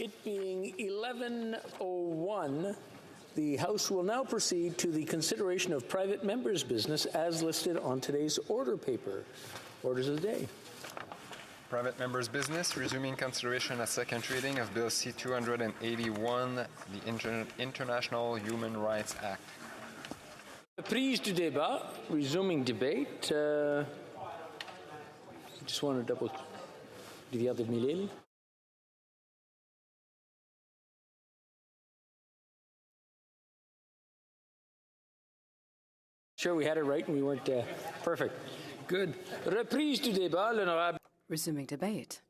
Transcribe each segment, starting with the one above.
It being 11:01, the House will now proceed to the consideration of private members' business as listed on today's order paper. Orders of the day. Private members' business, resuming consideration at second reading of Bill C-281, the International Human Rights Act. Reprise du débat, resuming debate. Just want to double. Rivière de Mille. Sure, we had it right and we weren't perfect. Good. Reprise du débat, l'honorable. Resuming debate.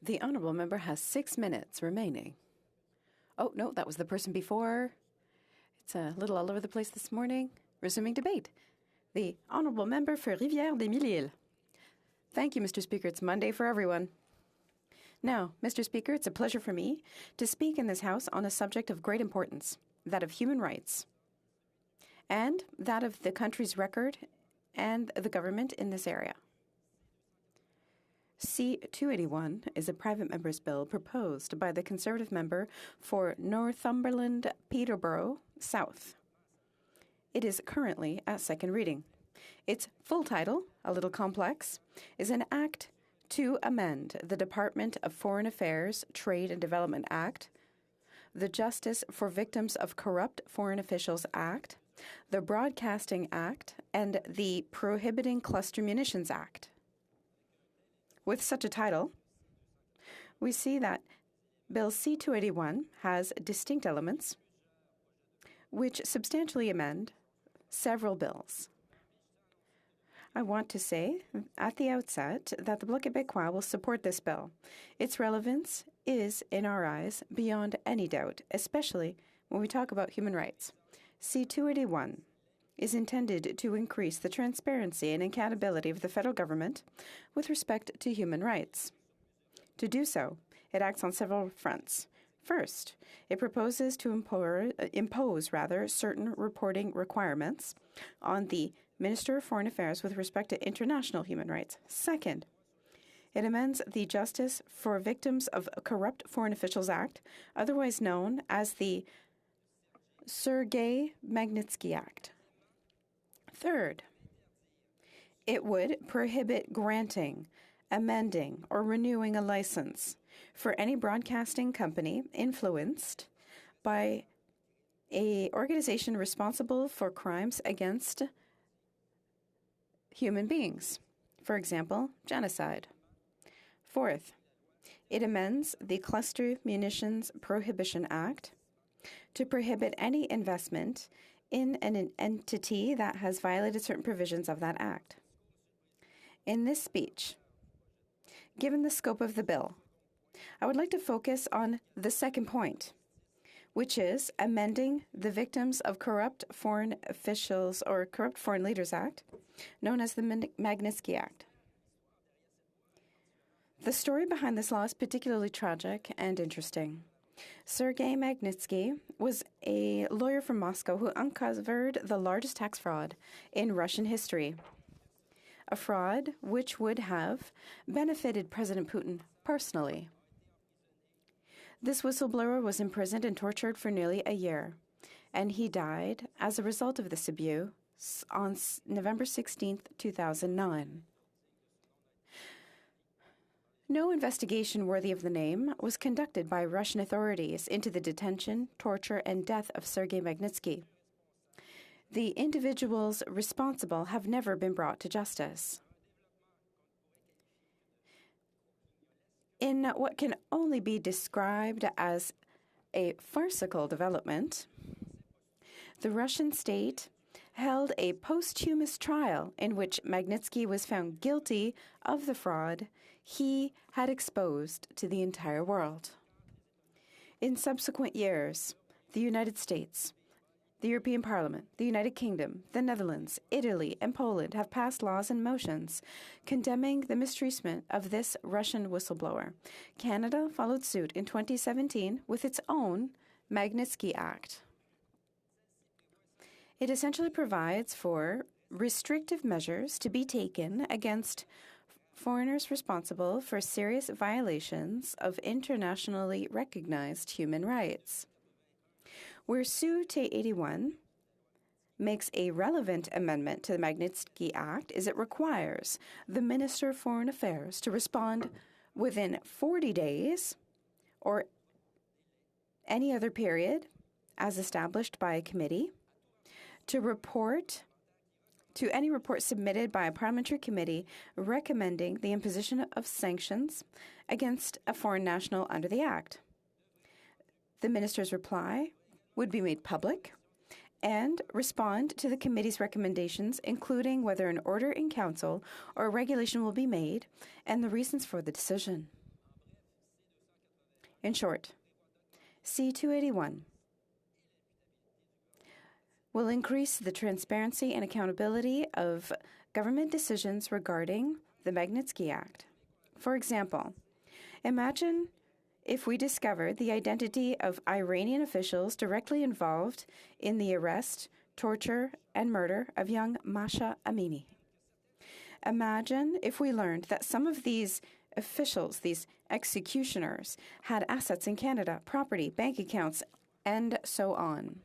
The honourable member has 6 minutes remaining. Oh, no, that was the person before. It's a little all over the place this morning. Resuming debate. The honourable member for Rivière-des-Mille-Îles. Thank you, Mr. Speaker. It's Monday for everyone. Now, Mr. Speaker, it's a pleasure for me to speak in this House on a subject of great importance, that of human rights, and that of the country's record and the government in this area. C-281 is a private member's bill proposed by the Conservative member for Northumberland Peterborough South. It is currently at second reading. Its full title, a little complex, is an act to amend the Department of Foreign Affairs Trade and Development Act, the Justice for Victims of Corrupt Foreign Officials Act, the Broadcasting Act, and the Prohibiting Cluster Munitions Act. With such a title, we see that Bill C-281 has distinct elements which substantially amend several bills. I want to say at the outset that the Bloc Québécois will support this bill. Its relevance is, in our eyes, beyond any doubt, especially when we talk about human rights. C-281 is intended to increase the transparency and accountability of the federal government with respect to human rights. To do so, it acts on several fronts. First, it proposes to impose certain reporting requirements on the Minister of Foreign Affairs with respect to international human rights. Second, it amends the Justice for Victims of Corrupt Foreign Officials Act, otherwise known as the Sergei Magnitsky Act. Third, it would prohibit granting, amending, or renewing a license for any broadcasting company influenced by an organization responsible for crimes against human beings, for example, genocide. Fourth, it amends the Cluster Munitions Prohibition Act to prohibit any investment in an entity that has violated certain provisions of that act. In this speech, given the scope of the bill, I would like to focus on the second point, which is amending the Victims of Corrupt Foreign Officials or Corrupt Foreign Leaders Act, known as the Magnitsky Act. The story behind this law is particularly tragic and interesting. Sergei Magnitsky was a lawyer from Moscow who uncovered the largest tax fraud in Russian history, a fraud which would have benefited President Putin personally. This whistleblower was imprisoned and tortured for nearly a year, and he died as a result of this abuse on November 16, 2009. No investigation worthy of the name was conducted by Russian authorities into the detention, torture, and death of Sergei Magnitsky. The individuals responsible have never been brought to justice. In what can only be described as a farcical development, the Russian state held a posthumous trial in which Magnitsky was found guilty of the fraud he had exposed to the entire world. In subsequent years, the United States, the European Parliament, the United Kingdom, the Netherlands, Italy, and Poland have passed laws and motions condemning the mistreatment of this Russian whistleblower. Canada followed suit in 2017 with its own Magnitsky Act. It essentially provides for restrictive measures to be taken against foreigners responsible for serious violations of internationally recognized human rights. Where SU T81 makes a relevant amendment to the Magnitsky Act is it requires the Minister of Foreign Affairs to respond within 40 days or any other period as established by a committee to any report submitted by a parliamentary committee recommending the imposition of sanctions against a foreign national under the Act. The minister's reply would be made public and respond to the committee's recommendations, including whether an order in council or a regulation will be made and the reasons for the decision. In short, C-281 will increase the transparency and accountability of government decisions regarding the Magnitsky Act. For example, imagine if we discovered the identity of Iranian officials directly involved in the arrest, torture, and murder of young Mahsa Amini. Imagine if we learned that some of these officials, these executioners, had assets in Canada, property, bank accounts, and so on.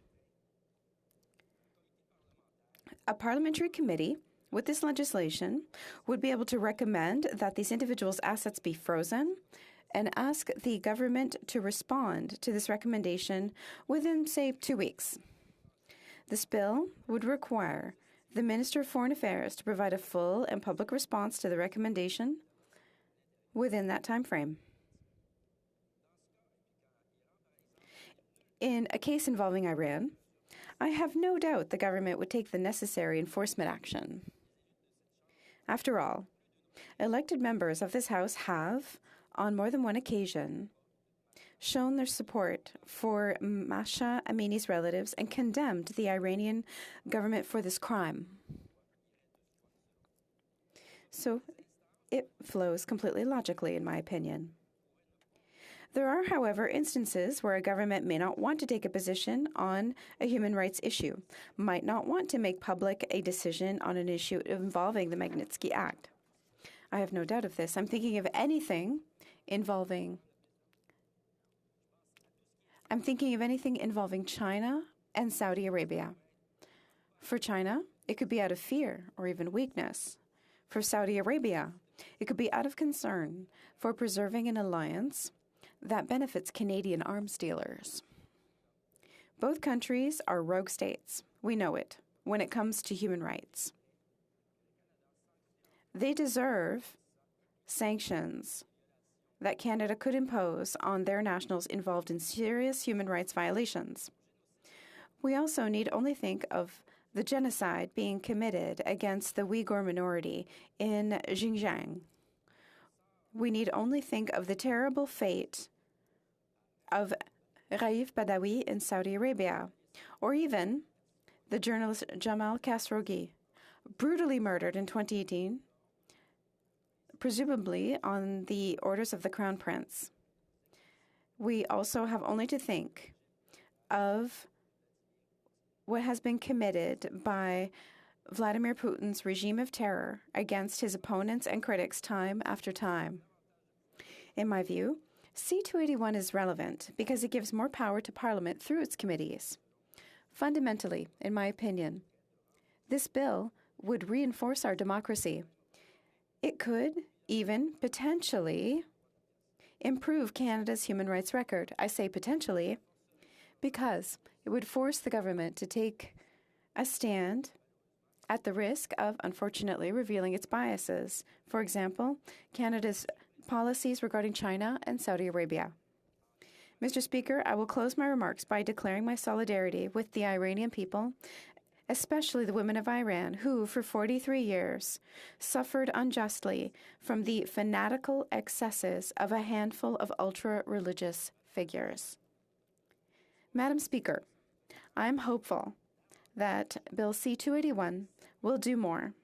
A parliamentary committee with this legislation would be able to recommend that these individuals' assets be frozen and ask the government to respond to this recommendation within, say, 2 weeks. This bill would require the Minister of Foreign Affairs to provide a full and public response to the recommendation within that time frame. In a case involving Iran, I have no doubt the government would take the necessary enforcement action. After all, elected members of this House have, on more than one occasion, shown their support for Mahsa Amini's relatives and condemned the Iranian government for this crime. So it flows completely logically, in my opinion. There are, however, instances where a government may not want to take a position on a human rights issue, might not want to make public a decision on an issue involving the Magnitsky Act. I have no doubt of this. I'm thinking of anything involving China and Saudi Arabia. For China, it could be out of fear or even weakness. For Saudi Arabia, it could be out of concern for preserving an alliance that benefits Canadian arms dealers. Both countries are rogue states. We know it when it comes to human rights. They deserve sanctions that Canada could impose on their nationals involved in serious human rights violations. We also need only think of the genocide being committed against the Uyghur minority in Xinjiang. We need only think of the terrible fate of Raif Badawi in Saudi Arabia, or even the journalist Jamal Khashoggi, brutally murdered in 2018, presumably on the orders of the Crown Prince. We also have only to think of what has been committed by Vladimir Putin's regime of terror against his opponents and critics time after time. In my view, C-281 is relevant because it gives more power to Parliament through its committees. Fundamentally, in my opinion, this bill would reinforce our democracy. It could even potentially improve Canada's human rights record. I say potentially because it would force the government to take a stand at the risk of, unfortunately, revealing its biases. For example, Canada's policies regarding China and Saudi Arabia. Mr. Speaker, I will close my remarks by declaring my solidarity with the Iranian people, especially the women of Iran, who, for 43 years, suffered unjustly from the fanatical excesses of a handful of ultra-religious figures. Madam Speaker, I am hopeful that Bill C-281 will do more.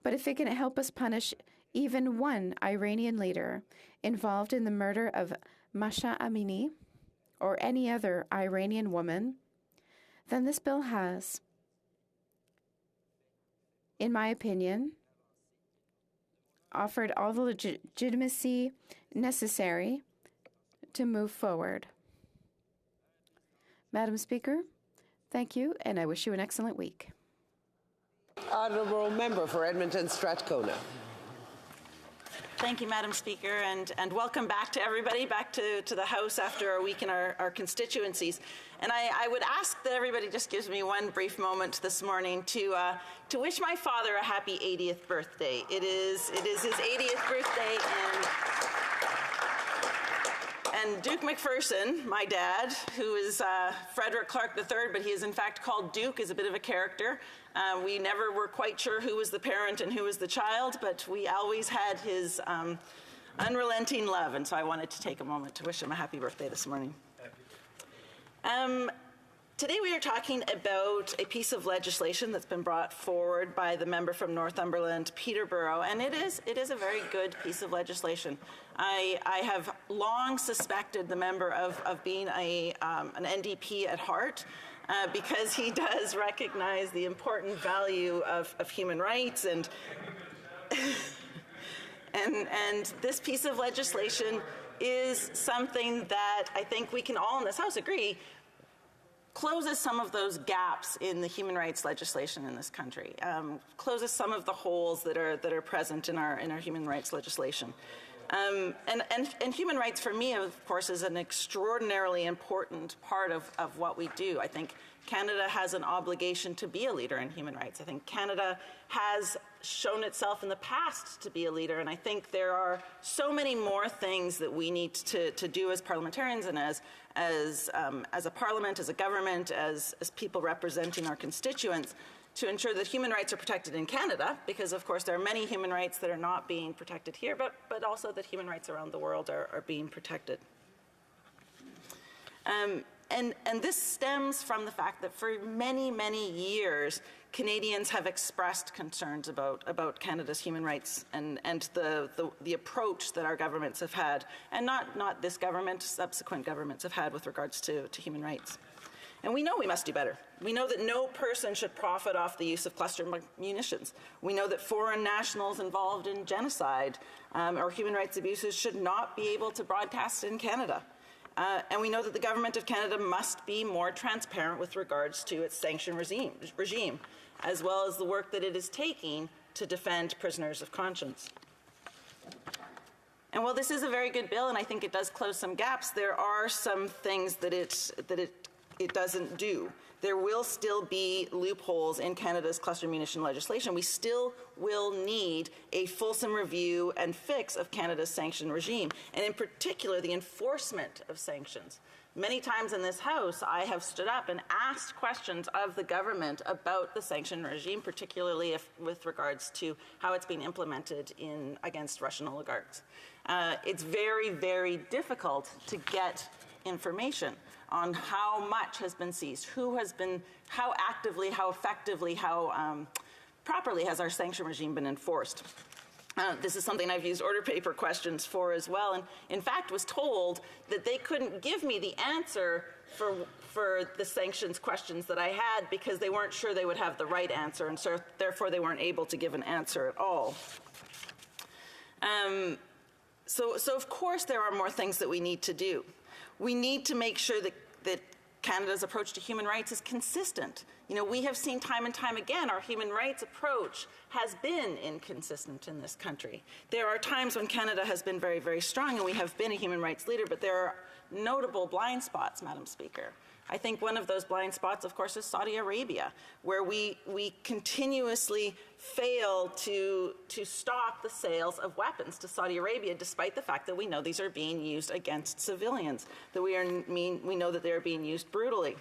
But if it can help us punish even one Iranian leader involved in the murder of Mahsa Amini or any other Iranian woman, then this bill has, in my opinion, offered all the legitimacy necessary to move forward. Madam Speaker, thank you, and I wish you an excellent week. Honourable Member for Edmonton Strathcona. Thank you, Madam Speaker, and welcome back to everybody, back to the House after a week in our constituencies. And I would ask that everybody just gives me one brief moment this morning to wish my father a happy 80th birthday. It is his 80th birthday, and Duke McPherson, my dad, who is Frederick Clark III, but he is in fact called Duke, is a bit of a character. We never were quite sure who was the parent and who was the child, but we always had his unrelenting love, and so I wanted to take a moment to wish him a happy birthday this morning. Today we are talking about a piece of legislation that's been brought forward by the member from Northumberland, Peterborough, and it is a very good piece of legislation. I have long suspected the member of being an NDP at heart, because he does recognize the important value of human rights, and this piece of legislation is something that I think we can all in this House agree closes some of those gaps in the human rights legislation in this country, closes some of the holes that are present in our human rights legislation. And human rights, for me, of course, is an extraordinarily important part of what we do. I think Canada has an obligation to be a leader in human rights. I think Canada has shown itself in the past to be a leader, and I think there are so many more things that we need to do as parliamentarians and as a parliament, as a government, as people representing our constituents, to ensure that human rights are protected in Canada, because of course there are many human rights that are not being protected here, but also that human rights around the world are being protected. And this stems from the fact that for many, many years, Canadians have expressed concerns about Canada's human rights and the approach that our governments have had, and not this government, subsequent governments have had with regards to human rights. And we know we must do better. We know that no person should profit off the use of cluster munitions. We know that foreign nationals involved in genocide or human rights abuses should not be able to broadcast in Canada. And we know that the Government of Canada must be more transparent with regards to its sanction regime, as well as the work that it is taking to defend prisoners of conscience. And while this is a very good bill, and I think it does close some gaps, there are some things that it doesn't do. There will still be loopholes in Canada's cluster munition legislation. We still will need a fulsome review and fix of Canada's sanction regime, and in particular, the enforcement of sanctions. Many times in this House, I have stood up and asked questions of the government about the sanction regime, particularly with regards to how it's being implemented against Russian oligarchs. It's very, very difficult to get information on how much has been seized, how actively, how effectively, how properly has our sanction regime been enforced. This is something I've used order paper questions for as well, and in fact was told that they couldn't give me the answer for the sanctions questions that I had because they weren't sure they would have the right answer, and so therefore they weren't able to give an answer at all. So of course there are more things that we need to do. We need to make sure that Canada's approach to human rights is consistent. You know, we have seen time and time again our human rights approach has been inconsistent in this country. There are times when Canada has been very, very strong and we have been a human rights leader, but there are notable blind spots, Madam Speaker. I think one of those blind spots, of course, is Saudi Arabia, where we continuously fail to stop the sales of weapons to Saudi Arabia, despite the fact that we know these are being used against civilians, that we know that they are being used brutally.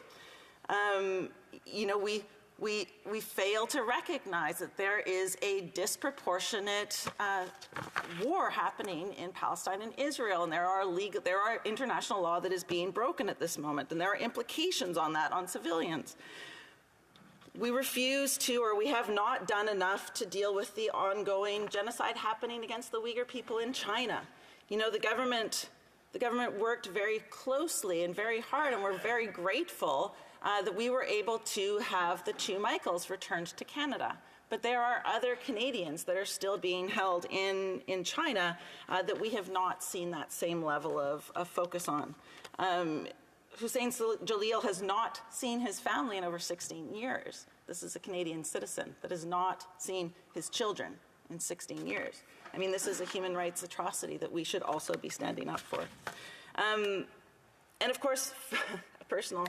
You know, we fail to recognize that there is a disproportionate war happening in Palestine and Israel, and there are international law that is being broken at this moment, and there are implications on that on civilians. We refuse to, or we have not done enough to deal with the ongoing genocide happening against the Uyghur people in China. You know, the government worked very closely and very hard, and we're very grateful that we were able to have the two Michaels returned to Canada. but there are other Canadians that are still being held in China that we have not seen that same level of focus on. Hussein Jalil has not seen his family in over 16 years. This is a Canadian citizen that has not seen his children in 16 years. I mean, this is a human rights atrocity that we should also be standing up for. And of course, a personal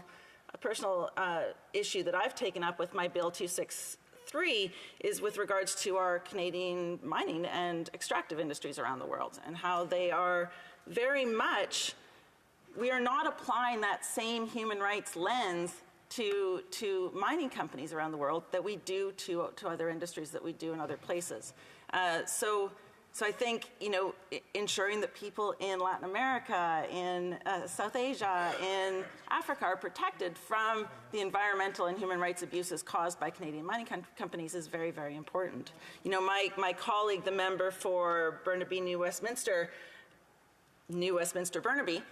issue that I've taken up with my Bill 263 is with regards to our Canadian mining and extractive industries around the world, and how they are very much, we are not applying that same human rights lens to mining companies around the world that we do to other industries that we do in other places. So I think, ensuring that people in Latin America, in South Asia, in Africa are protected from the environmental and human rights abuses caused by Canadian mining companies is very, very important. My colleague, the member for Burnaby New Westminster Burnaby,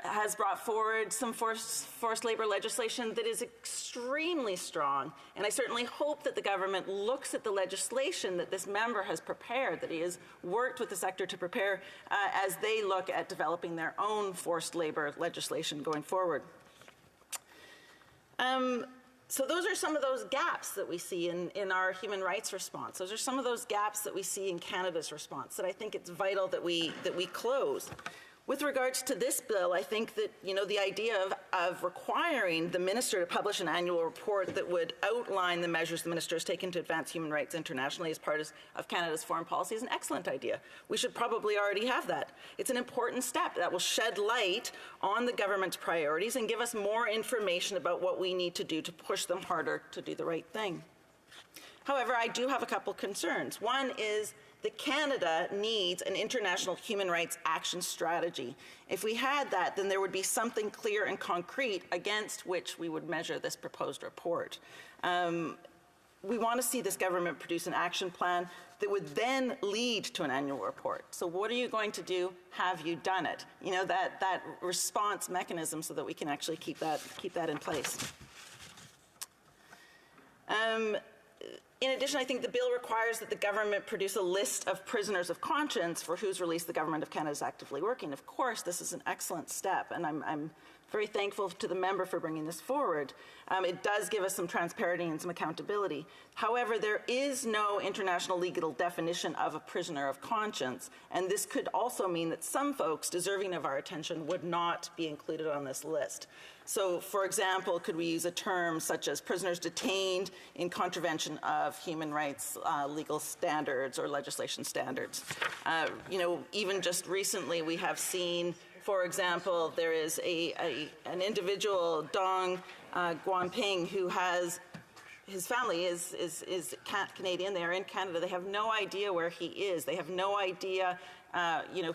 has brought forward some forced labor legislation that is extremely strong. And I certainly hope that the government looks at the legislation that this member has prepared, that he has worked with the sector to prepare as they look at developing their own forced labor legislation going forward. So those are some of those gaps that we see in our human rights response. Those are some of those gaps that we see in Canada's response that I think it's vital that we close. With regards to this bill, I think that, the idea of requiring the minister to publish an annual report that would outline the measures the minister has taken to advance human rights internationally as part of Canada's foreign policy is an excellent idea. We should probably already have that. It's an important step that will shed light on the government's priorities and give us more information about what we need to do to push them harder to do the right thing. However, I do have a couple concerns. One is that Canada needs an international human rights action strategy. If we had that, then there would be something clear and concrete against which we would measure this proposed report. We want to see this government produce an action plan that would then lead to an annual report. So what are you going to do? Have you done it? That response mechanism so that we can actually keep that in place. In addition, I think the bill requires that the government produce a list of prisoners of conscience for whose release the government of Canada is actively working. Of course, this is an excellent step, and I'm very thankful to the member for bringing this forward. It does give us some transparency and some accountability. However, there is no international legal definition of a prisoner of conscience, and this could also mean that some folks deserving of our attention would not be included on this list. So, for example, could we use a term such as prisoners detained in contravention of human rights legal standards or legislation standards? Even just recently we have seen, for example, there is an individual, Dong Guanping, who has, his family is Canadian. They are in Canada. They have no idea where he is. They have no idea.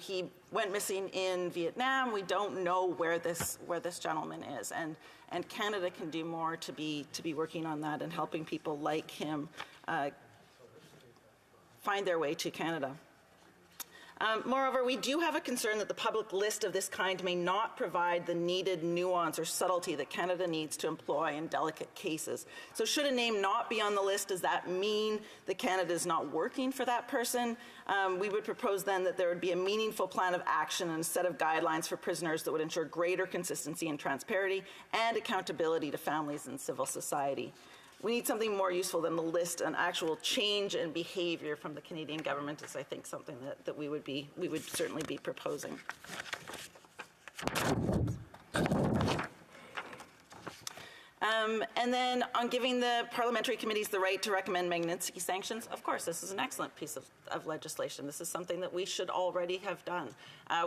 He went missing in Vietnam. We don't know where this gentleman is, and Canada can do more to be working on that and helping people like him find their way to Canada. Moreover, we do have a concern that the public list of this kind may not provide the needed nuance or subtlety that Canada needs to employ in delicate cases. So should a name not be on the list, does that mean that Canada is not working for that person? We would propose then that there would be a meaningful plan of action and a set of guidelines for prisoners that would ensure greater consistency and transparency and accountability to families and civil society. We need something more useful than the list. An actual change in behavior from the Canadian government is, I think, something that we would certainly be proposing. And then on giving the parliamentary committees the right to recommend Magnitsky sanctions, of course, this is an excellent piece of legislation. This is something that we should already have done.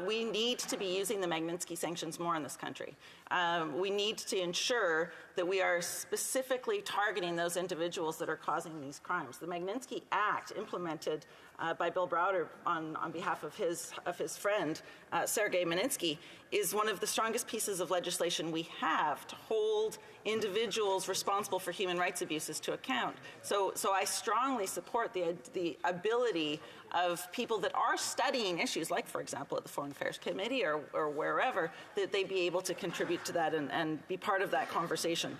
We need to be using the Magnitsky sanctions more in this country. We need to ensure that we are specifically targeting those individuals that are causing these crimes. The Magnitsky Act, implemented by Bill Browder on behalf of his friend, Sergei Magnitsky, is one of the strongest pieces of legislation we have to hold individuals responsible for human rights abuses to account. So I strongly support the ability of people that are studying issues, like, for example, at the Foreign Affairs Committee or wherever, that they be able to contribute to that and be part of that conversation.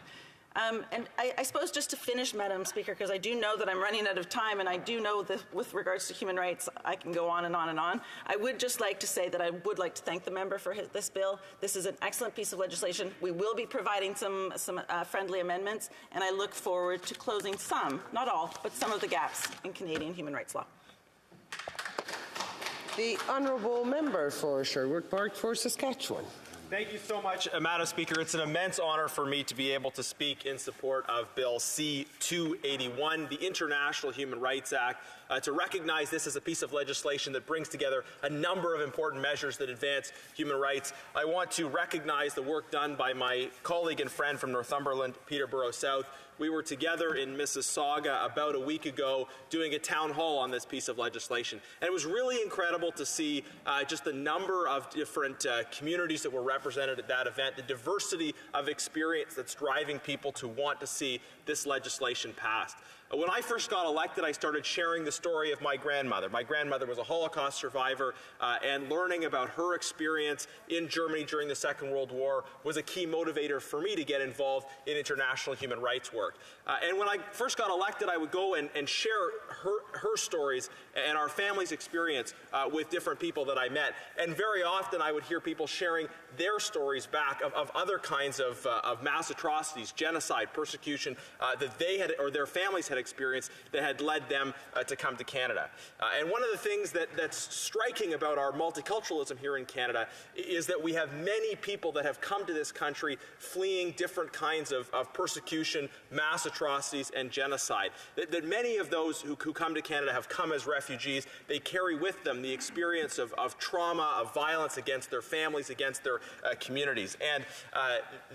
And I suppose just to finish, Madam Speaker, because I do know that I'm running out of time, and I do know that with regards to human rights, I can go on and on and on. I would just like to say that I would like to thank the member for this bill. This is an excellent piece of legislation. We will be providing some friendly amendments, and I look forward to closing some, not all, but some of the gaps in Canadian human rights law. The honourable member for Sherwood Park for Saskatchewan. Thank you so much, Madam Speaker. It's an immense honor for me to be able to speak in support of Bill C-281, the International Human Rights Act, to recognize this as a piece of legislation that brings together a number of important measures that advance human rights. I want to recognize the work done by my colleague and friend from Northumberland, Peterborough South. We were together in Mississauga about a week ago doing a town hall on this piece of legislation. And it was really incredible to see just the number of different communities that were represented at that event, the diversity of experience that's driving people to want to see this legislation passed. When I first got elected, I started sharing the story of my grandmother. My grandmother was a Holocaust survivor, and learning about her experience in Germany during the Second World War was a key motivator for me to get involved in international human rights work. And when I first got elected, I would go and share her stories and our family's experience with different people that I met. And very often I would hear people sharing their stories back of other kinds of mass atrocities, genocide, persecution that they had or their families had experienced that had led them to come to Canada. And one of the things that's striking about our multiculturalism here in Canada is that we have many people that have come to this country fleeing different kinds of persecution, mass atrocities, and genocide. That many of those who come to Canada have come as refugees. They carry with them the experience of trauma, of violence against their families, against their communities. And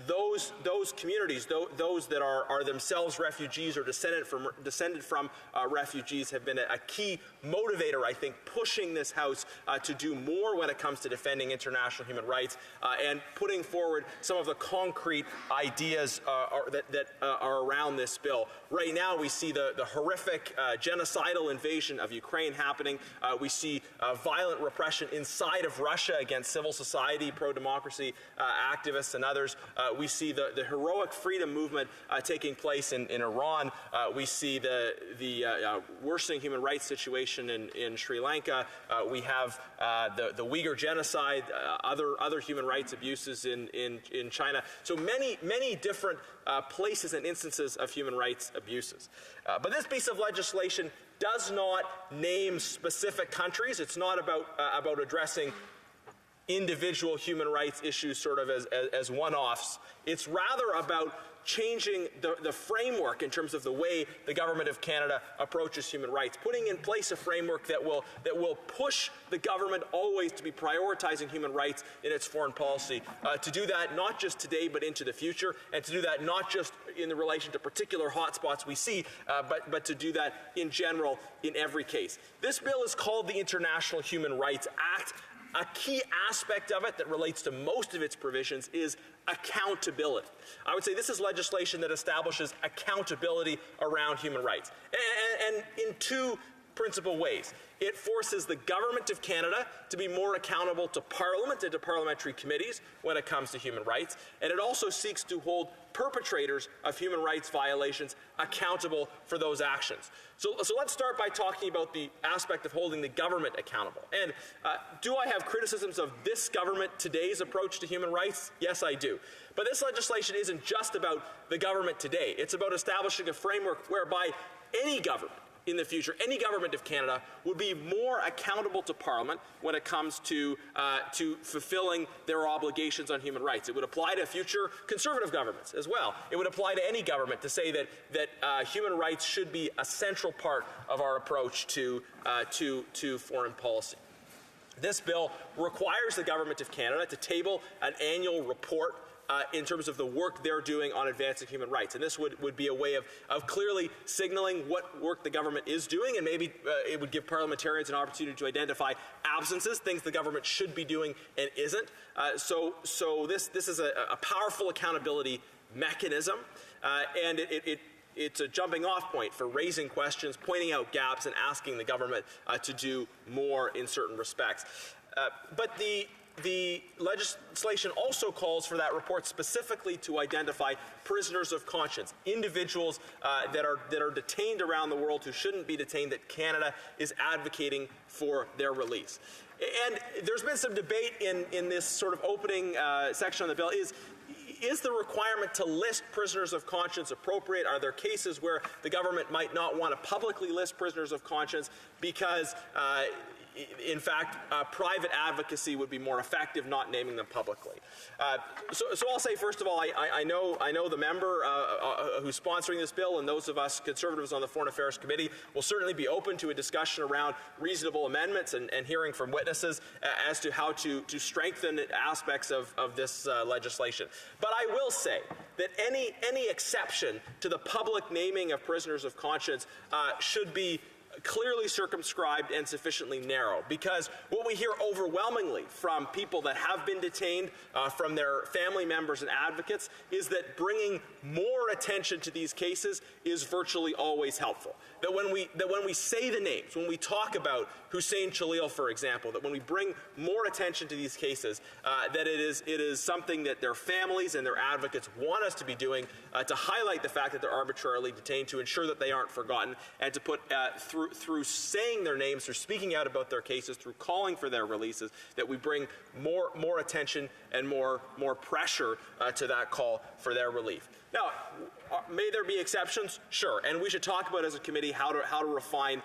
those communities, those that are themselves refugees or descended from refugees, have been a key motivator, I think, pushing this House to do more when it comes to defending international human rights and putting forward some of the concrete ideas that are around this bill. Right now, we see the horrific genocidal invasion of Ukraine happening. We see violent repression inside of Russia against civil society, pro-democracy activists and others. We see the heroic freedom movement taking place in Iran. We see the worsening human rights situation in Sri Lanka. We have the Uyghur genocide, other human rights abuses in China. So many different places and instances of human rights abuses. But this piece of legislation does not name specific countries. It's not about addressing individual human rights issues sort of as one-offs. It's rather about changing the framework in terms of the way the Government of Canada approaches human rights, putting in place a framework that will push the government always to be prioritizing human rights in its foreign policy, to do that not just today but into the future, and to do that not just in the relation to particular hotspots we see, but to do that in general in every case. This bill is called the International Human Rights Act. A key aspect of it that relates to most of its provisions is accountability. I would say this is legislation that establishes accountability around human rights, and in two principal ways. It forces the Government of Canada to be more accountable to Parliament and to parliamentary committees when it comes to human rights, and it also seeks to hold perpetrators of human rights violations accountable for those actions. So let's start by talking about the aspect of holding the government accountable. And do I have criticisms of this government today's approach to human rights? Yes, I do. But this legislation isn't just about the government today. It's about establishing a framework whereby any government in the future, any government of Canada would be more accountable to Parliament when it comes to fulfilling their obligations on human rights. It would apply to future Conservative governments as well. It would apply to any government to say that human rights should be a central part of our approach to foreign policy. This bill requires the Government of Canada to table an annual report in terms of the work they're doing on advancing human rights. And this would be a way of clearly signaling what work the government is doing, and maybe it would give parliamentarians an opportunity to identify absences, things the government should be doing and isn't. So this is a powerful accountability mechanism, and it's a jumping off point for raising questions, pointing out gaps, and asking the government to do more in certain respects. But the legislation also calls for that report specifically to identify prisoners of conscience, individuals that are detained around the world who shouldn't be detained, that Canada is advocating for their release. And there's been some debate in this sort of opening section on the bill. Is the requirement to list prisoners of conscience appropriate? Are there cases where the government might not want to publicly list prisoners of conscience because in fact, private advocacy would be more effective, not naming them publicly. So I'll say, first of all, I know the member who's sponsoring this bill, and those of us conservatives on the Foreign Affairs Committee will certainly be open to a discussion around reasonable amendments and hearing from witnesses as to how to strengthen aspects of this legislation. But I will say that any exception to the public naming of prisoners of conscience should be clearly circumscribed and sufficiently narrow, because what we hear overwhelmingly from people that have been detained, from their family members and advocates, is that bringing more attention to these cases is virtually always helpful. That when we say the names, when we talk about Hussein Khalil, for example, that when we bring more attention to these cases, that it is something that their families and their advocates want us to be doing, to highlight the fact that they're arbitrarily detained, to ensure that they aren't forgotten, and to put through saying their names, through speaking out about their cases, through calling for their releases, that we bring more attention and more pressure to that call for their relief. Now, may there be exceptions? Sure, and we should talk about as a committee how to refine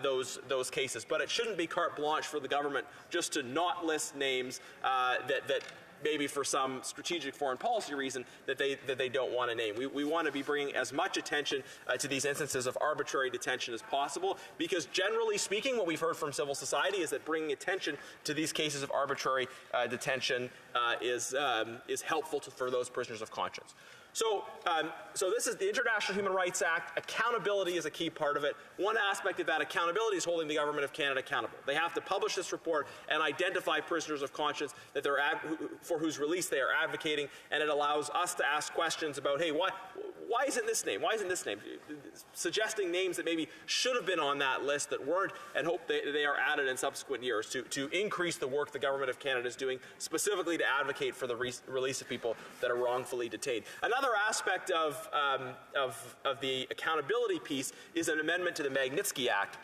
those cases. But it shouldn't be carte blanche for the government just to not list names that maybe for some strategic foreign policy reason that they don't want to name. We want to be bringing as much attention to these instances of arbitrary detention as possible, because generally speaking, what we've heard from civil society is that bringing attention to these cases of arbitrary detention is helpful for those prisoners of conscience. So this is the International Human Rights Act. Accountability is a key part of it. One aspect of that accountability is holding the Government of Canada accountable. They have to publish this report and identify prisoners of conscience that for whose release they are advocating, and it allows us to ask questions about, hey, why isn't this name? Why isn't this name? Suggesting names that maybe should have been on that list that weren't, and hope they are added in subsequent years to increase the work the Government of Canada is doing, specifically to advocate for the release of people that are wrongfully detained. Another aspect of the accountability piece is an amendment to the Magnitsky Act.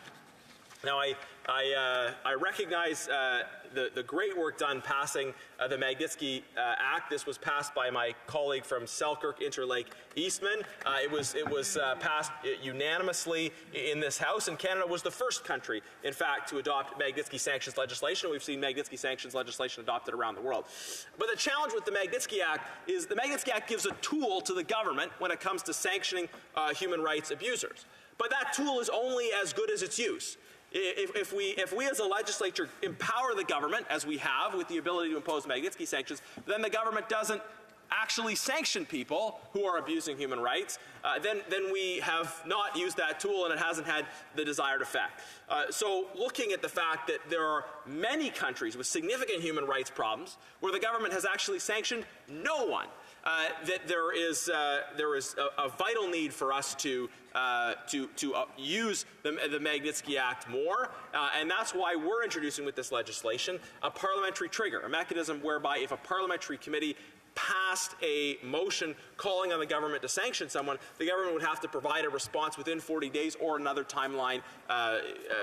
Now, I recognize the great work done passing the Magnitsky Act. This was passed by my colleague from Selkirk, Interlake, Eastman. It was passed unanimously in this House, and Canada was the first country, in fact, to adopt Magnitsky sanctions legislation. We've seen Magnitsky sanctions legislation adopted around the world. But the challenge with the Magnitsky Act is the Magnitsky Act gives a tool to the government when it comes to sanctioning human rights abusers. But that tool is only as good as its use. If we as a legislature empower the government, as we have, with the ability to impose Magnitsky sanctions, then the government doesn't actually sanction people who are abusing human rights, then we have not used that tool, and it hasn't had the desired effect. So looking at the fact that there are many countries with significant human rights problems where the government has actually sanctioned no one, that there is a vital need for us to use the Magnitsky Act more, and that's why we're introducing with this legislation a parliamentary trigger, a mechanism whereby if a parliamentary committee passed a motion calling on the government to sanction someone, the government would have to provide a response within 40 days or another timeline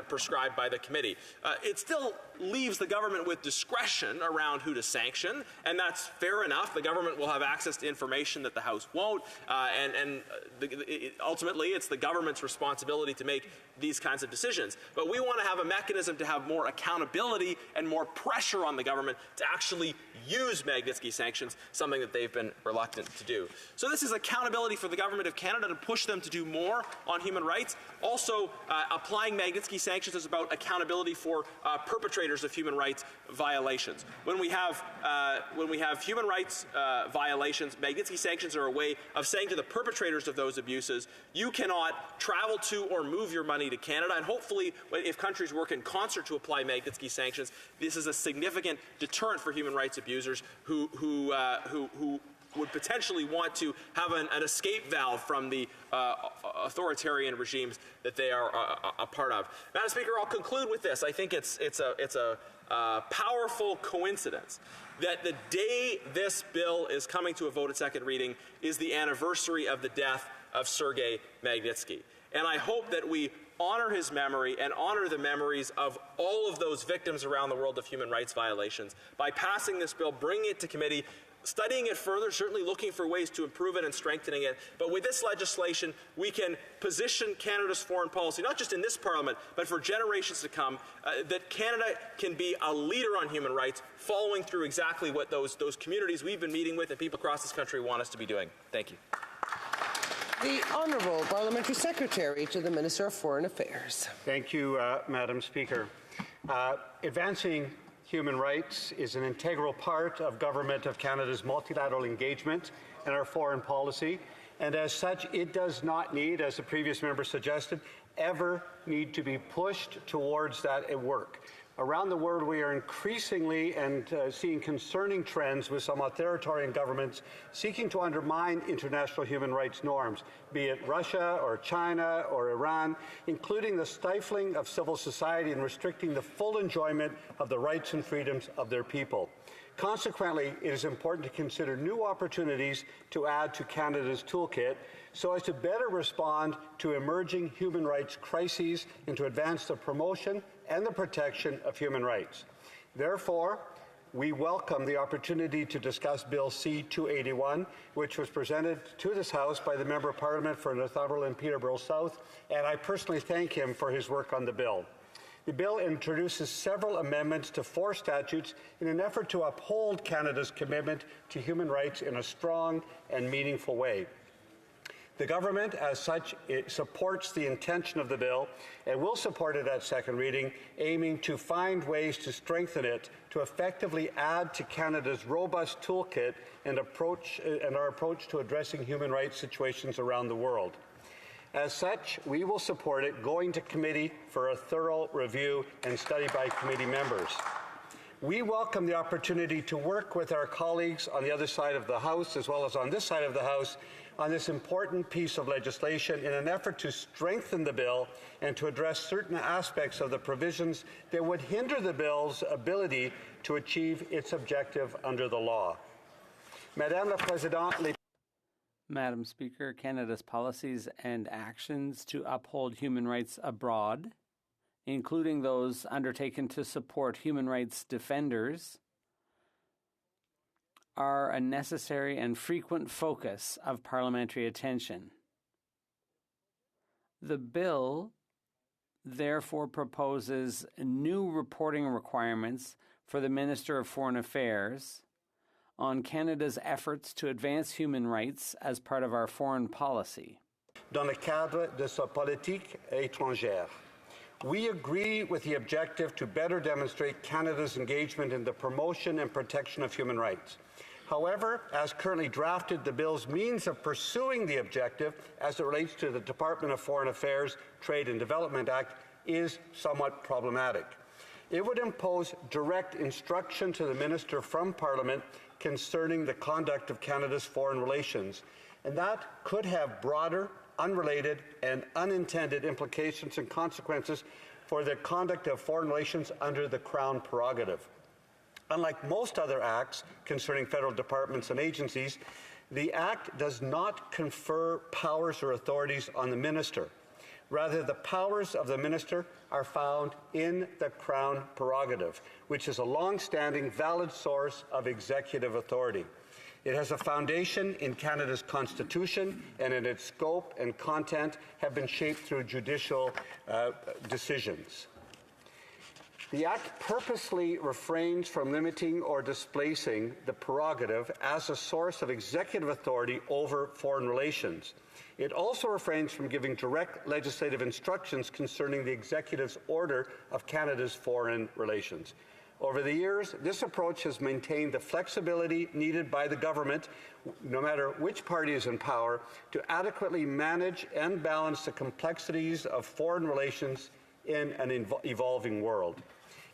prescribed by the committee. It still leaves the government with discretion around who to sanction, and that's fair enough. The government will have access to information that the House won't, and ultimately it's the government's responsibility to make these kinds of decisions. But we want to have a mechanism to have more accountability and more pressure on the government to actually use Magnitsky sanctions, something that they've been reluctant to do. So this is accountability for the Government of Canada to push them to do more on human rights. Also, applying Magnitsky sanctions is about accountability for perpetrators of human rights violations. When we have human rights violations, Magnitsky sanctions are a way of saying to the perpetrators of those abuses, you cannot travel to or move your money to Canada, and hopefully, if countries work in concert to apply Magnitsky sanctions, this is a significant deterrent for human rights abusers who would potentially want to have an escape valve from the authoritarian regimes that they are a part of. Madam Speaker, I'll conclude with this. I think it's a powerful coincidence that the day this bill is coming to a vote at second reading is the anniversary of the death of Sergei Magnitsky. And I hope that we honor his memory and honor the memories of all of those victims around the world of human rights violations by passing this bill, bringing it to committee, studying it further, certainly looking for ways to improve it and strengthening it. But with this legislation, we can position Canada's foreign policy, not just in this Parliament, but for generations to come, that Canada can be a leader on human rights, following through exactly what those communities we've been meeting with and people across this country want us to be doing. Thank you. The Honourable Parliamentary Secretary to the Minister of Foreign Affairs. Thank you, Madam Speaker. Advancing human rights is an integral part of Government of Canada's multilateral engagement and our foreign policy, and as such, it does not need, as the previous member suggested, ever need to be pushed towards that work. Around the world, we are increasingly seeing concerning trends with some authoritarian governments seeking to undermine international human rights norms, be it Russia or China or Iran, including the stifling of civil society and restricting the full enjoyment of the rights and freedoms of their people. Consequently, it is important to consider new opportunities to add to Canada's toolkit so as to better respond to emerging human rights crises and to advance the promotion and the protection of human rights. Therefore, we welcome the opportunity to discuss Bill C-281, which was presented to this House by the Member of Parliament for Northumberland Peterborough South, and I personally thank him for his work on the bill. The bill introduces several amendments to 4 statutes in an effort to uphold Canada's commitment to human rights in a strong and meaningful way. The government, as such, it supports the intention of the bill and will support it at second reading, aiming to find ways to strengthen it to effectively add to Canada's robust toolkit and our approach to addressing human rights situations around the world. As such, we will support it going to committee for a thorough review and study by committee members. We welcome the opportunity to work with our colleagues on the other side of the House, as well as on this side of the House, on this important piece of legislation in an effort to strengthen the bill and to address certain aspects of the provisions that would hinder the bill's ability to achieve its objective under the law. Madame la Présidente, Madam Speaker, Canada's policies and actions to uphold human rights abroad, including those undertaken to support human rights defenders, are a necessary and frequent focus of parliamentary attention. The bill therefore proposes new reporting requirements for the Minister of Foreign Affairs on Canada's efforts to advance human rights as part of our foreign policy. Dans le cadre de sa politique étrangère, we agree with the objective to better demonstrate Canada's engagement in the promotion and protection of human rights. However, as currently drafted, the bill's means of pursuing the objective as it relates to the Department of Foreign Affairs Trade and Development Act is somewhat problematic. It would impose direct instruction to the Minister from Parliament concerning the conduct of Canada's foreign relations, and that could have broader, unrelated, and unintended implications and consequences for the conduct of foreign relations under the Crown prerogative. Unlike most other acts concerning federal departments and agencies, the Act does not confer powers or authorities on the Minister. Rather, the powers of the Minister are found in the Crown prerogative, which is a long-standing, valid source of executive authority. It has a foundation in Canada's Constitution, and in its scope and content have been shaped through judicial decisions. The Act purposely refrains from limiting or displacing the prerogative as a source of executive authority over foreign relations. It also refrains from giving direct legislative instructions concerning the executive's order of Canada's foreign relations. Over the years, this approach has maintained the flexibility needed by the government, no matter which party is in power, to adequately manage and balance the complexities of foreign relations in an evolving world.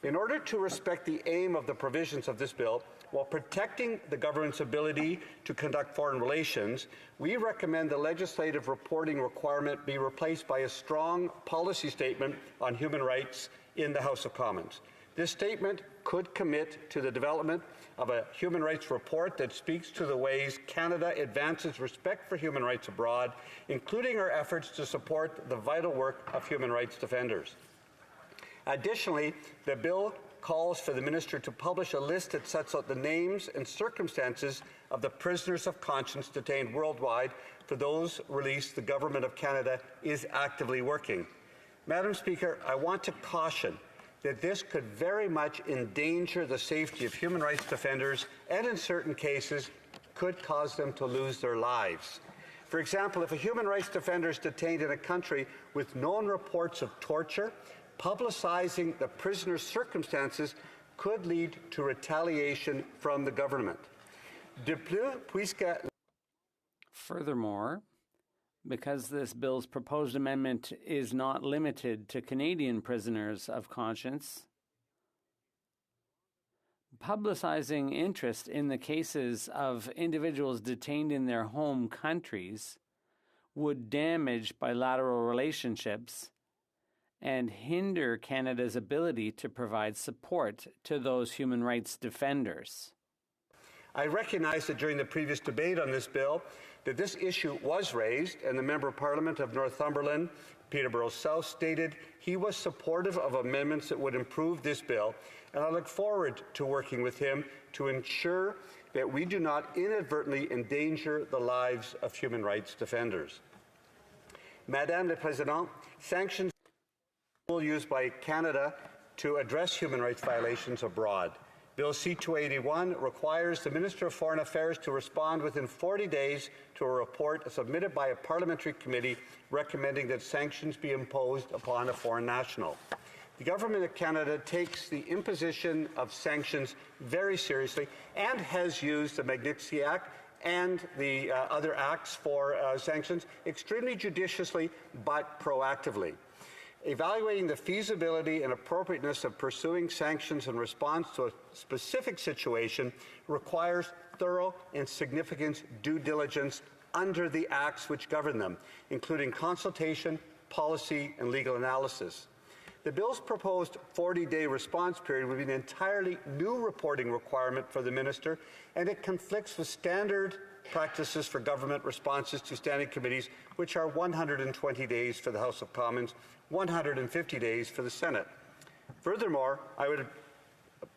In order to respect the aim of the provisions of this bill, while protecting the government's ability to conduct foreign relations, we recommend the legislative reporting requirement be replaced by a strong policy statement on human rights in the House of Commons. This statement could commit to the development of a human rights report that speaks to the ways Canada advances respect for human rights abroad, including our efforts to support the vital work of human rights defenders. Additionally, the bill calls for the minister to publish a list that sets out the names and circumstances of the prisoners of conscience detained worldwide. For those released, the Government of Canada is actively working. Madam Speaker, I want to caution that this could very much endanger the safety of human rights defenders and, in certain cases, could cause them to lose their lives. For example, if a human rights defender is detained in a country with known reports of torture, publicizing the prisoner's circumstances could lead to retaliation from the government. De plus, puisque... Furthermore, because this bill's proposed amendment is not limited to Canadian prisoners of conscience, publicizing interest in the cases of individuals detained in their home countries would damage bilateral relationships and hinder Canada's ability to provide support to those human rights defenders. I recognize that during the previous debate on this bill that this issue was raised, and the Member of Parliament of Northumberland, Peterborough South, stated he was supportive of amendments that would improve this bill, and I look forward to working with him to ensure that we do not inadvertently endanger the lives of human rights defenders. Madame la Présidente, sanctions are a tool used by Canada to address human rights violations abroad. Bill C-281 requires the Minister of Foreign Affairs to respond within 40 days to a report submitted by a parliamentary committee recommending that sanctions be imposed upon a foreign national. The Government of Canada takes the imposition of sanctions very seriously and has used the Magnitsky Act and the other acts for sanctions extremely judiciously but proactively. Evaluating the feasibility and appropriateness of pursuing sanctions in response to a specific situation requires thorough and significant due diligence under the acts which govern them, including consultation, policy, and legal analysis. The bill's proposed 40-day response period would be an entirely new reporting requirement for the minister, and it conflicts with standard practices for government responses to standing committees, which are 120 days for the House of Commons, 150 days for the Senate. Furthermore, I would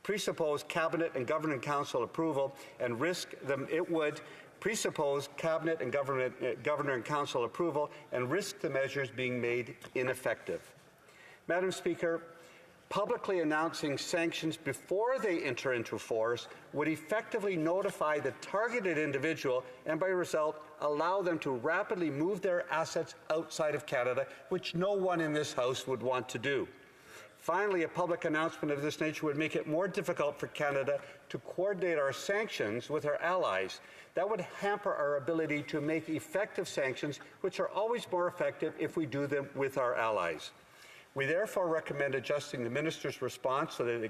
presuppose Cabinet and Governor and Council approval and risk them. It would presuppose Cabinet and Governor and Council approval and risk the measures being made ineffective. Madam Speaker, publicly announcing sanctions before they enter into force would effectively notify the targeted individual and, by result, allow them to rapidly move their assets outside of Canada, which no one in this House would want to do. Finally, a public announcement of this nature would make it more difficult for Canada to coordinate our sanctions with our allies. That would hamper our ability to make effective sanctions, which are always more effective if we do them with our allies. We therefore recommend adjusting the minister's response so that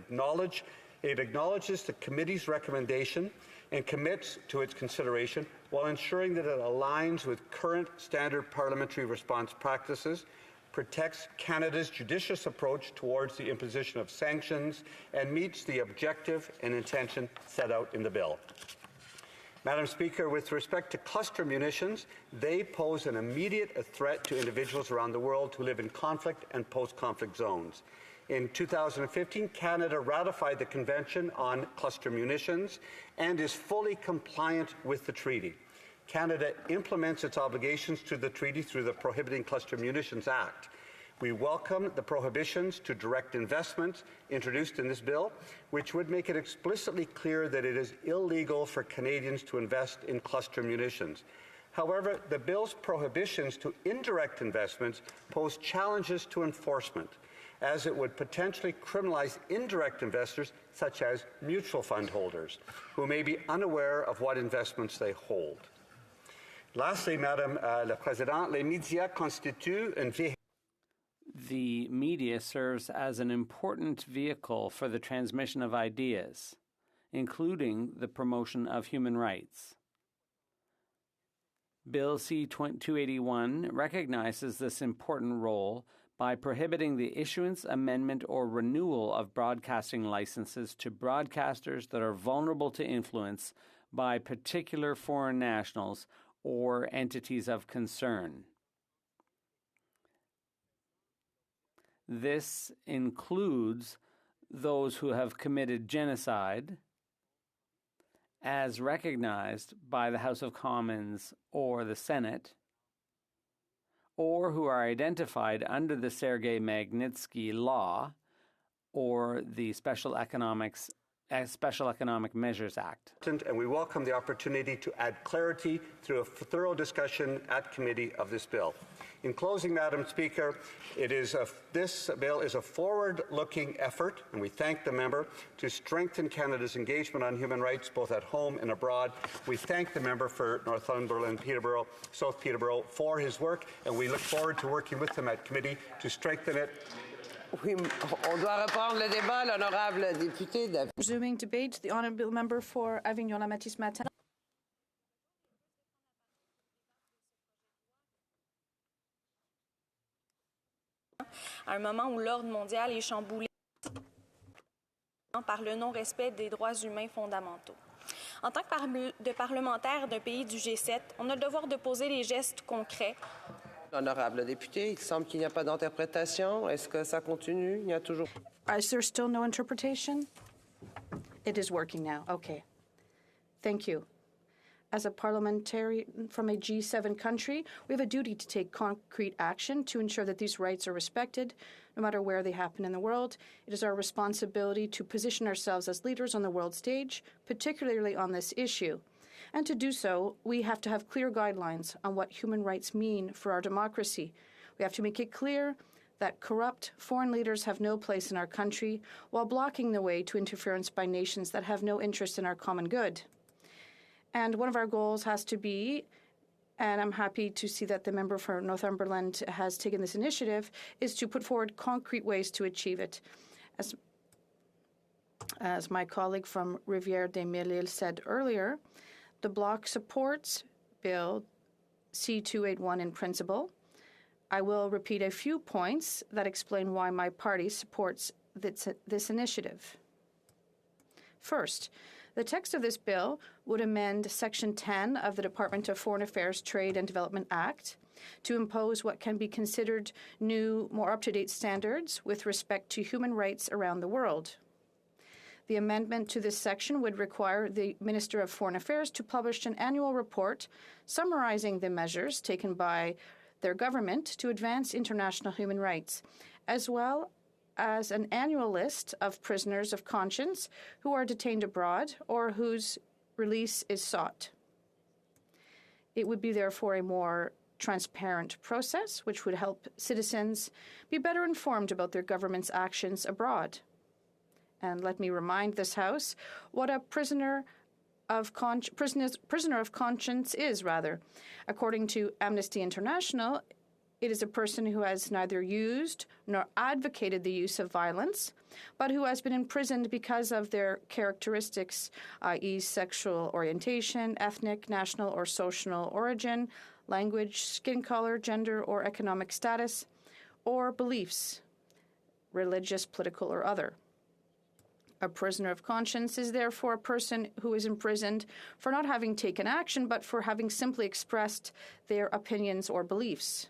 it acknowledges the committee's recommendation and commits to its consideration while ensuring that it aligns with current standard parliamentary response practices, protects Canada's judicious approach towards the imposition of sanctions, and meets the objective and intention set out in the bill. Madam Speaker, with respect to cluster munitions, they pose an immediate threat to individuals around the world who live in conflict and post-conflict zones. In 2015, Canada ratified the Convention on Cluster Munitions and is fully compliant with the treaty. Canada implements its obligations to the treaty through the Prohibiting Cluster Munitions Act. We welcome the prohibitions to direct investment introduced in this bill, which would make it explicitly clear that it is illegal for Canadians to invest in cluster munitions. However, the bill's prohibitions to indirect investments pose challenges to enforcement, as it would potentially criminalize indirect investors, such as mutual fund holders, who may be unaware of what investments they hold. Lastly, Madame la Présidente, les médias constituent une véhicule. The media serves as an important vehicle for the transmission of ideas, including the promotion of human rights. Bill C-281 recognizes this important role by prohibiting the issuance, amendment, or renewal of broadcasting licenses to broadcasters that are vulnerable to influence by particular foreign nationals or entities of concern. This includes those who have committed genocide as recognized by the House of Commons or the Senate, or who are identified under the Sergei Magnitsky Law or the Special Economic Measures Act. And we welcome the opportunity to add clarity through a thorough discussion at committee of this bill. In closing, Madam Speaker, this bill is a forward-looking effort, and we thank the member, to strengthen Canada's engagement on human rights both at home and abroad. We thank the member for Northumberland, Peterborough, South Peterborough for his work, and we look forward to working with him at committee to strengthen it. Oui, on doit reprendre le débat, l'honorable député David. Resuming debate, the honourable member for Avignon-Matisse-Matin. À un moment où l'ordre mondial est chamboulé par le non-respect des droits humains fondamentaux. En tant que parlementaire d'un pays du G7, on a le devoir de poser les gestes concrets. Honorable député, il semble qu'il n'y a pas d'interprétation. Est-ce que ça continue? Il y a toujours... Is there still no interpretation? It is working now. Okay. Thank you. As a parliamentarian from a G7 country, we have a duty to take concrete action to ensure that these rights are respected, no matter where they happen in the world. It is our responsibility to position ourselves as leaders on the world stage, particularly on this issue. And to do so, we have to have clear guidelines on what human rights mean for our democracy. We have to make it clear that corrupt foreign leaders have no place in our country, while blocking the way to interference by nations that have no interest in our common good. And one of our goals has to be, and I'm happy to see that the member for Northumberland has taken this initiative, is to put forward concrete ways to achieve it. As my colleague from Rivière-des-Mille said earlier, the Bloc supports Bill C-281 in principle. I will repeat a few points that explain why my party supports this initiative. First, the text of this bill would amend Section 10 of the Department of Foreign Affairs Trade and Development Act to impose what can be considered new, more up-to-date standards with respect to human rights around the world. The amendment to this section would require the Minister of Foreign Affairs to publish an annual report summarizing the measures taken by their government to advance international human rights, as well as an annual list of prisoners of conscience who are detained abroad or whose release is sought. It would be therefore a more transparent process, which would help citizens be better informed about their government's actions abroad. And let me remind this House what a prisoner of conscience is, rather. According to Amnesty International, it is a person who has neither used nor advocated the use of violence, but who has been imprisoned because of their characteristics, i.e. sexual orientation, ethnic, national, or social origin, language, skin color, gender, or economic status, or beliefs, religious, political, or other. A prisoner of conscience is therefore a person who is imprisoned for not having taken action, but for having simply expressed their opinions or beliefs.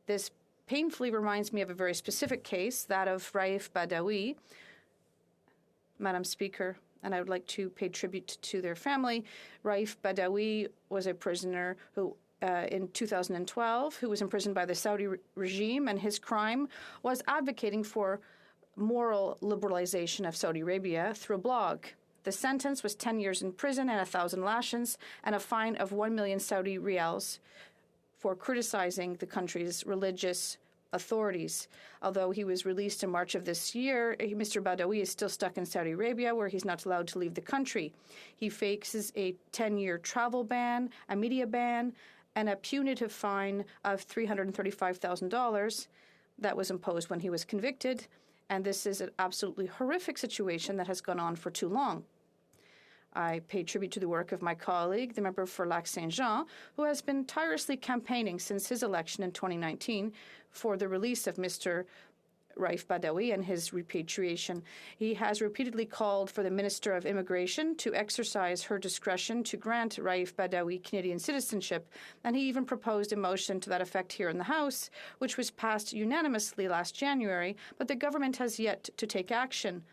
This painfully reminds me of a very specific case, that of Raif Badawi. Madam Speaker, and I would like to pay tribute to their family. Raif Badawi was a prisoner who, in 2012, who was imprisoned by the Saudi regime, and his crime was advocating for moral liberalization of Saudi Arabia through a blog. The sentence was 10 years in prison and 1,000 lashes and a fine of 1 million Saudi riyals for criticizing the country's religious authorities. Although he was released in March of this year, Mr. Badawi is still stuck in Saudi Arabia, where he's not allowed to leave the country. He faces a 10-year travel ban, a media ban, and a punitive fine of $335,000 that was imposed when he was convicted. And this is an absolutely horrific situation that has gone on for too long. I pay tribute to the work of my colleague, the member for Lac-Saint-Jean, who has been tirelessly campaigning since his election in 2019 for the release of Mr. Raif Badawi and his repatriation. He has repeatedly called for the Minister of Immigration to exercise her discretion to grant Raif Badawi Canadian citizenship, and he even proposed a motion to that effect here in the House, which was passed unanimously last January, but the government has yet to take action.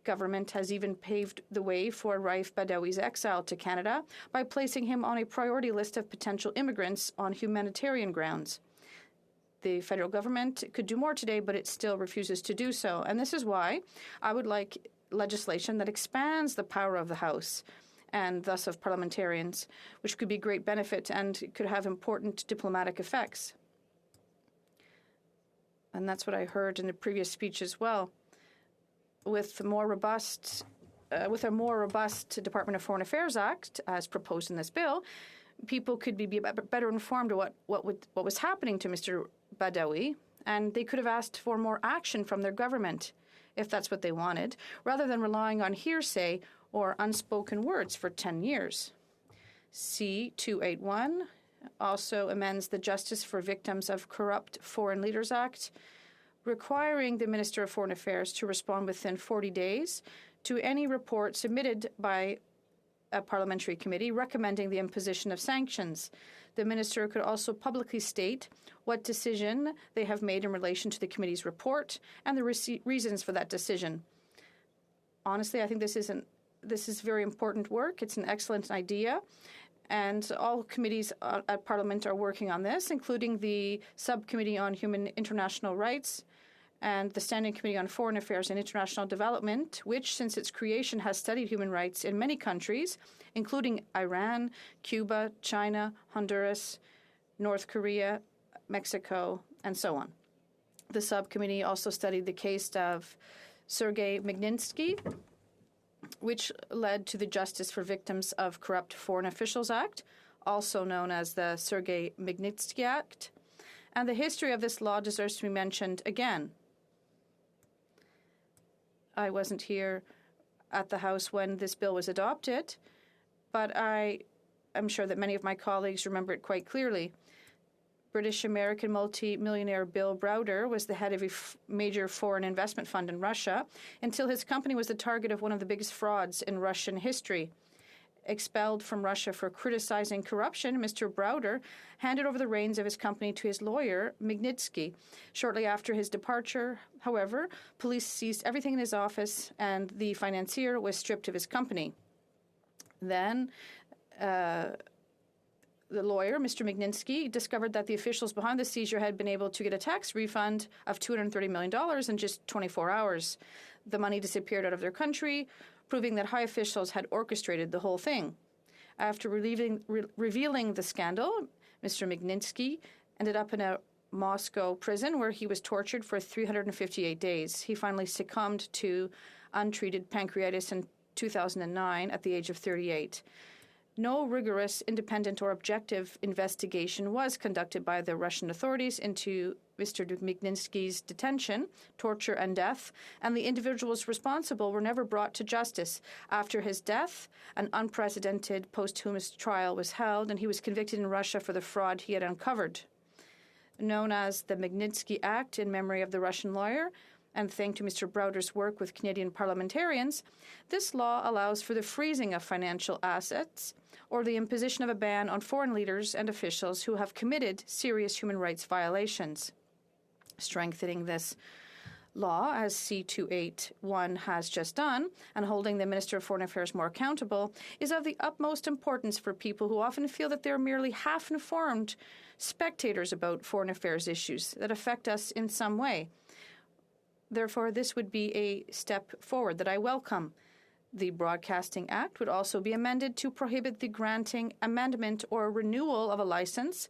Government has even paved the way for Raif Badawi's exile to Canada by placing him on a priority list of potential immigrants on humanitarian grounds. The federal government could do more today, but it still refuses to do so. And this is why I would like legislation that expands the power of the House and thus of parliamentarians, which could be great benefit and could have important diplomatic effects. And that's what I heard in the previous speech as well. With a more robust Department of Foreign Affairs Act, as proposed in this bill, people could be better informed of what was happening to Mr. Badawi, and they could have asked for more action from their government, if that's what they wanted, rather than relying on hearsay or unspoken words for 10 years. C-281 also amends the Justice for Victims of Corrupt Foreign Leaders Act, requiring the Minister of Foreign Affairs to respond within 40 days to any report submitted by a parliamentary committee recommending the imposition of sanctions. The minister could also publicly state what decision they have made in relation to the committee's report and the reasons for that decision. Honestly, I think this is very important work. It's an excellent idea, and all committees at Parliament are working on this, including the Subcommittee on International Rights and the Standing Committee on Foreign Affairs and International Development, which, since its creation, has studied human rights in many countries, including Iran, Cuba, China, Honduras, North Korea, Mexico, and so on. The subcommittee also studied the case of Sergei Magnitsky, which led to the Justice for Victims of Corrupt Foreign Officials Act, also known as the Sergei Magnitsky Act. And the history of this law deserves to be mentioned again. I wasn't here at the House when this bill was adopted, but I am sure that many of my colleagues remember it quite clearly. British-American multi-millionaire Bill Browder was the head of a major foreign investment fund in Russia until his company was the target of one of the biggest frauds in Russian history. Expelled from Russia for criticizing corruption, Mr. Browder handed over the reins of his company to his lawyer, Magnitsky. Shortly after his departure, however, police seized everything in his office and the financier was stripped of his company. Then the lawyer, Mr. Magnitsky, discovered that the officials behind the seizure had been able to get a tax refund of $230 million in just 24 hours. The money disappeared out of their country, proving that high officials had orchestrated the whole thing. After revealing the scandal, Mr. Magnitsky ended up in a Moscow prison where he was tortured for 358 days. He finally succumbed to untreated pancreatitis in 2009 at the age of 38. No rigorous, independent, or objective investigation was conducted by the Russian authorities into Mr. Magnitsky's detention, torture, and death, and the individuals responsible were never brought to justice. After his death, an unprecedented posthumous trial was held, and he was convicted in Russia for the fraud he had uncovered. Known as the Magnitsky Act in memory of the Russian lawyer, and thanks to Mr. Browder's work with Canadian parliamentarians, this law allows for the freezing of financial assets or the imposition of a ban on foreign leaders and officials who have committed serious human rights violations. Strengthening this law, as C-281 has just done, and holding the Minister of Foreign Affairs more accountable, is of the utmost importance for people who often feel that they're merely half-informed spectators about foreign affairs issues that affect us in some way. Therefore, this would be a step forward that I welcome. The Broadcasting Act would also be amended to prohibit the granting, amendment, or renewal of a license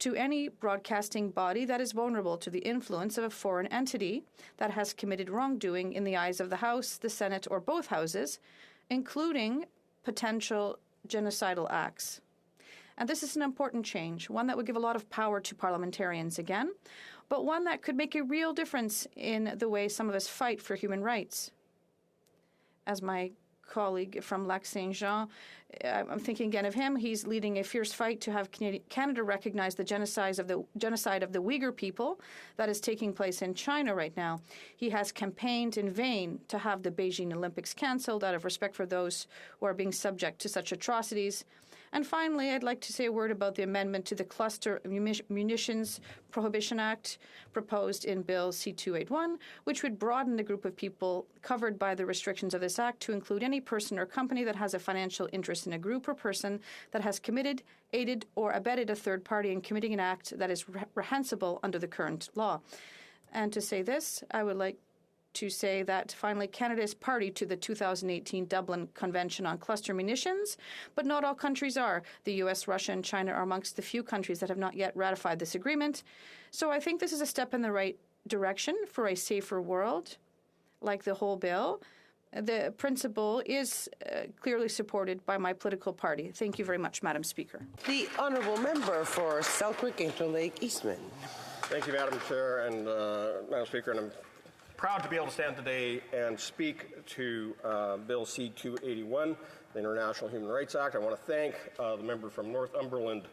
to any broadcasting body that is vulnerable to the influence of a foreign entity that has committed wrongdoing in the eyes of the House, the Senate, or both houses, including potential genocidal acts. And this is an important change, one that would give a lot of power to parliamentarians again, but one that could make a real difference in the way some of us fight for human rights. As my colleague from Lac Saint Jean. I'm thinking again of him. He's leading a fierce fight to have Canada recognize the genocide of the Uyghur people that is taking place in China right now. He has campaigned in vain to have the Beijing Olympics cancelled out of respect for those who are being subject to such atrocities. And finally, I'd like to say a word about the amendment to the Cluster Munitions Prohibition Act proposed in Bill C-281, which would broaden the group of people covered by the restrictions of this act to include any person or company that has a financial interest in a group or person that has committed, aided, or abetted a third party in committing an act that is reprehensible under the current law. And to say this, I would like to say that finally Canada is party to the 2018 Dublin Convention on Cluster Munitions, but not all countries are. The U.S., Russia, and China are amongst the few countries that have not yet ratified this agreement. So I think this is a step in the right direction for a safer world, like the whole bill. The principle is clearly supported by my political party. Thank you very much, Madam Speaker. The honourable member for Selkirk Interlake Eastman. Thank you, Madam Chair and Madam Speaker. And I'm proud to be able to stand today and speak to Bill C-281, the International Human Rights Act. I want to thank the member from Northumberland,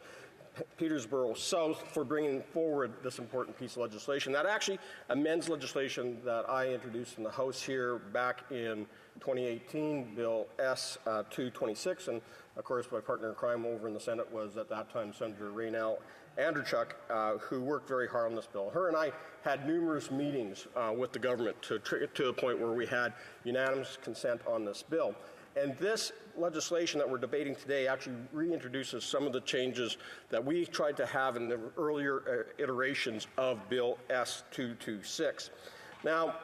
Peterborough South, for bringing forward this important piece of legislation. That actually amends legislation that I introduced in the House here back in 2018, Bill S-226, and of course my partner in crime over in the Senate was at that time Senator Raynell Andrechuk, who worked very hard on this bill. Her and I had numerous meetings with the government to the point where we had unanimous consent on this bill. And this legislation that we're debating today actually reintroduces some of the changes that we tried to have in the earlier iterations of Bill S-226. Now,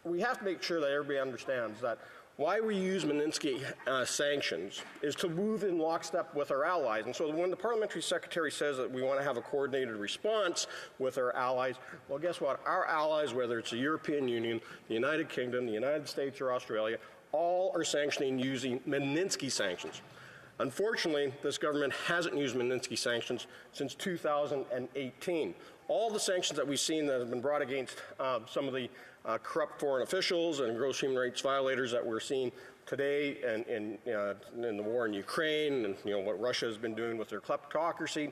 we have to make sure that everybody understands that why we use Magnitsky sanctions is to move in lockstep with our allies. And so when the parliamentary secretary says that we want to have a coordinated response with our allies, well, guess what? Our allies, whether it's the European Union, the United Kingdom, the United States, or Australia, all are sanctioning using Magnitsky sanctions. Unfortunately, this government hasn't used Magnitsky sanctions since 2018. All the sanctions that we've seen that have been brought against some of the corrupt foreign officials and gross human rights violators that we're seeing today in the war in Ukraine and what Russia has been doing with their kleptocracy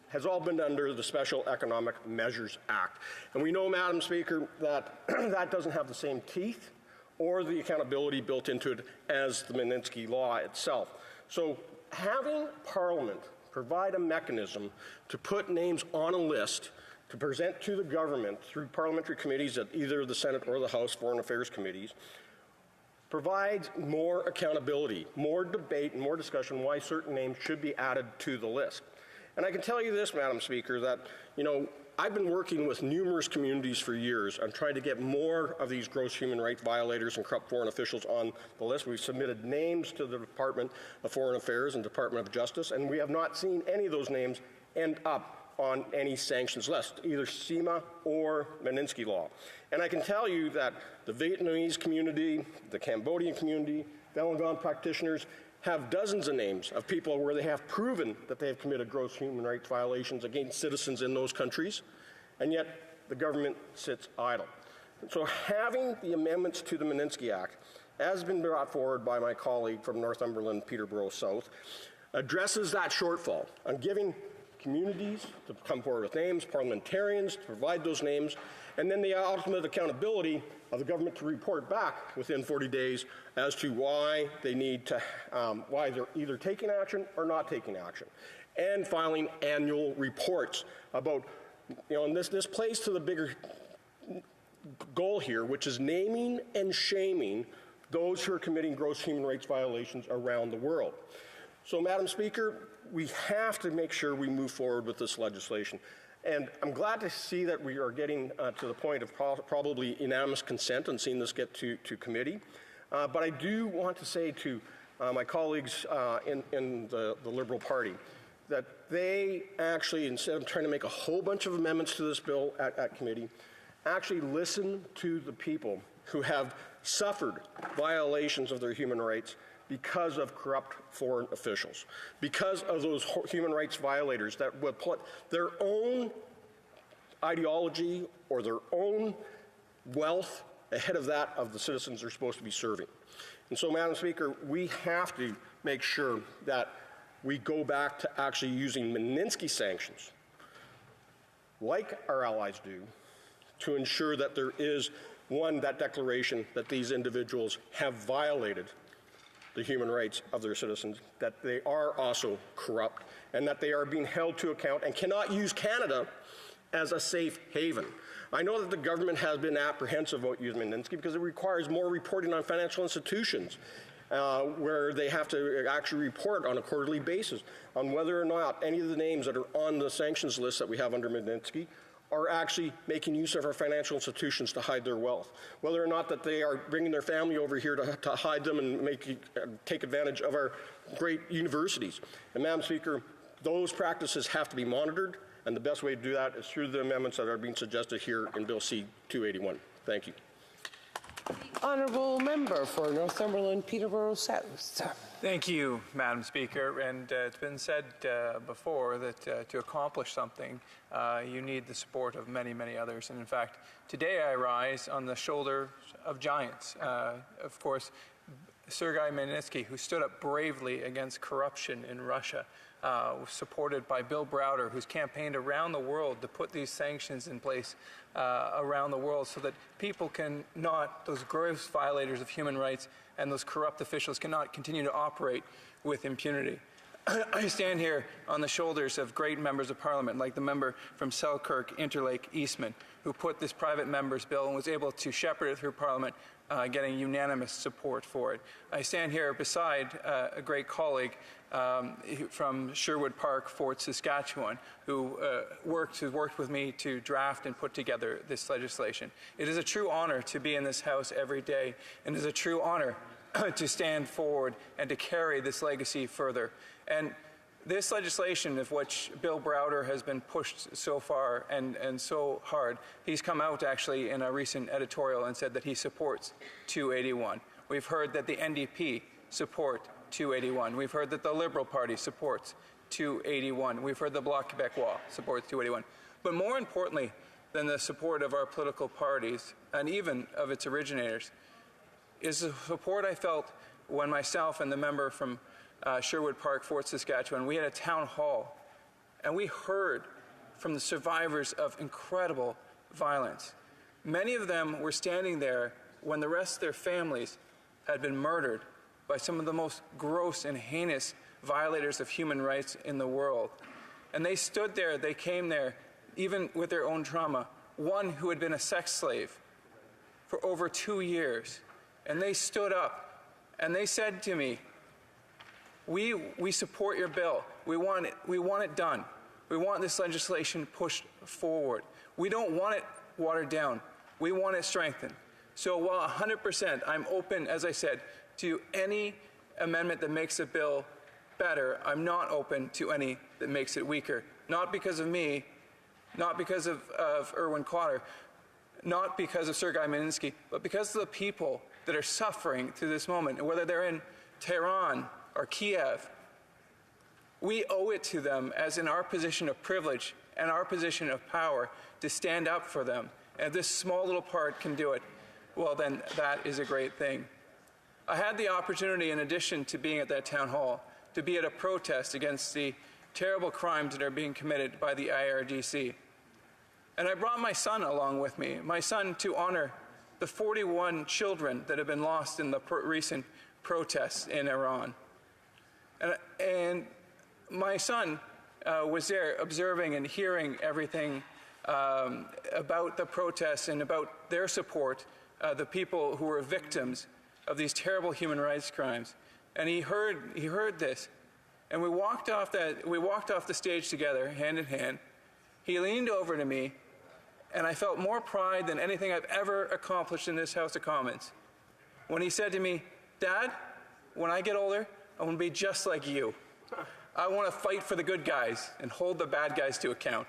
has all been under the Special Economic Measures Act. And we know, Madam Speaker, that that doesn't have the same teeth or the accountability built into it as the Magnitsky Law itself. So having Parliament provide a mechanism to put names on a list to present to the government through parliamentary committees at either the Senate or the House Foreign Affairs Committees provides more accountability, more debate, and more discussion why certain names should be added to the list. And I can tell you this, Madam Speaker, that, I've been working with numerous communities for years on trying to get more of these gross human rights violators and corrupt foreign officials on the list. We've submitted names to the Department of Foreign Affairs and Department of Justice, and we have not seen any of those names end up on any sanctions list, either CIMA or Magnitsky Law. And I can tell you that the Vietnamese community, the Cambodian community, Falun Gong practitioners have dozens of names of people where they have proven that they have committed gross human rights violations against citizens in those countries, and yet the government sits idle. So having the amendments to the Magnitsky Act, as has been brought forward by my colleague from Northumberland, Peterborough South, addresses that shortfall on giving communities to come forward with names, parliamentarians to provide those names, and then the ultimate accountability of the government to report back within 40 days as to why they need to, why they're either taking action or not taking action, and filing annual reports about, and this plays to the bigger goal here, which is naming and shaming those who are committing gross human rights violations around the world. So, Madam Speaker, we have to make sure we move forward with this legislation. And I'm glad to see that we are getting to the point of probably unanimous consent and seeing this get to committee. But I do want to say to my colleagues in the Liberal Party that they actually, instead of trying to make a whole bunch of amendments to this bill at committee, actually listen to the people who have suffered violations of their human rights because of corrupt foreign officials, because of those human rights violators that would put their own ideology or their own wealth ahead of that of the citizens they're supposed to be serving. And so, Madam Speaker, we have to make sure that we go back to actually using Magnitsky sanctions, like our allies do, to ensure that there is, one, that declaration that these individuals have violated the human rights of their citizens, that they are also corrupt, and that they are being held to account and cannot use Canada as a safe haven. I know that the government has been apprehensive about using Magnitsky because it requires more reporting on financial institutions, where they have to actually report on a quarterly basis on whether or not any of the names that are on the sanctions list that we have under Magnitsky are actually making use of our financial institutions to hide their wealth, whether or not that they are bringing their family over here to hide them and take advantage of our great universities. And, Madam Speaker, those practices have to be monitored, and the best way to do that is through the amendments that are being suggested here in Bill C-281. Thank you. Honourable member for Northumberland, Peterborough South. Thank you, Madam Speaker. And it's been said before that to accomplish something, you need the support of many, many others. And in fact, today I rise on the shoulders of giants. Of course, Sergei Magnitsky, who stood up bravely against corruption in Russia, was supported by Bill Browder, who's campaigned around the world to put these sanctions in place around the world so that people cannot, those gross violators of human rights and those corrupt officials cannot continue to operate with impunity. I stand here on the shoulders of great members of Parliament, like the member from Selkirk, Interlake, Eastman, who put this private member's bill and was able to shepherd it through Parliament, getting unanimous support for it. I stand here beside a great colleague from Sherwood Park, Fort Saskatchewan, who has worked with me to draft and put together this legislation. It is a true honor to be in this House every day, and it is a true honor to stand forward and to carry this legacy further. And this legislation, of which Bill Browder has been pushed so far and so hard, he's come out actually in a recent editorial and said that he supports 281. We've heard that the NDP support 281. We've heard that the Liberal Party supports 281. We've heard the Bloc Québécois supports 281. But more importantly than the support of our political parties, and even of its originators, is the support I felt when myself and the member from Sherwood Park, Fort Saskatchewan, we had a town hall, and we heard from the survivors of incredible violence. Many of them were standing there when the rest of their families had been murdered by some of the most gross and heinous violators of human rights in the world. And they stood there, they came there, even with their own trauma. One who had been a sex slave for over 2 years. And they stood up and they said to me, we support your bill. We want it done. We want this legislation pushed forward. We don't want it watered down. We want it strengthened. So while 100% I'm open, as I said, to any amendment that makes the bill better, I'm not open to any that makes it weaker. Not because of me, not because of Erwin Cotter, not because of Sergei Magnitsky, but because of the people that are suffering through this moment, and whether they're in Tehran or Kiev. We owe it to them, as in our position of privilege and our position of power, to stand up for them. And if this small little part can do it, well, then that is a great thing. I had the opportunity, in addition to being at that town hall, to be at a protest against the terrible crimes that are being committed by the IRGC. And I brought my son along with me, my son to honor the 41 children that have been lost in the recent protests in Iran. And my son was there observing and hearing everything about the protests and about their support, the people who were victims of these terrible human rights crimes. And he heard this. And we walked off the stage together, hand in hand. He leaned over to me, and I felt more pride than anything I've ever accomplished in this House of Commons when he said to me, "Dad, when I get older, I want to be just like you. I want to fight for the good guys and hold the bad guys to account."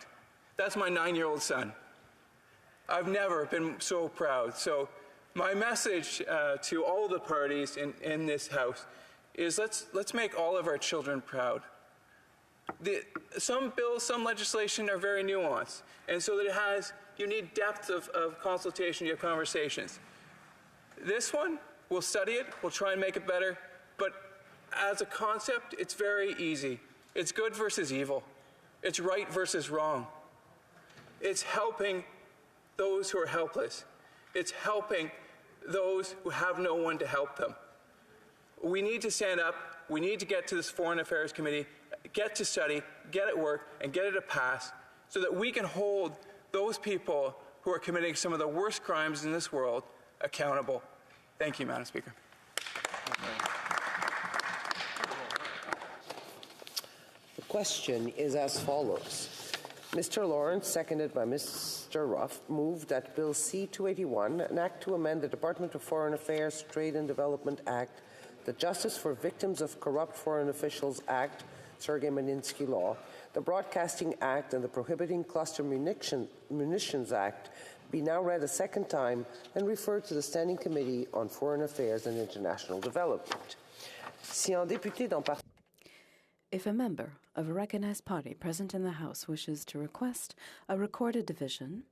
That's my 9-year-old son. I've never been so proud. So my message to all the parties in this House is let's make all of our children proud. Some bills, some legislation are very nuanced, and so that you need depth of consultation, you have conversations. This one, We'll study it, we'll try and make it better, but as a concept, it's very easy. It's good versus evil. It's right versus wrong. It's helping those who are helpless. It's helping those who have no one to help them. We need to stand up. We need to get to this Foreign Affairs Committee, get to study, get it work, and get it to pass so that we can hold those people who are committing some of the worst crimes in this world accountable. Thank you, Madam Speaker. The question is as follows. Mr. Lawrence, seconded by Mr. Ruff, moved that Bill C-281, an act to amend the Department of Foreign Affairs Trade and Development Act, the Justice for Victims of Corrupt Foreign Officials Act, Sergei Magnitsky Law, the Broadcasting Act, and the Prohibiting Cluster Munitions Act be now read a second time and referred to the Standing Committee on Foreign Affairs and International Development. Si un député d'en part- If a member of a recognized party present in the House wishes to request a recorded division,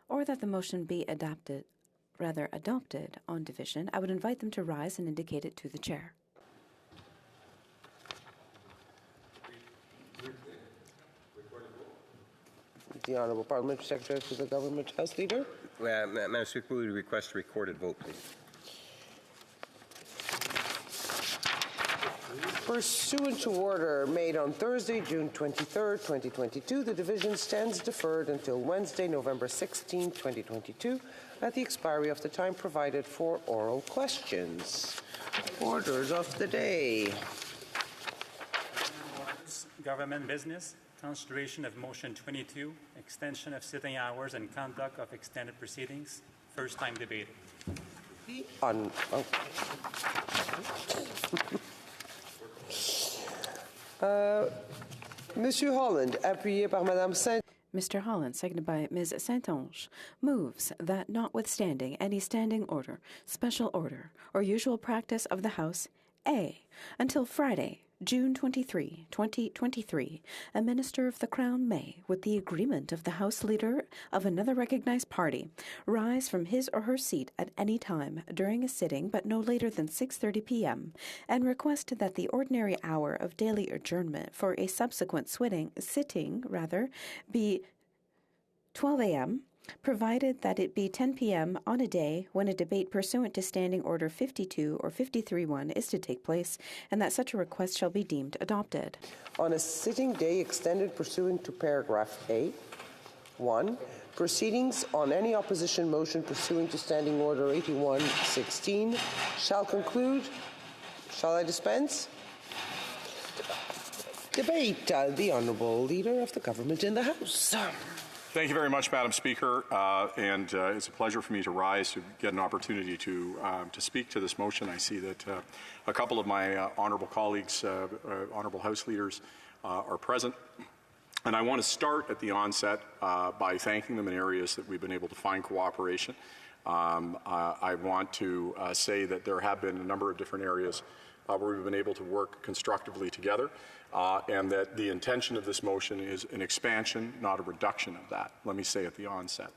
or that the motion be adopted on division, I would invite them to rise and indicate it to the chair. The Honourable Parliamentary Secretary to the Government House Leader. Madam Speaker, we request a recorded vote, please. Pursuant to order made on Thursday, June 23, 2022, the division stands deferred until Wednesday, November 16, 2022, at the expiry of the time provided for oral questions. Orders of the day. Government business, consideration of motion 22, extension of sitting hours and conduct of extended proceedings, first time debated. Monsieur Holland, appuyé par Madame Saint. Mr. Holland, seconded by Ms. Saintonge, moves that notwithstanding any standing order, special order, or usual practice of the House, A, until Friday, June 23, 2023, a minister of the Crown may, with the agreement of the House Leader of another recognized party, rise from his or her seat at any time during a sitting but no later than 6:30 p.m., and request that the ordinary hour of daily adjournment for a subsequent sitting be 12 a.m., provided that it be 10 p.m. on a day when a debate pursuant to Standing Order 52 or 53-1 is to take place, and that such a request shall be deemed adopted. On a sitting day extended pursuant to paragraph A, 1, proceedings on any opposition motion pursuant to Standing Order 81-16 shall conclude. Shall I dispense? Debate. The Honourable Leader of the Government in the House. Thank you very much, Madam Speaker, and it's a pleasure for me to rise to get an opportunity to speak to this motion. I see that a couple of my honourable colleagues, honourable House leaders, are present, and I want to start at the onset by thanking them in areas that we've been able to find cooperation. I want to say that there have been a number of different areas where we've been able to work constructively together. And that the intention of this motion is an expansion, not a reduction of that. Let me say at the onset.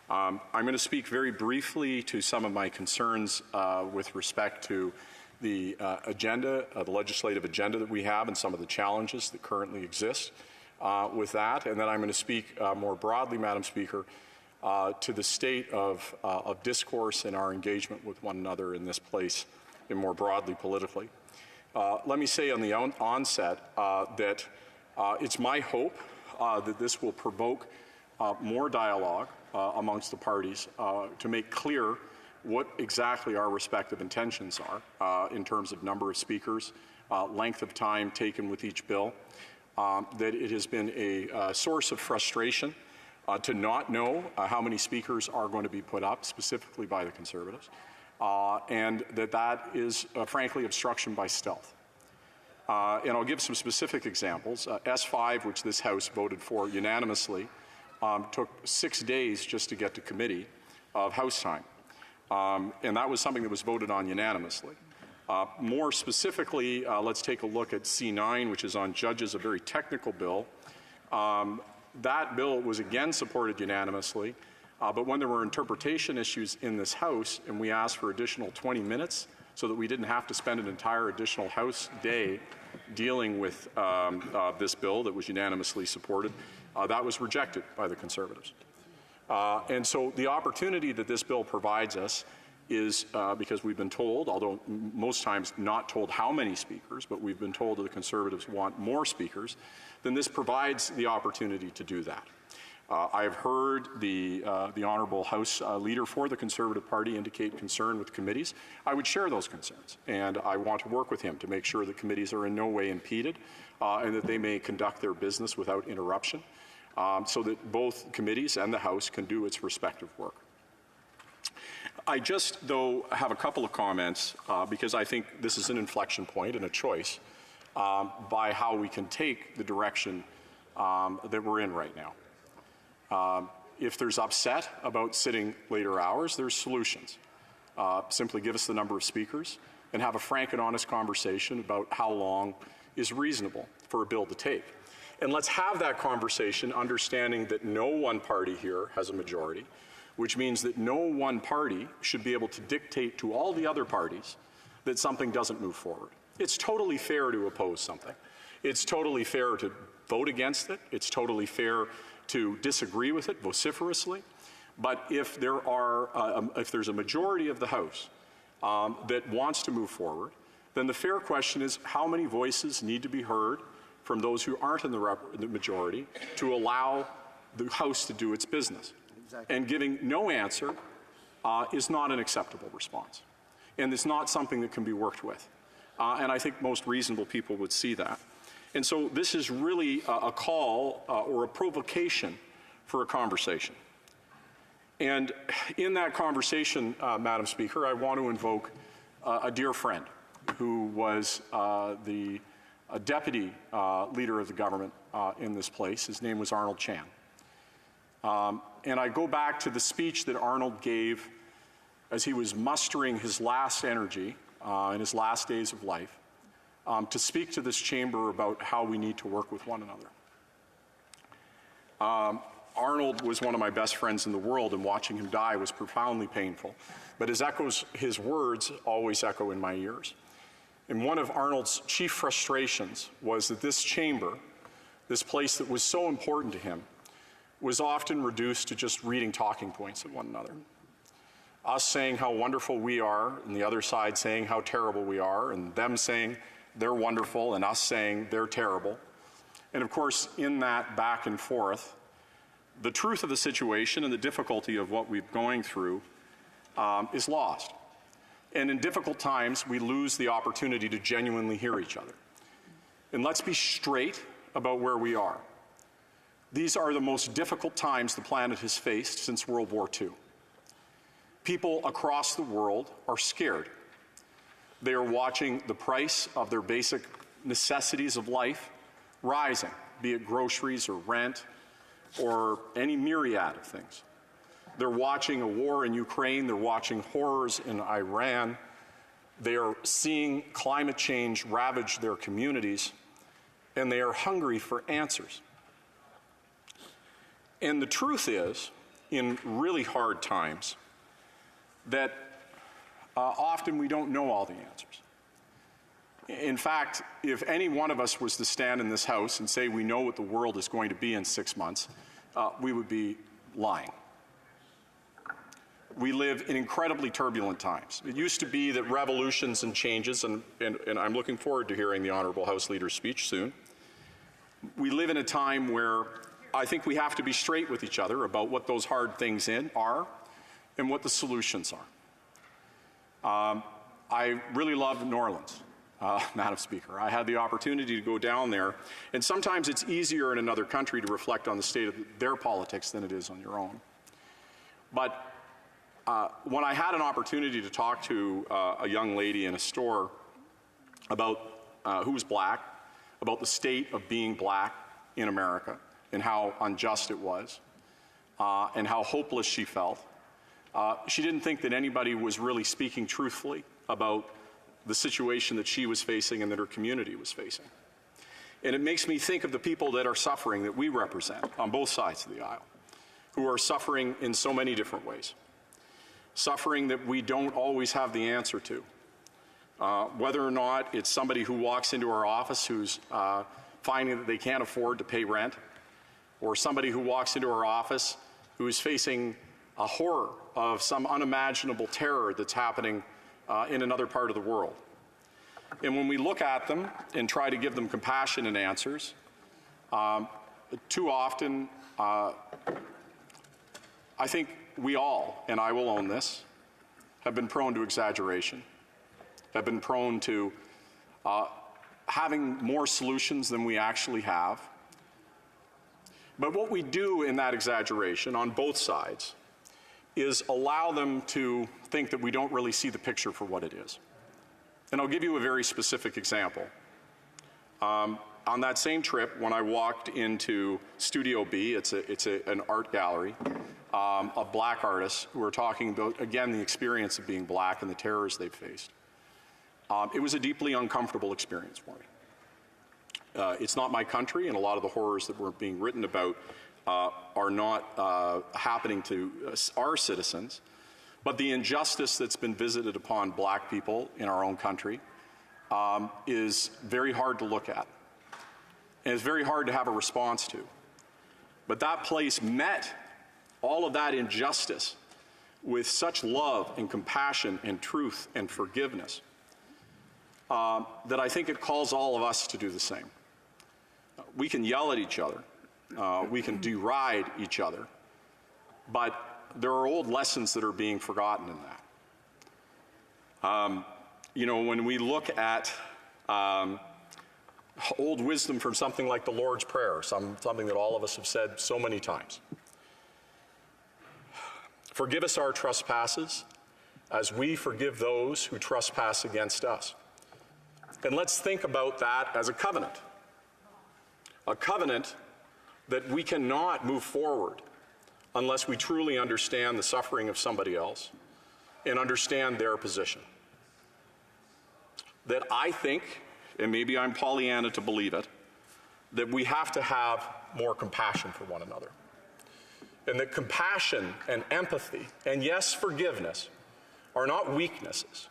I'm going to speak very briefly to some of my concerns with respect to the agenda, the legislative agenda that we have, and some of the challenges that currently exist with that. And then I'm going to speak more broadly, Madam Speaker, to the state of discourse and our engagement with one another in this place, and more broadly politically. Let me say on the onset that it's my hope that this will provoke more dialogue amongst the parties to make clear what exactly our respective intentions are in terms of number of speakers, length of time taken with each bill, that it has been a source of frustration to not know how many speakers are going to be put up, specifically by the Conservatives. And that is, frankly, obstruction by stealth. And I'll give some specific examples. S5, which this House voted for unanimously, took 6 days just to get to committee of House time. And that was something that was voted on unanimously. More specifically, let's take a look at C9, which is on judges, a very technical bill. That bill was again supported unanimously. But when there were interpretation issues in this House and we asked for additional 20 minutes so that we didn't have to spend an entire additional House day dealing with this bill that was unanimously supported, that was rejected by the Conservatives. And so the opportunity that this bill provides us is because we've been told, although most times not told how many speakers, but we've been told that the Conservatives want more speakers, then this provides the opportunity to do that. I've heard the Honourable House Leader for the Conservative Party indicate concern with committees. I would share those concerns, and I want to work with him to make sure that committees are in no way impeded and that they may conduct their business without interruption so that both committees and the House can do its respective work. I just, though, have a couple of comments because I think this is an inflection point and a choice by how we can take the direction that we're in right now. If there's upset about sitting later hours, there's solutions. Simply give us the number of speakers and have a frank and honest conversation about how long is reasonable for a bill to take. And let's have that conversation understanding that no one party here has a majority, which means that no one party should be able to dictate to all the other parties that something doesn't move forward. It's totally fair to oppose something. It's totally fair to vote against it. It's totally fair to disagree with it vociferously. But if there's a majority of the House that wants to move forward, then the fair question is how many voices need to be heard from those who aren't in the majority to allow the House to do its business. Exactly. And giving no answer is not an acceptable response. And it's not something that can be worked with. And I think most reasonable people would see that. And so this is really a call or a provocation for a conversation. And in that conversation, Madam Speaker, I want to invoke a dear friend who was the deputy leader of the government in this place. His name was Arnold Chan. And I go back to the speech that Arnold gave as he was mustering his last energy in his last days of life to speak to this chamber about how we need to work with one another. Arnold was one of my best friends in the world, and watching him die was profoundly painful. But his words always echo in my ears. And one of Arnold's chief frustrations was that this chamber, this place that was so important to him, was often reduced to just reading talking points at one another. Us saying how wonderful we are, and the other side saying how terrible we are, and them saying they're wonderful, and us saying they're terrible. And of course, in that back and forth, the truth of the situation and the difficulty of what we're going through is lost. And in difficult times, we lose the opportunity to genuinely hear each other. And let's be straight about where we are. These are the most difficult times the planet has faced since World War II. People across the world are scared. They are watching the price of their basic necessities of life rising, be it groceries or rent or any myriad of things. They're watching a war in Ukraine. They're watching horrors in Iran. They are seeing climate change ravage their communities, and they are hungry for answers. And the truth is, in really hard times, that often we don't know all the answers. In fact, if any one of us was to stand in this House and say we know what the world is going to be in 6 months, we would be lying. We live in incredibly turbulent times. It used to be that revolutions and changes, and I'm looking forward to hearing the Honourable House Leader's speech soon. We live in a time where I think we have to be straight with each other about what those hard things are and what the solutions are. I really love New Orleans, Madam Speaker. I had the opportunity to go down there, and sometimes it's easier in another country to reflect on the state of their politics than it is on your own. But when I had an opportunity to talk to a young lady in a store about who was black, about the state of being black in America, and how unjust it was, and how hopeless she felt, she didn't think that anybody was really speaking truthfully about the situation that she was facing and that her community was facing. And it makes me think of the people that are suffering that we represent on both sides of the aisle, who are suffering in so many different ways, suffering that we don't always have the answer to. Whether or not it's somebody who walks into our office who's finding that they can't afford to pay rent, or somebody who walks into our office who is facing a horror of some unimaginable terror that's happening in another part of the world. And when we look at them and try to give them compassion and answers, too often, I think we all, and I will own this, have been prone to exaggeration, have been prone to having more solutions than we actually have. But what we do in that exaggeration on both sides is allow them to think that we don't really see the picture for what it is. And I'll give you a very specific example. On that same trip, when I walked into Studio B, it's an art gallery of black artists who are talking about, again, the experience of being black and the terrors they've faced. It was a deeply uncomfortable experience for me. It's not my country, and a lot of the horrors that were being written about are not happening to our citizens. But the injustice that's been visited upon black people in our own country is very hard to look at. And it's very hard to have a response to. But that place met all of that injustice with such love and compassion and truth and forgiveness that I think it calls all of us to do the same. We can yell at each other. We can deride each other. But there are old lessons that are being forgotten in that. You know, when we look at old wisdom from something like the Lord's Prayer, something that all of us have said so many times. Forgive us our trespasses as we forgive those who trespass against us. And let's think about that as a covenant that we cannot move forward unless we truly understand the suffering of somebody else and understand their position. That I think, and maybe I'm Pollyanna to believe it, that we have to have more compassion for one another. And that compassion and empathy, and yes, forgiveness, are not weaknesses.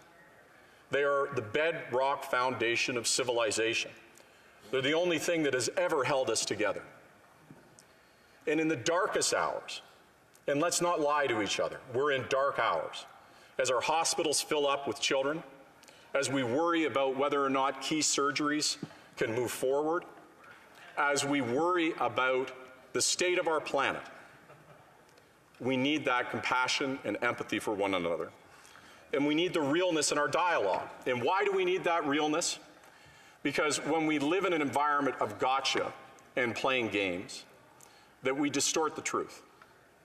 They are the bedrock foundation of civilization. They're the only thing that has ever held us together. And in the darkest hours, and let's not lie to each other, we're in dark hours. As our hospitals fill up with children, as we worry about whether or not key surgeries can move forward, as we worry about the state of our planet, we need that compassion and empathy for one another. And we need the realness in our dialogue. And why do we need that realness? Because when we live in an environment of gotcha and playing games, that we distort the truth.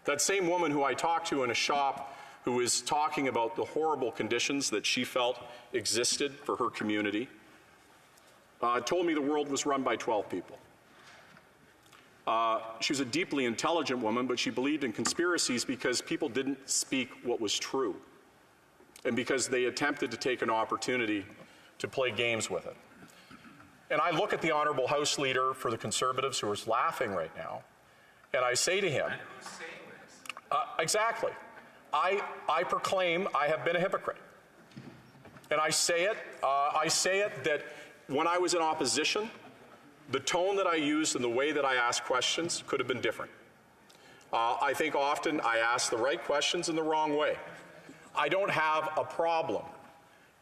That same woman who I talked to in a shop who was talking about the horrible conditions that she felt existed for her community, told me the world was run by 12 people. She was a deeply intelligent woman, but she believed in conspiracies because people didn't speak what was true, and because they attempted to take an opportunity to play games with it. And I look at the Honourable House Leader for the Conservatives, who is laughing right now, and I say to him, exactly, I proclaim I have been a hypocrite. And I say it that when I was in opposition, the tone that I used and the way that I asked questions could have been different. I think often I ask the right questions in the wrong way. I don't have a problem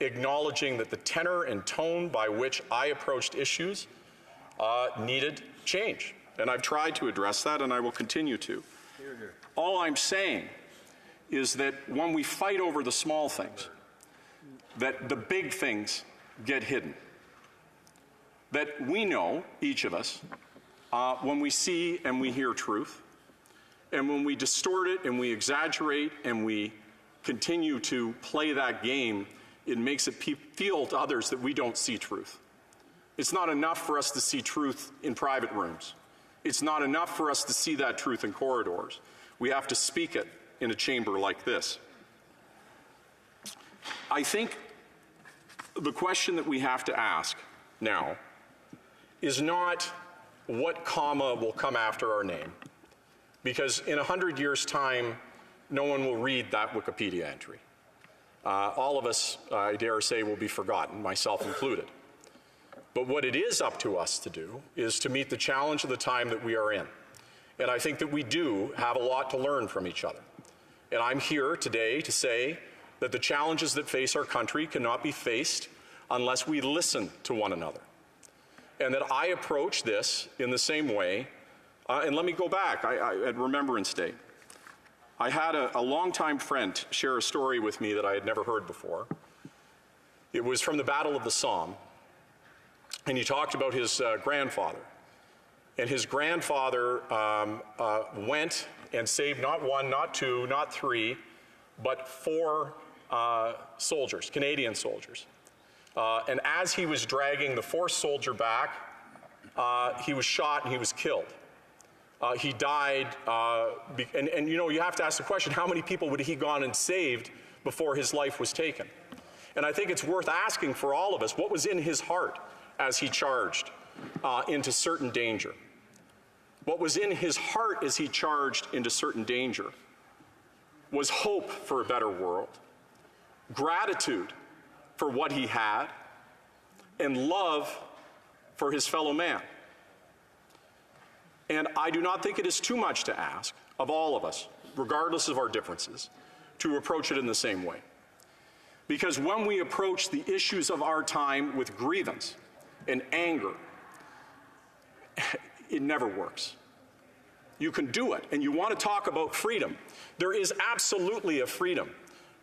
acknowledging that the tenor and tone by which I approached issues needed change. And I've tried to address that, and I will continue to. Hear, hear. All I'm saying is that when we fight over the small things, that the big things get hidden. That we know, each of us, when we see and we hear truth, and when we distort it and we exaggerate and we continue to play that game, it makes it feel to others that we don't see truth. It's not enough for us to see truth in private rooms. It's not enough for us to see that truth in corridors. We have to speak it in a chamber like this. I think the question that we have to ask now is not what comma will come after our name, because in 100 years' time, no one will read that Wikipedia entry. All of us, I dare say, will be forgotten, myself included. But what it is up to us to do is to meet the challenge of the time that we are in. And I think that we do have a lot to learn from each other. And I'm here today to say that the challenges that face our country cannot be faced unless we listen to one another. And that I approach this in the same way. And let me go back at Remembrance Day. I had a longtime friend share a story with me that I had never heard before. It was from the Battle of the Somme. And he talked about his grandfather. And his grandfather went and saved not one, not two, not three, but 4 soldiers, Canadian soldiers. And as he was dragging the 4th soldier back, he was shot and he was killed. He died, and you know, you have to ask the question, how many people would he gone and saved before his life was taken? And I think it's worth asking for all of us, what was in his heart as he charged into certain danger? What was in his heart as he charged into certain danger was hope for a better world, gratitude for what he had, and love for his fellow man. And I do not think it is too much to ask of all of us, regardless of our differences, to approach it in the same way. Because when we approach the issues of our time with grievance and anger, it never works. You can do it, and you want to talk about freedom. There is absolutely a freedom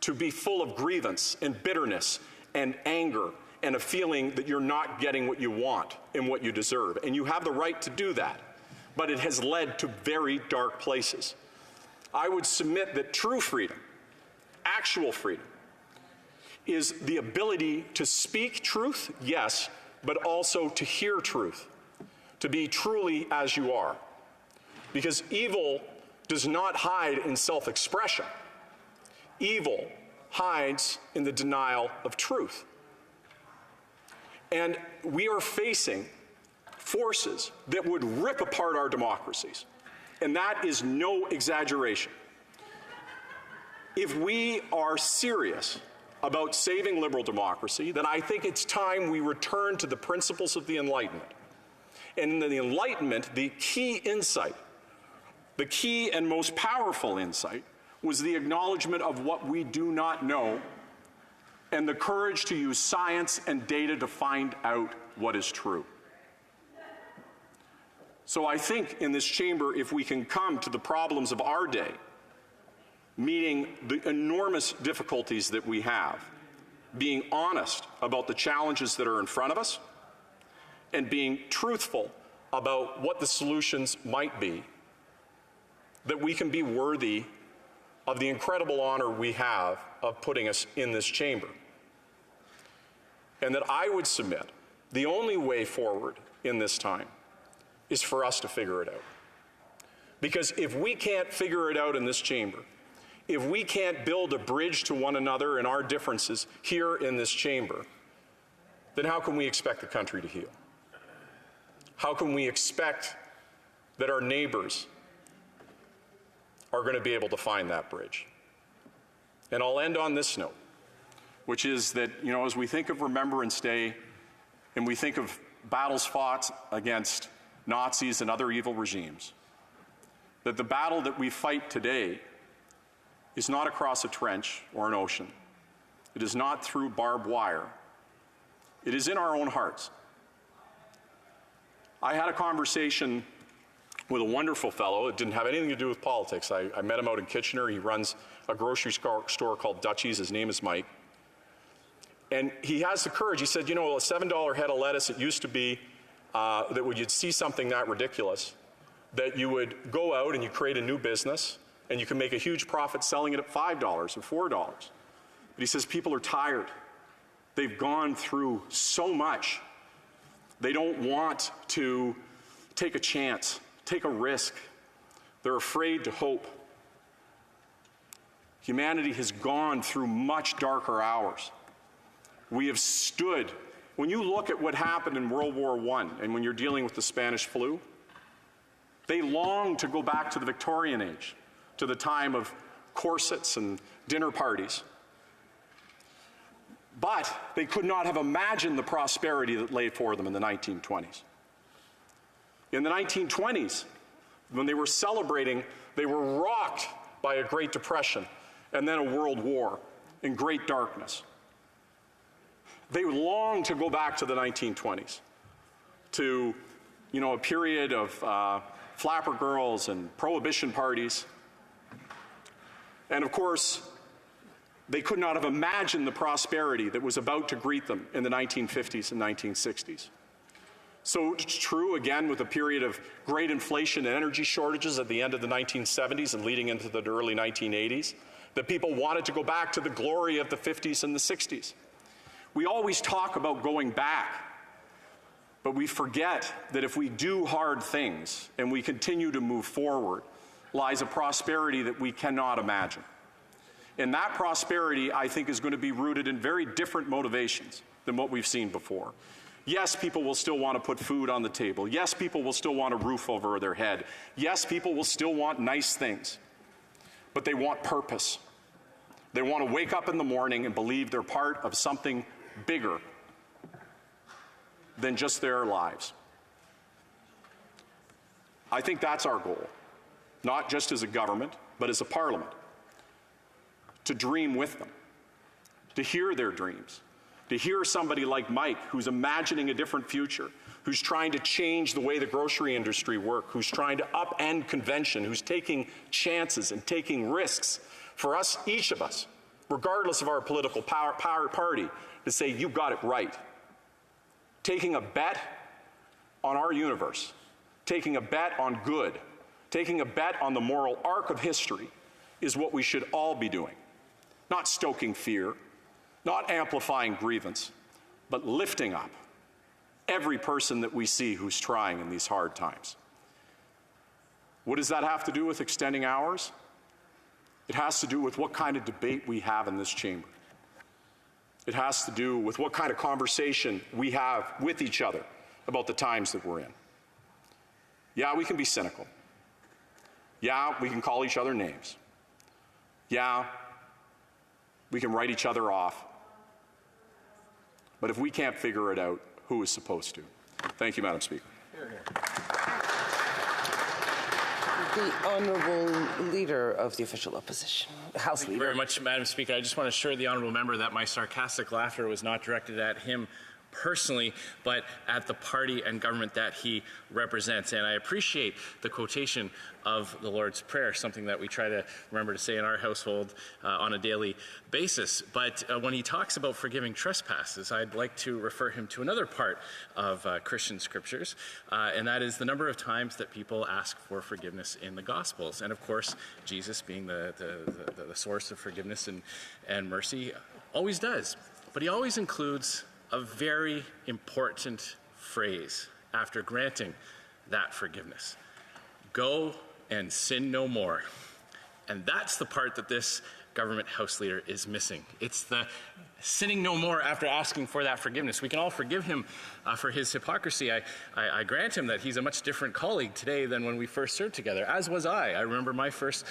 to be full of grievance and bitterness and anger and a feeling that you're not getting what you want and what you deserve. And you have the right to do that. But it has led to very dark places. I would submit that true freedom, actual freedom, is the ability to speak truth, yes, but also to hear truth, to be truly as you are. Because evil does not hide in self-expression. Evil hides in the denial of truth. And we are facing forces that would rip apart our democracies. And that is no exaggeration. If we are serious about saving liberal democracy, then I think it's time we return to the principles of the Enlightenment. And in the Enlightenment, the key insight, the key and most powerful insight, was the acknowledgement of what we do not know and the courage to use science and data to find out what is true. So I think in this chamber, if we can come to the problems of our day, meeting the enormous difficulties that we have, being honest about the challenges that are in front of us, and being truthful about what the solutions might be, that we can be worthy of the incredible honor we have of putting us in this chamber. And that I would submit the only way forward in this time is for us to figure it out. Because if we can't figure it out in this chamber, if we can't build a bridge to one another in our differences here in this chamber, then how can we expect the country to heal? How can we expect that our neighbors are going to be able to find that bridge? And I'll end on this note, which is that, you know, as we think of Remembrance Day and we think of battles fought against Nazis and other evil regimes, that the battle that we fight today is not across a trench or an ocean. It is not through barbed wire. It is in our own hearts. I had a conversation with a wonderful fellow. It didn't have anything to do with politics. I met him out in Kitchener. He runs a grocery store called Dutchie's. His name is Mike. And he has the courage. He said, you know, a $7 head of lettuce, it used to be that when you'd see something that ridiculous, that you would go out and you create a new business and you can make a huge profit selling it at $5 or $4. But he says people are tired. They've gone through so much. They don't want to take a chance, take a risk. They're afraid to hope. Humanity has gone through much darker hours. We have stood. When you look at what happened in World War I and when you're dealing with the Spanish flu, They longed to go back to the Victorian age, to the time of corsets and dinner parties. But they could not have imagined the prosperity that lay for them in the 1920s. In the 1920s, when they were celebrating, they were rocked by a Great Depression and then a World War in great darkness. They longed to go back to the 1920s, to, a period of flapper girls and prohibition parties. And of course, they could not have imagined the prosperity that was about to greet them in the 1950s and 1960s. So it's true, again, with a period of great inflation and energy shortages at the end of the 1970s and leading into the early 1980s, that people wanted to go back to the glory of the 50s and the 60s. We always talk about going back, but we forget that if we do hard things and we continue to move forward, lies a prosperity that we cannot imagine. And that prosperity, I think, is going to be rooted in very different motivations than what we've seen before. Yes, people will still want to put food on the table. Yes, people will still want a roof over their head. Yes, people will still want nice things. But they want purpose. They want to wake up in the morning and believe they're part of something bigger than just their lives. I think that's our goal, not just as a government, but as a parliament. To dream with them, to hear their dreams, to hear somebody like Mike who's imagining a different future, who's trying to change the way the grocery industry works, who's trying to upend convention, who's taking chances and taking risks for us, each of us, regardless of our political party, to say, you got it right. Taking a bet on our universe, taking a bet on good, taking a bet on the moral arc of history is what we should all be doing. Not stoking fear, not amplifying grievance, but lifting up every person that we see who's trying in these hard times. What does that have to do with extending hours? It has to do with what kind of debate we have in this chamber. It has to do with what kind of conversation we have with each other about the times that we're in. Yeah, we can be cynical. Yeah, we can call each other names. Yeah, we can write each other off. But if we can't figure it out, who is supposed to? Thank you, Madam Speaker. The Honourable Leader of the Official Opposition, House Thank Leader. you very much, Madam Speaker. I just want to assure the Honourable Member that my sarcastic laughter was not directed at him personally, but at the party and government that he represents. And I appreciate the quotation of the Lord's Prayer, something that we try to remember to say in our household on a daily basis. But when he talks about forgiving trespasses, I'd like to refer him to another part of Christian scriptures, and that is the number of times that people ask for forgiveness in the Gospels. And of course, Jesus, being the source of forgiveness and mercy, always does. But he always includes a very important phrase after granting that forgiveness. Go and sin no more. And that's the part that this government House Leader is missing. It's the sinning no more after asking for that forgiveness. We can all forgive him for his hypocrisy. I grant him that he's a much different colleague today than when we first served together, as was I. I remember my first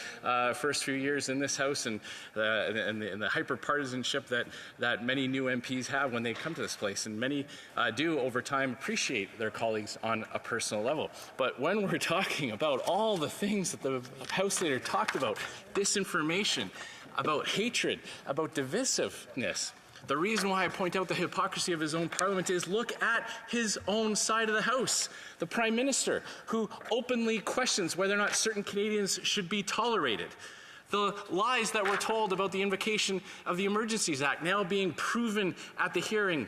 few years in this House and the hyper-partisanship that many new MPs have when they come to this place, and many do over time appreciate their colleagues on a personal level. But when we're talking about all the things that the House Leader talked about, disinformation, about hatred, about divisiveness. The reason why I point out the hypocrisy of his own parliament is look at his own side of the House. The Prime Minister, who openly questions whether or not certain Canadians should be tolerated. The lies that were told about the invocation of the Emergencies Act now being proven at the hearing.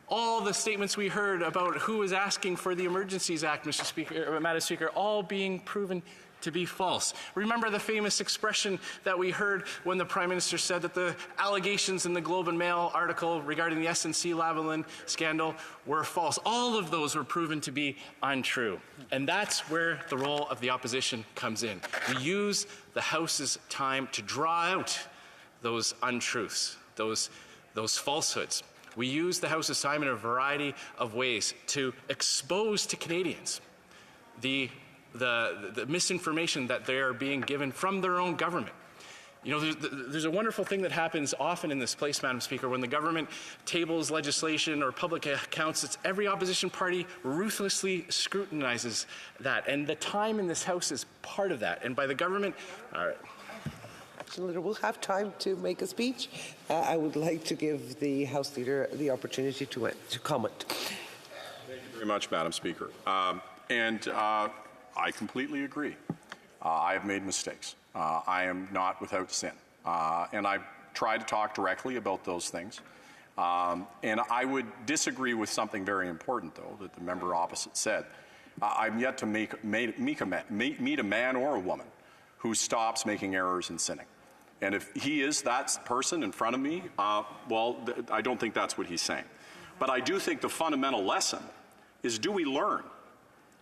All the statements we heard about who is asking for the Emergencies Act, Madam Speaker, all being proven to be false. Remember the famous expression that we heard when the Prime Minister said that the allegations in the Globe and Mail article regarding the SNC-Lavalin scandal were false. All of those were proven to be untrue. And that's where the role of the opposition comes in. We use the House's time to draw out those untruths, those falsehoods. We use the House's time in a variety of ways to expose to Canadians the the misinformation that they are being given from their own government. You know, there's a wonderful thing that happens often in this place, Madam Speaker, when the government tables legislation or public accounts. It's every opposition party ruthlessly scrutinizes that, and the time in this House is part of that. And by the government, all right. Leader will have time to make a speech. I would like to give the House Leader the opportunity to comment. Thank you very much, Madam Speaker. I completely agree. I have made mistakes. I am not without sin. And I try to talk directly about those things. And I would disagree with something very important, though, that the member opposite said. I'm yet to meet a man or a woman who stops making errors and sinning. And if he is that person in front of me, well, I don't think that's what he's saying. But I do think the fundamental lesson is, do we learn?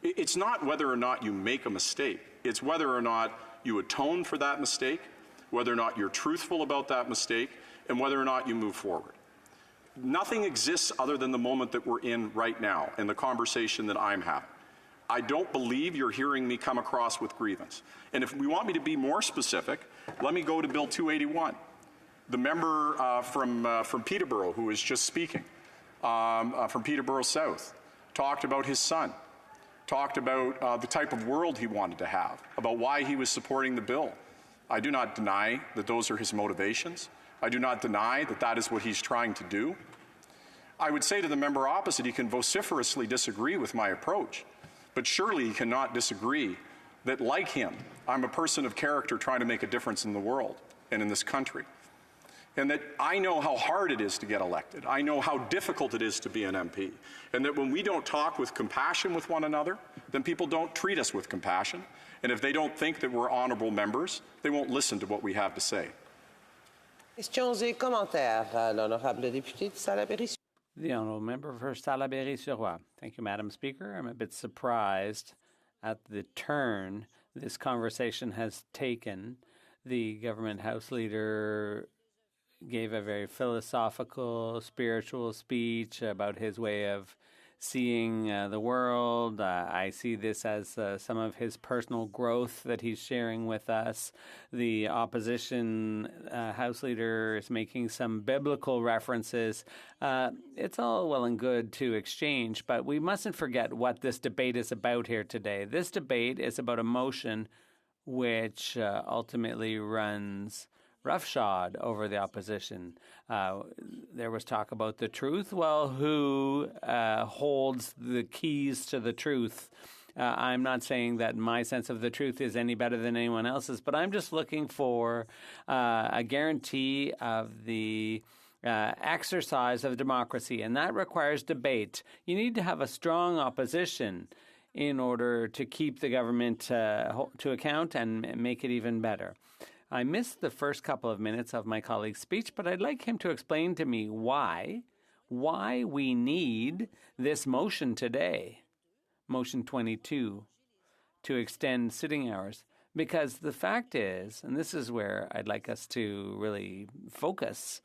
It's not whether or not you make a mistake. It's whether or not you atone for that mistake, whether or not you're truthful about that mistake, and whether or not you move forward. Nothing exists other than the moment that we're in right now and the conversation that I'm having. I don't believe you're hearing me come across with grievance. And if we want me to be more specific, let me go to Bill 281. The member from Peterborough, who was just speaking, from Peterborough South, talked about his son, talked about the type of world he wanted to have, about why he was supporting the bill. I do not deny that those are his motivations. I do not deny that that is what he's trying to do. I would say to the member opposite, he can vociferously disagree with my approach, but surely he cannot disagree that, like him, I'm a person of character trying to make a difference in the world and in this country. And that I know how hard it is to get elected. I know how difficult it is to be an MP. And that when we don't talk with compassion with one another, then people don't treat us with compassion. And if they don't think that we're honorable members, they won't listen to what we have to say. Questions et commentaires à l'honorable député de Salaberry. The honourable member for Salaberry-sur-Roi. Thank you, Madam Speaker. I'm a bit surprised at the turn this conversation has taken. The government House Leader gave a very philosophical, spiritual speech about his way of seeing the world. I see this as some of his personal growth that he's sharing with us. The opposition House Leader is making some biblical references. It's all well and good to exchange, but we mustn't forget what this debate is about here today. This debate is about a motion which ultimately runs roughshod over the opposition. There was talk about the truth. Well, who holds the keys to the truth? I'm not saying that my sense of the truth is any better than anyone else's, but I'm just looking for a guarantee of the exercise of democracy, and that requires debate. You need to have a strong opposition in order to keep the government to account and make it even better. I missed the first couple of minutes of my colleague's speech, but I'd like him to explain to me why we need this motion today, Motion 22, to extend sitting hours. Because the fact is, and this is where I'd like us to really focus,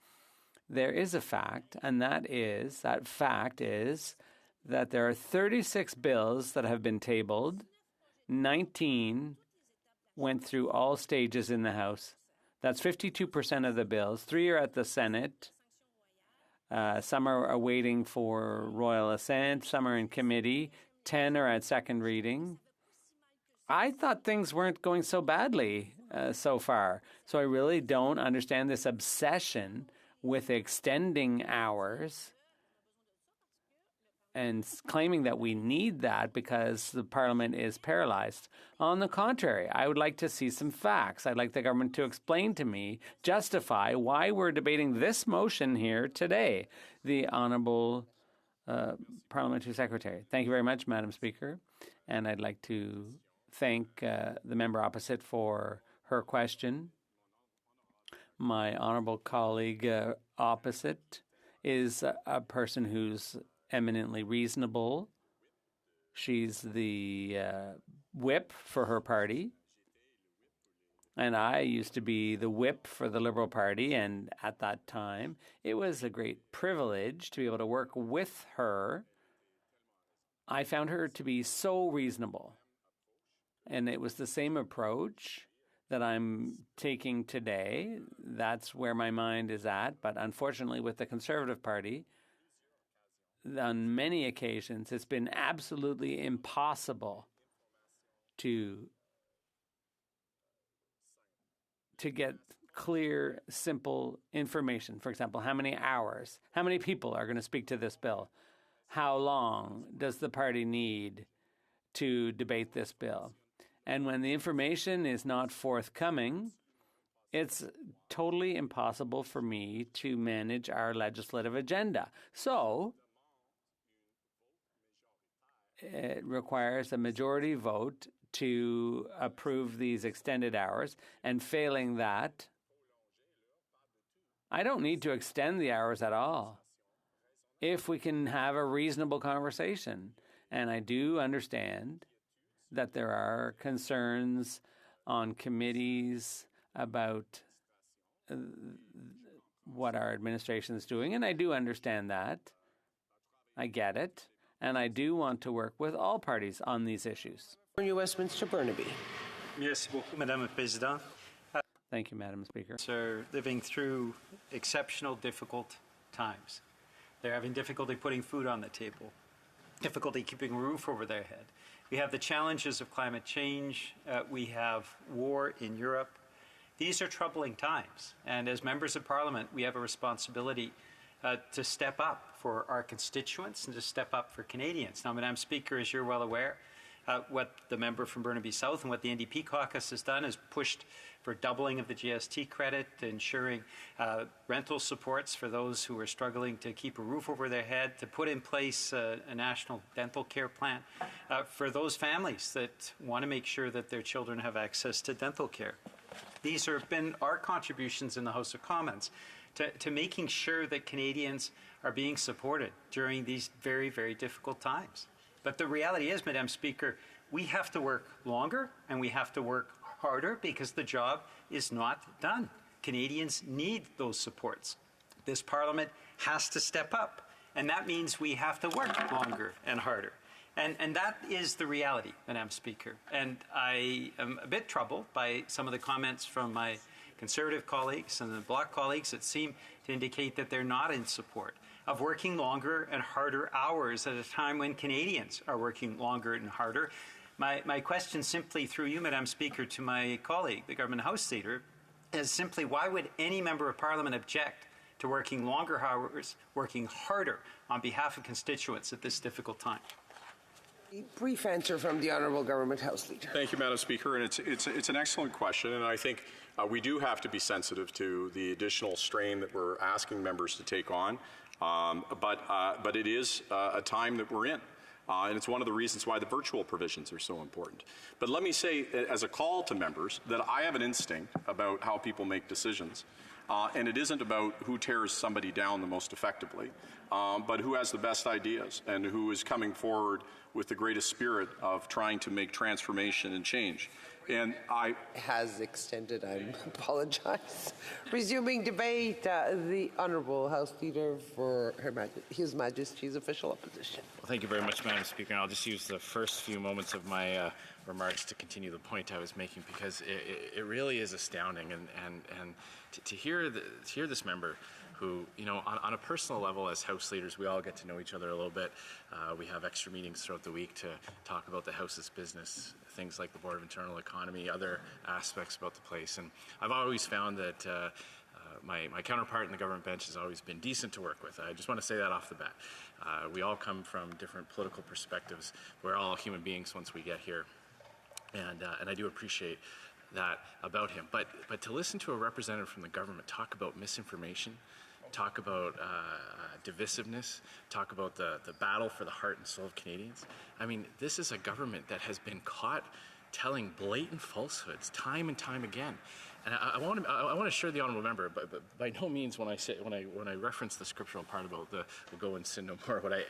there is a fact, and that fact is that there are 36 bills that have been tabled, 19 went through all stages in the House. That's 52% of the bills. 3 are at the Senate. Some are waiting for royal assent. Some are in committee. 10 are at second reading. I thought things weren't going so badly so far. So I really don't understand this obsession with extending hours and claiming that we need that because the Parliament is paralyzed. On the contrary, I would like to see some facts. I'd like the government to explain to me, justify why we're debating this motion here today. The Honourable Parliamentary Secretary. Thank you very much, Madam Speaker. And I'd like to thank the member opposite for her question. My honourable colleague opposite is a person who's eminently reasonable. She's the whip for her party. And I used to be the whip for the Liberal Party. And at that time, it was a great privilege to be able to work with her. I found her to be so reasonable And it was the same approach that I'm taking today. That's where my mind is at. But unfortunately, with the Conservative Party, on many occasions, it's been absolutely impossible to get clear, simple information. For example, how many hours, how many people are going to speak to this bill? How long does the party need to debate this bill? And when the information is not forthcoming, it's totally impossible for me to manage our legislative agenda. So it requires a majority vote to approve these extended hours, and failing that, I don't need to extend the hours at all if we can have a reasonable conversation. And I do understand that there are concerns on committees about what our administration is doing, and I do understand that. I get it, and I do want to work with all parties on these issues. Westminster Burnaby. Merci beaucoup, Madame la Présidente. Thank you, Madam Speaker. Are living through exceptional, difficult times. They're having difficulty putting food on the table, difficulty keeping a roof over their head. We have the challenges of climate change. We have war in Europe. These are troubling times. And as members of Parliament, we have a responsibility to step up for our constituents and to step up for Canadians. Now, Madam Speaker, as you're well aware, what the member from Burnaby South and what the NDP caucus has done is pushed for doubling of the GST credit, ensuring rental supports for those who are struggling to keep a roof over their head, to put in place a national dental care plan for those families that want to make sure that their children have access to dental care. These have been our contributions in the House of Commons to making sure that Canadians are being supported during these very, very difficult times. But the reality is, Madam Speaker, we have to work longer and we have to work harder because the job is not done. Canadians need those supports. This Parliament has to step up, and that means we have to work longer and harder. And that is the reality, Madam Speaker. And I am a bit troubled by some of the comments from my Conservative colleagues and the Bloc colleagues that seem to indicate that they're not in support of working longer and harder hours at a time when Canadians are working longer and harder. My question simply through you, Madam Speaker, to my colleague, the Government House Leader, is simply why would any Member of Parliament object to working longer hours, working harder on behalf of constituents at this difficult time? A brief answer from the Honourable Government House Leader. Thank you, Madam Speaker, and it's an excellent question, and I think we do have to be sensitive to the additional strain that we're asking members to take on. But it is a time that we're in, and it's one of the reasons why the virtual provisions are so important. But let me say, as a call to members, that I have an instinct about how people make decisions, and it isn't about who tears somebody down the most effectively, but who has the best ideas and who is coming forward with the greatest spirit of trying to make transformation and change. And I has extended. I apologize. Resuming debate, the Honourable House Leader for His Majesty's official opposition. Well, thank you very much, Madam Speaker. And I'll just use the first few moments of my remarks to continue the point I was making, because it really is astounding, and to hear this member who, you know, on a personal level, as House leaders, we all get to know each other a little bit. We have extra meetings throughout the week to talk about the House's business, things like the Board of Internal Economy, other aspects about the place. And I've always found that my counterpart in the government bench has always been decent to work with. I just want to say that off the bat. We all come from different political perspectives. We're all human beings once we get here. And I do appreciate that about him. But to listen to a representative from the government talk about misinformation, talk about divisiveness, talk about the battle for the heart and soul of Canadians. I mean, this is a government that has been caught telling blatant falsehoods time and time again. And I want to assure the honourable member, but by no means when I reference the scriptural part about the "will go and sin no more," would I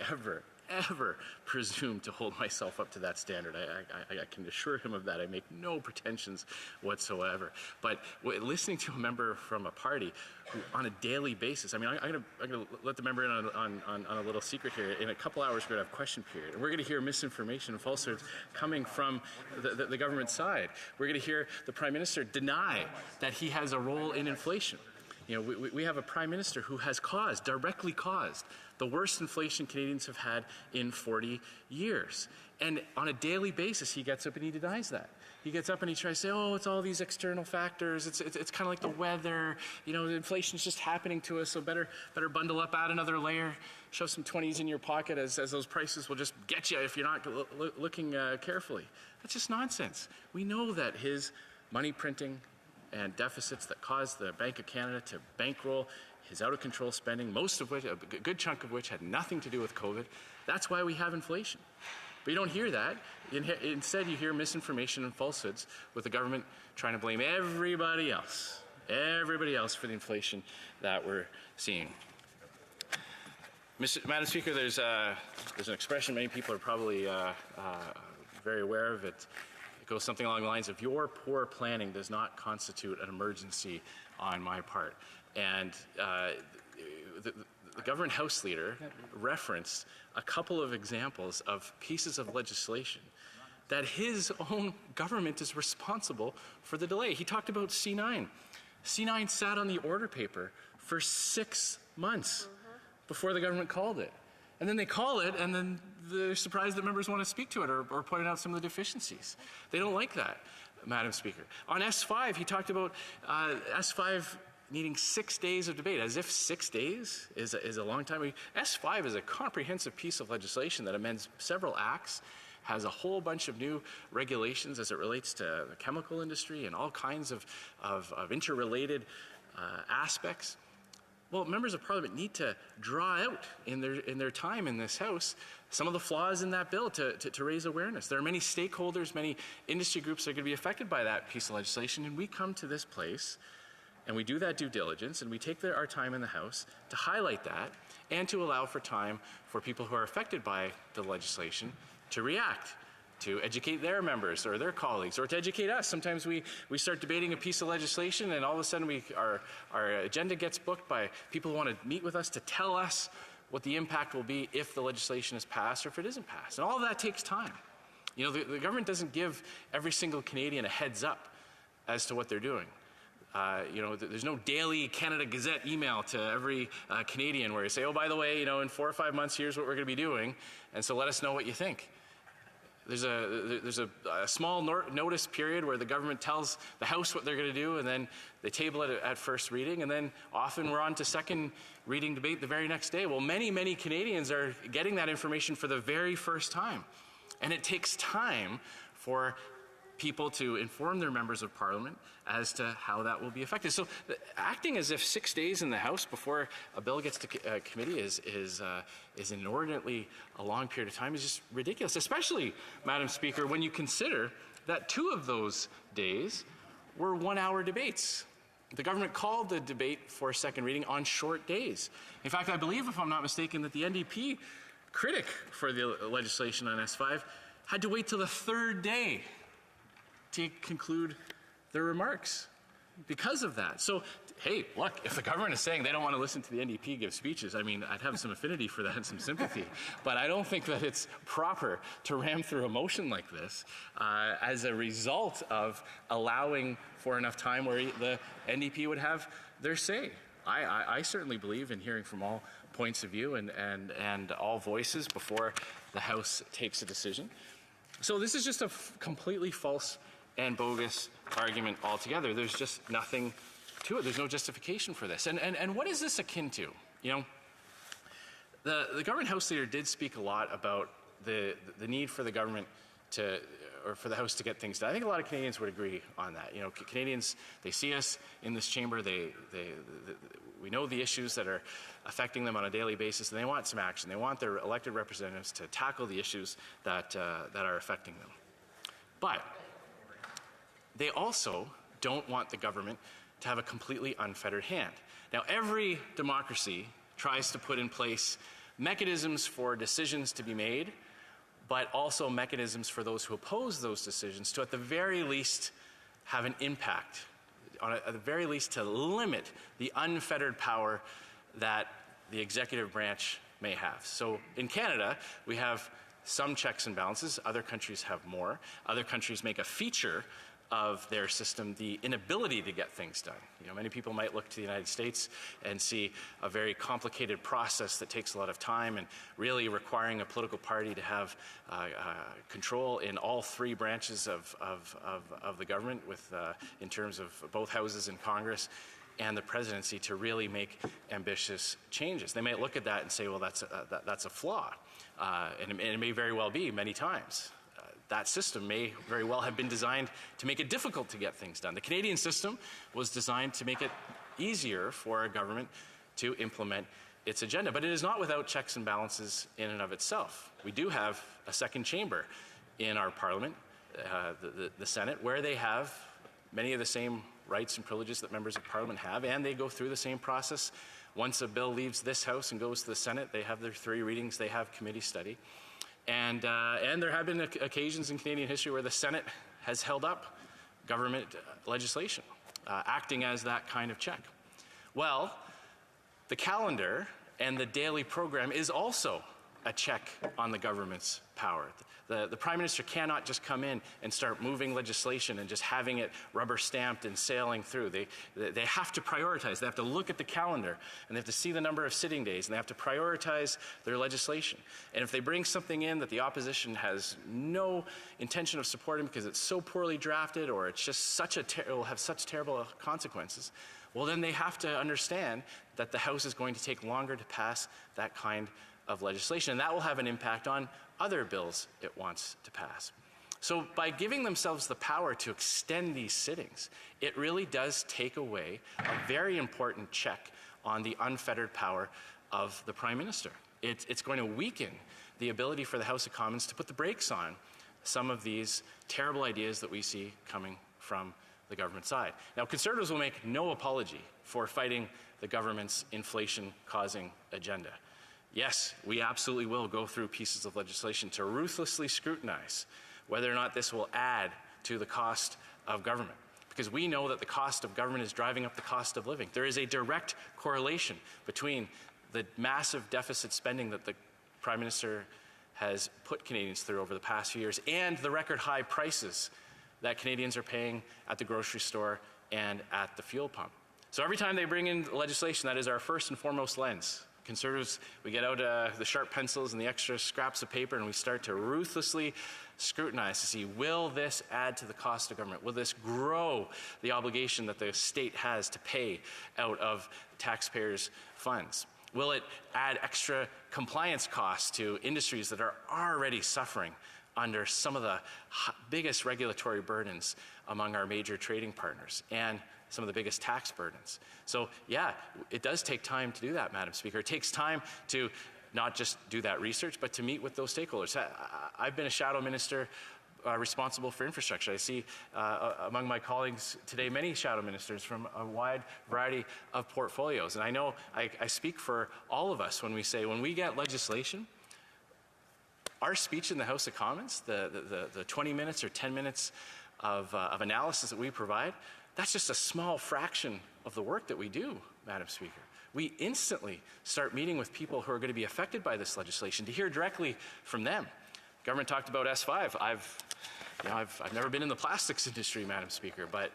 ever presume to hold myself up to that standard. I can assure him of that. I make no pretensions whatsoever. But listening to a member from a party who, on a daily basis, I mean, I'm going to let the member in on a little secret here. In a couple hours, we're going to have question period. And we're going to hear misinformation and falsehoods coming from the government side. We're going to hear the Prime Minister deny that he has a role in inflation. You know, we have a Prime Minister who has directly caused, the worst inflation Canadians have had in 40 years. And on a daily basis, he gets up and he denies that. He gets up and he tries to say, oh, it's all these external factors. It's kind of like the weather. You know, inflation's just happening to us, so better bundle up, add another layer, shove some 20s in your pocket as those prices will just get you if you're not looking carefully. That's just nonsense. We know that his money printing and deficits that caused the Bank of Canada to bankroll his out-of-control spending, most of which, a good chunk of which had nothing to do with COVID. That's why we have inflation. But you don't hear that. Instead, you hear misinformation and falsehoods with the government trying to blame everybody else for the inflation that we're seeing. Madam Speaker, there's an expression many people are probably very aware of. It goes something along the lines of, your poor planning does not constitute an emergency on my part. And the government House Leader referenced a couple of examples of pieces of legislation that his own government is responsible for the delay. He talked about C9. C9 sat on the order paper for 6 months before the government called it. And then they call it, and then they're surprised that members want to speak to it or point out some of the deficiencies. They don't like that, Madam Speaker. On S5, he talked about S5 needing 6 days of debate, as if 6 days is a long time. S5 is a comprehensive piece of legislation that amends several acts, has a whole bunch of new regulations as it relates to the chemical industry and all kinds of interrelated aspects. Well, members of Parliament need to draw out in their time in this House some of the flaws in that bill to raise awareness. There are many stakeholders, many industry groups that are going to be affected by that piece of legislation, and we come to this place and we do that due diligence and we take our time in the House to highlight that and to allow for time for people who are affected by the legislation to react, to educate their members or their colleagues, or to educate us. Sometimes we start debating a piece of legislation and all of a sudden our agenda gets booked by people who want to meet with us to tell us what the impact will be if the legislation is passed or if it isn't passed. And all of that takes time. You know, the government doesn't give every single Canadian a heads up as to what they're doing. You know, there's no daily Canada Gazette email to every Canadian where you say, oh, by the way, you know, in 4 or 5 months, here's what we're going to be doing, and so let us know what you think. There's a small notice period where the government tells the House what they're going to do, and then they table it at first reading, and then often we're on to second reading debate the very next day. Well, many Canadians are getting that information for the very first time, and it takes time for people to inform their members of Parliament as to how that will be affected. So acting as if 6 days in the House before a bill gets to committee is inordinately a long period of time is just ridiculous, especially, Madam Speaker, when you consider that 2 of those days were 1-hour debates. The government called the debate for second reading on short days. In fact, I believe, if I'm not mistaken, that the NDP critic for the legislation on S5 had to wait till the 3rd day to conclude their remarks because of that. So, hey, look, if the government is saying they don't want to listen to the NDP give speeches, I mean, I'd have some affinity for that and some sympathy. But I don't think that it's proper to ram through a motion like this as a result of allowing for enough time where the NDP would have their say. I certainly believe in hearing from all points of view and all voices before the House takes a decision. So this is just a completely false and bogus argument altogether. There's just nothing to it. There's no justification for this. And what is this akin to? You know, the government House Leader did speak a lot about the need for the government to, or for the House to get things done. I think a lot of Canadians would agree on that. You know, Canadians, they see us in this chamber, we know the issues that are affecting them on a daily basis, and they want some action. They want their elected representatives to tackle the issues that are affecting them. But they also don't want the government to have a completely unfettered hand. Now, every democracy tries to put in place mechanisms for decisions to be made, but also mechanisms for those who oppose those decisions to, at the very least, have an impact, at the very least to limit the unfettered power that the executive branch may have. So in Canada, we have some checks and balances. Other countries have more. Other countries make a feature of their system the inability to get things done. You know, many people might look to the United States and see a very complicated process that takes a lot of time and really requiring a political party to have control in all three branches of the government, with in terms of both houses in Congress and the presidency, to really make ambitious changes. They might look at that and say, well, that's a flaw, and it may very well be many times. That system may very well have been designed to make it difficult to get things done. The Canadian system was designed to make it easier for a government to implement its agenda, but it is not without checks and balances in and of itself. We do have a second chamber in our Parliament, the Senate, where they have many of the same rights and privileges that members of Parliament have, and they go through the same process. Once a bill leaves this House and goes to the Senate, they have their 3 readings, they have committee study. And there have been occasions in Canadian history where the Senate has held up government legislation, acting as that kind of check. Well, the calendar and the daily program is also a check on the government's power. The Prime Minister cannot just come in and start moving legislation and just having it rubber stamped and sailing through. They have to prioritize. They have to look at the calendar, and they have to see the number of sitting days, and they have to prioritize their legislation. And if they bring something in that the opposition has no intention of supporting because it's so poorly drafted, or it's just it will have such terrible consequences, well, then they have to understand that the House is going to take longer to pass that kind of legislation, and that will have an impact on other bills it wants to pass. So by giving themselves the power to extend these sittings, it really does take away a very important check on the unfettered power of the Prime Minister. It's going to weaken the ability for the House of Commons to put the brakes on some of these terrible ideas that we see coming from the government side. Now, Conservatives will make no apology for fighting the government's inflation-causing agenda. Yes, we absolutely will go through pieces of legislation to ruthlessly scrutinize whether or not this will add to the cost of government, because we know that the cost of government is driving up the cost of living. There is a direct correlation between the massive deficit spending that the Prime Minister has put Canadians through over the past few years and the record high prices that Canadians are paying at the grocery store and at the fuel pump. So every time they bring in legislation, that is our first and foremost lens. Conservatives, we get out the sharp pencils and the extra scraps of paper, and we start to ruthlessly scrutinize to see, will this add to the cost of government? Will this grow the obligation that the state has to pay out of taxpayers' funds? Will it add extra compliance costs to industries that are already suffering under some of the biggest regulatory burdens among our major trading partners and some of the biggest tax burdens? So yeah, it does take time to do that, Madam Speaker. It takes time to not just do that research, but to meet with those stakeholders. I've been a shadow minister responsible for infrastructure. I see among my colleagues today many shadow ministers from a wide variety of portfolios. And I know I speak for all of us when we say, when we get legislation, our speech in the House of Commons, the 20 minutes or 10 minutes of analysis that we provide, that's just a small fraction of the work that we do, Madam Speaker. We instantly start meeting with people who are going to be affected by this legislation to hear directly from them. Government talked about S5. I've never been in the plastics industry, Madam Speaker, but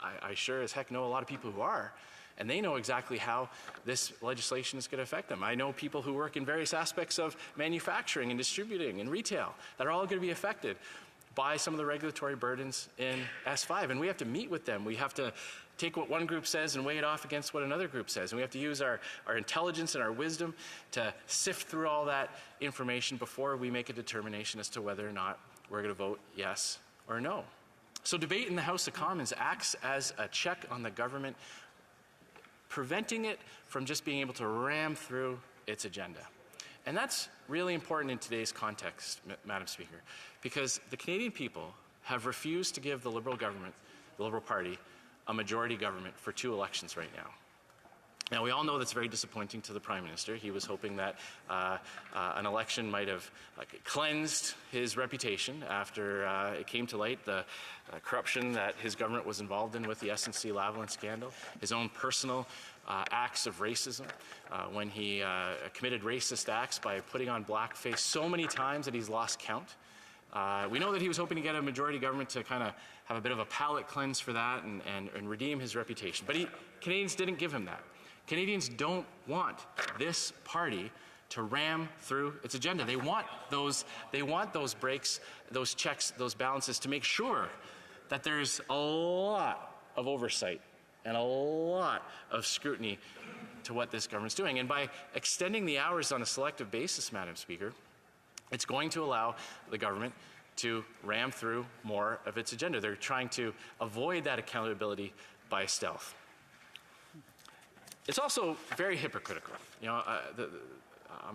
I sure as heck know a lot of people who are, and they know exactly how this legislation is going to affect them. I know people who work in various aspects of manufacturing and distributing and retail that are all going to be affected by some of the regulatory burdens in S5, and we have to meet with them. We have to take what one group says and weigh it off against what another group says, and we have to use our intelligence and our wisdom to sift through all that information before we make a determination as to whether or not we're going to vote yes or no. So debate in the House of Commons acts as a check on the government, preventing it from just being able to ram through its agenda. And that's really important in today's context, Madam Speaker, because the Canadian people have refused to give the Liberal government, the Liberal Party, a majority government for 2 elections right now. Now, we all know that's very disappointing to the Prime Minister. He was hoping that an election might have cleansed his reputation after it came to light the corruption that his government was involved in with the SNC-Lavalin scandal, his own personal acts of racism, when he committed racist acts by putting on blackface so many times that he's lost count. We know that he was hoping to get a majority government to kind of have a bit of a palate cleanse for that and redeem his reputation. But Canadians didn't give him that. Canadians don't want this party to ram through its agenda. They want those breaks, those checks, those balances to make sure that there's a lot of oversight and a lot of scrutiny to what this government's doing. And by extending the hours on a selective basis, Madam Speaker, it's going to allow the government to ram through more of its agenda. They're trying to avoid that accountability by stealth. It's also very hypocritical. You know,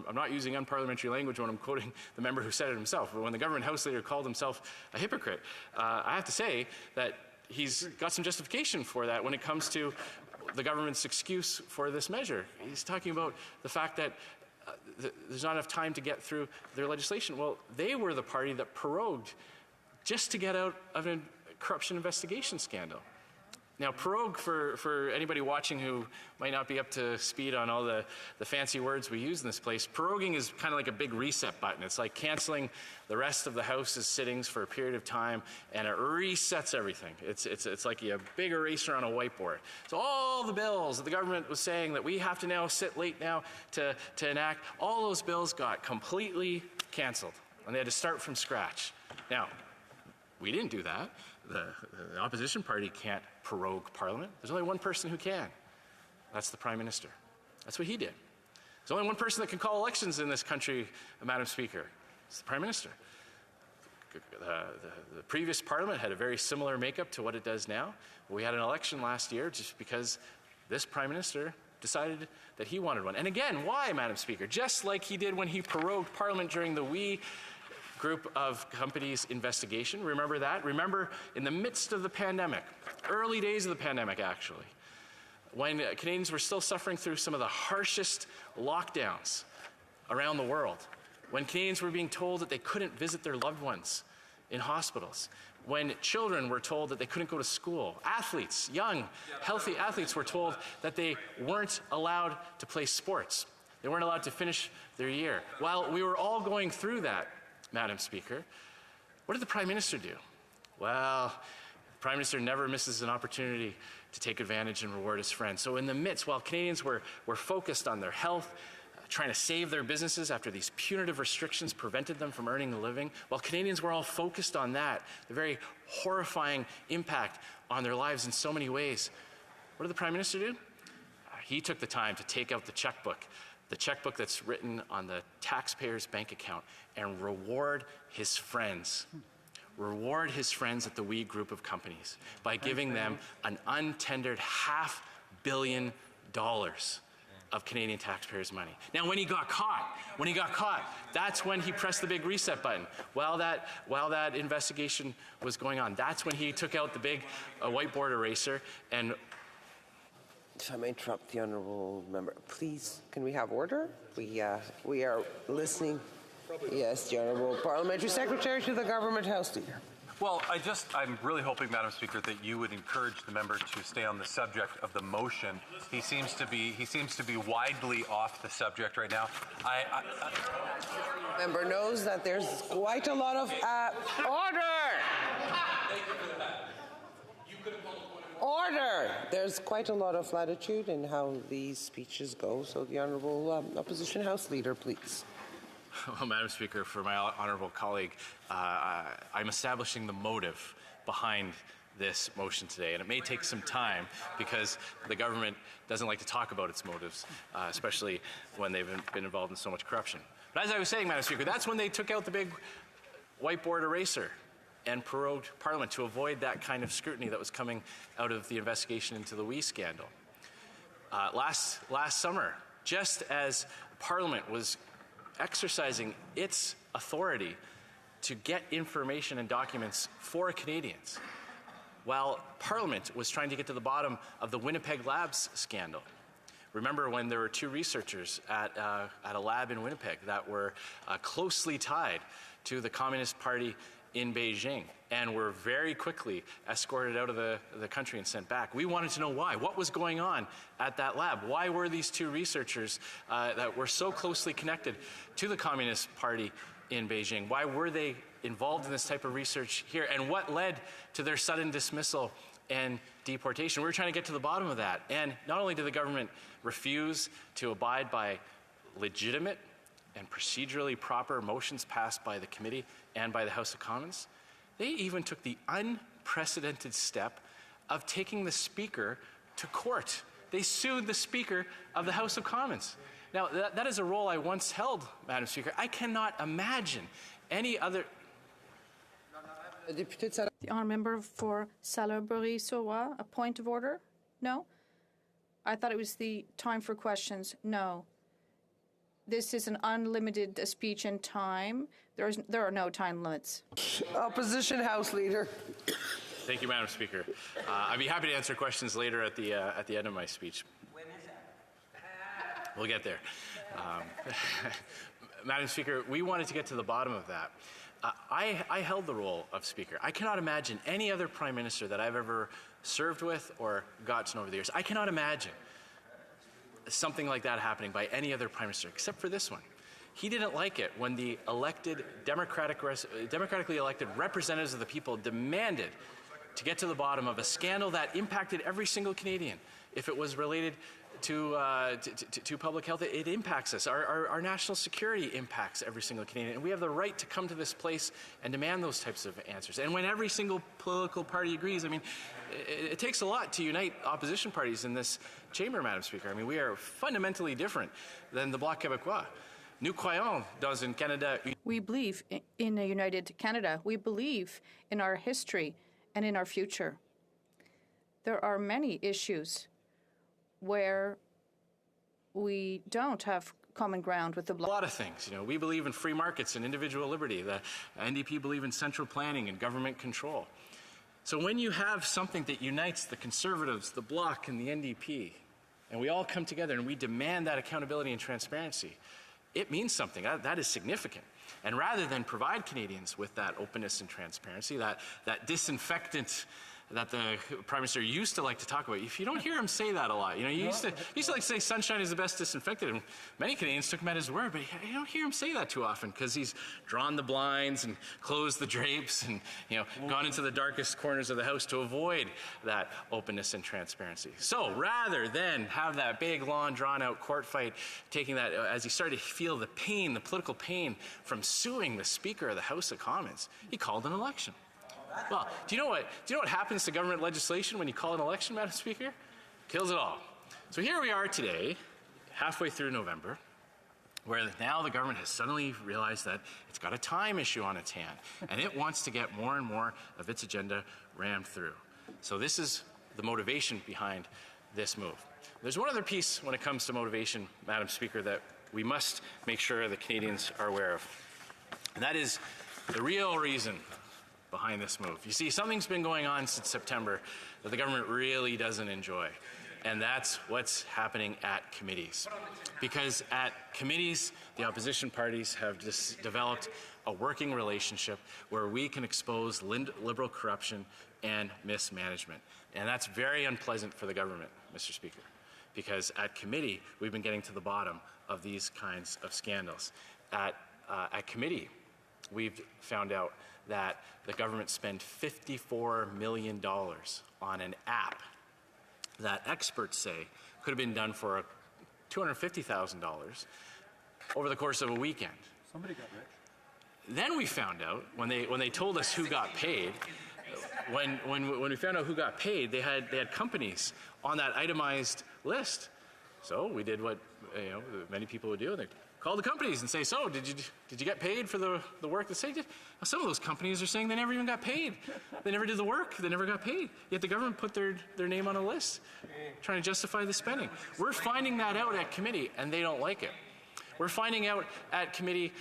I'm not using unparliamentary language when I'm quoting the member who said it himself, but when the government House Leader called himself a hypocrite, I have to say that he's got some justification for that when it comes to the government's excuse for this measure. He's talking about the fact that there's not enough time to get through their legislation. Well, they were the party that prorogued just to get out of a corruption investigation scandal. Now, prorogue, for anybody watching who might not be up to speed on all the fancy words we use in this place, proroguing is kind of like a big reset button. It's like canceling the rest of the House's sittings for a period of time, and it resets everything. It's like a big eraser on a whiteboard. So all the bills that the government was saying that we have to now sit late now to enact, all those bills got completely canceled, and they had to start from scratch. Now, we didn't do that. The opposition party can't prorogue Parliament. There's only one person who can. That's the Prime Minister. That's what he did. There's only one person that can call elections in this country, Madam Speaker. It's the Prime Minister. The previous Parliament had a very similar makeup to what it does now. We had an election last year just because this Prime Minister decided that he wanted one. And again, why, Madam Speaker? Just like he did when he prorogued Parliament during the WE group of companies investigation. Remember that? Remember in the midst of the pandemic, early days of the pandemic actually, when Canadians were still suffering through some of the harshest lockdowns around the world, when Canadians were being told that they couldn't visit their loved ones in hospitals, when children were told that they couldn't go to school, athletes, young, healthy athletes were told that they weren't allowed to play sports. They weren't allowed to finish their year. While we were all going through that, Madam Speaker, what did the Prime Minister do? Well, the Prime Minister never misses an opportunity to take advantage and reward his friends. So in the midst, while Canadians were focused on their health, trying to save their businesses after these punitive restrictions prevented them from earning a living, while Canadians were all focused on that, the very horrifying impact on their lives in so many ways, what did the Prime Minister do? He took the time to take out the checkbook that's written on the taxpayer's bank account, and reward his friends. Reward his friends at the WE group of companies by giving them an untendered $500 million of Canadian taxpayers' money. Now, when he got caught, that's when he pressed the big reset button. While that investigation was going on, that's when he took out the big whiteboard eraser and. If I may interrupt the honourable member, please, can we have order? We are listening. Yes, the Honourable Parliamentary Secretary to the Government House Leader. Well, I'm really hoping, Madam Speaker, that you would encourage the member to stay on the subject of the motion. He seems to be widely off the subject right now. Member knows that there's quite a lot of order. Order! There's quite a lot of latitude in how these speeches go, so the Honourable Opposition House Leader, please. Well, Madam Speaker, for my honourable colleague, I'm establishing the motive behind this motion today, and it may take some time because the government doesn't like to talk about its motives, especially when they've been involved in so much corruption. But as I was saying, Madam Speaker, that's when they took out the big whiteboard eraser and prorogued Parliament to avoid that kind of scrutiny that was coming out of the investigation into the WE scandal. Last summer, just as Parliament was exercising its authority to get information and documents for Canadians, while Parliament was trying to get to the bottom of the Winnipeg Labs scandal, remember when there were two researchers at a lab in Winnipeg that were closely tied to the Communist Party in Beijing and were very quickly escorted out of the country and sent back. We wanted to know why. What was going on at that lab? Why were these two researchers that were so closely connected to the Communist Party in Beijing? Why were they involved in this type of research here? And what led to their sudden dismissal and deportation? We're trying to get to the bottom of that. And not only did the government refuse to abide by legitimate and procedurally proper motions passed by the committee and by the House of Commons, they even took the unprecedented step of taking the Speaker to court. They sued the Speaker of the House of Commons. Now, that is a role I once held, Madam Speaker. I cannot imagine any other... The honourable member for Salaberry-Sauroy, a point of order? No? I thought it was the time for questions. No. This is an unlimited speech in time. There are no time limits. Opposition House Leader. Thank you, Madam Speaker. I'd be happy to answer questions later at the end of my speech. We'll get there. Madam Speaker, we wanted to get to the bottom of that. I held the role of Speaker. I cannot imagine any other Prime Minister that I've ever served with or got to know over the years. I cannot imagine something like that happening by any other Prime Minister, except for this one. He didn't like it when the elected, democratically elected representatives of the people demanded to get to the bottom of a scandal that impacted every single Canadian. If it was related to public health, it impacts us. Our national security impacts every single Canadian. And we have the right to come to this place and demand those types of answers. And when every single political party agrees, I mean, it takes a lot to unite opposition parties in this chamber, Madam Speaker. I mean, we are fundamentally different than the Bloc Québécois. Nous croyons dans un Canada. We believe in a united Canada. We believe in our history and in our future. There are many issues where we don't have common ground with the Bloc. A lot of things. You know, we believe in free markets and individual liberty. The NDP believe in central planning and government control. So when you have something that unites the Conservatives, the Bloc, and the NDP, and we all come together and we demand that accountability and transparency, it means something. That is significant. And rather than provide Canadians with that openness and transparency, that disinfectant that the Prime Minister used to like to talk about. If you don't hear him say that a lot, you know, he used to like to say sunshine is the best disinfectant, and many Canadians took him at his word, but you don't hear him say that too often because he's drawn the blinds and closed the drapes and, you know, gone into the darkest corners of the House to avoid that openness and transparency. So rather than have that big, long, drawn-out court fight, taking that as he started to feel the pain, the political pain from suing the Speaker of the House of Commons, he called an election. Well, do you know what happens to government legislation when you call an election, Madam Speaker? Kills it all. So here we are today, halfway through November, where now the government has suddenly realized that it's got a time issue on its hand, and it wants to get more and more of its agenda rammed through. So this is the motivation behind this move. There's one other piece when it comes to motivation, Madam Speaker, that we must make sure the Canadians are aware of, and that is the real reason behind this move. You see, something's been going on since September that the government really doesn't enjoy, and that's what's happening at committees. Because at committees, the opposition parties have just developed a working relationship where we can expose liberal corruption and mismanagement. And that's very unpleasant for the government, Mr. Speaker, because at committee, we've been getting to the bottom of these kinds of scandals. At committee, we've found out that the government spent $54 million on an app that experts say could have been done for $250,000 over the course of a weekend. Somebody got rich. Then we found out, when they told us who got paid, when we found out who got paid, they had companies on that itemized list. So we did what many people would do. They call the companies and say, so did you get paid for the work that they did? Now, some of those companies are saying they never even got paid. They never did the work. They never got paid. Yet the government put their name on a list, trying to justify the spending. We're finding that out at committee, and they don't like it. We're finding out at committee,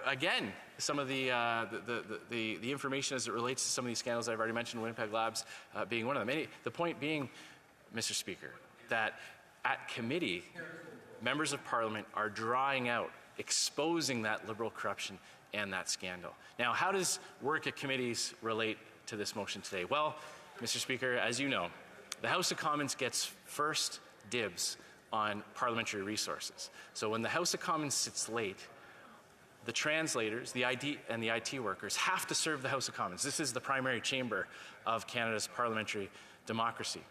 again, some of the information as it relates to some of these scandals I've already mentioned, Winnipeg Labs being one of them. The point being, Mr. Speaker, that at committee, members of Parliament are drawing out, exposing that Liberal corruption and that scandal. Now, how does work at committees relate to this motion today? Well, Mr. Speaker, as you know, the House of Commons gets first dibs on parliamentary resources. So when the House of Commons sits late, the translators, the IT workers have to serve the House of Commons. This is the primary chamber of Canada's parliamentary democracy.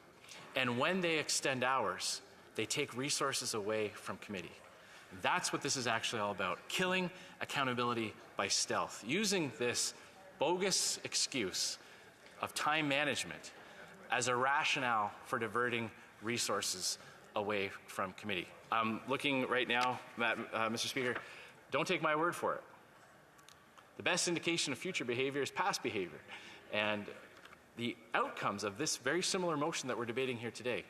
And when they extend hours, they take resources away from committee. That's what this is actually all about, killing accountability by stealth, using this bogus excuse of time management as a rationale for diverting resources away from committee. I'm looking right now, Mr. Speaker, don't take my word for it. The best indication of future behavior is past behavior. And the outcomes of this very similar motion that we're debating here today,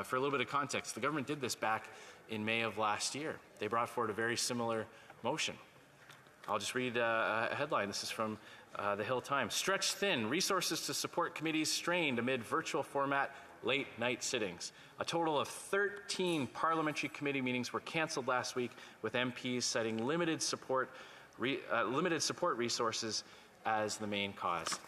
for a little bit of context, the government did this back in May of last year. They brought forward a very similar motion. I'll just read a headline. This is from the Hill Times. Stretched thin, resources to support committees strained amid virtual format late night sittings. A total of 13 parliamentary committee meetings were cancelled last week, with MPs citing limited support resources as the main cause.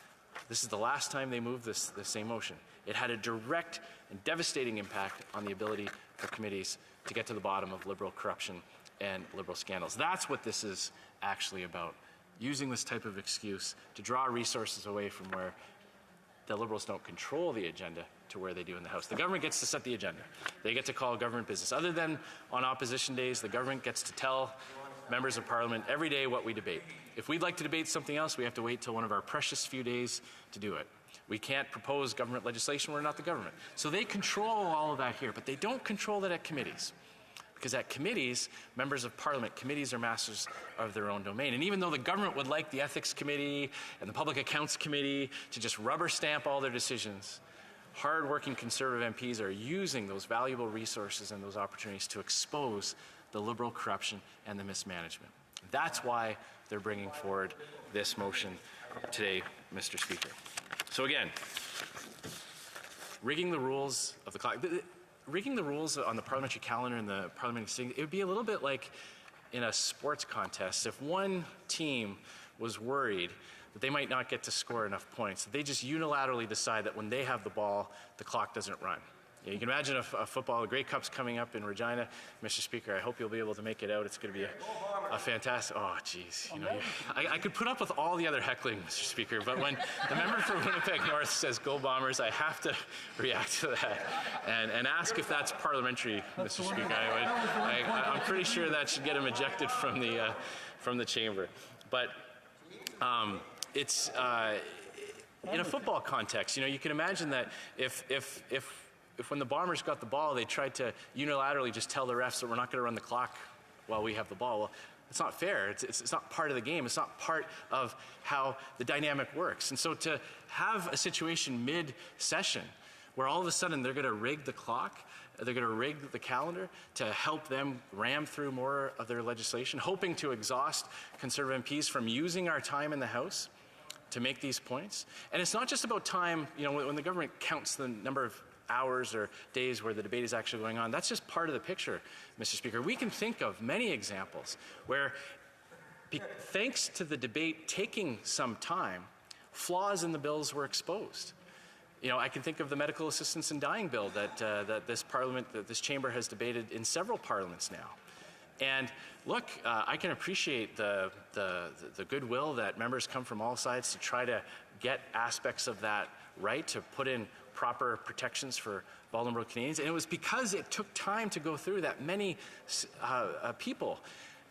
This is the last time they moved this same motion. It had a direct and devastating impact on the ability for committees to get to the bottom of Liberal corruption and Liberal scandals. That's what this is actually about, using this type of excuse to draw resources away from where the Liberals don't control the agenda to where they do in the House. The government gets to set the agenda. They get to call government business. Other than on opposition days, the government gets to tell members of Parliament every day what we debate. If we'd like to debate something else, we have to wait till one of our precious few days to do it. We can't propose government legislation. We're not the government. So they control all of that here, but they don't control that at committees. Because at committees, members of Parliament, committees are masters of their own domain. And even though the government would like the Ethics Committee and the Public Accounts Committee to just rubber stamp all their decisions, hard-working Conservative MPs are using those valuable resources and those opportunities to expose the Liberal corruption and the mismanagement. That's why they're bringing forward this motion today, Mr. Speaker. So again, rigging the rules of the clock. Rigging the rules on the parliamentary calendar and the parliamentary sitting, it would be a little bit like in a sports contest. If one team was worried that they might not get to score enough points, they just unilaterally decide that when they have the ball, the clock doesn't run. You can imagine a football, the Grey Cup's coming up in Regina. Mr. Speaker, I hope you'll be able to make it out. It's going to be a fantastic, oh geez. I could put up with all the other heckling, Mr. Speaker, but when the member for Winnipeg North says go Bombers, I have to react to that and ask if that's parliamentary, Mr. Speaker. I'm pretty sure that should get him ejected from the chamber. But it's, in a football context, you can imagine that if when the Bombers got the ball, they tried to unilaterally just tell the refs that we're not going to run the clock while we have the ball. Well, it's not fair. It's not part of the game. It's not part of how the dynamic works. And so to have a situation mid-session where all of a sudden they're going to rig the clock, they're going to rig the calendar to help them ram through more of their legislation, hoping to exhaust Conservative MPs from using our time in the House to make these points. And it's not just about time, when the government counts the number of hours or days where the debate is actually going on. That's just part of the picture, Mr. Speaker. We can think of many examples where, thanks to the debate taking some time, flaws in the bills were exposed. I can think of the medical assistance in dying bill that this chamber has debated in several parliaments now. And look, I can appreciate the goodwill that members come from all sides to try to get aspects of that right, to put in proper protections for vulnerable Canadians. And it was because it took time to go through that many people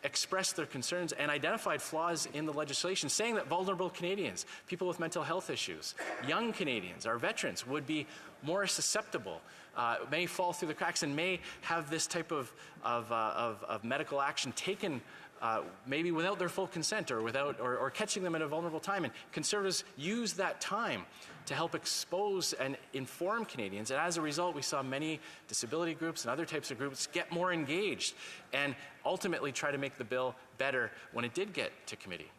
expressed their concerns and identified flaws in the legislation, saying that vulnerable Canadians, people with mental health issues, young Canadians, our veterans would be more susceptible, may fall through the cracks, and may have this type of medical action taken maybe without their full consent or catching them at a vulnerable time. And Conservatives used that time to help expose and inform Canadians. And as a result, we saw many disability groups and other types of groups get more engaged and ultimately try to make the bill better when it did get to committee.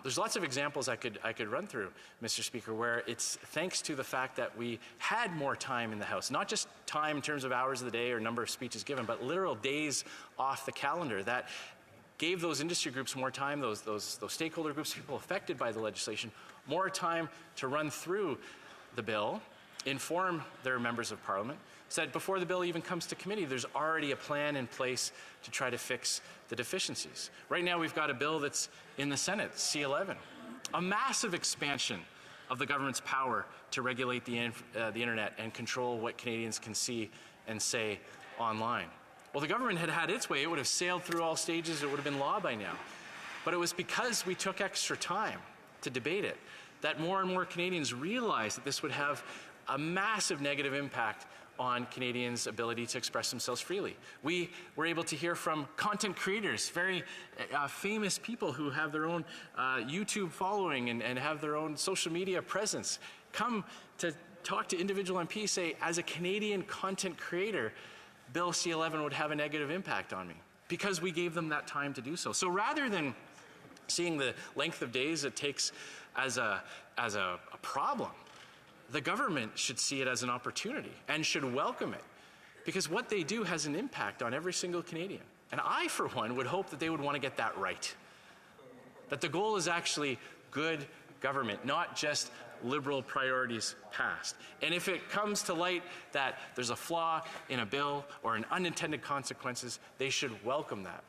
There's lots of examples I could run through, Mr. Speaker, where it's thanks to the fact that we had more time in the House, not just time in terms of hours of the day or number of speeches given, but literal days off the calendar that gave those industry groups more time, those stakeholder groups, people affected by the legislation, more time to run through the bill, inform their members of Parliament, so that before the bill even comes to committee, there's already a plan in place to try to fix the deficiencies. Right now, we've got a bill that's in the Senate, C11, a massive expansion of the government's power to regulate the internet and control what Canadians can see and say online. Well, the government had its way. It would have sailed through all stages. It would have been law by now. But it was because we took extra time to debate it that more and more Canadians realized that this would have a massive negative impact on Canadians' ability to express themselves freely. We were able to hear from content creators, very famous people who have their own YouTube following and have their own social media presence, come to talk to individual MPs, say, as a Canadian content creator, Bill C11 would have a negative impact on me, because we gave them that time to do so. So rather than seeing the length of days it takes as a problem, the government should see it as an opportunity and should welcome it, because what they do has an impact on every single Canadian. And I, for one, would hope that they would want to get that right. That the goal is actually good government, not just Liberal priorities passed. And if it comes to light that there's a flaw in a bill or an unintended consequences, they should welcome that.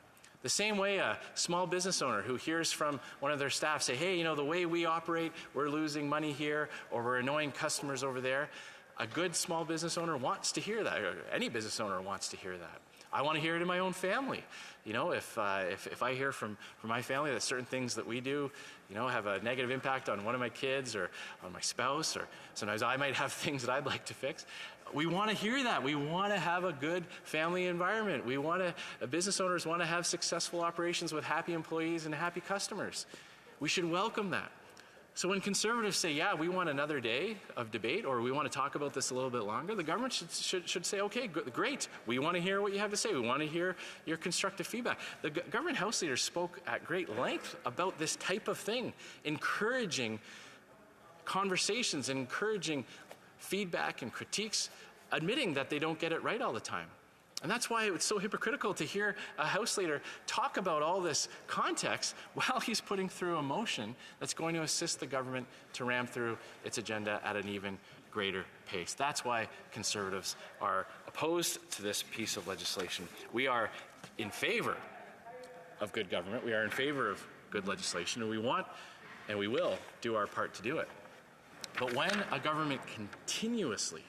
The same way a small business owner who hears from one of their staff say, hey, you know, the way we operate, we're losing money here, or we're annoying customers over there. A good small business owner wants to hear that, or any business owner wants to hear that. I want to hear it in my own family. You know, if I hear from my family that certain things that we do, you know, have a negative impact on one of my kids or on my spouse, or sometimes I might have things that I'd like to fix. We want to hear that. We want to have a good family environment. We want to, business owners want to have successful operations with happy employees and happy customers. We should welcome that. So when Conservatives say, yeah, we want another day of debate, or we want to talk about this a little bit longer, the government should say, okay, great. We want to hear what you have to say. We want to hear your constructive feedback. The government House leaders spoke at great length about this type of thing, encouraging conversations, encouraging feedback and critiques, admitting that they don't get it right all the time. And that's why it's so hypocritical to hear a House leader talk about all this context while he's putting through a motion that's going to assist the government to ram through its agenda at an even greater pace. That's why Conservatives are opposed to this piece of legislation. We are in favor of good government. We are in favor of good legislation, and we want and we will do our part to do it. But when a government continuously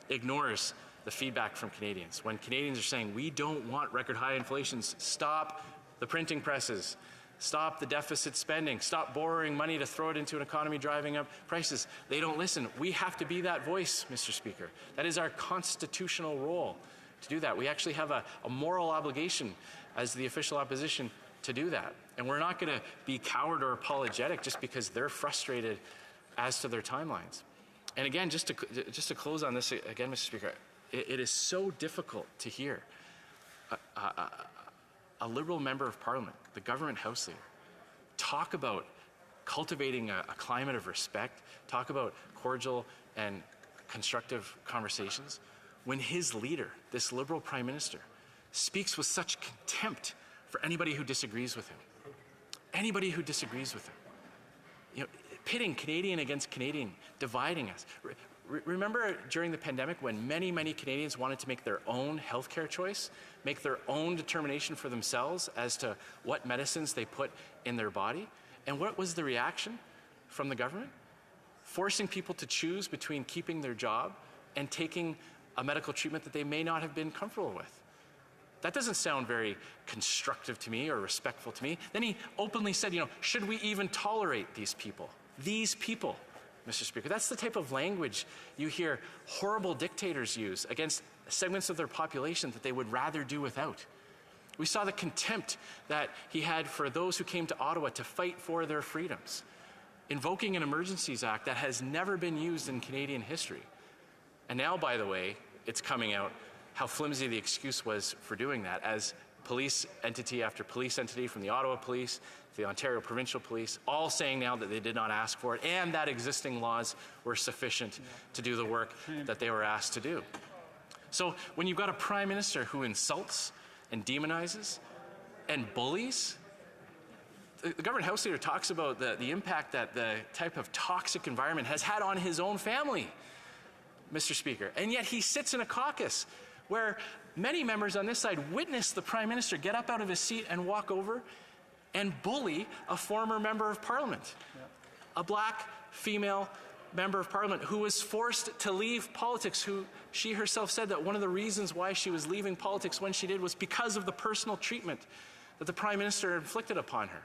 ignores the feedback from Canadians, when Canadians are saying, we don't want record high inflations, stop the printing presses, stop the deficit spending, stop borrowing money to throw it into an economy driving up prices, they don't listen. We have to be that voice, Mr. Speaker. That is our constitutional role to do that. We actually have a moral obligation as the official opposition to do that. And we're not going to be coward or apologetic just because they're frustrated as to their timelines. And again, just to close on this again, Mr. Speaker, it is so difficult to hear a Liberal member of Parliament, the government House leader, talk about cultivating a climate of respect, talk about cordial and constructive conversations, when his leader, this Liberal Prime Minister, speaks with such contempt for anybody who disagrees with him. Anybody who disagrees with him. You know, pitting Canadian against Canadian, dividing us. Remember during the pandemic when many, many Canadians wanted to make their own healthcare choice, make their own determination for themselves as to what medicines they put in their body? And what was the reaction from the government? Forcing people to choose between keeping their job and taking a medical treatment that they may not have been comfortable with. That doesn't sound very constructive to me or respectful to me. Then he openly said, you know, should we even tolerate these people? These people, Mr. Speaker. That's the type of language you hear horrible dictators use against segments of their population that they would rather do without. We saw the contempt that he had for those who came to Ottawa to fight for their freedoms, invoking an Emergencies Act that has never been used in Canadian history. And now, by the way, it's coming out how flimsy the excuse was for doing that, as police entity after police entity, from the Ottawa Police to the Ontario Provincial Police, all saying now that they did not ask for it and that existing laws were sufficient to do the work that they were asked to do. So when you've got a Prime Minister who insults and demonizes and bullies, the government House Leader talks about the impact that the type of toxic environment has had on his own family, Mr. Speaker. And yet he sits in a caucus where many members on this side witnessed the Prime Minister get up out of his seat and walk over and bully a former member of Parliament, a black female member of Parliament who was forced to leave politics, who she herself said that one of the reasons why she was leaving politics when she did was because of the personal treatment that the Prime Minister inflicted upon her.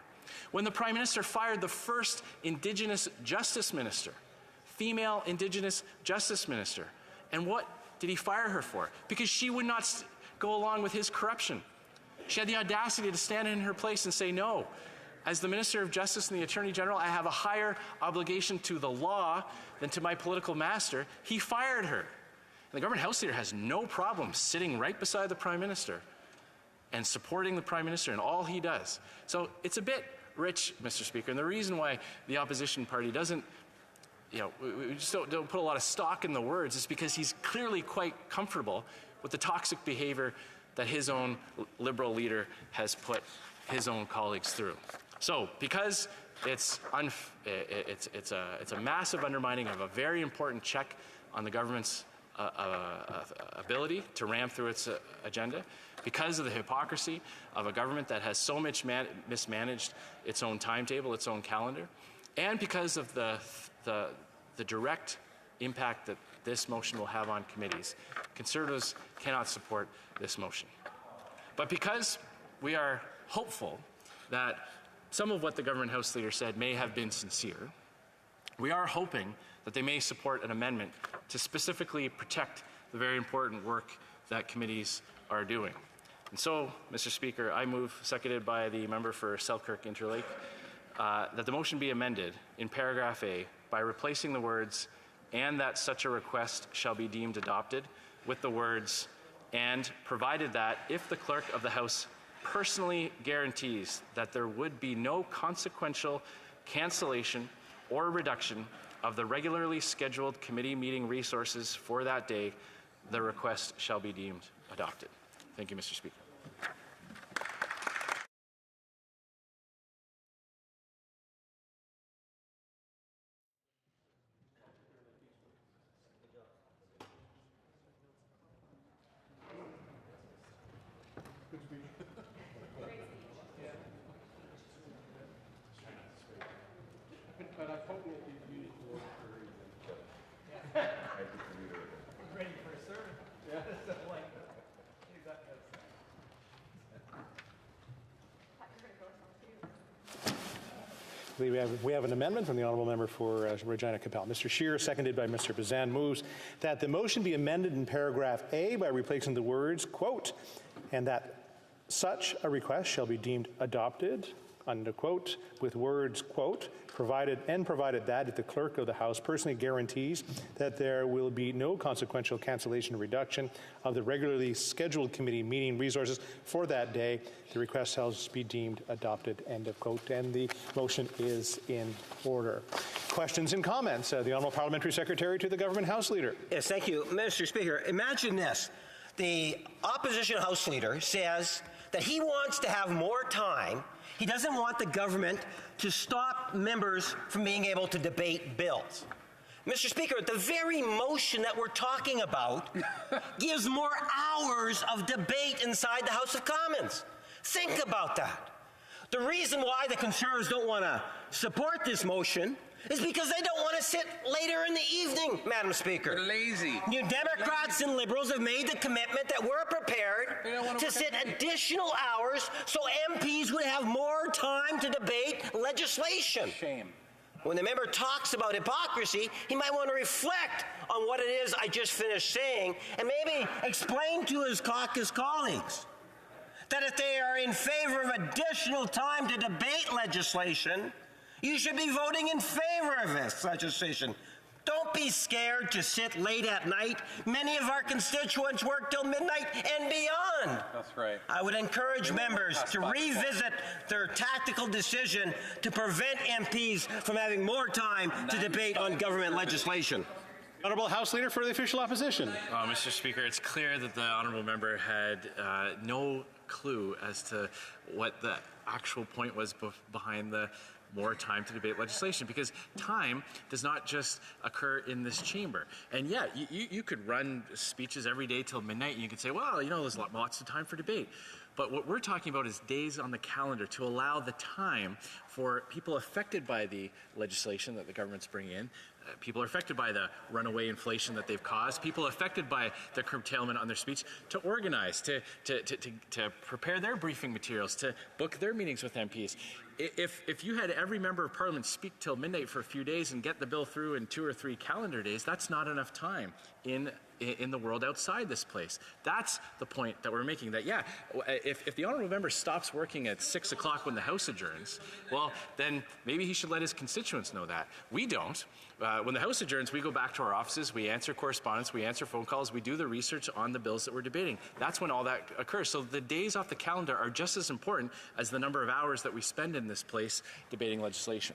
When the Prime Minister fired the first Indigenous Justice Minister, female Indigenous Justice Minister, and what did he fire her for? Because she would not go along with his corruption. She had the audacity to stand in her place and say, no, as the Minister of Justice and the Attorney General, I have a higher obligation to the law than to my political master. He fired her. And the government House Leader has no problem sitting right beside the Prime Minister and supporting the Prime Minister in all he does. So it's a bit rich, Mr. Speaker, and the reason why the opposition party doesn't, we just don't put a lot of stock in the words is because he's clearly quite comfortable with the toxic behavior that his own Liberal leader has put his own colleagues through. So because it's a massive undermining of a very important check on the government's ability to ram through its agenda, because of the hypocrisy of a government that has so much mismanaged its own timetable, its own calendar, and because of the direct impact that this motion will have on committees, Conservatives cannot support this motion. But because we are hopeful that some of what the government House Leader said may have been sincere, we are hoping that they may support an amendment to specifically protect the very important work that committees are doing. And so, Mr. Speaker, I move, seconded by the member for Selkirk-Interlake, that the motion be amended in paragraph A by replacing the words, and that such a request shall be deemed adopted, with the words, and provided that if the Clerk of the House personally guarantees that there would be no consequential cancellation or reduction of the regularly scheduled committee meeting resources for that day, the request shall be deemed adopted. Thank you, Mr. Speaker. But I'm hoping that you need to work for ready for a sermon. Yeah. We have an amendment from the Honourable Member for Regina Capel. Mr. Scheer, seconded by Mr. Bazan, moves that the motion be amended in paragraph A by replacing the words, quote, and that such a request shall be deemed adopted, unquote, with words, quote, provided that if the Clerk of the House personally guarantees that there will be no consequential cancellation or reduction of the regularly scheduled committee meeting resources for that day, the request shall be deemed adopted, end of quote. And the motion is in order. Questions and comments? The Honourable Parliamentary Secretary to the Government House Leader. Yes, thank you. Mr. Speaker, imagine this. The Opposition House Leader says that he wants to have more time. He doesn't want the government to stop members from being able to debate bills. Mr. Speaker, the very motion that we're talking about gives more hours of debate inside the House of Commons. Think about that. The reason why the Conservatives don't want to support this motion is because they don't want to sit later in the evening, Madam Speaker. They're lazy. New Democrats and Liberals have made the commitment that we're prepared to sit additional hours so MPs would have more time to debate legislation. Shame. When the member talks about hypocrisy, he might want to reflect on what it is I just finished saying and maybe explain to his caucus colleagues that if they are in favor of additional time to debate legislation, you should be voting in favor of this legislation. Don't be scared to sit late at night. Many of our constituents work till midnight and beyond. That's right. I would encourage members to revisit their tactical decision to prevent MPs from having more time to debate on government legislation. Honourable House Leader for the Official Opposition. Mr. Speaker, it's clear that the honourable member had no clue as to what the actual point was behind the more time to debate legislation, because time does not just occur in this chamber. And yeah, you could run speeches every day till midnight and you could say, well, you know, there's lots of time for debate. But what we're talking about is days on the calendar to allow the time for people affected by the legislation that the government's bringing in, people are affected by the runaway inflation that they've caused, people affected by the curtailment on their speech, to organize, to prepare their briefing materials, to book their meetings with MPs. If you had every member of Parliament speak till midnight for a few days and get the bill through in 2 or 3 calendar days, that's not enough time in the world outside this place. That's the point that we're making, that yeah, if the honourable member stops working at 6 o'clock when the House adjourns, well, then maybe he should let his constituents know that. We don't. When the House adjourns, we go back to our offices, we answer correspondence, we answer phone calls, we do the research on the bills that we're debating. That's when all that occurs. So the days off the calendar are just as important as the number of hours that we spend in this place debating legislation.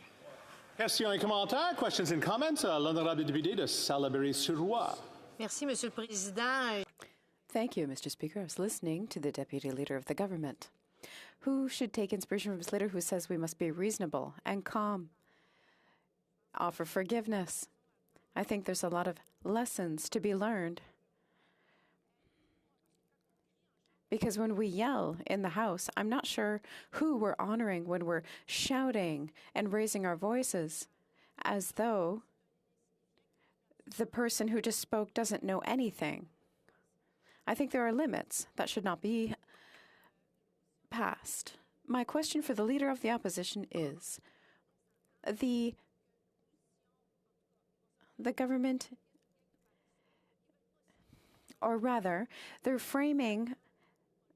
Questions et commentaires, questions and comments. L'honorable député de Salaberry-sur-Roi. Merci, Monsieur le Président. Thank you, Mr. Speaker. I was listening to the Deputy Leader of the Government, who should take inspiration from his leader who says we must be reasonable and calm, offer forgiveness. I think there's a lot of lessons to be learned. Because when we yell in the House, I'm not sure who we're honoring when we're shouting and raising our voices as though the person who just spoke doesn't know anything. I think there are limits that should not be passed. My question for the Leader of the Opposition is, the government, or rather, they're framing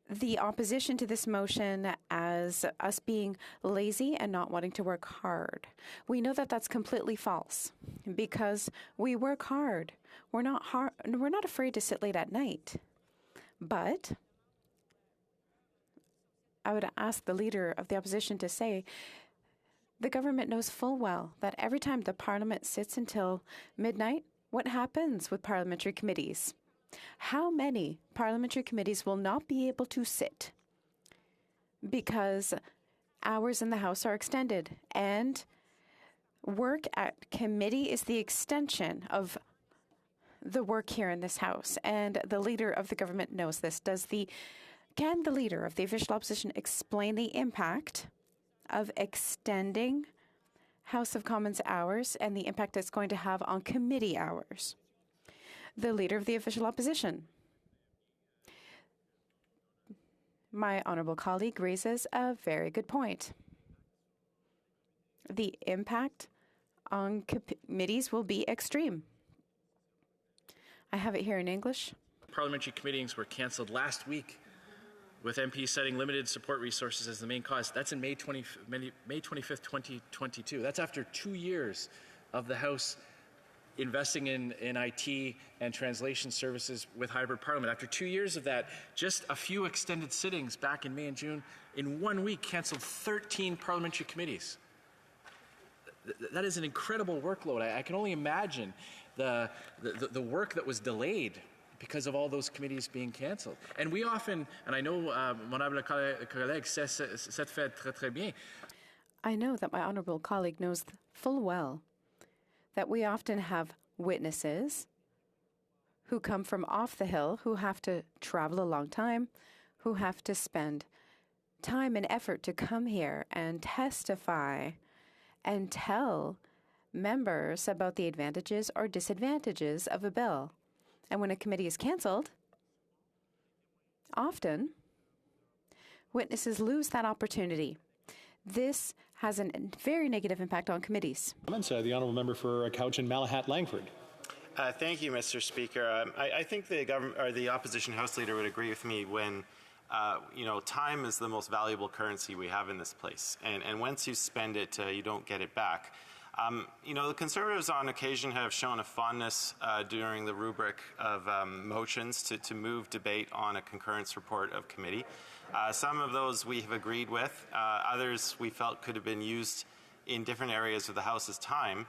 the opposition to this motion as us being lazy and not wanting to work hard. We know that that's completely false because we work hard. We're not afraid to sit late at night. But I would ask the Leader of the Opposition to say the government knows full well that every time the Parliament sits until midnight, what happens with parliamentary committees? How many parliamentary committees will not be able to sit because hours in the House are extended, and work at committee is the extension of the work here in this House, and the Leader of the Government knows this. Can the Leader of the Official Opposition explain the impact of extending House of Commons hours and the impact it's going to have on committee hours? The Leader of the Official Opposition. My honourable colleague raises a very good point. The impact on committees will be extreme. I have it here in English. Parliamentary committees were cancelled last week with MPs citing limited support resources as the main cause. That's in May 25th, 2022. That's after 2 years of the House investing in IT and translation services with hybrid parliament. After 2 years of that, just a few extended sittings back in May and June, in 1 week, canceled 13 parliamentary committees. That is an incredible workload. I can only imagine the work that was delayed because of all those committees being canceled. And we often, and I know mon honorable collègue sait fait très très bien. I know that my honourable colleague knows full well that we often have witnesses who come from off the hill, who have to travel a long time, who have to spend time and effort to come here and testify and tell members about the advantages or disadvantages of a bill. And when a committee is cancelled, often witnesses lose that opportunity. This has a very negative impact on committees. The honourable member for Cowichan Malahat Langford. Thank you, Mr. Speaker. I think the government or the opposition House Leader would agree with me when, time is the most valuable currency we have in this place, and once you spend it, you don't get it back. The Conservatives on occasion have shown a fondness during the rubric of motions to move debate on a concurrence report of committee. Some of those we have agreed with. Others we felt could have been used in different areas of the House's time.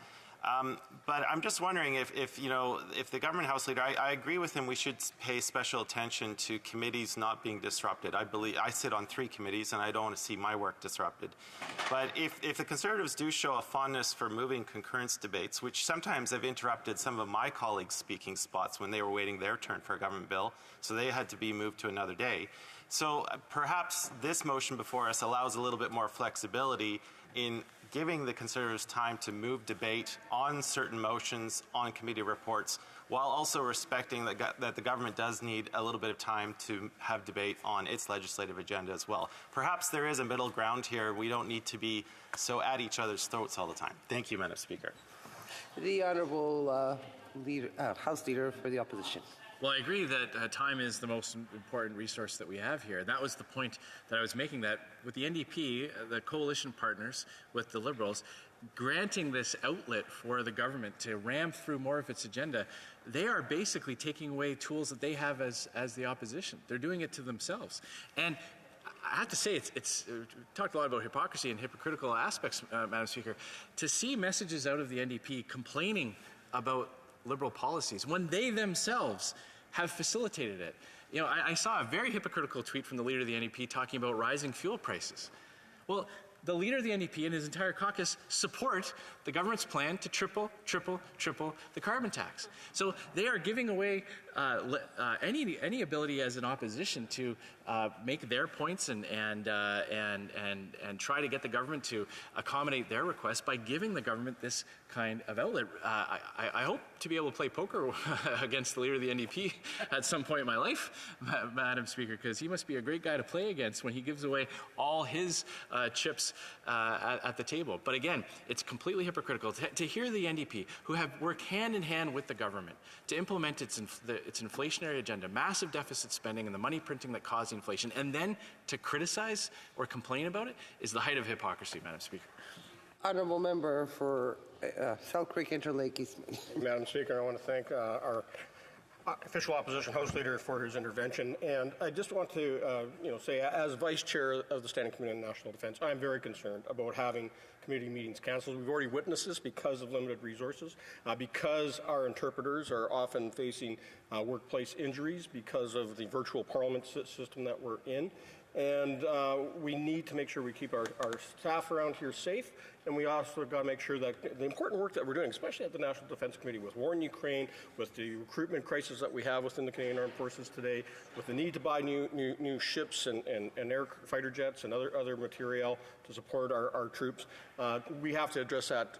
But I'm just wondering if the government House Leader, I agree with him, we should pay special attention to committees not being disrupted. I sit on 3 committees and I don't want to see my work disrupted. But if the Conservatives do show a fondness for moving concurrence debates, which sometimes have interrupted some of my colleagues' speaking spots when they were waiting their turn for a government bill, so they had to be moved to another day. So perhaps this motion before us allows a little bit more flexibility in giving the Conservatives time to move debate on certain motions, on committee reports, while also respecting that the government does need a little bit of time to have debate on its legislative agenda as well. Perhaps there is a middle ground here. We don't need to be so at each other's throats all the time. Thank you, Madam Speaker. The Honourable House Leader for the Opposition. Well, I agree that time is the most important resource that we have here. And that was the point that I was making, that with the NDP, the coalition partners with the Liberals, granting this outlet for the government to ram through more of its agenda, they are basically taking away tools that they have as the opposition. They're doing it to themselves. And I have to say, it's talked a lot about hypocrisy and hypocritical aspects, Madam Speaker. To see messages out of the NDP complaining about Liberal policies when they themselves have facilitated it. I saw a very hypocritical tweet from the leader of the NDP talking about rising fuel prices. Well, the leader of the NDP and his entire caucus support the government's plan to triple the carbon tax. So they are giving away any ability as an opposition to make their points and try to get the government to accommodate their requests by giving the government this kind of outlet. I hope to be able to play poker against the leader of the NDP at some point in my life, Madam Speaker, because he must be a great guy to play against when he gives away all his chips at the table. But again, it's completely hypocritical to hear the NDP, who have worked hand in hand with the government to implement its inflationary agenda, massive deficit spending and the money printing that caused inflation, and then to criticize or complain about it is the height of hypocrisy, Madam Speaker. Honourable Member for South Creek Interlake Eastman. Madam Speaker, I want to thank our official opposition House Leader for his intervention, and I just want to say, as Vice Chair of the Standing Committee on National Defence, I'm very concerned about having committee meetings cancelled. We've already witnessed this because of limited resources, because our interpreters are often facing workplace injuries because of the virtual parliament system that we're in. And we need to make sure we keep our staff around here safe, and we also got to make sure that the important work that we're doing, especially at the National Defence Committee with war in Ukraine, with the recruitment crisis that we have within the Canadian Armed Forces today, with the need to buy new ships and air fighter jets and other material to support our troops, we have to address that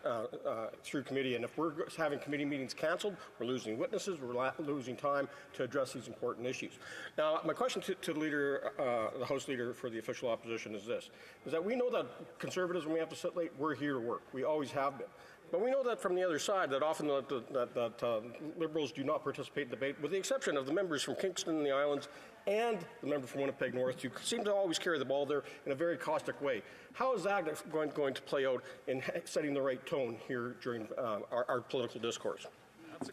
through committee. And if we're having committee meetings canceled, we're losing witnesses, we're losing time to address these important issues. Now, my question to the leader, the House Leader for the official opposition is this, is that we know that Conservatives, when we have to sit late, we're here to work. We always have been. But we know that from the other side that often that Liberals do not participate in debate, with the exception of the members from Kingston and the Islands and the member from Winnipeg North, who seem to always carry the ball there in a very caustic way. How is that going to play out in setting the right tone here during our political discourse?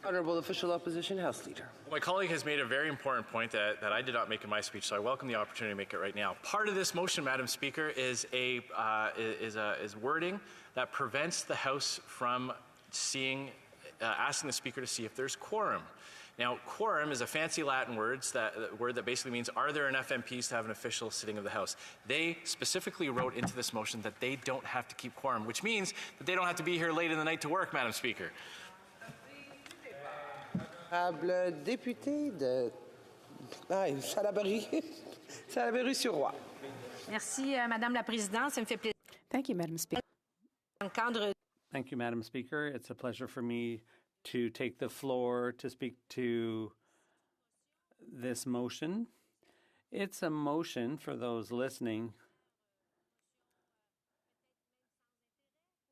Honourable Official Opposition House Leader. My colleague has made a very important point that I did not make in my speech, so I welcome the opportunity to make it right now. Part of this motion, Madam Speaker, is wording that prevents the House from asking the Speaker to see if there's quorum. Now, quorum is a fancy Latin word that basically means, are there enough MPs to have an official sitting of the House? They specifically wrote into this motion that they don't have to keep quorum, which means that they don't have to be here late in the night to work, Madam Speaker. Député de Salaberry-sur-Roi. Merci, Madame la Présidente. Ça me fait plaisir. Thank you, Madam Speaker. Thank you, Madam Speaker. It's a pleasure for me to take the floor to speak to this motion. It's a motion, for those listening,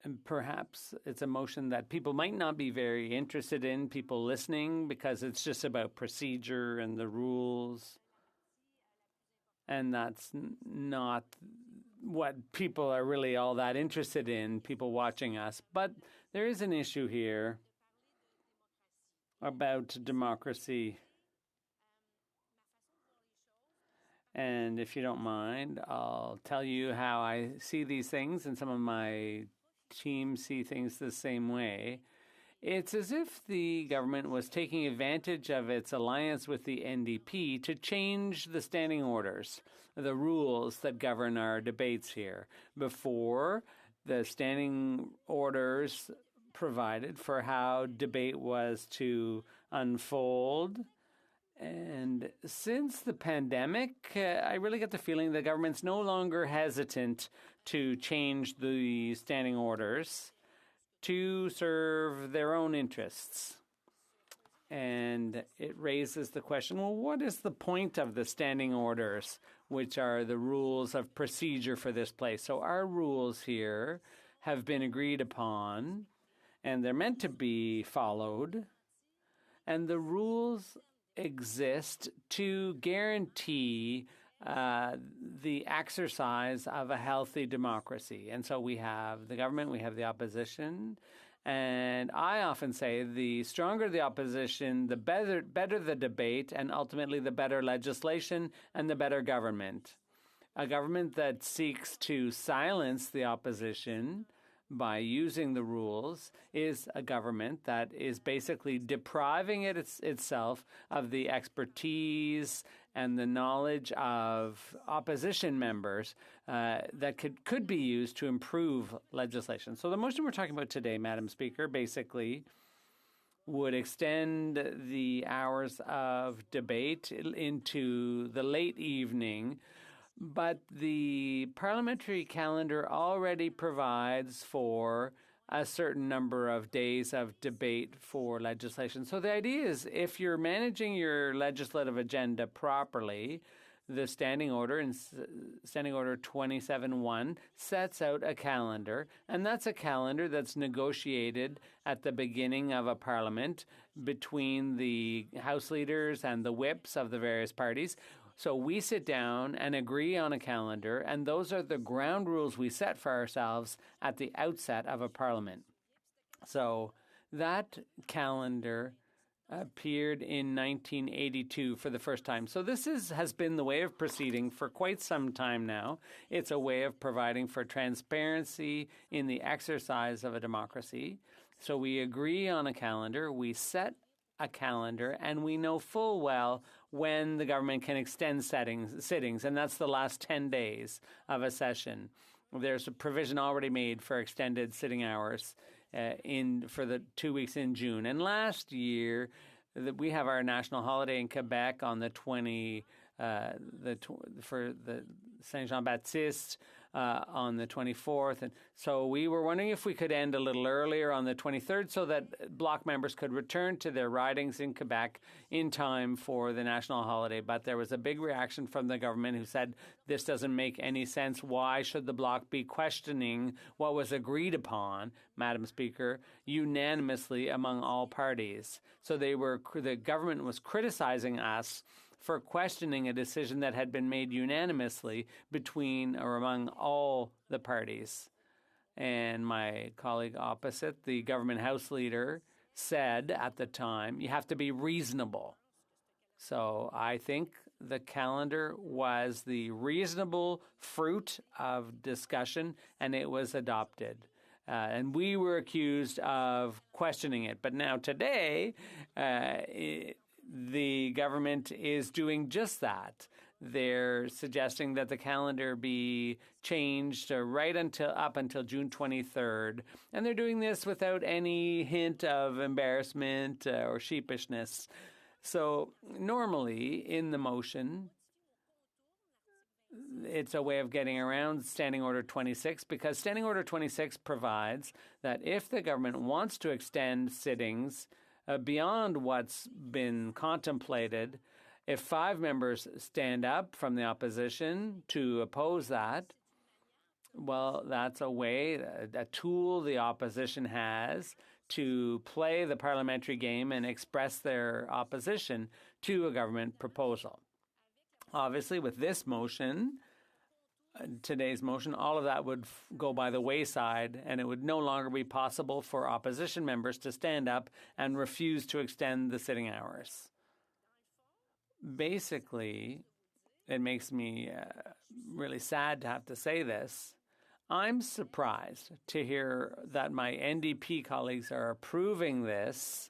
and perhaps it's a motion that people might not be very interested in, people listening, because it's just about procedure and the rules. And that's not what people are really all that interested in, people watching us. But There is an issue here about democracy. And if you don't mind, I'll tell you how I see these things, and some of my team see things the same way. It's as if the government was taking advantage of its alliance with the NDP to change the standing orders, the rules that govern our debates here. Before, the standing orders provided for how debate was to unfold. And since the pandemic, I really get the feeling the government's no longer hesitant to change the standing orders to serve their own interests. And it raises the question, well, what is the point of the standing orders, which are the rules of procedure for this place? So our rules here have been agreed upon, and they're meant to be followed. And the rules exist to guarantee the exercise of a healthy democracy. And so we have the government, we have the opposition, and I often say the stronger the opposition, the better the debate, and ultimately the better legislation and the better government. A government that seeks to silence the opposition by using the rules is a government that is basically depriving itself of the expertise and the knowledge of opposition members that could be used to improve legislation. So the motion we're talking about today, Madam Speaker, basically would extend the hours of debate into the late evening, but the parliamentary calendar already provides for a certain number of days of debate for legislation. So the idea is if you're managing your legislative agenda properly, the Standing Order in Standing Order 27.1 sets out a calendar, and that's a calendar that's negotiated at the beginning of a parliament between the House leaders and the whips of the various parties. So we sit down and agree on a calendar, and those are the ground rules we set for ourselves at the outset of a parliament. So that calendar appeared in 1982 for the first time. So this has been the way of proceeding for quite some time now. It's a way of providing for transparency in the exercise of a democracy. So we agree on a calendar, we set a calendar, and we know full well when the government can extend sittings, and that's the last 10 days of a session. There's a provision already made for extended sitting hours for the 2 weeks in June. And last year, we have our national holiday in Quebec on the for the Saint Jean-Baptiste on the 24th. And so we were wondering if we could end a little earlier on the 23rd so that bloc members could return to their ridings in Quebec in time for the national holiday. But there was a big reaction from the government who said this doesn't make any sense. Why should the bloc be questioning what was agreed upon, Madam Speaker, unanimously among all parties? So the government was criticizing us for questioning a decision that had been made unanimously between or among all the parties. And my colleague opposite, the government House leader, said at the time, you have to be reasonable. So I think the calendar was the reasonable fruit of discussion, and it was adopted. And we were accused of questioning it. But now today, the government is doing just that. They're suggesting that the calendar be changed up until June 23rd. And they're doing this without any hint of embarrassment or sheepishness. So normally in the motion, it's a way of getting around Standing Order 26 because Standing Order 26 provides that if the government wants to extend sittings beyond what's been contemplated, if 5 members stand up from the opposition to oppose that, well, that's a way, a tool the opposition has to play the parliamentary game and express their opposition to a government proposal. Obviously, with this motion, today's motion, all of that would go by the wayside, and it would no longer be possible for opposition members to stand up and refuse to extend the sitting hours. Basically, it makes me really sad to have to say this. I'm surprised to hear that my NDP colleagues are approving this,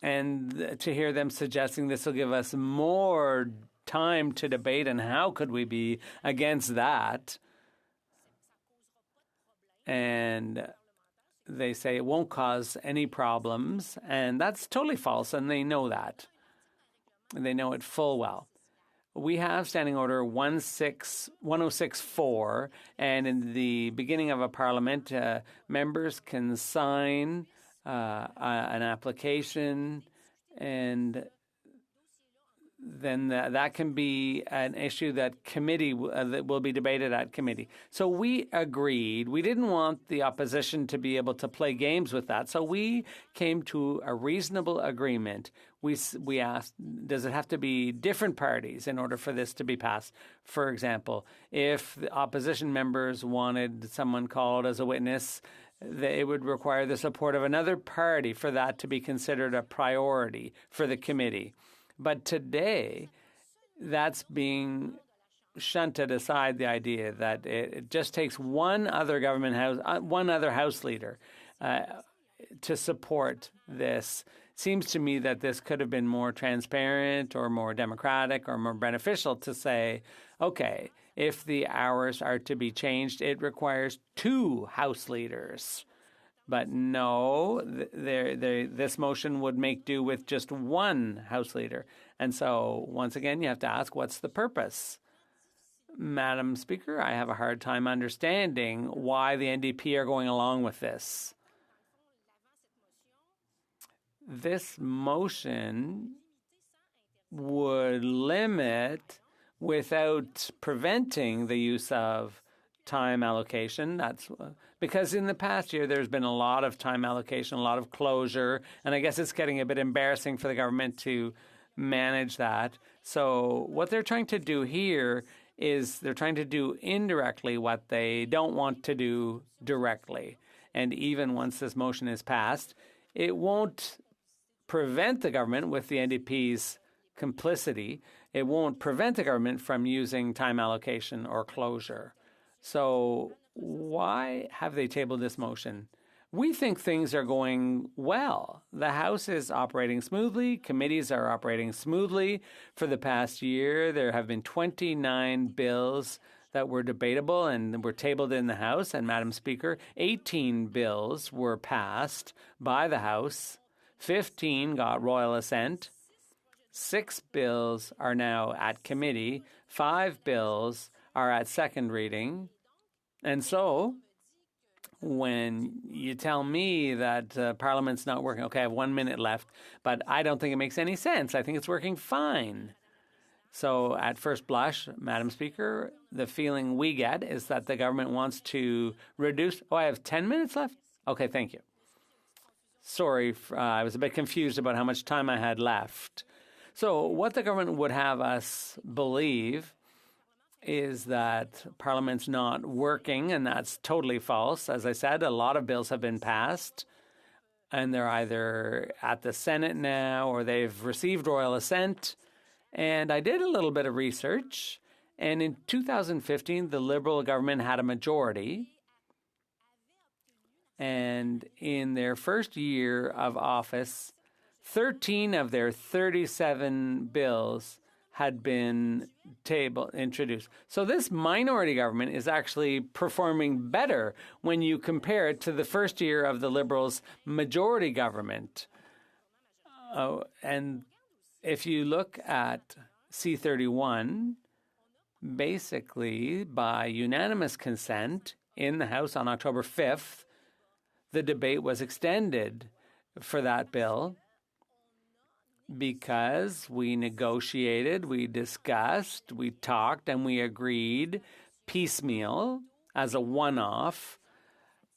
and to hear them suggesting this will give us more time to debate, and how could we be against that? And they say it won't cause any problems, and that's totally false, and they know that. And they know it full well. We have Standing Order 1064, and in the beginning of a parliament, members can sign an application, and then that can be an issue that committee that will be debated at committee. So we agreed. We didn't want the opposition to be able to play games with that. So we came to a reasonable agreement. We asked, does it have to be different parties in order for this to be passed? For example, if the opposition members wanted someone called as a witness, it would require the support of another party for that to be considered a priority for the committee. But today, that's being shunted aside, the idea that it just takes one other House leader to support this. Seems to me that this could have been more transparent or more democratic or more beneficial to say, okay, if the hours are to be changed, it requires two House leaders. But no, this motion would make do with just one House leader. And so, once again, you have to ask, what's the purpose? Madam Speaker, I have a hard time understanding why the NDP are going along with this. This motion would limit, without preventing the use of time allocation. That's because in the past year there's been a lot of time allocation, a lot of closure, and I guess it's getting a bit embarrassing for the government to manage that. So what they're trying to do here is they're trying to do indirectly what they don't want to do directly. And even once this motion is passed, it won't prevent the government, with the NDP's complicity, it won't prevent the government from using time allocation or closure. So why have they tabled this motion? We think things are going well. The House is operating smoothly. Committees are operating smoothly. For the past year, there have been 29 bills that were debatable and were tabled in the House. And Madam Speaker, 18 bills were passed by the House. 15 got royal assent. 6 bills are now at committee. 5 bills are at second reading. And so, when you tell me that Parliament's not working, okay, I have 1 minute left, but I don't think it makes any sense. I think it's working fine. So, at first blush, Madam Speaker, the feeling we get is that the government wants to reduce. Oh, I have 10 minutes left? Okay, thank you. Sorry, I was a bit confused about how much time I had left. So, what the government would have us believe is that Parliament's not working, and that's totally false. As I said, a lot of bills have been passed, and they're either at the Senate now or they've received royal assent. And I did a little bit of research, and in 2015, the Liberal government had a majority. And in their first year of office, 13 of their 37 bills had been introduced. So this minority government is actually performing better when you compare it to the first year of the Liberals' majority government. And if you look at C31, basically by unanimous consent in the House on October 5th, the debate was extended for that bill, because we negotiated, we discussed, we talked, and we agreed piecemeal as a one-off,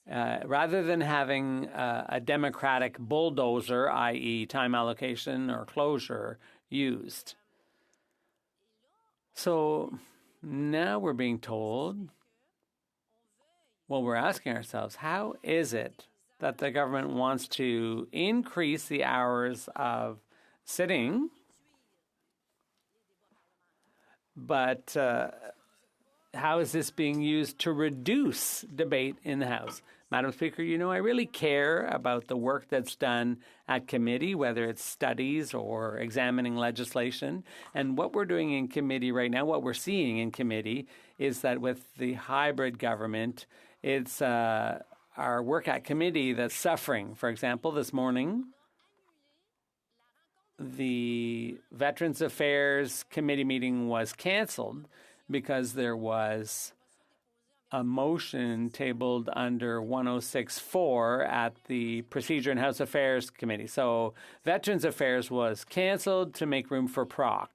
rather than having a democratic bulldozer, i.e. time allocation or closure, used. So Now we're being told, well, we're asking ourselves, how is it that the government wants to increase the hours of sitting, but how is this being used to reduce debate in the House? Madam Speaker, you know, I really care about the work that's done at committee, whether it's studies or examining legislation. And what we're doing in committee right now, what we're seeing in committee, is that with the hybrid government, it's our work at committee that's suffering. For example, this morning, the Veterans Affairs Committee meeting was canceled because there was a motion tabled under 106.4 at the Procedure and House Affairs Committee. So Veterans Affairs was canceled to make room for PROC.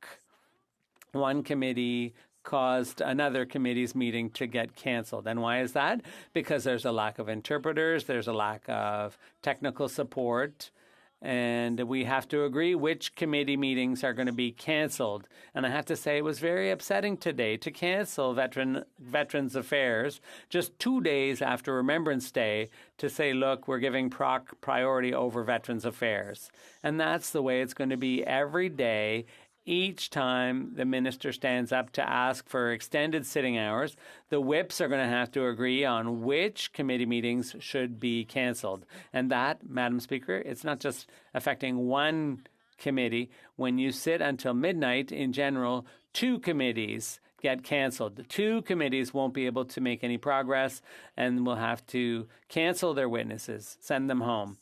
One committee caused another committee's meeting to get canceled. And why is that? Because there's a lack of interpreters, there's a lack of technical support, and we have to agree which committee meetings are going to be canceled. And I have to say it was very upsetting today to cancel Veterans Affairs just 2 days after Remembrance Day to say, look, we're giving PROC priority over Veterans Affairs. And that's the way it's going to be every day. Each time the minister stands up to ask for extended sitting hours, the whips are going to have to agree on which committee meetings should be canceled. And that, Madam Speaker, it's not just affecting one committee. When you sit until midnight, in general, 2 committees get canceled. 2 committees won't be able to make any progress and will have to cancel their witnesses, send them home.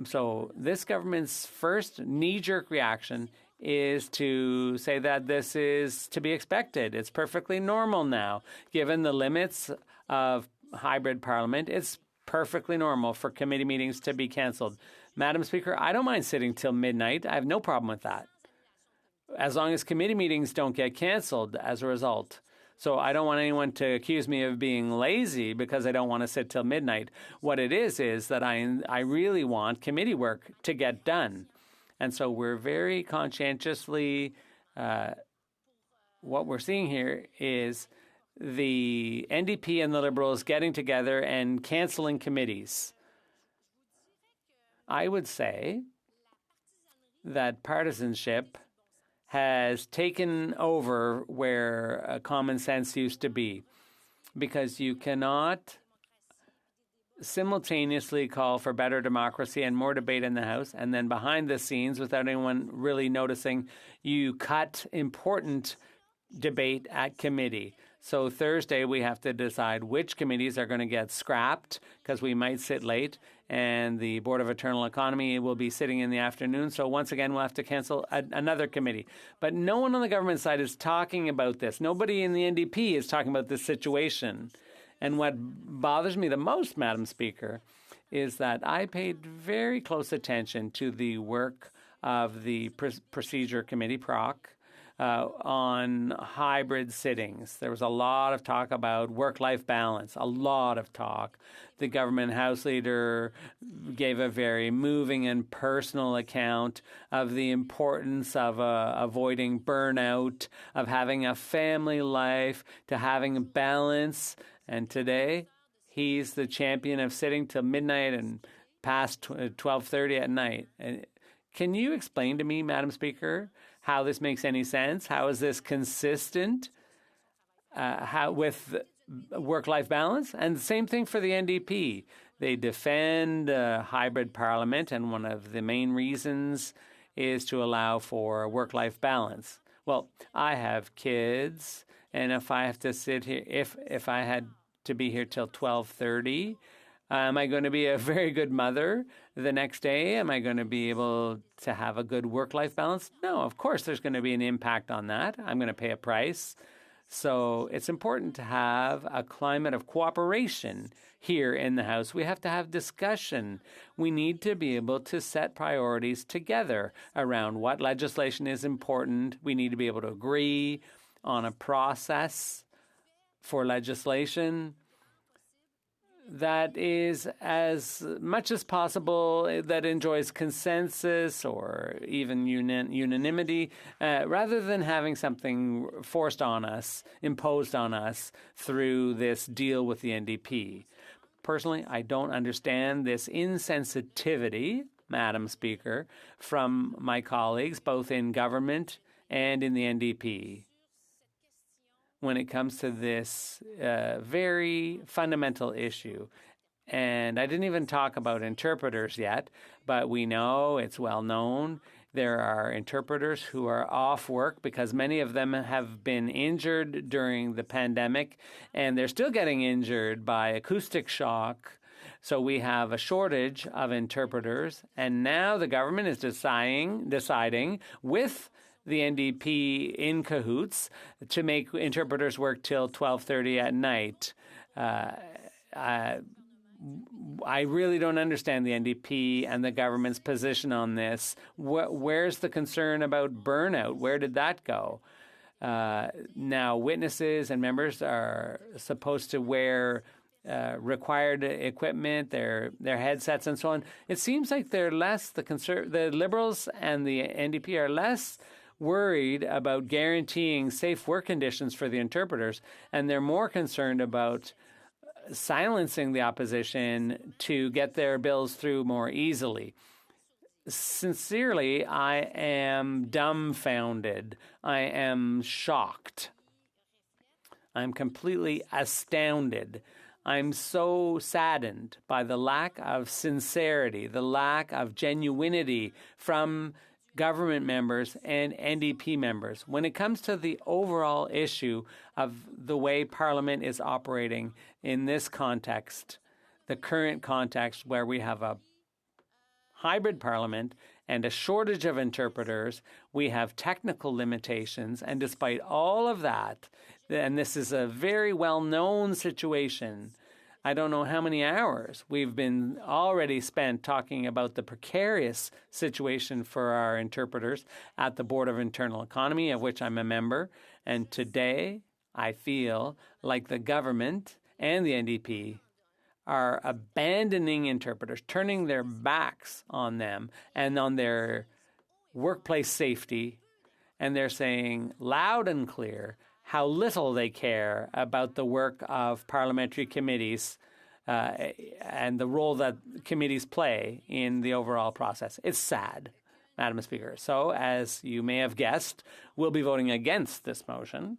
So this government's first knee-jerk reaction is to say that this is to be expected. It's perfectly normal now. Given the limits of hybrid parliament, it's perfectly normal for committee meetings to be canceled. Madam Speaker, I don't mind sitting till midnight. I have no problem with that, as long as committee meetings don't get canceled as a result. So I don't want anyone to accuse me of being lazy because I don't want to sit till midnight. What it is that I really want committee work to get done. And so we're very conscientiously, what we're seeing here is the NDP and the Liberals getting together and canceling committees. I would say that partisanship has taken over where common sense used to be, because you cannot simultaneously call for better democracy and more debate in the House, and then behind the scenes, without anyone really noticing, you cut important debate at committee. So Thursday, we have to decide which committees are going to get scrapped because we might sit late, and the Board of Internal Economy will be sitting in the afternoon. So once again, we'll have to cancel another committee. But no one on the government side is talking about this. Nobody in the NDP is talking about this situation. And what bothers me the most, Madam Speaker, is that I paid very close attention to the work of the Procedure Committee, PROC, on hybrid sittings. There was a lot of talk about work-life balance, a lot of talk. The government House Leader gave a very moving and personal account of the importance of avoiding burnout, of having a family life, to having balance. And today, he's the champion of sitting till midnight and past 12:30 at night. And can you explain to me, Madam Speaker, how this makes any sense? How is this consistent with work-life balance? And the same thing for the NDP. They defend hybrid parliament, and one of the main reasons is to allow for work-life balance. Well, I have kids, and if I have to sit here, if I had to be here till 12:30, am I going to be a very good mother the next day? Am I going to be able to have a good work-life balance? No, of course there's going to be an impact on that. I'm going to pay a price. So it's important to have a climate of cooperation here in the House. We have to have discussion. We need to be able to set priorities together around what legislation is important. We need to be able to agree on a process for legislation. that is as much as possible that enjoys consensus or even unanimity, rather than having something forced on us, imposed on us through this deal with the NDP. Personally, I don't understand this insensitivity, Madam Speaker, from my colleagues, both in government and in the NDP, when it comes to this very fundamental issue. And I didn't even talk about interpreters yet, but we know, it's well known, there are interpreters who are off work because many of them have been injured during the pandemic, and they're still getting injured by acoustic shock. So we have a shortage of interpreters, and now the government is deciding with the NDP in cahoots to make interpreters work till 12:30 at night. I really don't understand the NDP and the government's position on this. Where's the concern about burnout? Where did that go? Now, witnesses and members are supposed to wear required equipment, their headsets and so on. It seems like they're less, the Liberals and the NDP are less worried about guaranteeing safe work conditions for the interpreters, and they're more concerned about silencing the opposition to get their bills through more easily. Sincerely, I am dumbfounded. I am shocked. I'm completely astounded. I'm so saddened by the lack of sincerity, the lack of genuinity from government members and NDP members when it comes to the overall issue of the way Parliament is operating in this context, the current context where we have a hybrid Parliament and a shortage of interpreters. We have technical limitations, and despite all of that, and this is a very well-known situation, I don't know how many hours we've been already spent talking about the precarious situation for our interpreters at the Board of Internal Economy, of which I'm a member. And today, I feel like the government and the NDP are abandoning interpreters, turning their backs on them and on their workplace safety. And they're saying loud and clear how little they care about the work of parliamentary committees and the role that committees play in the overall process. It's sad, Madam Speaker. So, as you may have guessed, we'll be voting against this motion,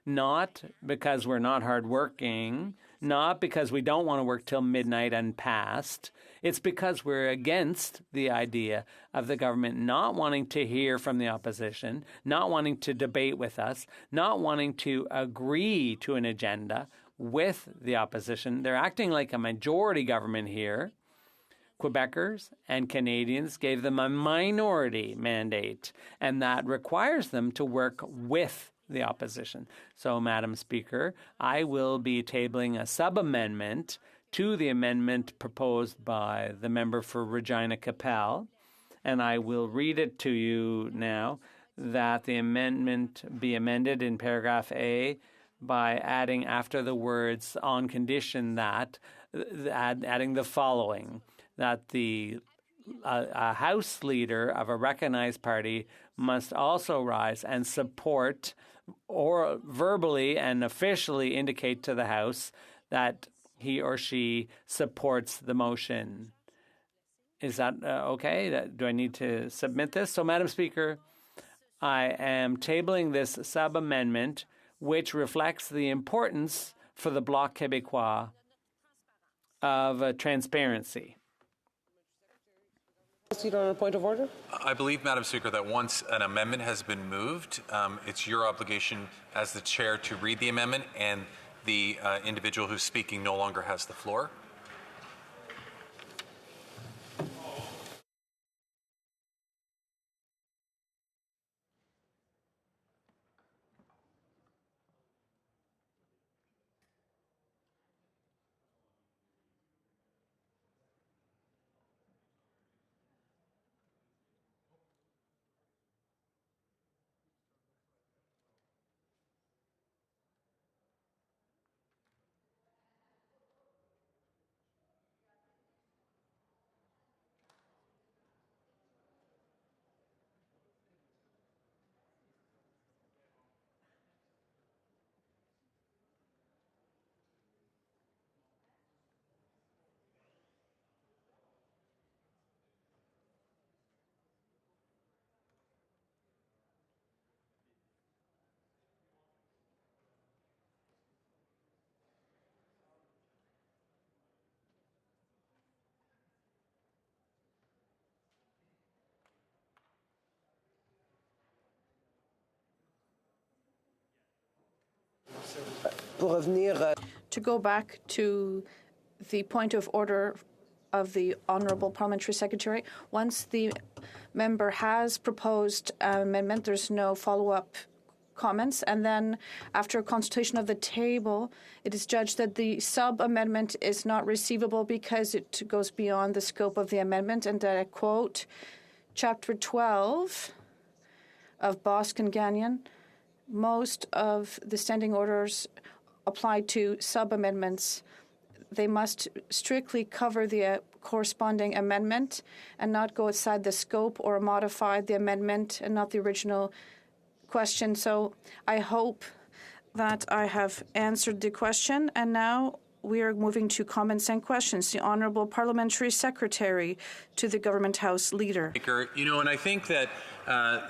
not because we're not hardworking, not because we don't want to work till midnight and past. It's because we're against the idea of the government not wanting to hear from the opposition, not wanting to debate with us, not wanting to agree to an agenda with the opposition. They're acting like a majority government here. Quebecers and Canadians gave them a minority mandate, and that requires them to work with the opposition. So, Madam Speaker, I will be tabling a sub-amendment to the amendment proposed by the member for Regina Capel, and I will read it to you now, that the amendment be amended in paragraph A by adding after the words on condition that, adding the following, that the a House leader of a recognized party must also rise and support or verbally and officially indicate to the House that he or she supports the motion. Is that okay? Do I need to submit this? So, Madam Speaker, I am tabling this sub-amendment, which reflects the importance for the Bloc Québécois of transparency. On a point of order? I believe, Madam Speaker, that once an amendment has been moved, it's your obligation as the chair to read the amendment, and the individual who's speaking no longer has the floor. To go back to the point of order of the Honourable Parliamentary Secretary, once the member has proposed an amendment, there's no follow-up comments, and then after a consultation of the table, it is judged that the sub-amendment is not receivable because it goes beyond the scope of the amendment, and I quote Chapter 12 of Boston Gagnon, most of the standing orders apply to sub-amendments. They must strictly cover the corresponding amendment and not go outside the scope or modify the amendment and not the original question. So I hope that I have answered the question. And now we are moving to comments and questions. The Honourable Parliamentary Secretary to the Government House Leader. Speaker, and I think that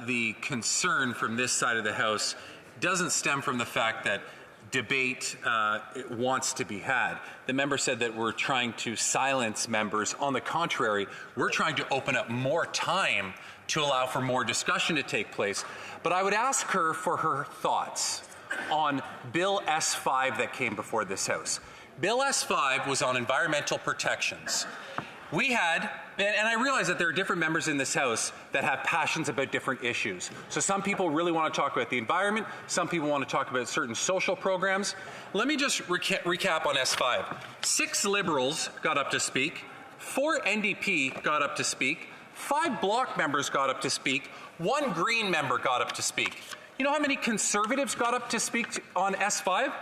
the concern from this side of the House doesn't stem from the fact that debate wants to be had. The member said that we're trying to silence members. On the contrary, we're trying to open up more time to allow for more discussion to take place. But I would ask her for her thoughts on Bill S5 that came before this House. Bill S5 was on environmental protections. We had, and I realize that there are different members in this House that have passions about different issues. So some people really want to talk about the environment, some people want to talk about certain social programs. Let me just recap on S5. 6 Liberals got up to speak, 4 NDP got up to speak, 5 Bloc members got up to speak, 1 Green member got up to speak. You know how many Conservatives got up to speak on S5?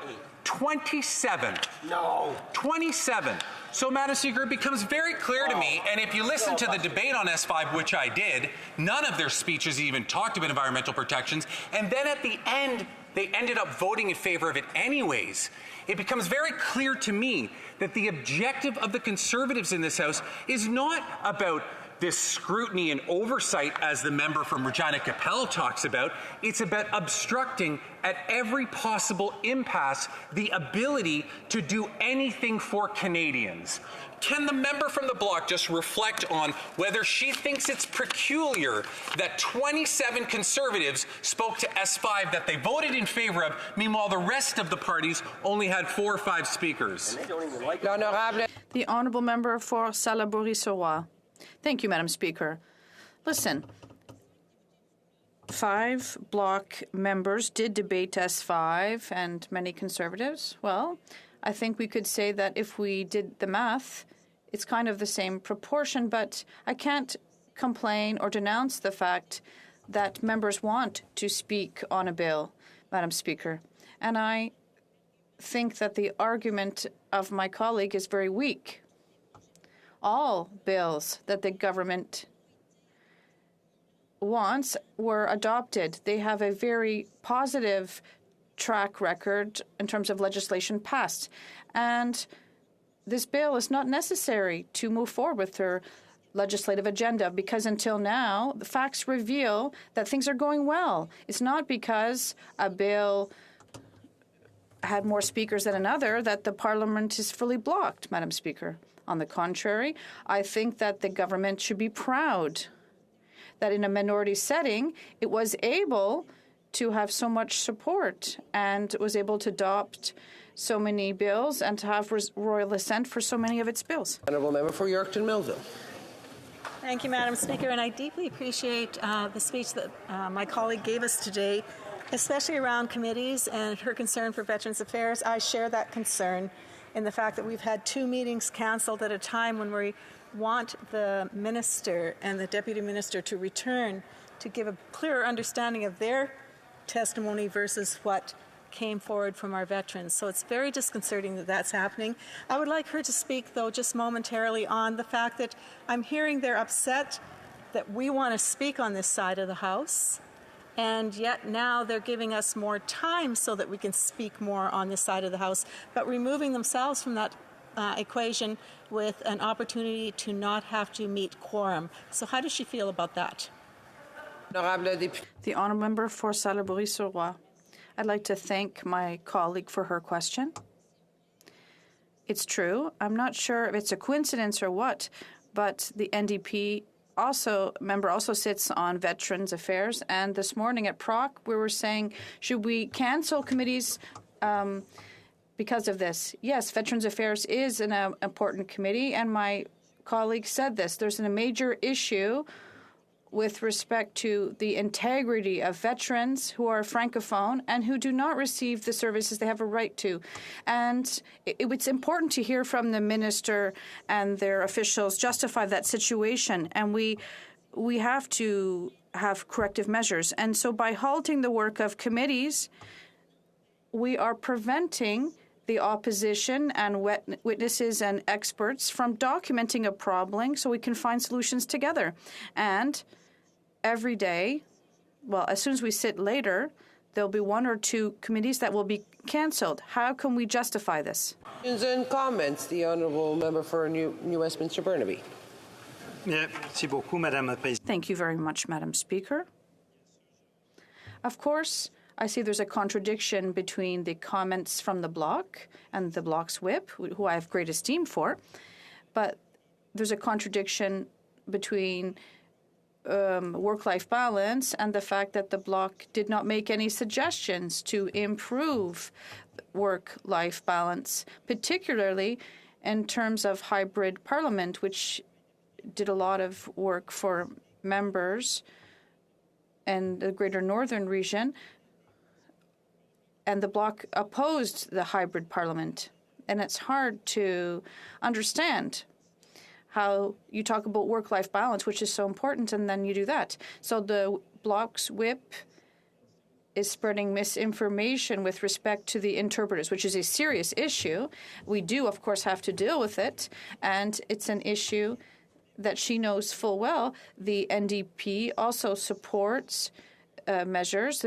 27. No. 27. So, Madam Speaker, it becomes very clear to me, and if you listen to the debate on S5, which I did, none of their speeches even talked about environmental protections, and then at the end, they ended up voting in favor of it anyways. It becomes very clear to me that the objective of the Conservatives in this House is not about this scrutiny and oversight, as the member from Regina Capel talks about. It's about obstructing at every possible impasse the ability to do anything for Canadians. Can the member from the Bloc just reflect on whether she thinks it's peculiar that 27 Conservatives spoke to S5 that they voted in favor of, meanwhile the rest of the parties only had 4 or 5 speakers? The Honourable Member for Salaberry-sur-Roi. Thank you, Madam Speaker. Listen, 5 Bloc members did debate S5 and many Conservatives. Well, I think we could say that if we did the math, it's kind of the same proportion, but I can't complain or denounce the fact that members want to speak on a bill, Madam Speaker. And I think that the argument of my colleague is very weak. All bills that the government wants were adopted. They have a very positive track record in terms of legislation passed. And this bill is not necessary to move forward with their legislative agenda because until now, the facts reveal that things are going well. It's not because a bill had more speakers than another that the Parliament is fully blocked, Madam Speaker. On the contrary, I think that the government should be proud that in a minority setting, it was able to have so much support and was able to adopt so many bills and to have royal assent for so many of its bills. Honourable Member for Yorkton Millville. Thank you, Madam Speaker, and I deeply appreciate the speech that my colleague gave us today, especially around committees and her concern for Veterans Affairs. I share that concern in the fact that we've had 2 meetings cancelled at a time when we want the minister and the deputy minister to return to give a clearer understanding of their testimony versus what came forward from our veterans. So it's very disconcerting that that's happening. I would like her to speak, though, just momentarily on the fact that I'm hearing they're upset that we want to speak on this side of the House, and yet now they're giving us more time so that we can speak more on this side of the House, but removing themselves from that equation with an opportunity to not have to meet quorum. So how does she feel about that? The Honourable Member for Salaberry-sur-Roi. I'd like to thank my colleague for her question. It's true. I'm not sure if it's a coincidence or what, but the NDP member also sits on Veterans Affairs, and this morning at PROC we were saying, should we cancel committees because of this. Yes, Veterans Affairs is an important committee, and my colleague said this. There's a major issue with respect to the integrity of veterans who are Francophone and who do not receive the services they have a right to. And it's important to hear from the minister and their officials justify that situation. And we have to have corrective measures. And so by halting the work of committees, we are preventing the opposition and witnesses and experts from documenting a problem so we can find solutions together. And every day, well, as soon as we sit later, there'll be one or two committees that will be cancelled. How can we justify this? Questions and comments. The honourable member for New Westminster Burnaby. Thank you very much, Madam Speaker. Of course, I see there's a contradiction between the comments from the Bloc and the Bloc's whip, who I have great esteem for, but there's a contradiction between work-life balance and the fact that the Bloc did not make any suggestions to improve work-life balance, particularly in terms of hybrid parliament, which did a lot of work for members in the Greater Northern Region. And the Bloc opposed the hybrid parliament. And it's hard to understand how you talk about work-life balance, which is so important, and then you do that. So the Bloc's whip is spreading misinformation with respect to the interpreters, which is a serious issue. We do, of course, have to deal with it, and it's an issue that she knows full well. The NDP also supports measures.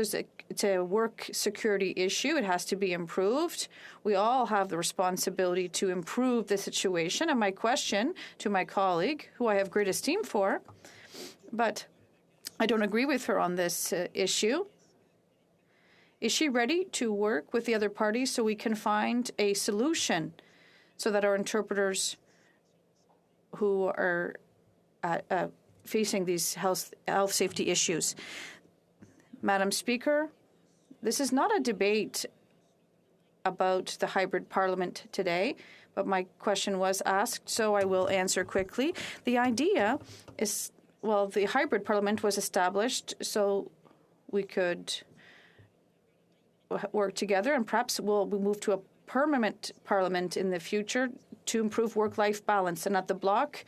It's a work security issue. It has to be improved. We all have the responsibility to improve the situation. And my question to my colleague, who I have great esteem for, but I don't agree with her on this issue, is she ready to work with the other parties so we can find a solution so that our interpreters who are facing these health safety issues? Madam Speaker, this is not a debate about the hybrid parliament today, but my question was asked, so I will answer quickly. The idea is, well, the hybrid parliament was established so we could work together, and perhaps we'll move to a permanent parliament in the future to improve work-life balance. And at the Bloc,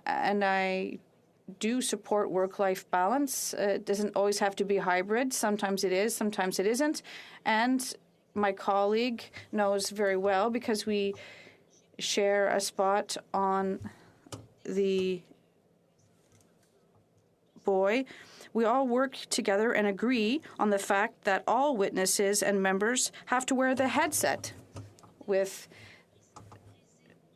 and I do support work-life balance. It doesn't always have to be hybrid. Sometimes it is, sometimes it isn't. And my colleague knows very well, because we share a spot on the boy. We all work together and agree on the fact that all witnesses and members have to wear the headset, with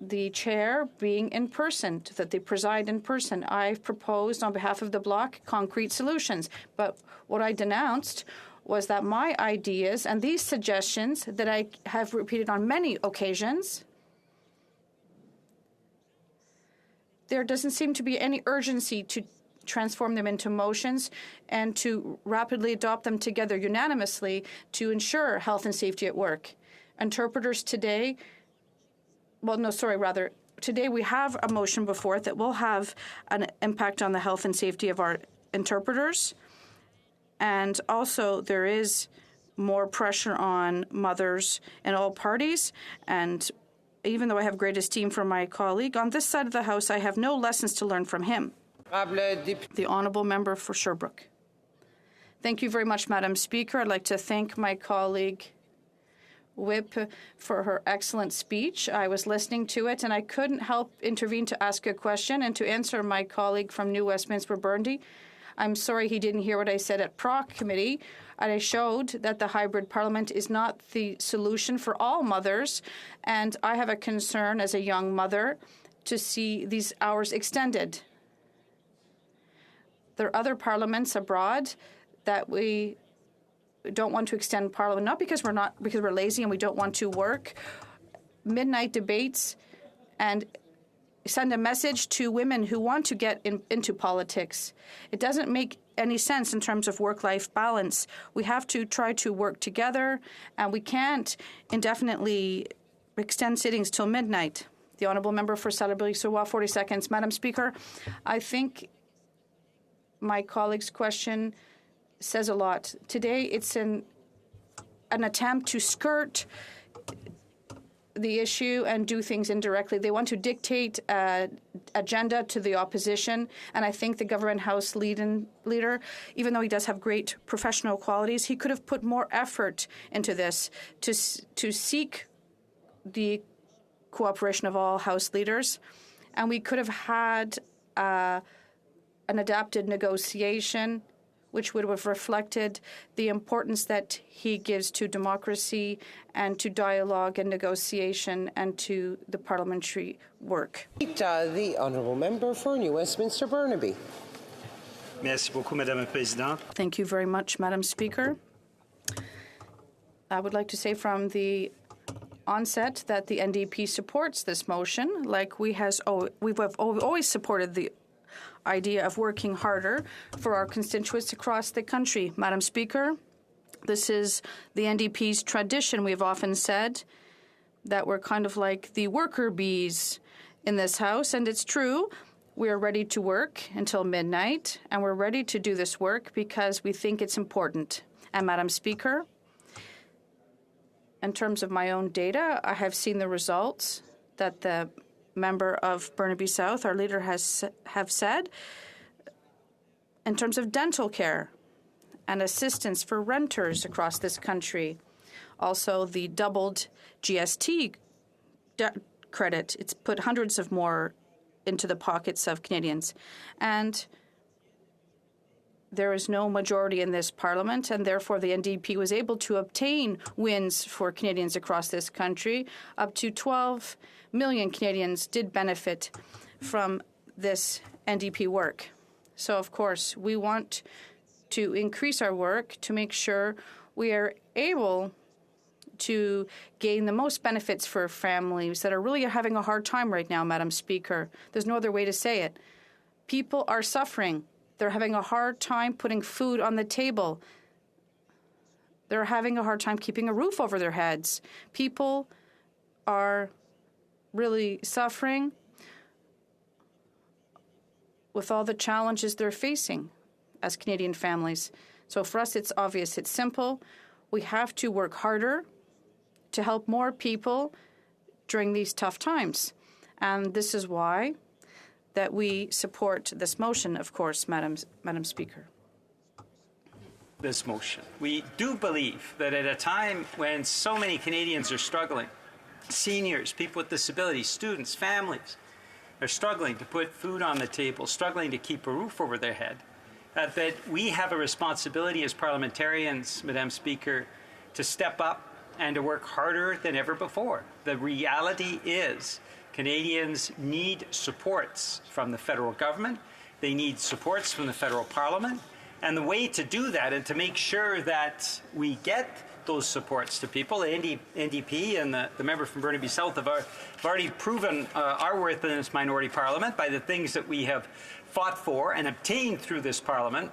the chair being in person, that they preside in person. I've proposed on behalf of the Bloc concrete solutions. But what I denounced was that my ideas and these suggestions that I have repeated on many occasions, there doesn't seem to be any urgency to transform them into motions and to rapidly adopt them together unanimously to ensure health and safety at work. Interpreters today, today we have a motion before it that will have an impact on the health and safety of our interpreters. And also there is more pressure on mothers in all parties. And even though I have great esteem for my colleague, on this side of the House, I have no lessons to learn from him. The honourable member for Sherbrooke. Thank you very much, Madam Speaker. I'd like to thank my colleague Whip for her excellent speech. I was listening to it, and I couldn't help intervene to ask a question and to answer my colleague from New Westminster Burnaby. I'm sorry he didn't hear what I said at PROC committee. I showed that the hybrid parliament is not the solution for all mothers, and I have a concern as a young mother to see these hours extended. There are other parliaments abroad that we don't want to extend Parliament, not because we're lazy and we don't want to work. Midnight debates and send a message to women who want to get into politics. It doesn't make any sense in terms of work-life balance. We have to try to work together, and we can't indefinitely extend sittings till midnight. The Honourable Member for Salaberry-sur-Loire, 40 seconds. Madam Speaker, I think my colleague's question says a lot. Today, it's an attempt to skirt the issue and do things indirectly. They want to dictate agenda to the opposition, and I think the Government House leader, even though he does have great professional qualities, he could have put more effort into this to seek the cooperation of all House leaders, and we could have had an adapted negotiation which would have reflected the importance that he gives to democracy and to dialogue and negotiation and to the parliamentary work. The Honourable Member for New Westminster Burnaby. Merci beaucoup, Madame la Présidente. Thank you very much, Madam Speaker. I would like to say from the onset that the NDP supports this motion, like we've always supported the idea of working harder for our constituents across the country. Madam Speaker, this is the NDP's tradition. We've often said that we're kind of like the worker bees in this House, and it's true. We are ready to work until midnight, and we're ready to do this work because we think it's important. And Madam Speaker, in terms of my own data, I have seen the results that the member of Burnaby South, our leader, have said in terms of dental care and assistance for renters across this country. Also, the doubled GST credit. It's put hundreds of more into the pockets of Canadians. And there is no majority in this parliament, and therefore the NDP was able to obtain wins for Canadians across this country. Up to 12 million Canadians did benefit from this NDP work. So, of course, we want to increase our work to make sure we are able to gain the most benefits for families that are really having a hard time right now, Madam Speaker. There's no other way to say it. People are suffering. They're having a hard time putting food on the table. They're having a hard time keeping a roof over their heads. People are really suffering with all the challenges they're facing as Canadian families. So for us, it's obvious. It's simple. We have to work harder to help more people during these tough times. And this is why that we support this motion, of course, Madam Speaker. This motion. We do believe that at a time when so many Canadians are struggling, seniors, people with disabilities, students, families, are struggling to put food on the table, struggling to keep a roof over their head, that we have a responsibility as parliamentarians, Madam Speaker, to step up and to work harder than ever before. The reality is Canadians need supports from the federal government. They need supports from the federal parliament. And the way to do that and to make sure that we get those supports to people, the NDP and the member from Burnaby South have already proven our worth in this minority parliament by the things that we have fought for and obtained through this parliament.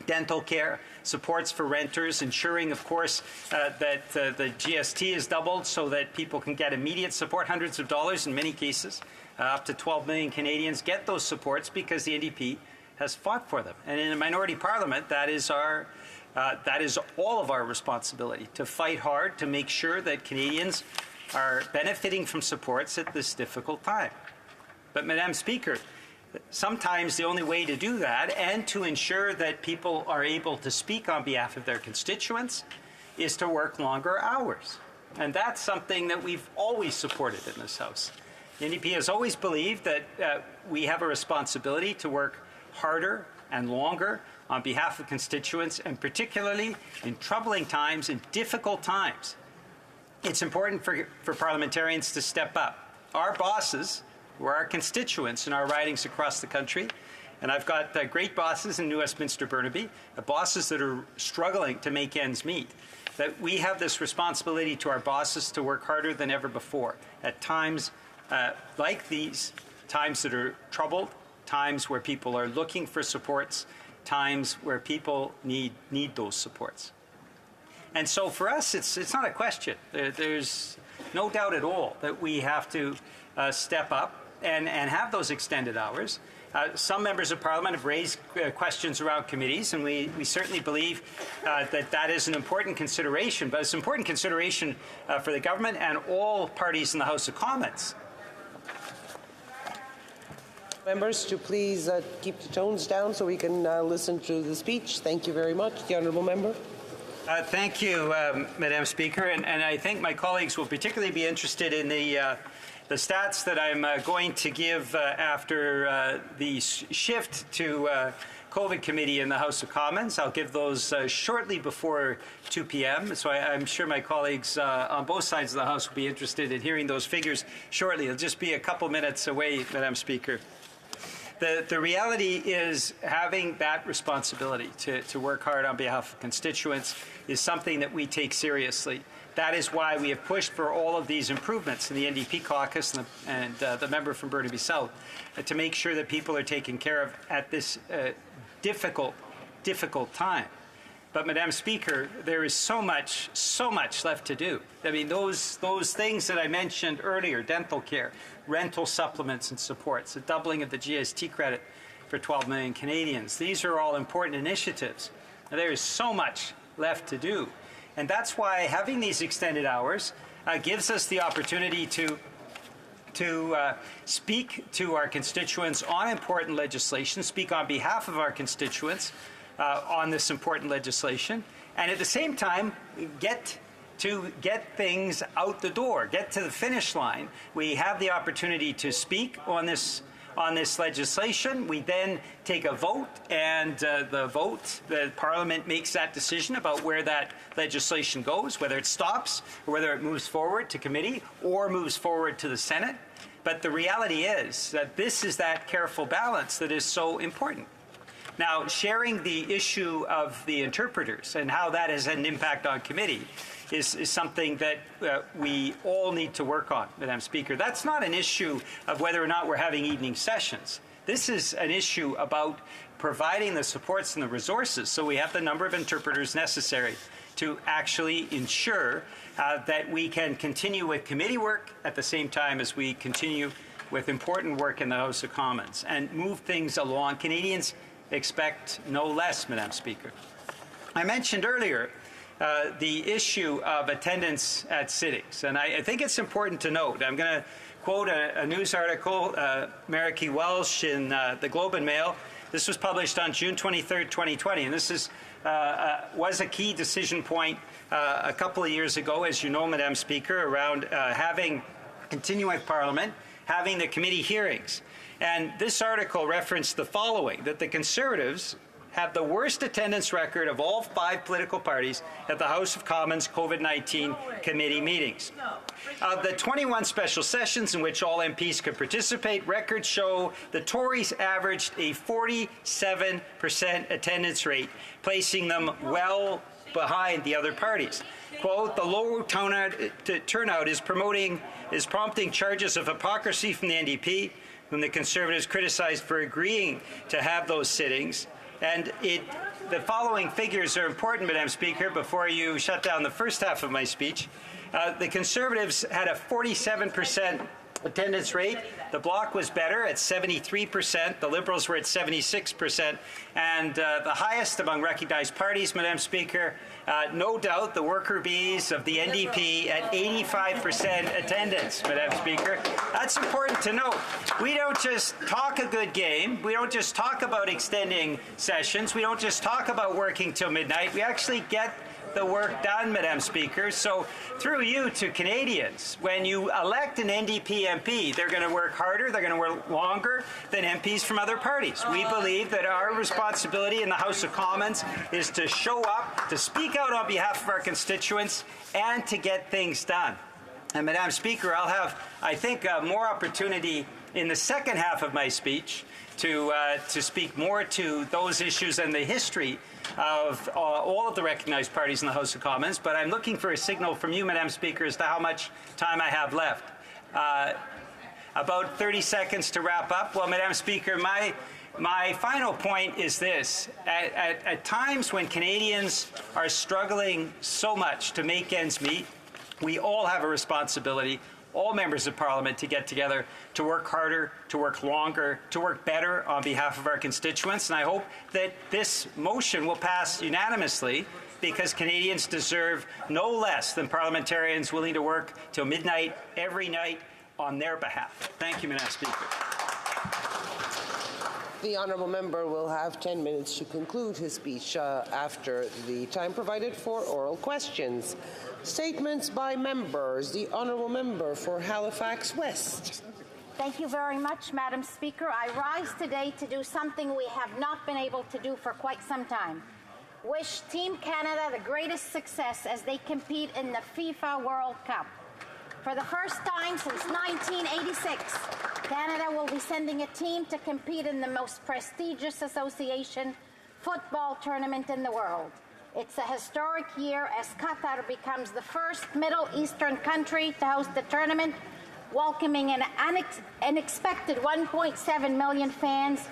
Dental care, supports for renters, ensuring, of course, that the GST is doubled so that people can get immediate support, hundreds of dollars in many cases. Up to 12 million Canadians get those supports because the NDP has fought for them. And in a minority parliament, that is all of our responsibility, to fight hard to make sure that Canadians are benefiting from supports at this difficult time. But, Madam Speaker, sometimes the only way to do that and to ensure that people are able to speak on behalf of their constituents is to work longer hours. And that's something that we've always supported in this House. The NDP has always believed that we have a responsibility to work harder and longer on behalf of constituents, and particularly in troubling times, in difficult times. It's important for parliamentarians to step up. Our bosses were our constituents in our ridings across the country, and I've got great bosses in New Westminster Burnaby, bosses that are struggling to make ends meet, that we have this responsibility to our bosses to work harder than ever before at times like these, times that are troubled, times where people are looking for supports, times where people need those supports. And so for us, it's not a question. There's no doubt at all that we have to step up and have those extended hours. Some members of Parliament have raised questions around committees, and we certainly believe that is an important consideration, but it's an important consideration for the government and all parties in the House of Commons. Members, to please keep the tones down so we can listen to the speech. Thank you very much. The Honourable Member. Thank you, Madam Speaker, and I think my colleagues will particularly be interested in the stats that I'm going to give after the shift to COVID committee in the House of Commons. I'll give those shortly before 2 p.m. So I'm sure my colleagues on both sides of the House will be interested in hearing those figures shortly. It'll just be a couple minutes away, Madam Speaker. The reality is having that responsibility to work hard on behalf of constituents is something that we take seriously. That is why we have pushed for all of these improvements in the NDP caucus and the member from Burnaby South to make sure that people are taken care of at this difficult time. But, Madam Speaker, there is so much left to do. I mean, those things that I mentioned earlier, dental care, rental supplements and supports, the doubling of the GST credit for 12 million Canadians. These are all important initiatives. Now, there is so much left to do. And that's why having these extended hours gives us the opportunity to speak to our constituents on important legislation, speak on behalf of our constituents on this important legislation, and at the same time get things out the door, get to the finish line. We have the opportunity to speak on this legislation. We then take a vote, and the Parliament makes that decision about where that legislation goes, whether it stops or whether it moves forward to committee or moves forward to the Senate. But the reality is that this is that careful balance that is so important. Now, sharing the issue of the interpreters and how that has had an impact on committee is something that we all need to work on, Madam Speaker. That's not an issue of whether or not we're having evening sessions. This is an issue about providing the supports and the resources so we have the number of interpreters necessary to actually ensure that we can continue with committee work at the same time as we continue with important work in the House of Commons and move things along. Canadians expect no less, Madam Speaker. I mentioned earlier the issue of attendance at sittings, and I think it's important to note. I'm going to quote a news article, Merricky Welsh in the Globe and Mail. This was published on June 23rd, 2020, and this was a key decision point a couple of years ago, as you know, Madam Speaker, around continuing Parliament, having the committee hearings. And this article referenced the following, that the Conservatives have the worst attendance record of all 5 political parties at the House of Commons COVID-19 committee meetings. Of the 21 special sessions in which all MPs could participate, records show the Tories averaged a 47% attendance rate, placing them well behind the other parties. Quote, the low turnout is prompting charges of hypocrisy from the NDP, whom the Conservatives criticized for agreeing to have those sittings. And the following figures are important, Madam Speaker, before you shut down the first half of my speech. The Conservatives had a 47% attendance rate. The Bloc was better at 73%. The Liberals were at 76%. And the highest among recognized parties, Madam Speaker, no doubt the worker bees of the NDP at 85% attendance, Madam Speaker. That's important to note. We don't just talk a good game. We don't just talk about extending sessions. We don't just talk about working till midnight. We actually get the work done, Madam Speaker. So through you to Canadians, when you elect an NDP MP, they're going to work harder, they're going to work longer than MPs from other parties. We believe that our responsibility in the House of Commons is to show up, to speak out on behalf of our constituents, and to get things done. And Madam Speaker, I'll have, I think, more opportunity in the second half of my speech to speak more to those issues and the history of all of the recognized parties in the House of Commons, but I'm looking for a signal from you, Madam Speaker, as to how much time I have left. About 30 seconds to wrap up. Well, Madam Speaker, my My final point is this. At times when Canadians are struggling so much to make ends meet, we all have a responsibility, all members of Parliament, to get together, to work harder, to work longer, to work better on behalf of our constituents. And I hope that this motion will pass unanimously, because Canadians deserve no less than parliamentarians willing to work till midnight every night on their behalf. Thank you, Madam Speaker. The honourable member will have 10 minutes to conclude his speech after the time provided for oral questions. Statements by members. The honourable member for Halifax West. Thank you very much, Madam Speaker. I rise today to do something we have not been able to do for quite some time. Wish Team Canada the greatest success as they compete in the FIFA World Cup. For the first time since 1986, Canada will be sending a team to compete in the most prestigious association football tournament in the world. It's a historic year as Qatar becomes the first Middle Eastern country to host the tournament, welcoming an unexpected 1.7 million fans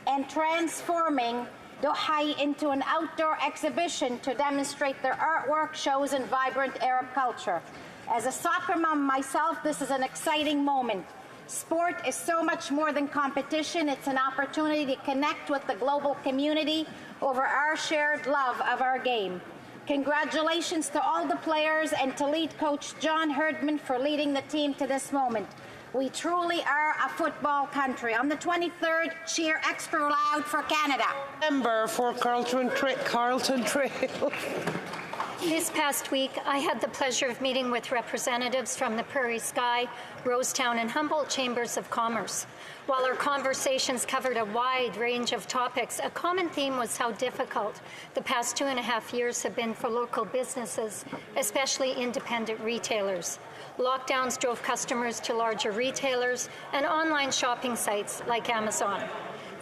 and transforming Doha into an outdoor exhibition to demonstrate their artwork, shows, and vibrant Arab culture. As a soccer mom myself, this is an exciting moment. Sport is so much more than competition. It's an opportunity to connect with the global community over our shared love of our game. Congratulations to all the players and to lead coach John Herdman for leading the team to this moment. We truly are a football country. On the 23rd, cheer extra loud for Canada. Member for Carlton Trail. This past week, I had the pleasure of meeting with representatives from the Prairie Sky, Rosetown, and Humboldt Chambers of Commerce. While our conversations covered a wide range of topics, a common theme was how difficult the past 2.5 years have been for local businesses, especially independent retailers. Lockdowns drove customers to larger retailers and online shopping sites like Amazon.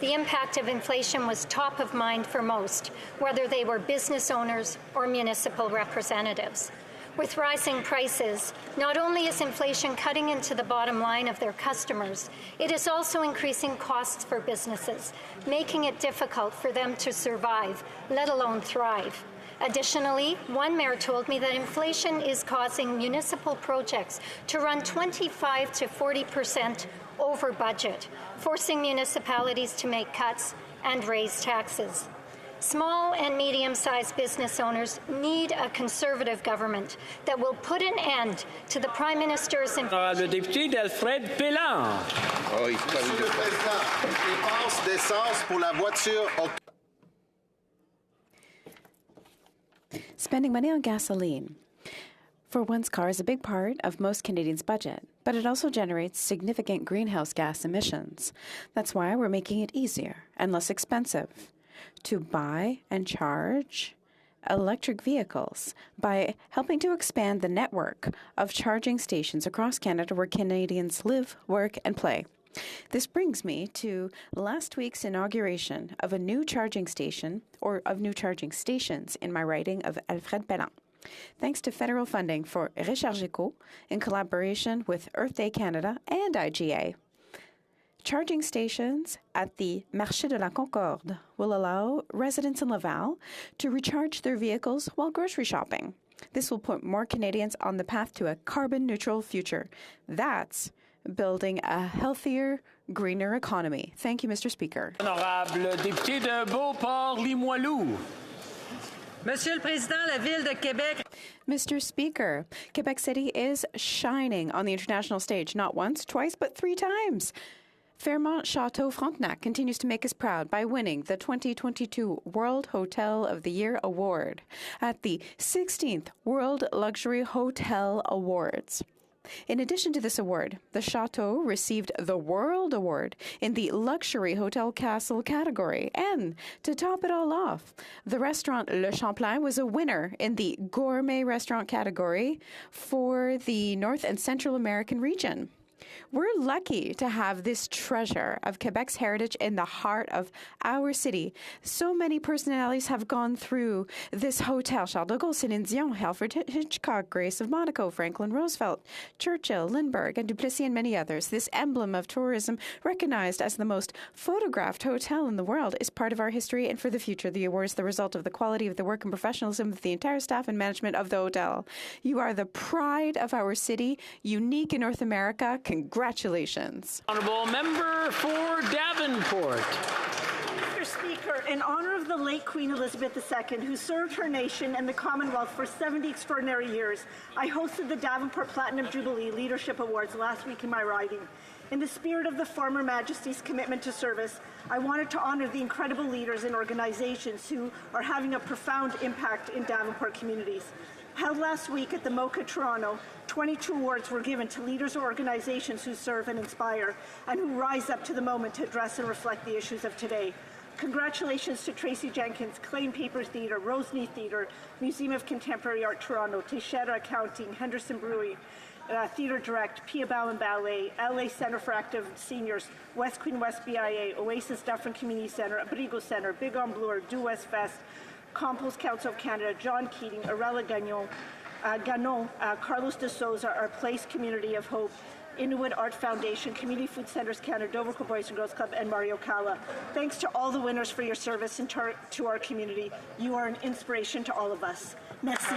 The impact of inflation was top of mind for most, whether they were business owners or municipal representatives. With rising prices, not only is inflation cutting into the bottom line of their customers, it is also increasing costs for businesses, making it difficult for them to survive, let alone thrive. Additionally, one mayor told me that inflation is causing municipal projects to run 25% to 40% over budget, forcing municipalities to make cuts and raise taxes. Small and medium-sized business owners need a conservative government that will put an end to the Prime Minister's... Le député d'Alfred Pelland. Monsieur le Président, dépenses d'essence pour la voiture... Spending money on gasoline for one's car is a big part of most Canadians' budget, but it also generates significant greenhouse gas emissions. That's why we're making it easier and less expensive to buy and charge electric vehicles by helping to expand the network of charging stations across Canada where Canadians live, work, and play. This brings me to last week's inauguration of a new charging station, or of new charging stations, in my writing of Alfred Pelland. Thanks to federal funding for Recharge Eco in collaboration with Earth Day Canada and IGA. Charging stations at the Marché de la Concorde will allow residents in Laval to recharge their vehicles while grocery shopping. This will put more Canadians on the path to a carbon-neutral future. That's building a healthier, greener economy. Thank you, Mr. Speaker. Honorable député de Beauport-Limoilou. Monsieur le Président, la Ville de Québec. Mr. Speaker, Quebec City is shining on the international stage, not once, twice, but 3 times. Fairmont Chateau Frontenac continues to make us proud by winning the 2022 World Hotel of the Year Award at the 16th World Luxury Hotel Awards. In addition to this award, the Chateau received the World Award in the Luxury Hotel Castle category. And to top it all off, the restaurant Le Champlain was a winner in the Gourmet Restaurant category for the North and Central American region. We're lucky to have this treasure of Quebec's heritage in the heart of our city. So many personalities have gone through this hotel. Charles de Gaulle, Céline Dion, Alfred Hitchcock, Grace of Monaco, Franklin Roosevelt, Churchill, Lindbergh, and Duplessis, and many others. This emblem of tourism, recognized as the most photographed hotel in the world, is part of our history and for the future. The award is the result of the quality of the work and professionalism of the entire staff and management of the hotel. You are the pride of our city, unique in North America. Congratulations. Honourable Member for Davenport. Mr. Speaker, in honor of the late Queen Elizabeth II, who served her nation and the Commonwealth for 70 extraordinary years, I hosted the Davenport Platinum Jubilee Leadership Awards last week in my riding. In the spirit of the former Majesty's commitment to service, I wanted to honor the incredible leaders and organizations who are having a profound impact in Davenport communities. Held last week at the MoCA Toronto, 22 awards were given to leaders or organizations who serve and inspire and who rise up to the moment to address and reflect the issues of today. Congratulations to Tracy Jenkins, Claim Paper Theatre, Roseneath Theatre, Museum of Contemporary Art Toronto, Teixeira Accounting, Henderson Brewery, Theatre Direct, Pia Bauman Ballet, LA Center for Active Seniors, West Queen West BIA, Oasis Dufferin Community Center, Abrigo Center, Big on Bloor, Do West Fest, Compost Council of Canada, John Keating, Arella Gagnon, Carlos de Souza, Our Place Community of Hope, Inuit Art Foundation, Community Food Centers Canada, Dovercourt Boys and Girls Club, and Mario Cala. Thanks to all the winners for your service and to our community. You are an inspiration to all of us. Merci.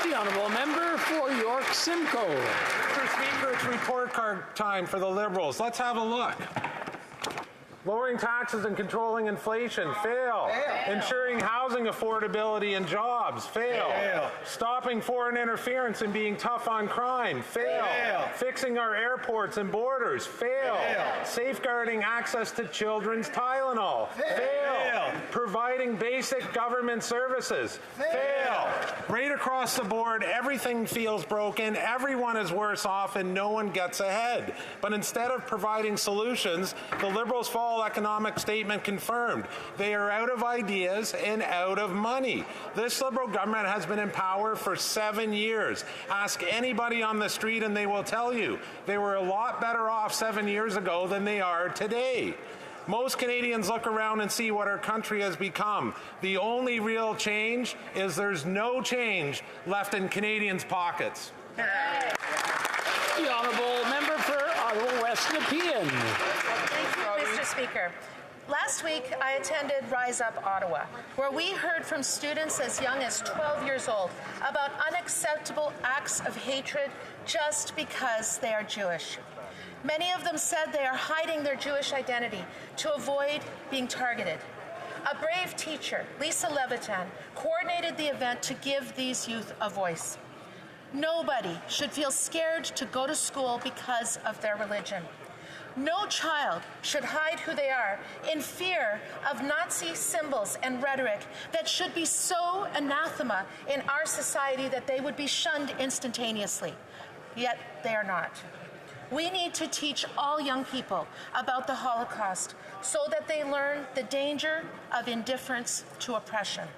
The Honourable Member for York Simcoe. Mr. Speaker, it's report card time for the Liberals. Let's have a look. Lowering taxes and controlling inflation, fail. Ensuring housing affordability and jobs, fail. Stopping foreign interference and being tough on crime, fail. Fixing our airports and borders, fail. Safeguarding access to children's Tylenol, fail. Providing basic government services, fail. Right across the board, everything feels broken, everyone is worse off, and no one gets ahead. But instead of providing solutions, the Liberals' fall economic statement confirmed. They are out of ideas and out of money. This Liberal government has been in power for 7 years. Ask anybody on the street and they will tell you they were a lot better off 7 years ago than they are today. Most Canadians look around and see what our country has become. The only real change is there's no change left in Canadians' pockets. The Honourable Member for Ottawa West Nepean. Thank you, Mr. Speaker. Last week, I attended Rise Up Ottawa, where we heard from students as young as 12 years old about unacceptable acts of hatred just because they are Jewish. Many of them said they are hiding their Jewish identity to avoid being targeted. A brave teacher, Lisa Levitan, coordinated the event to give these youth a voice. Nobody should feel scared to go to school because of their religion. No child should hide who they are in fear of Nazi symbols and rhetoric that should be so anathema in our society that they would be shunned instantaneously. Yet they are not. We need to teach all young people about the Holocaust so that they learn the danger of indifference to oppression.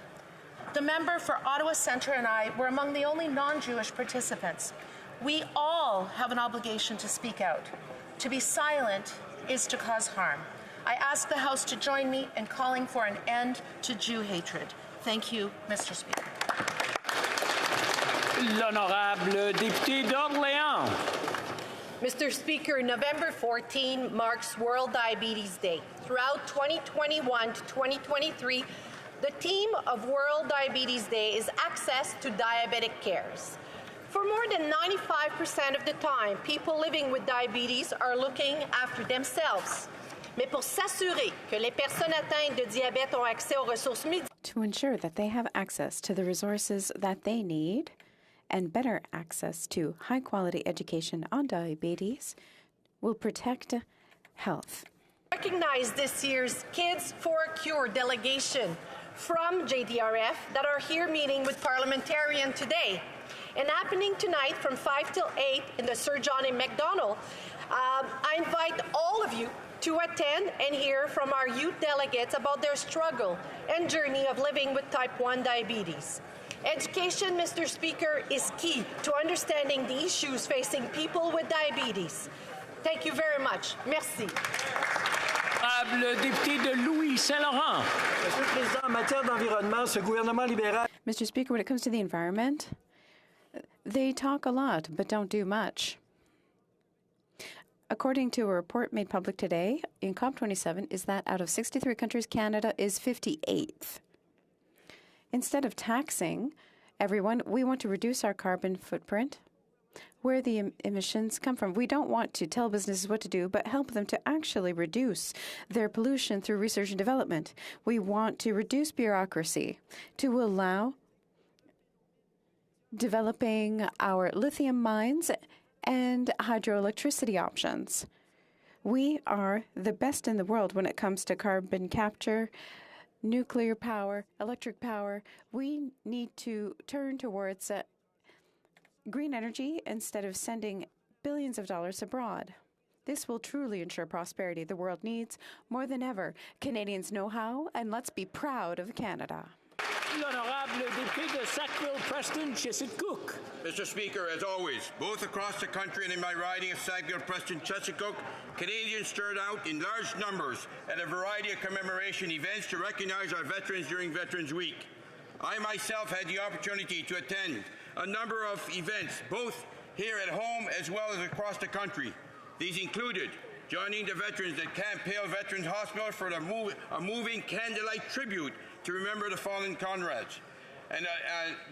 The member for Ottawa Centre and I were among the only non-Jewish participants. We all have an obligation to speak out. To be silent is to cause harm. I ask the House to join me in calling for an end to Jew hatred. Thank you, Mr. Speaker. L'honorable député d'Orléans. Mr. Speaker, November 14 marks World Diabetes Day. Throughout 2021 to 2023, the theme of World Diabetes Day is access to diabetic cares. For more than 95% of the time, people living with diabetes are looking after themselves. Mais pour s'assurer que les personnes atteintes de diabète ont accès aux ressources médicales, to ensure that they have access to the resources that they need and better access to high-quality education on diabetes will protect health. Recognize this year's Kids for a Cure delegation from JDRF that are here meeting with parliamentarians today. And happening tonight from 5 till 8 in the Sir John A. Macdonald, I invite all of you to attend and hear from our youth delegates about their struggle and journey of living with type 1 diabetes. Education, Mr. Speaker, is key to understanding the issues facing people with diabetes. Thank you very much. Merci. Le député de Louis Saint-Laurent. Monsieur le Président, en matière d'environnement, ce gouvernement libéral... Mr. Speaker, when it comes to the environment, they talk a lot but don't do much. According to a report made public today in COP27, is that out of 63 countries, Canada is 58th. Instead of taxing everyone, we want to reduce our carbon footprint, where the emissions come from. We don't want to tell businesses what to do, but help them to actually reduce their pollution through research and development. We want to reduce bureaucracy to allow developing our lithium mines and hydroelectricity options. We are the best in the world when it comes to carbon capture, nuclear power, electric power. We need to turn towards green energy instead of sending billions of dollars abroad. This will truly ensure prosperity the world needs more than ever. Canadians know how, and let's be proud of Canada. L'honorable député de Sackville-Preston, Chesapeake. Mr. Speaker, as always, both across the country and in my riding of Sackville-Preston, Chesapeake, Canadians stirred out in large numbers at a variety of commemoration events to recognize our veterans during Veterans Week. I myself had the opportunity to attend a number of events, both here at home as well as across the country. These included joining the veterans at Camp Hale Veterans Hospital for a moving candlelight tribute to remember the fallen comrades, and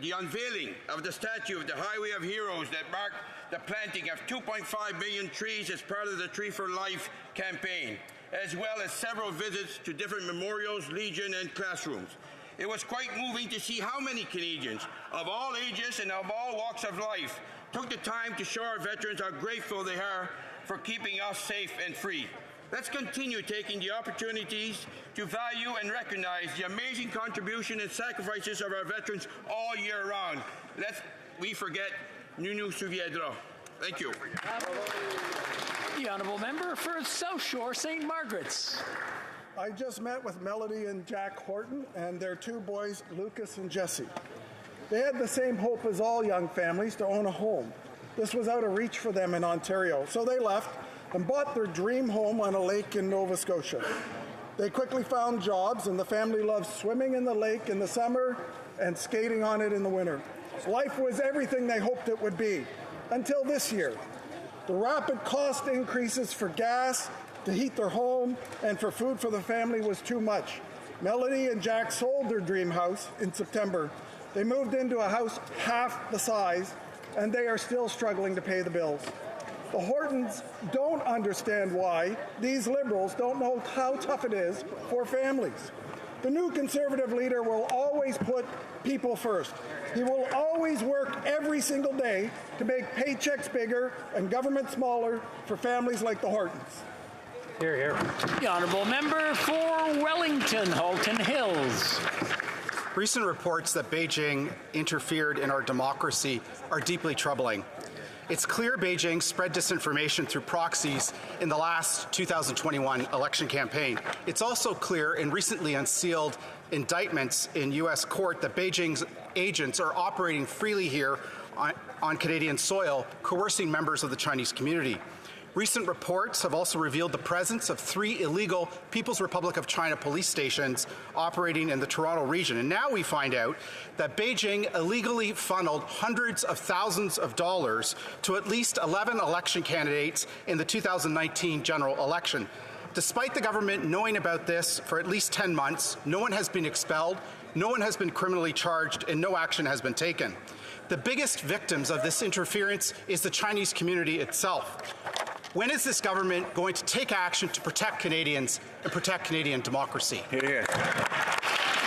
the unveiling of the statue of the Highway of Heroes that marked the planting of 2.5 million trees as part of the Tree for Life campaign, as well as several visits to different memorials, legion, and classrooms. It was quite moving to see how many Canadians of all ages and of all walks of life took the time to show our veterans how grateful they are for keeping us safe and free. Let's continue taking the opportunities to value and recognize the amazing contribution and sacrifices of our veterans all year round. Lest we forget, nous nous souviendrons. Thank you. The honourable member for South Shore St. Margaret's. I just met with Melody and Jack Horton and their two boys, Lucas and Jesse. They had the same hope as all young families to own a home. This was out of reach for them in Ontario, so they left and bought their dream home on a lake in Nova Scotia. They quickly found jobs, and the family loves swimming in the lake in the summer and skating on it in the winter. Life was everything they hoped it would be, until this year. The rapid cost increases for gas to heat their home and for food for the family was too much. Melody and Jack sold their dream house in September. They moved into a house half the size, and they are still struggling to pay the bills. The Hortons don't understand why these Liberals don't know how tough it is for families. The new Conservative leader will always put people first. He will always work every single day to make paychecks bigger and government smaller for families like the Hortons. Hear, hear. The honourable member for Wellington, Halton Hills. Recent reports that Beijing interfered in our democracy are deeply troubling. It's clear Beijing spread disinformation through proxies in the last 2021 election campaign. It's also clear in recently unsealed indictments in U.S. court that Beijing's agents are operating freely here on Canadian soil, coercing members of the Chinese community. Recent reports have also revealed the presence of 3 illegal People's Republic of China police stations operating in the Toronto region. And now we find out that Beijing illegally funneled hundreds of thousands of dollars to at least 11 election candidates in the 2019 general election. Despite the government knowing about this for at least 10 months, no one has been expelled, no one has been criminally charged, and no action has been taken. The biggest victims of this interference is the Chinese community itself. When is this government going to take action to protect Canadians and protect Canadian democracy? Here.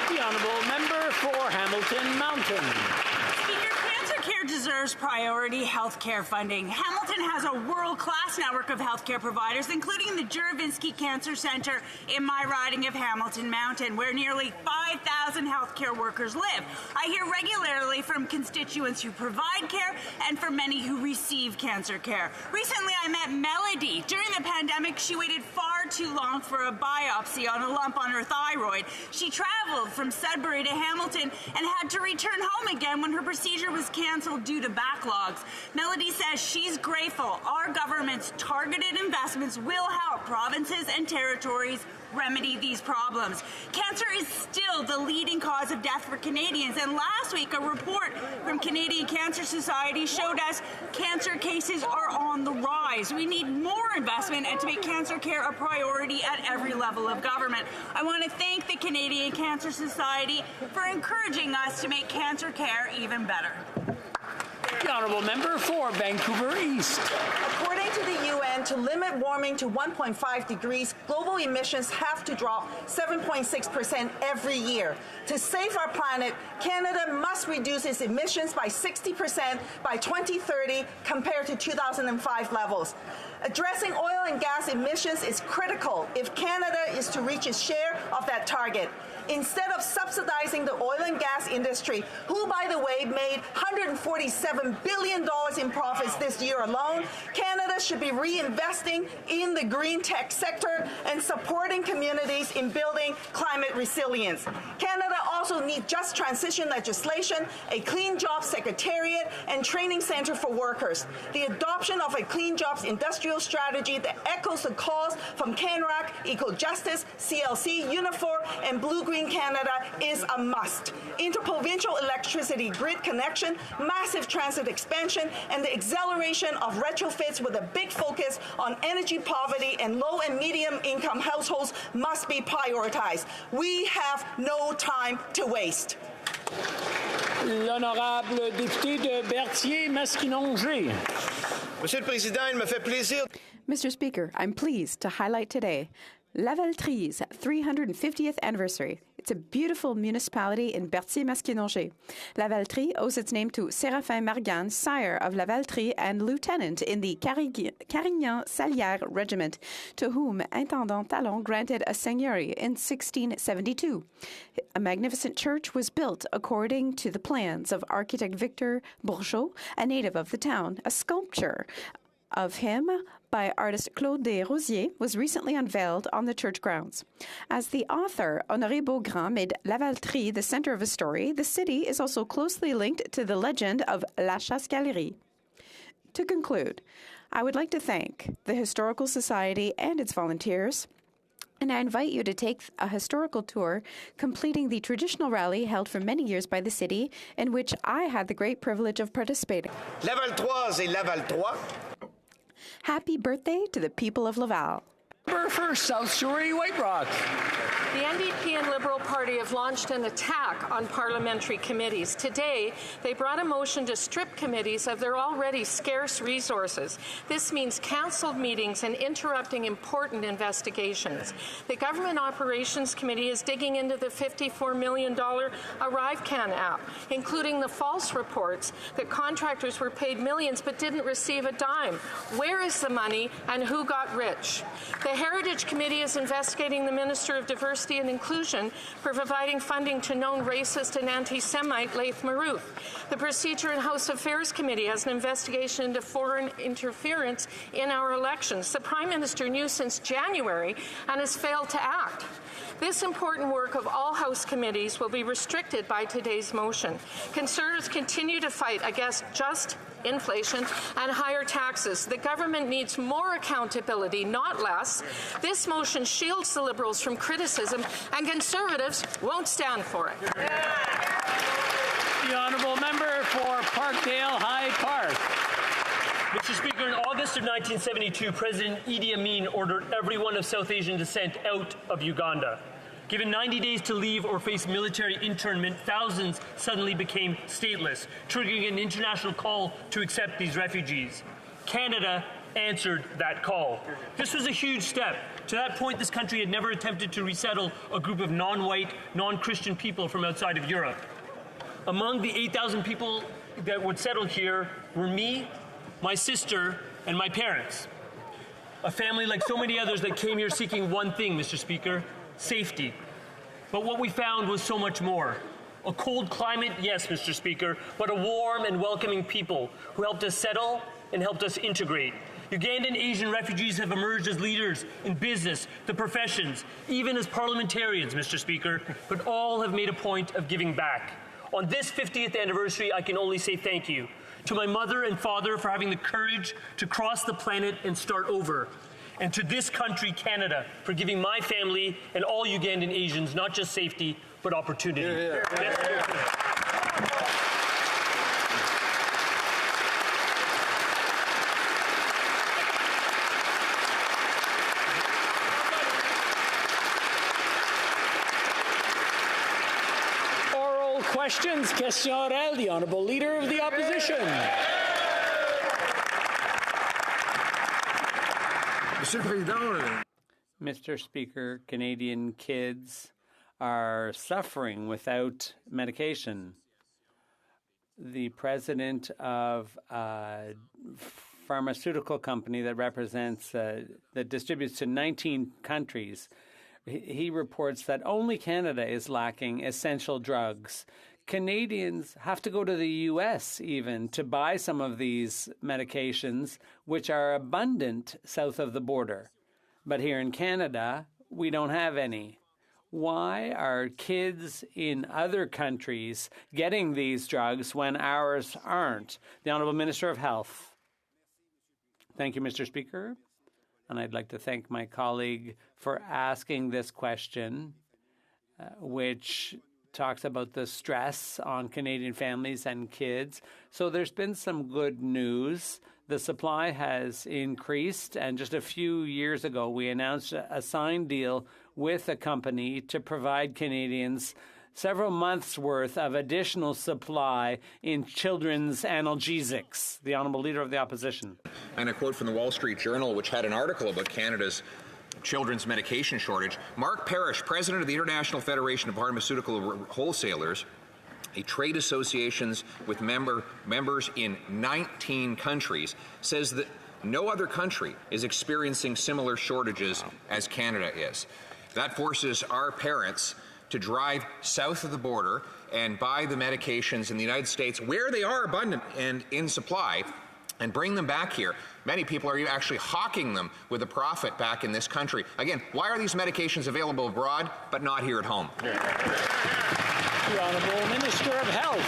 The honourable member for Hamilton Mountain. Speaker, cancer care deserves priority health care funding. Hamilton has a world-class network of healthcare providers, including the Juravinski Cancer Center in my riding of Hamilton Mountain, where nearly 5,000 healthcare workers live. I hear regularly from constituents who provide care and from many who receive cancer care. Recently, I met Melody. During the pandemic, she waited far too long for a biopsy on a lump on her thyroid. She traveled from Sudbury to Hamilton and had to return home again when her procedure was canceled due to backlogs. Melody says she's grateful our government's targeted investments will help provinces and territories remedy these problems. Cancer is still the leading cause of death for Canadians, and last week a report from Canadian Cancer Society showed us cancer cases are on the rise. We need more investment and to make cancer care a priority at every level of government. I want to thank the Canadian Cancer Society for encouraging us to make cancer care even better. The honourable member for Vancouver East. According to the UN, to limit warming to 1.5 degrees, global emissions have to drop 7.6% every year. To save our planet, Canada must reduce its emissions by 60% by 2030 compared to 2005 levels. Addressing oil and gas emissions is critical if Canada is to reach its share of that target. Instead of subsidizing the oil and gas industry, who, by the way, made $147 billion in profits this year alone, Canada should be reinvesting in the green tech sector and supporting communities in building climate resilience. Canada also needs just transition legislation, a clean jobs secretariat, and training center for workers. The adoption of a clean jobs industrial strategy that echoes the calls from CANRAC, EcoJustice, CLC, Unifor, and Blue Green Canada is a must. Interprovincial electricity grid connection, massive transit expansion, and the acceleration of retrofits with a big focus on energy poverty and low and medium income households must be prioritized. We have no time to waste. L'honorable député de Berthier-Masquinongé. Monsieur le Président, il me fait plaisir. Mr. Speaker, I'm pleased to highlight today Lavaltrie's 350th anniversary. It's a beautiful municipality in Berthier-Masquinongé. Lavaltrie owes its name to Séraphin Margan, sire of Lavaltrie and lieutenant in the Carignan-Salière regiment, to whom Intendant Talon granted a seigneury in 1672. A magnificent church was built according to the plans of architect Victor Bourgeot, a native of the town. A sculpture of him by artist Claude Desrosiers was recently unveiled on the church grounds. As the author Honoré Beaugrand made Lavaltrie the center of a story, the city is also closely linked to the legend of La Chasse-Galerie. To conclude, I would like to thank the Historical Society and its volunteers, and I invite you to take a historical tour completing the traditional rally held for many years by the city, in which I had the great privilege of participating. Laval-Trois et Laval-Trois. Happy birthday to the people of Laval. Member for South Surrey White Rock. The NDP and Liberal Party have launched an attack on parliamentary committees. Today, they brought a motion to strip committees of their already scarce resources. This means cancelled meetings and interrupting important investigations. The Government Operations Committee is digging into the $54 million ArriveCan app, including the false reports that contractors were paid millions but didn't receive a dime. Where is the money and who got rich? The Heritage Committee is investigating the Minister of Diversity and Inclusion for providing funding to known racist and anti-Semite Laith Maruth. The Procedure and House Affairs Committee has an investigation into foreign interference in our elections. The Prime Minister knew since January and has failed to act. This important work of all House committees will be restricted by today's motion. Conservatives continue to fight against just inflation and higher taxes. The government needs more accountability, not less. This motion shields the Liberals from criticism, and Conservatives won't stand for it. The honourable member for Parkdale High Park. Mr. Speaker, in August of 1972, President Idi Amin ordered everyone of South Asian descent out of Uganda. Given 90 days to leave or face military internment, thousands suddenly became stateless, triggering an international call to accept these refugees. Canada answered that call. This was a huge step. To that point, this country had never attempted to resettle a group of non-white, non-Christian people from outside of Europe. Among the 8,000 people that would settle here were me, my sister, and my parents. A family like so many others that came here seeking one thing, Mr. Speaker, safety. But what we found was so much more. A cold climate, yes, Mr. Speaker, but a warm and welcoming people who helped us settle and helped us integrate. Ugandan Asian refugees have emerged as leaders in business, the professions, even as parliamentarians, Mr. Speaker, but all have made a point of giving back. On this 50th anniversary, I can only say thank you to my mother and father for having the courage to cross the planet and start over, and to this country, Canada, for giving my family and all Ugandan Asians not just safety, but opportunity. Questions, question orale, the Honourable Leader of the Opposition. Mr. Speaker, Canadian kids are suffering without medication. The president of a pharmaceutical company that represents, that distributes to 19 countries, he reports that only Canada is lacking essential drugs. Canadians have to go to the U.S. even to buy some of these medications, which are abundant south of the border. But here in Canada, we don't have any. Why are kids in other countries getting these drugs when ours aren't? The Honourable Minister of Health. Thank you, Mr. Speaker. And I'd like to thank my colleague for asking this question, which talks about the stress on Canadian families and kids. So there's been some good news. The supply has increased, and just a few years ago, we announced a signed deal with a company to provide Canadians several months' worth of additional supply in children's analgesics. The Honourable Leader of the Opposition. And a quote from the Wall Street Journal, which had an article about Canada's children's medication shortage. Mark Parrish, president of the International Federation of Pharmaceutical Wholesalers, a trade association with members in 19 countries, says that no other country is experiencing similar shortages as Canada is. That forces our parents to drive south of the border and buy the medications in the United States where they are abundant and in supply and bring them back here. Many people are actually hawking them with a profit back in this country. Again, why are these medications available abroad but not here at home? The Honourable Minister of Health.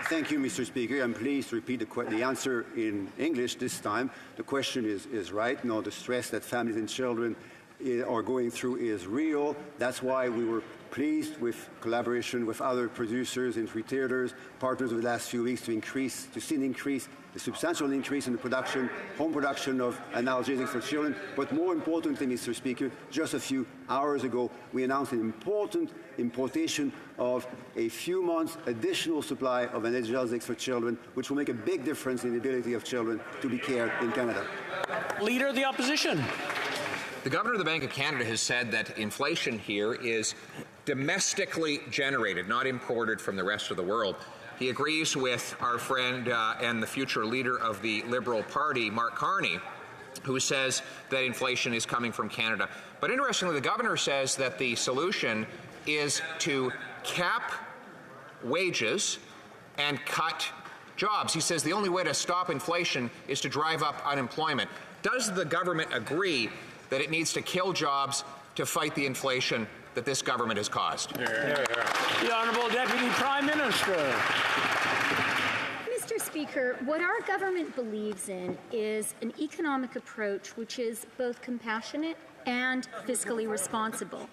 Thank you, Mr. Speaker. I'm pleased to repeat the answer in English this time. The question is right. No, the stress that families and children are going through is real. That's why we were pleased with collaboration with other producers and retailers, partners over the last few weeks to see an increase, a substantial increase in the production, home production of analgesics for children. But more importantly, Mr. Speaker, just a few hours ago, we announced an important importation of a few months additional supply of analgesics for children, which will make a big difference in the ability of children to be cared in Canada. Leader of the Opposition. The Governor of the Bank of Canada has said that inflation here is domestically generated, not imported from the rest of the world. He agrees with our friend and the future leader of the Liberal Party, Mark Carney, who says that inflation is coming from Canada. But interestingly, the Governor says that the solution is to cap wages and cut jobs. He says the only way to stop inflation is to drive up unemployment. Does the government agree that it needs to kill jobs to fight the inflation that this government has caused? The Honourable Deputy Prime Minister. Mr. Speaker, what our government believes in is an economic approach which is both compassionate and fiscally responsible.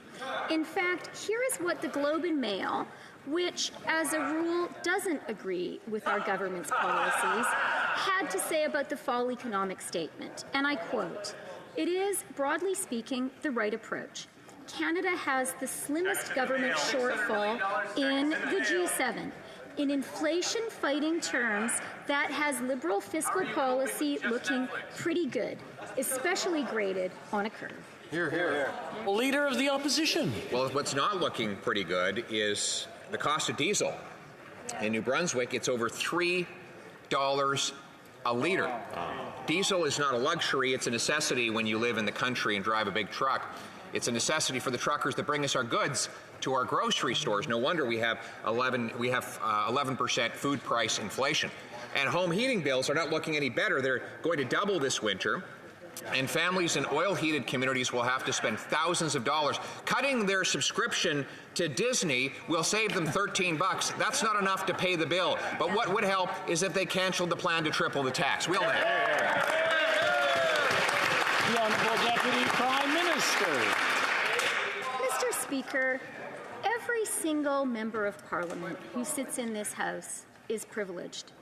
In fact, here is what the Globe and Mail, which as a rule doesn't agree with our government's policies, had to say about the fall economic statement. And I quote, "It is, broadly speaking, the right approach. Canada has the slimmest government shortfall in the G7. In inflation-fighting terms, that has Liberal fiscal policy looking pretty good, especially graded on a curve." Hear, hear. Leader of the Opposition. Well, what's not looking pretty good is the cost of diesel in New Brunswick, it's over $3 a liter. Diesel is not a luxury, it's a necessity when you live in the country and drive a big truck. It's a necessity for the truckers that bring us our goods to our grocery stores. No wonder we have 11% food price inflation. And home heating bills are not looking any better. They're going to double this winter. And families in oil-heated communities will have to spend thousands of dollars. Cutting their subscription to Disney will save them $13. That's not enough to pay the bill. But what would help is if they canceled the plan to triple the tax. Will they? The Honourable Deputy Prime Minister. Mr. Speaker, every single member of Parliament who sits in this House is privileged.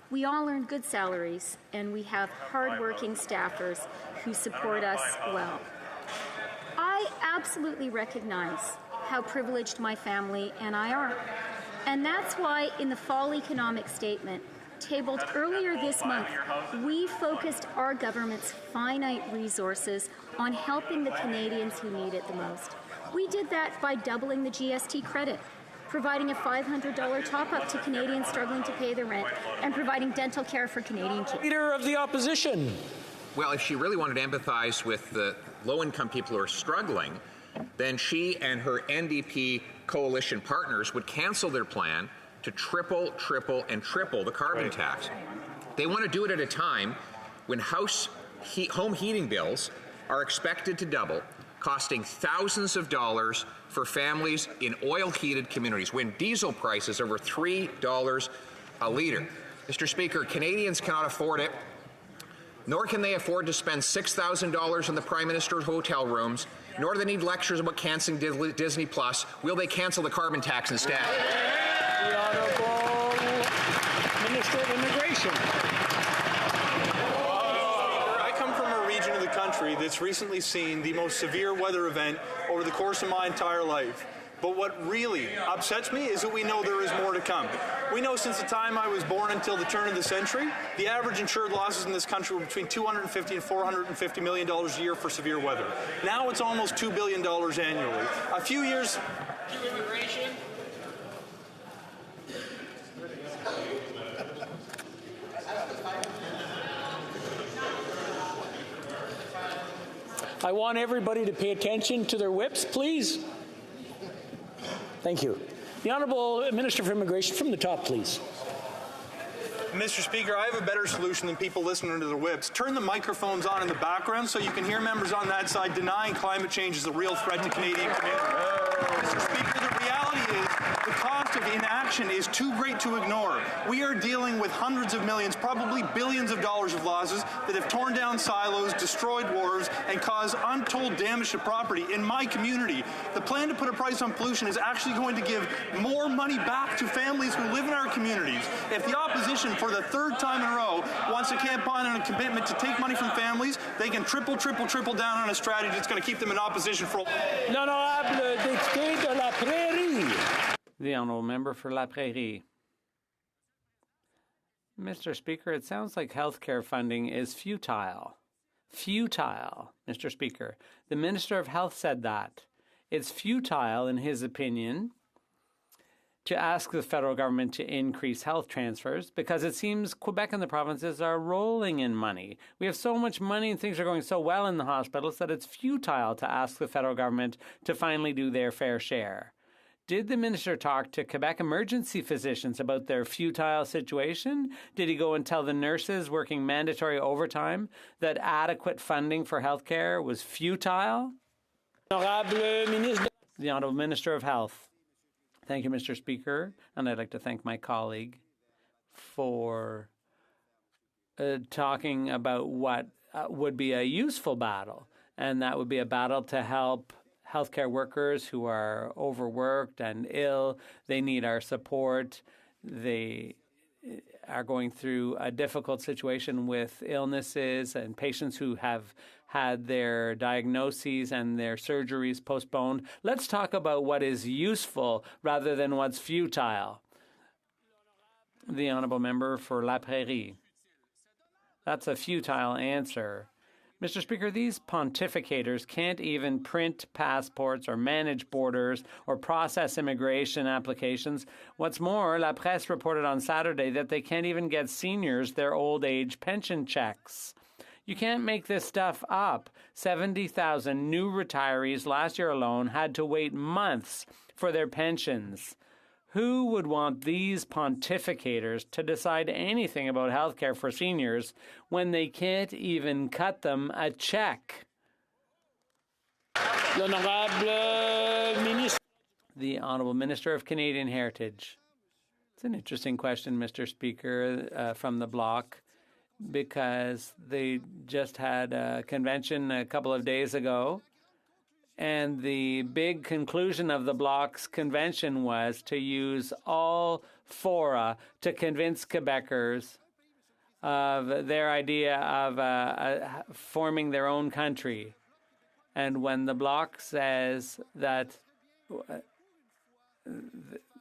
We all earn good salaries, and we have hard-working staffers who support us well. I absolutely recognize how privileged my family and I are. And that's why in the Fall Economic Statement, tabled earlier this month, we focused our government's finite resources on helping the Canadians who need it the most. We did that by doubling the GST credit, providing a $500 top-up to Canadians struggling to pay their rent, and providing dental care for Canadian kids. Leader of the Opposition. Well, if she really wanted to empathize with the low-income people who are struggling, then she and her NDP coalition partners would cancel their plan to triple the carbon tax. They want to do it at a time when home heating bills are expected to double, costing thousands of dollars for families in oil-heated communities, when diesel prices are over $3 a litre. Mr. Speaker, Canadians cannot afford it, nor can they afford to spend $6,000 on the Prime Minister's hotel rooms, nor do they need lectures about cancelling Disney Plus. Will they cancel the carbon tax instead? The Honourable Minister of Immigration. I come from a region of the country that's recently seen the most severe weather event over the course of my entire life. But what really upsets me is that we know there is more to come. We know since the time I was born until the turn of the century, the average insured losses in this country were between $250 and $450 million a year for severe weather. Now it's almost $2 billion annually. A few years... I want everybody to pay attention to their whips, please. Thank you. The Honourable Minister for Immigration, from the top, please. Mr. Speaker, I have a better solution than people listening to their whips. Turn the microphones on in the background so you can hear members on that side denying climate change is a real threat to Canadian communities. Mr. Speaker, the reality is the cost of inaction is too great to ignore. We are dealing with hundreds of millions, probably billions of dollars of losses that have torn down silos, destroyed wharves, and caused untold damage to property. In my community, the plan to put a price on pollution is actually going to give more money back to families who live in our communities. If the opposition, for the third time in a row, wants to campaign on a commitment to take money from families, they can triple down on a strategy that's going to keep them in opposition for... L'honorable député de la Prairie. The Honourable Member for La Prairie. Mr. Speaker, it sounds like healthcare funding is futile. Futile, Mr. Speaker. The Minister of Health said that. It's futile, in his opinion, to ask the federal government to increase health transfers because it seems Quebec and the provinces are rolling in money. We have so much money and things are going so well in the hospitals that it's futile to ask the federal government to finally do their fair share. Did the minister talk to Quebec emergency physicians about their futile situation? Did he go and tell the nurses working mandatory overtime that adequate funding for healthcare was futile? The Honourable Minister of Health. Thank you, Mr. Speaker, and I'd like to thank my colleague for talking about what would be a useful battle, and that would be a battle to help healthcare workers who are overworked and ill. They need our support. They are going through a difficult situation with illnesses and patients who have had their diagnoses and their surgeries postponed. Let's talk about what is useful rather than what's futile. The Honourable Member for La Prairie. That's a futile answer. Mr. Speaker, these pontificators can't even print passports or manage borders or process immigration applications. What's more, La Presse reported on Saturday that they can't even get seniors their old age pension checks. You can't make this stuff up. 70,000 new retirees last year alone had to wait months for their pensions. Who would want these pontificators to decide anything about health care for seniors when they can't even cut them a check? The Honourable Minister of Canadian Heritage. It's an interesting question, Mr. Speaker, from the Bloc, because they just had a convention a couple of days ago. And the big conclusion of the Bloc's convention was to use all fora to convince Quebecers of their idea of forming their own country. And when the Bloc says that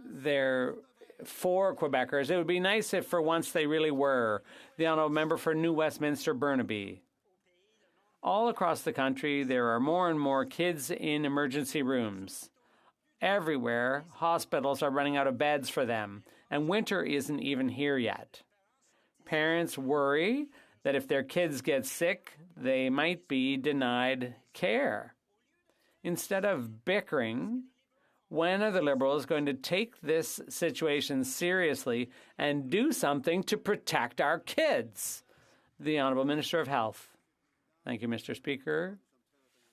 they're for Quebecers, it would be nice if for once they really were. The Honourable Member for New Westminster Burnaby. All across the country, there are more and more kids in emergency rooms. Everywhere, hospitals are running out of beds for them, and winter isn't even here yet. Parents worry that if their kids get sick, they might be denied care. Instead of bickering, when are the Liberals going to take this situation seriously and do something to protect our kids? The Honourable Minister of Health. Thank you, Mr. Speaker.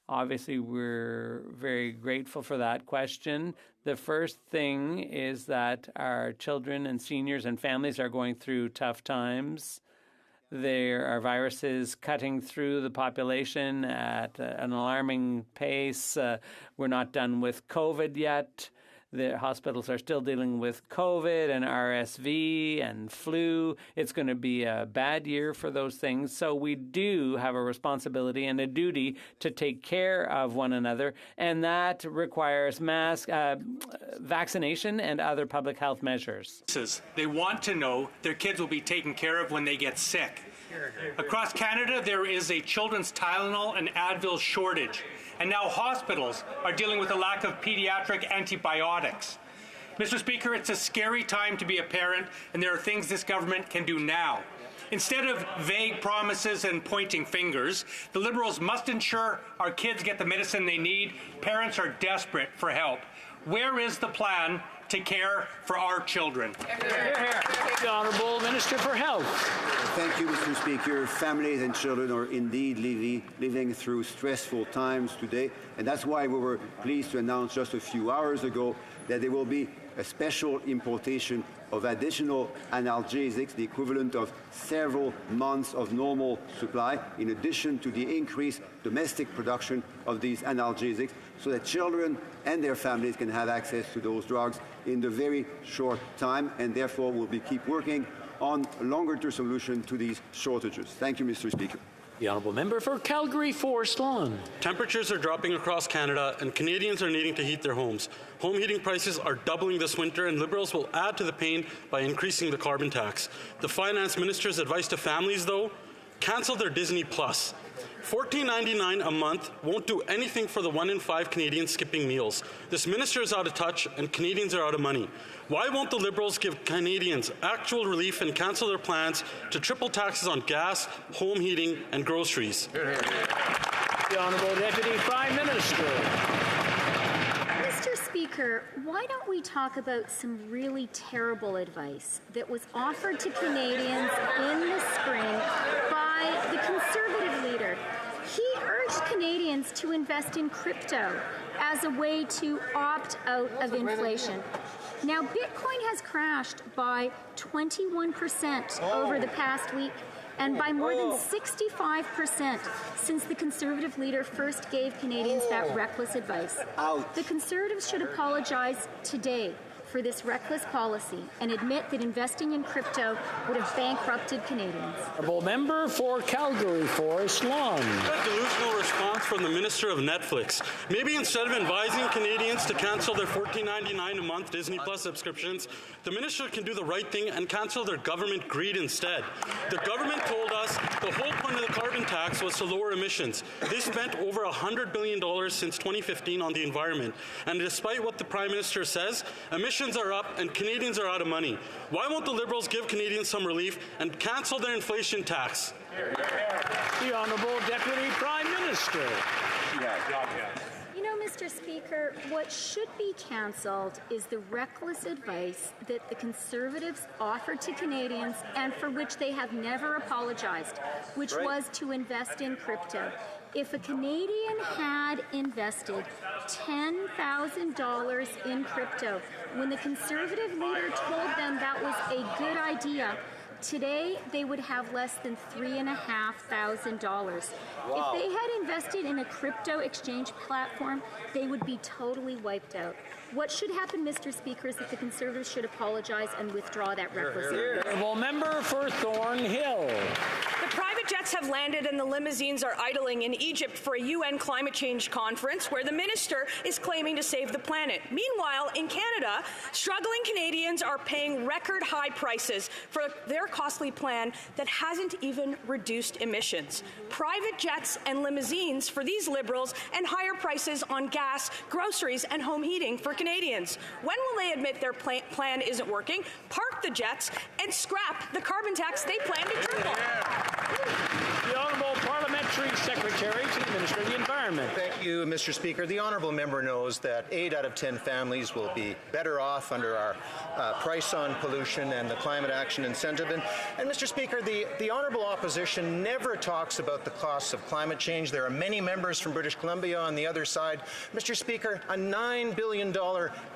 Obviously, we're very grateful for that question. The first thing is that our children and seniors and families are going through tough times. There are viruses cutting through the population at an alarming pace. We're not done with COVID yet. The hospitals are still dealing with COVID and RSV and flu. It's going to be a bad year for those things. So we do have a responsibility and a duty to take care of one another, and that requires mass vaccination and other public health measures. They want to know their kids will be taken care of when they get sick. Across Canada, there is a children's Tylenol and Advil shortage. And now hospitals are dealing with a lack of pediatric antibiotics. Mr. Speaker, it's a scary time to be a parent, and there are things this government can do now. Instead of vague promises and pointing fingers, the Liberals must ensure our kids get the medicine they need. Parents are desperate for help. Where is the plan to care for our children? The Honourable Minister for Health. Thank you, Mr. Speaker. Families and children are indeed living through stressful times today, and that's why we were pleased to announce just a few hours ago that there will be a special importation of additional analgesics, the equivalent of several months of normal supply, in addition to the increased domestic production of these analgesics, so that children and their families can have access to those drugs in the very short time, and therefore we'll keep working on a longer-term solution to these shortages. Thank you, Mr. Speaker. The Honourable Member for Calgary Forest Lawn. Temperatures are dropping across Canada, and Canadians are needing to heat their homes. Home heating prices are doubling this winter, and Liberals will add to the pain by increasing the carbon tax. The Finance Minister's advice to families, though, cancel their Disney Plus. $14.99 a month won't do anything for the 1 in 5 Canadians skipping meals. This minister is out of touch, and Canadians are out of money. Why won't the Liberals give Canadians actual relief and cancel their plans to triple taxes on gas, home heating, and groceries? The Honourable Deputy Prime Minister. Mr. Speaker, why don't we talk about some really terrible advice that was offered to Canadians in the spring by the Conservative leader? He urged Canadians to invest in crypto as a way to opt out of inflation. Now, Bitcoin has crashed by 21% over the past week, and by more than 65% since the Conservative leader first gave Canadians that reckless advice. The Conservatives should apologize today for this reckless policy and admit that investing in crypto would have bankrupted Canadians. Honourable member for Calgary Forest Lawn. A delusional response from the Minister of Netflix. Maybe instead of advising Canadians to cancel their $14.99 a month Disney Plus subscriptions, the minister can do the right thing and cancel their government greed instead. The government told us the whole point of the carbon tax was to lower emissions. They spent over $100 billion since 2015 on the environment. And despite what the Prime Minister says, emissions are up and Canadians are out of money. Why won't the Liberals give Canadians some relief and cancel their inflation tax? The Honourable Deputy Prime Minister. You know, Mr. Speaker, what should be cancelled is the reckless advice that the Conservatives offered to Canadians and for which they have never apologized, which was to invest in crypto. If a Canadian had invested $10,000 in crypto when the Conservative leader told them that was a good idea, today they would have less than $3,500. Wow. If they had invested in a crypto exchange platform, they would be totally wiped out. What should happen, Mr. Speaker, is that the Conservatives should apologize and withdraw that reckless advice. Honourable member for Thornhill. The private jets have landed and the limousines are idling in Egypt for a UN climate change conference where the minister is claiming to save the planet. Meanwhile, in Canada, struggling Canadians are paying record high prices for their costly plan that hasn't even reduced emissions. Private jets and limousines for these Liberals and higher prices on gas, groceries and home heating for Canadians. When will they admit their plan isn't working, park the jets, and scrap the carbon tax they plan to triple? The Honourable Parliamentary Secretary to the Minister of the Environment. Thank you, Mr. Speaker. The Honourable Member knows that 8 out of 10 families will be better off under our price on pollution and the climate action incentive. And Mr. Speaker, the Honourable Opposition never talks about the costs of climate change. There are many members from British Columbia on the other side. Mr. Speaker, a $9 billion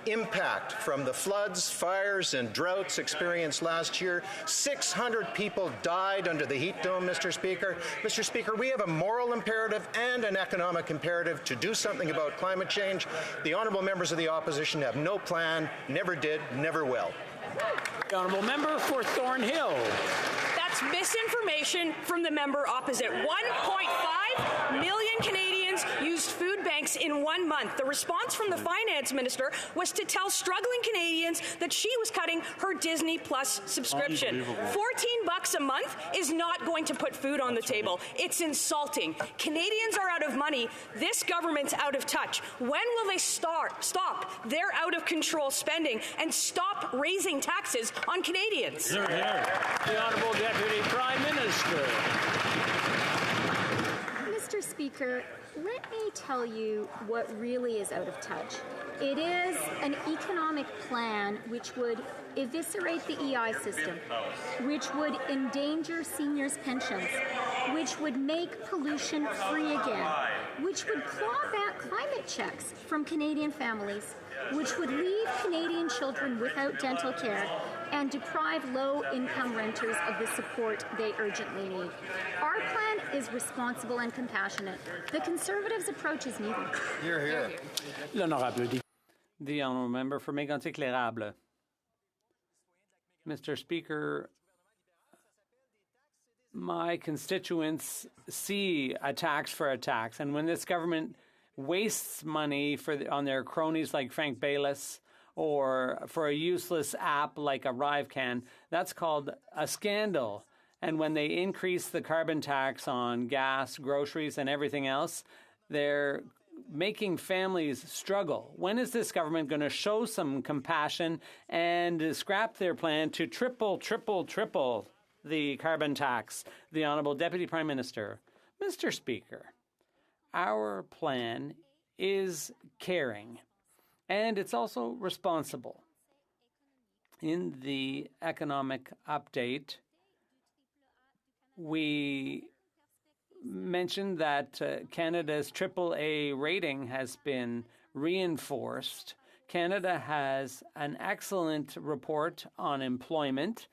impact from the floods, fires, and droughts experienced last year. 600 people died under the heat dome, Mr. Speaker. Mr. Speaker, we have a moral imperative and an economic imperative to do something about climate change. The honourable members of the opposition have no plan, never did, never will. The honourable member for Thornhill. That's misinformation from the member opposite. 1.5 million Canadians used food banks in 1 month. The response from the finance minister was to tell struggling Canadians that she was cutting her Disney Plus subscription. $14 a month is not going to put food on the table. It's insulting. Canadians are out of money. This government's out of touch. When will they stop their out of control spending and stop raising taxes on Canadians? The Honourable Deputy Prime Minister. Mr. Speaker, let me tell you what really is out of touch. It is an economic plan which would eviscerate the EI system, which would endanger seniors' pensions, which would make pollution free again, which would claw back climate checks from Canadian families, which would leave Canadian children without dental care and deprive low-income renters of the support they urgently need. Our plan is responsible and compassionate. The Conservatives' approach is neither. Hear, hear. The honourable member for Mégantic-L'Érable. Mr. Speaker, my constituents see a tax for a tax, and when this government wastes money on their cronies like Frank Baylis or for a useless app like ArriveCan, that's called a scandal. And when they increase the carbon tax on gas, groceries, and everything else, they're making families struggle. When is this government going to show some compassion and scrap their plan to triple the carbon tax? The Honourable Deputy Prime Minister. Mr. Speaker, our plan is caring, and it's also responsible. In the economic update, we mentioned that Canada's AAA rating has been reinforced. Canada has an excellent report on employment.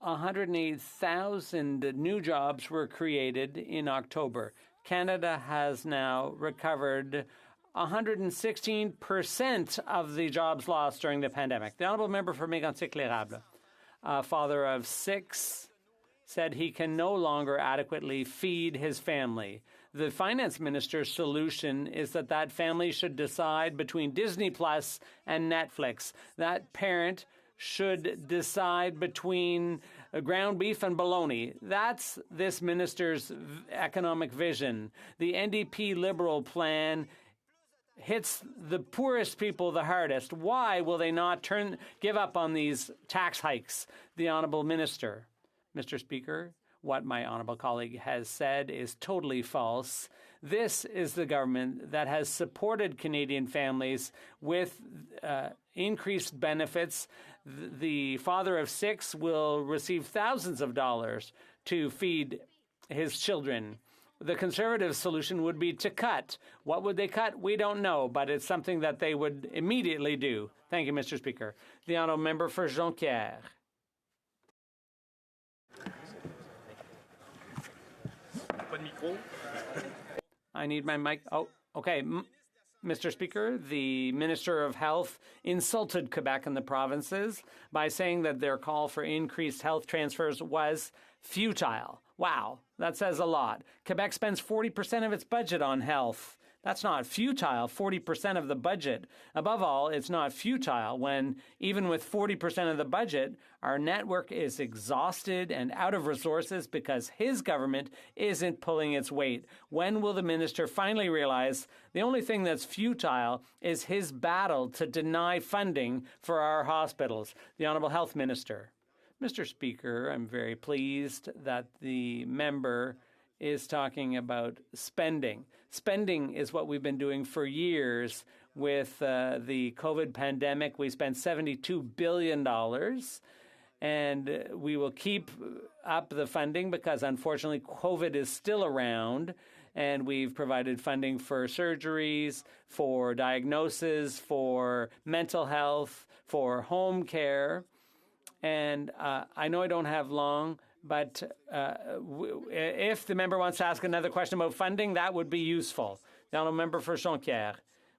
108,000 new jobs were created in October. Canada has now recovered 116% of the jobs lost during the pandemic. The honourable member for Mégantic-L'Érable, a father of 6, said he can no longer adequately feed his family. The finance minister's solution is that family should decide between Disney Plus and Netflix. That parent should decide between ground beef and bologna. That's this minister's economic vision. The NDP Liberal plan hits the poorest people the hardest. Why will they not give up on these tax hikes? The Honourable Minister. Mr. Speaker, what my honourable colleague has said is totally false. This is the government that has supported Canadian families with increased benefits. The father of 6 will receive thousands of dollars to feed his children. The Conservative solution would be to cut. What would they cut? We don't know, but it's something that they would immediately do. Thank you, Mr. Speaker. The honourable member for Jonquière. I need my mic. Oh, okay. Mr. Speaker, the Minister of Health insulted Quebec and the provinces by saying that their call for increased health transfers was futile. Wow, that says a lot. Quebec spends 40% of its budget on health. That's not futile, 40% of the budget. Above all, it's not futile when, even with 40% of the budget, our network is exhausted and out of resources because his government isn't pulling its weight. When will the minister finally realize the only thing that's futile is his battle to deny funding for our hospitals? The Honourable Health Minister. Mr. Speaker, I'm very pleased that the member is talking about spending. Spending is what we've been doing for years. With the COVID pandemic, we spent $72 billion, and we will keep up the funding because, unfortunately, COVID is still around, and we've provided funding for surgeries, for diagnosis, for mental health, for home care. And I know I don't have long, but if the member wants to ask another question about funding, that would be useful. The honourable member for Jonquière.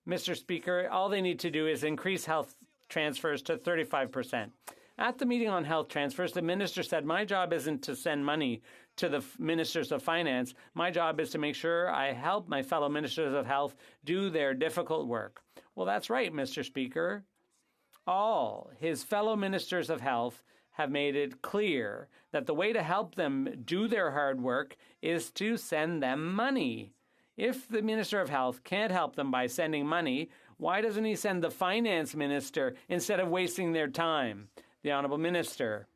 Mr. Speaker, all they need to do is increase health transfers to 35%. At the meeting on health transfers, the minister said, my job isn't to send money to the ministers of finance. My job is to make sure I help my fellow ministers of health do their difficult work. Well, that's right, Mr. Speaker. All his fellow ministers of health have made it clear that the way to help them do their hard work is to send them money. If the Minister of Health can't help them by sending money, why doesn't he send the finance minister instead of wasting their time? The Honourable Minister.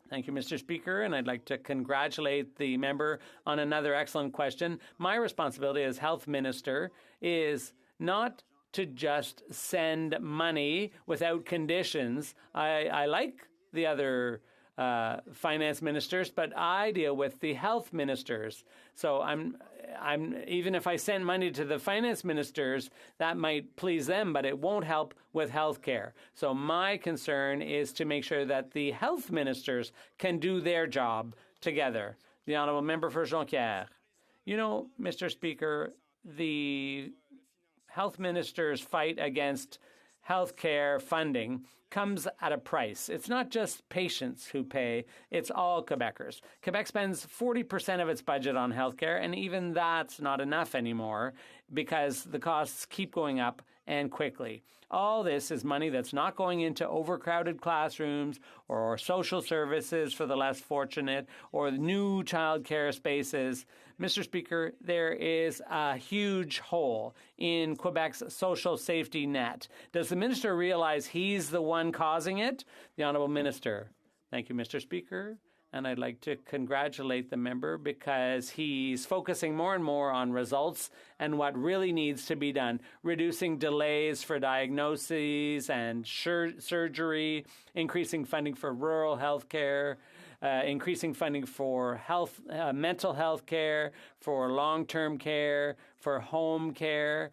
Thank you, Mr. Speaker, and I'd like to congratulate the member on another excellent question. My responsibility as Health Minister is not to just send money without conditions. I like the other finance ministers, but I deal with the health ministers. So I'm even if I send money to the finance ministers, that might please them, but it won't help with health care. So my concern is to make sure that the health ministers can do their job together. The honourable member for Jonquière. You know, Mr. Speaker, the health minister's fight against health care funding comes at a price. It's not just patients who pay, it's all Quebecers. Quebec spends 40% of its budget on health care, and even that's not enough anymore because the costs keep going up and quickly. All this is money that's not going into overcrowded classrooms or social services for the less fortunate or new child care spaces. Mr. Speaker, there is a huge hole in Quebec's social safety net. Does the minister realize he's the one causing it? The Honourable Minister. Thank you, Mr. Speaker. And I'd like to congratulate the member because he's focusing more and more on results and what really needs to be done, reducing delays for diagnoses and surgery, increasing funding for rural health care, increasing funding for health, mental health care, for long-term care, for home care,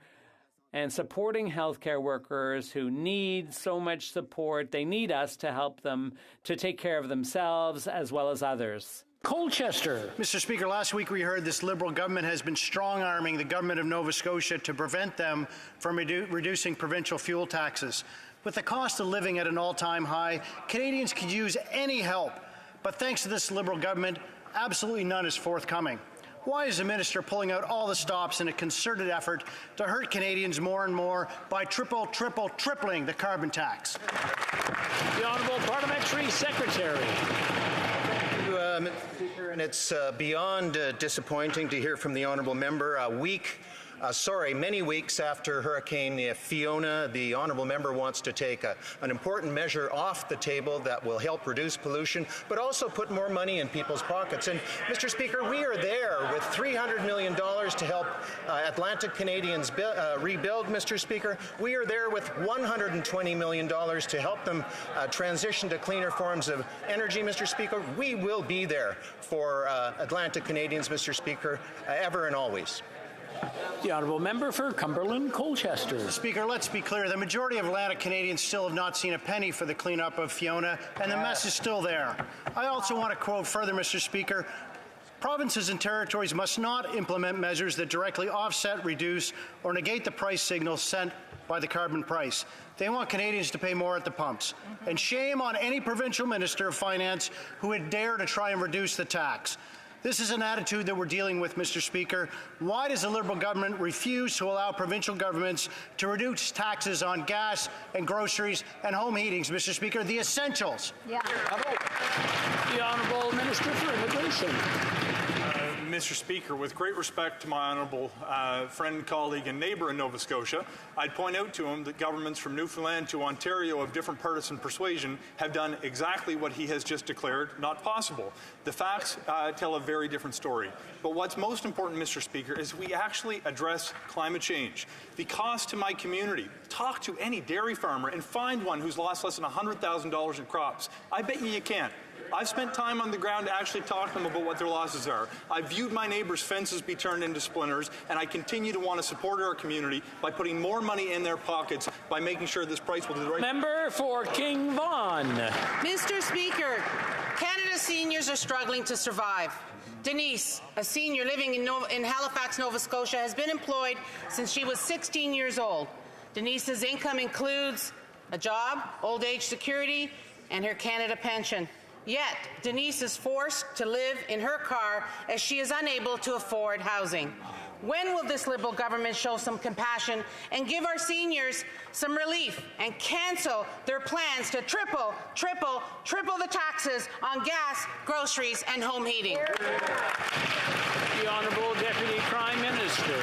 and supporting healthcare workers who need so much support. They need us to help them to take care of themselves as well as others. Colchester. Mr. Speaker, last week we heard this Liberal government has been strong-arming the government of Nova Scotia to prevent them from reducing provincial fuel taxes. With the cost of living at an all-time high, Canadians could use any help. But thanks to this Liberal government, absolutely none is forthcoming. Why is the minister pulling out all the stops in a concerted effort to hurt Canadians more and more by tripling the carbon tax? The Honourable Parliamentary Secretary. Mr. Speaker, and it's beyond disappointing to hear from the honourable member many weeks after Hurricane Fiona, the honourable member wants to take an important measure off the table that will help reduce pollution, but also put more money in people's pockets. And, Mr. Speaker, we are there with $300 million to help Atlantic Canadians rebuild, Mr. Speaker. We are there with $120 million to help them transition to cleaner forms of energy, Mr. Speaker. We will be there for Atlantic Canadians, Mr. Speaker, ever and always. The Honourable Member for Cumberland Colchester. Speaker, let's be clear. The majority of Atlantic Canadians still have not seen a penny for the cleanup of Fiona, and the mess is still there. I also want to quote further, Mr. Speaker. Provinces and territories must not implement measures that directly offset, reduce, or negate the price signals sent by the carbon price. They want Canadians to pay more at the pumps. And shame on any provincial minister of finance who would dare to try and reduce the tax. This is an attitude that we're dealing with, Mr. Speaker. Why does the Liberal government refuse to allow provincial governments to reduce taxes on gas and groceries and home heatings, Mr. Speaker, the essentials? Yeah. The Honourable Minister for Immigration. Mr. Speaker, with great respect to my honourable friend, colleague and neighbour in Nova Scotia, I'd point out to him that governments from Newfoundland to Ontario of different partisan persuasion have done exactly what he has just declared not possible. The facts tell a very different story. But what's most important, Mr. Speaker, is we actually address climate change. The cost to my community, talk to any dairy farmer and find one who's lost less than $100,000 in crops. I bet you can't. I've spent time on the ground to actually talk to them about what their losses are. I've viewed my neighbors' fences be turned into splinters, and I continue to want to support our community by putting more money in their pockets by making sure this price will do the right thing. Member for King Vaughan. Mr. Speaker, Canada's seniors are struggling to survive. Denise, a senior living in Halifax, Nova Scotia, has been employed since she was 16 years old. Denise's income includes a job, old age security, and her Canada pension. Yet, Denise is forced to live in her car as she is unable to afford housing. When will this Liberal government show some compassion and give our seniors some relief and cancel their plans to triple the taxes on gas, groceries, and home heating? The Honourable Deputy Prime Minister.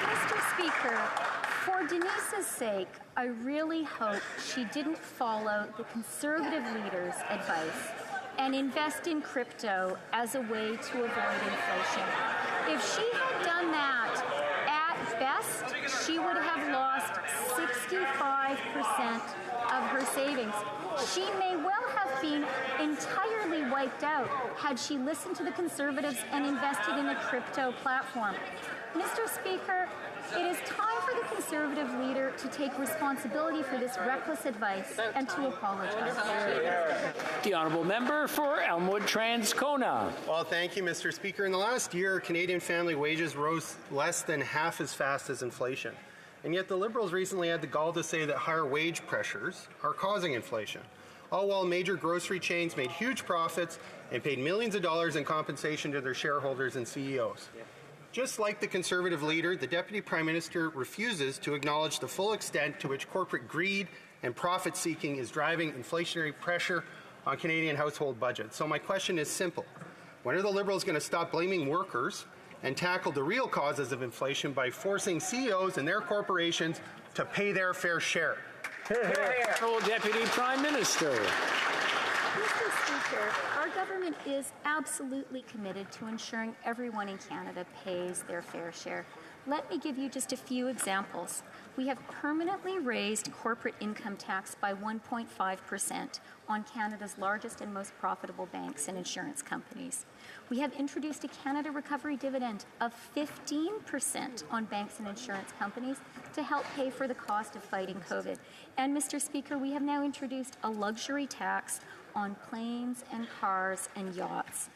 Mr. Speaker, for Denise's sake, I really hope she didn't follow the Conservative leader's advice and invest in crypto as a way to avoid inflation. If she had done that, at best, she would have lost 65% of her savings. She may well have been entirely wiped out had she listened to the Conservatives and invested in a crypto platform. Mr. Speaker, it is time for the Conservative leader to take responsibility for this reckless advice and to apologize. The Honourable Member for Elmwood Transcona. Well, thank you, Mr. Speaker. In the last year, Canadian family wages rose less than half as fast as inflation. And yet the Liberals recently had the gall to say that higher wage pressures are causing inflation, all while major grocery chains made huge profits and paid millions of dollars in compensation to their shareholders and CEOs. Just like the Conservative leader, the Deputy Prime Minister refuses to acknowledge the full extent to which corporate greed and profit-seeking is driving inflationary pressure on Canadian household budgets. So my question is simple. When are the Liberals going to stop blaming workers and tackle the real causes of inflation by forcing CEOs and their corporations to pay their fair share? Deputy Prime Minister. Mr. Speaker, our government is absolutely committed to ensuring everyone in Canada pays their fair share. Let me give you just a few examples. We have permanently raised corporate income tax by 1.5% on Canada's largest and most profitable banks and insurance companies. We have introduced a Canada Recovery Dividend of 15% on banks and insurance companies to help pay for the cost of fighting COVID. And, Mr. Speaker, we have now introduced a luxury tax on planes and cars and yachts.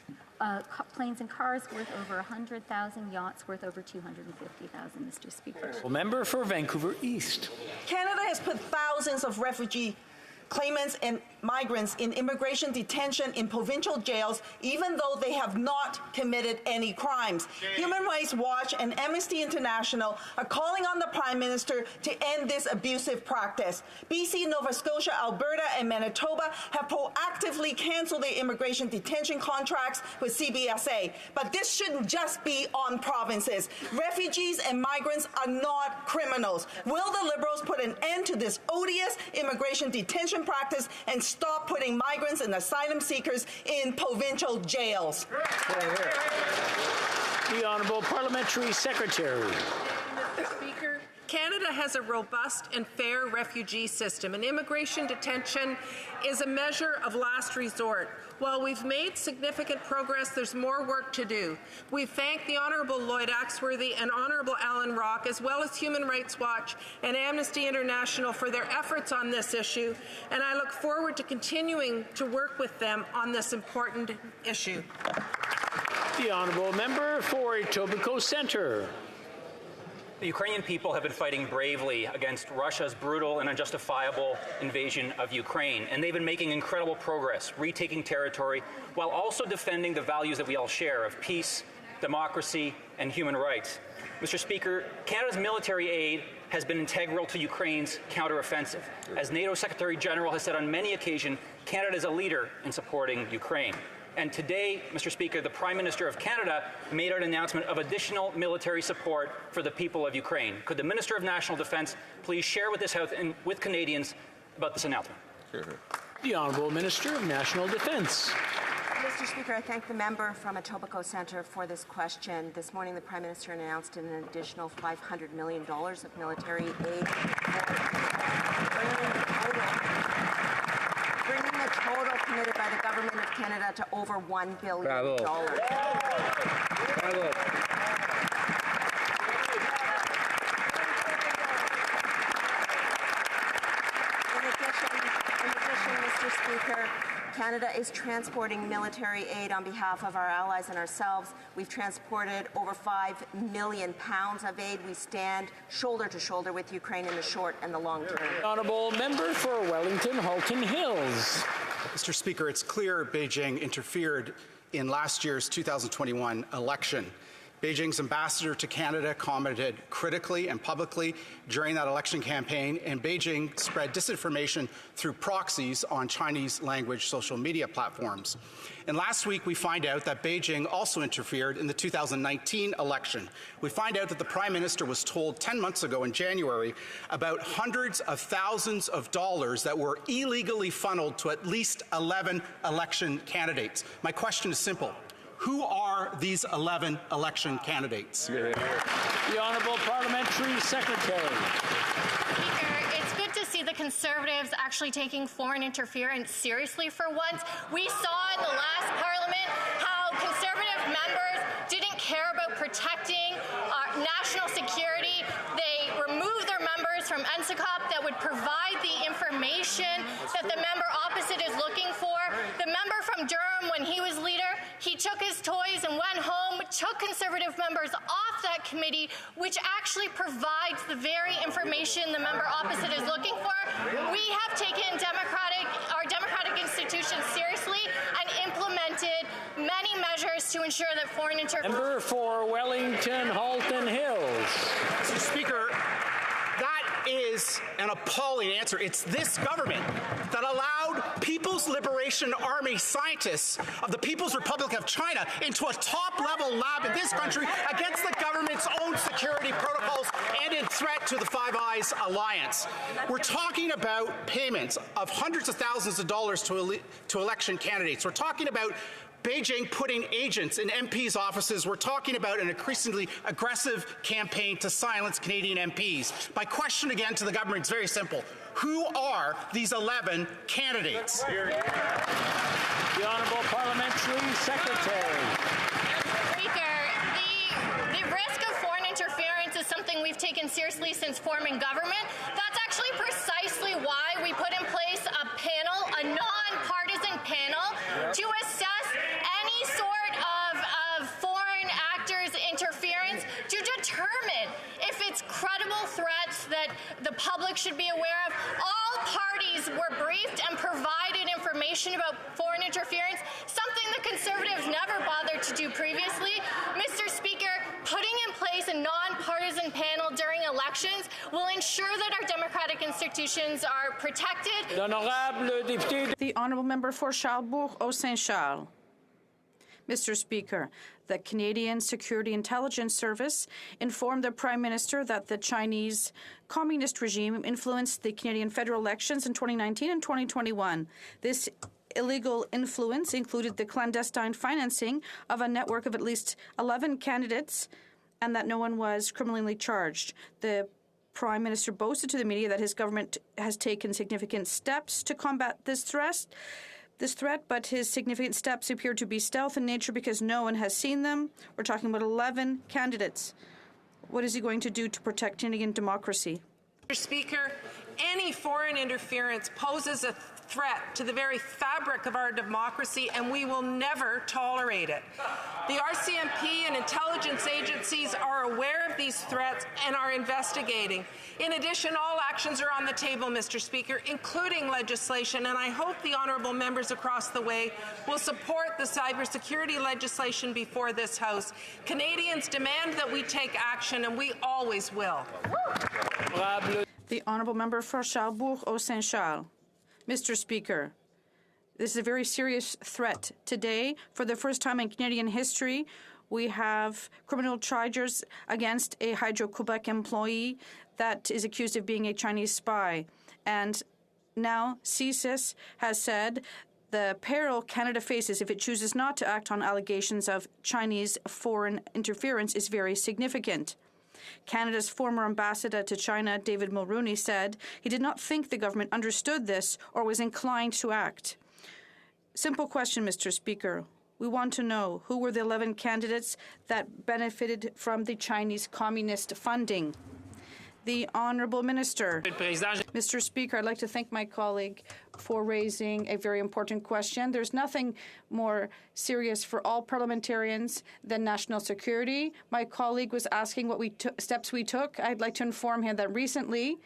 Planes and cars worth over 100,000, yachts worth over 250,000, Mr. Speaker. Well, member for Vancouver East. Canada has put thousands of refugee claimants and migrants in immigration detention in provincial jails, even though they have not committed any crimes. Human Rights Watch and Amnesty International are calling on the Prime Minister to end this abusive practice. BC, Nova Scotia, Alberta, and Manitoba have proactively canceled their immigration detention contracts with CBSA. But this shouldn't just be on provinces. Refugees and migrants are not criminals. Will the Liberals put an end to this odious immigration detention practice and stop putting migrants and asylum seekers in provincial jails? The Honourable Parliamentary Secretary. Mr. Speaker, Canada has a robust and fair refugee system, and immigration detention is a measure of last resort. While we've made significant progress, there's more work to do. We thank the Honourable Lloyd Axworthy and Honourable Alan Rock, as well as Human Rights Watch and Amnesty International for their efforts on this issue, and I look forward to continuing to work with them on this important issue. The Honourable Member for Etobicoke Centre. The Ukrainian people have been fighting bravely against Russia's brutal and unjustifiable invasion of Ukraine, and they've been making incredible progress, retaking territory, while also defending the values that we all share of peace, democracy, and human rights. Mr. Speaker, Canada's military aid has been integral to Ukraine's counteroffensive. As NATO Secretary General has said on many occasions, Canada is a leader in supporting Ukraine. And today, Mr. Speaker, the Prime Minister of Canada made an announcement of additional military support for the people of Ukraine. Could the Minister of National Defence please share with this House and with Canadians about this announcement? The Honourable Minister of National Defence. Mr. Speaker, I thank the member from Etobicoke Centre for this question. This morning, the Prime Minister announced an additional $500 million of military aid, bringing the total committed by the Government of Canada to over $1 billion. Bravo. Bravo. In addition, Mr. Speaker, Canada is transporting military aid on behalf of our allies and ourselves. We've transported over 5 million pounds of aid. We stand shoulder to shoulder with Ukraine in the short and the long term. Honourable Member for Wellington Halton Hills. Mr. Speaker, it's clear Beijing interfered in last year's 2021 election. Beijing's ambassador to Canada commented critically and publicly during that election campaign, and Beijing spread disinformation through proxies on Chinese-language social media platforms. And last week, we find out that Beijing also interfered in the 2019 election. We find out that the Prime Minister was told 10 months ago in January about hundreds of thousands of dollars that were illegally funneled to at least 11 election candidates. My question is simple. Who are these 11 election candidates? The Honourable Parliamentary Secretary. Speaker, it's good to see the Conservatives actually taking foreign interference seriously for once. We saw in the last Parliament how Conservative members didn't care about protecting our national security. They removed their members from NSICOP that would provide the information that the member opposite is looking for. The member from Durham, when he was leader, he took his toys and went home, took Conservative members off that committee, which actually provides the very information the member opposite is looking for. We have taken our democratic institutions seriously and implemented many measures to ensure that foreign interference. Member for Wellington Halton Hills. Mr. Speaker, that is an appalling answer. It's this government that allowed People's Liberation Army scientists of the People's Republic of China into a top-level lab in this country against the government's own security protocols and in threat to the Five Eyes Alliance. We're talking about payments of hundreds of thousands of dollars to election candidates. We're talking about Beijing putting agents in MPs' offices. We're talking about an increasingly aggressive campaign to silence Canadian MPs. My question again to the government is very simple. Who are these 11 candidates? The Honourable Parliamentary Secretary. Speaker, the risk of foreign interference is something we've taken seriously since forming government. That's actually precisely why we put in place a panel, a non-partisan panel, to assess any sort of foreign actors' interference to determine if it's credible threats that the public should be aware of. All parties were briefed and provided information about foreign interference, something the Conservatives never bothered to do previously. Mr. Speaker, putting in place a non-partisan panel during elections will ensure that our democratic institutions are protected. The Honourable Member for Charlebourg-Haut-Saint-Charles. Mr. Speaker, the Canadian Security Intelligence Service informed the Prime Minister that the Chinese Communist regime influenced the Canadian federal elections in 2019 and 2021. This illegal influence included the clandestine financing of a network of at least 11 candidates, and that no one was criminally charged. The Prime Minister boasted to the media that his government has taken significant steps to combat this threat, but his significant steps appear to be stealth in nature because no one has seen them. We're talking about 11 candidates. What is he going to do to protect Canadian democracy? Mr. Speaker, any foreign interference poses a threat to the very fabric of our democracy, and we will never tolerate it. The RCMP and intelligence agencies are aware of these threats and are investigating. In addition, all actions are on the table, Mr. Speaker, including legislation, and I hope the honourable members across the way will support the cybersecurity legislation before this House. Canadians demand that we take action, and we always will. The Honourable Member for Charlebourg-Haut-Saint-Charles. Mr. Speaker, this is a very serious threat. Today, for the first time in Canadian history, we have criminal charges against a Hydro-Quebec employee that is accused of being a Chinese spy. And now CSIS has said the peril Canada faces if it chooses not to act on allegations of Chinese foreign interference is very significant. Canada's former ambassador to China, David Mulroney, said he did not think the government understood this or was inclined to act. Simple question, Mr. Speaker. We want to know who were the 11 candidates that benefited from the Chinese communist funding. The Honourable Minister. Mr. Speaker, I'd like to thank my colleague for raising a very important question. There's nothing more serious for all parliamentarians than national security. My colleague was asking what steps we took. I'd like to inform him that recently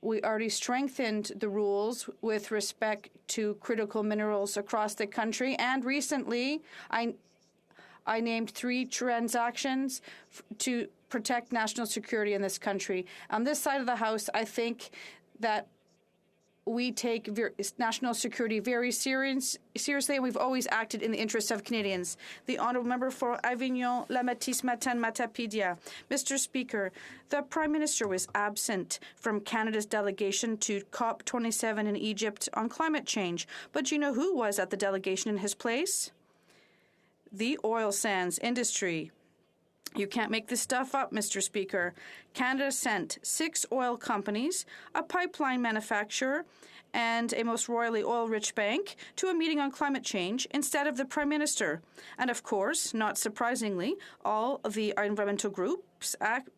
we already strengthened the rules with respect to critical minerals across the country, and recently I named 3 transactions to protect national security in this country. On this side of the House, I think that we take national security very seriously, and we've always acted in the interests of Canadians. The Honourable Member for Avignon, La Matisse, Matin, Matapedia. Mr. Speaker, the Prime Minister was absent from Canada's delegation to COP27 in Egypt on climate change. But do you know who was at the delegation in his place? The oil sands industry. You can't make this stuff up, Mr. Speaker. Canada sent 6 oil companies, a pipeline manufacturer, and a most royally oil-rich bank to a meeting on climate change instead of the Prime Minister. And of course, not surprisingly, all of the environmental groups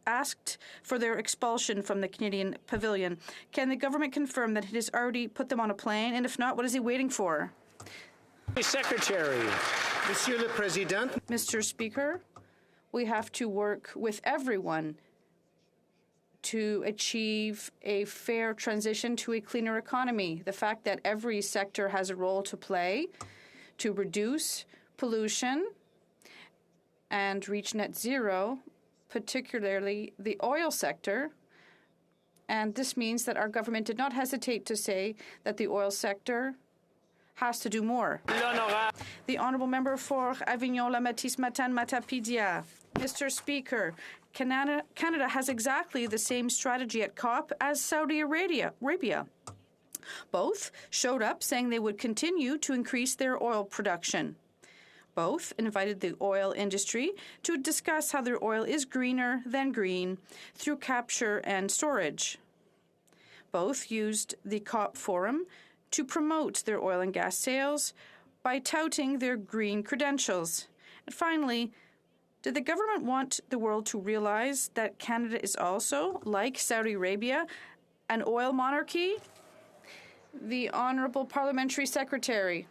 asked for their expulsion from the Canadian pavilion. Can the government confirm that it has already put them on a plane? And if not, what is he waiting for? Secretary. Monsieur le Président. Mr. Speaker, we have to work with everyone to achieve a fair transition to a cleaner economy. The fact that every sector has a role to play to reduce pollution and reach net zero, particularly the oil sector. And this means that our government did not hesitate to say that the oil sector has to do more. The Honourable Member for Avignon, La Matisse, Matin, Matapedia. Mr. Speaker, Canada has exactly the same strategy at COP as Saudi Arabia. Both showed up saying they would continue to increase their oil production. Both invited the oil industry to discuss how their oil is greener than green through capture and storage. Both used the COP forum to promote their oil and gas sales by touting their green credentials. And finally, did the government want the world to realize that Canada is also, like Saudi Arabia, an oil monarchy? The Honourable Parliamentary Secretary.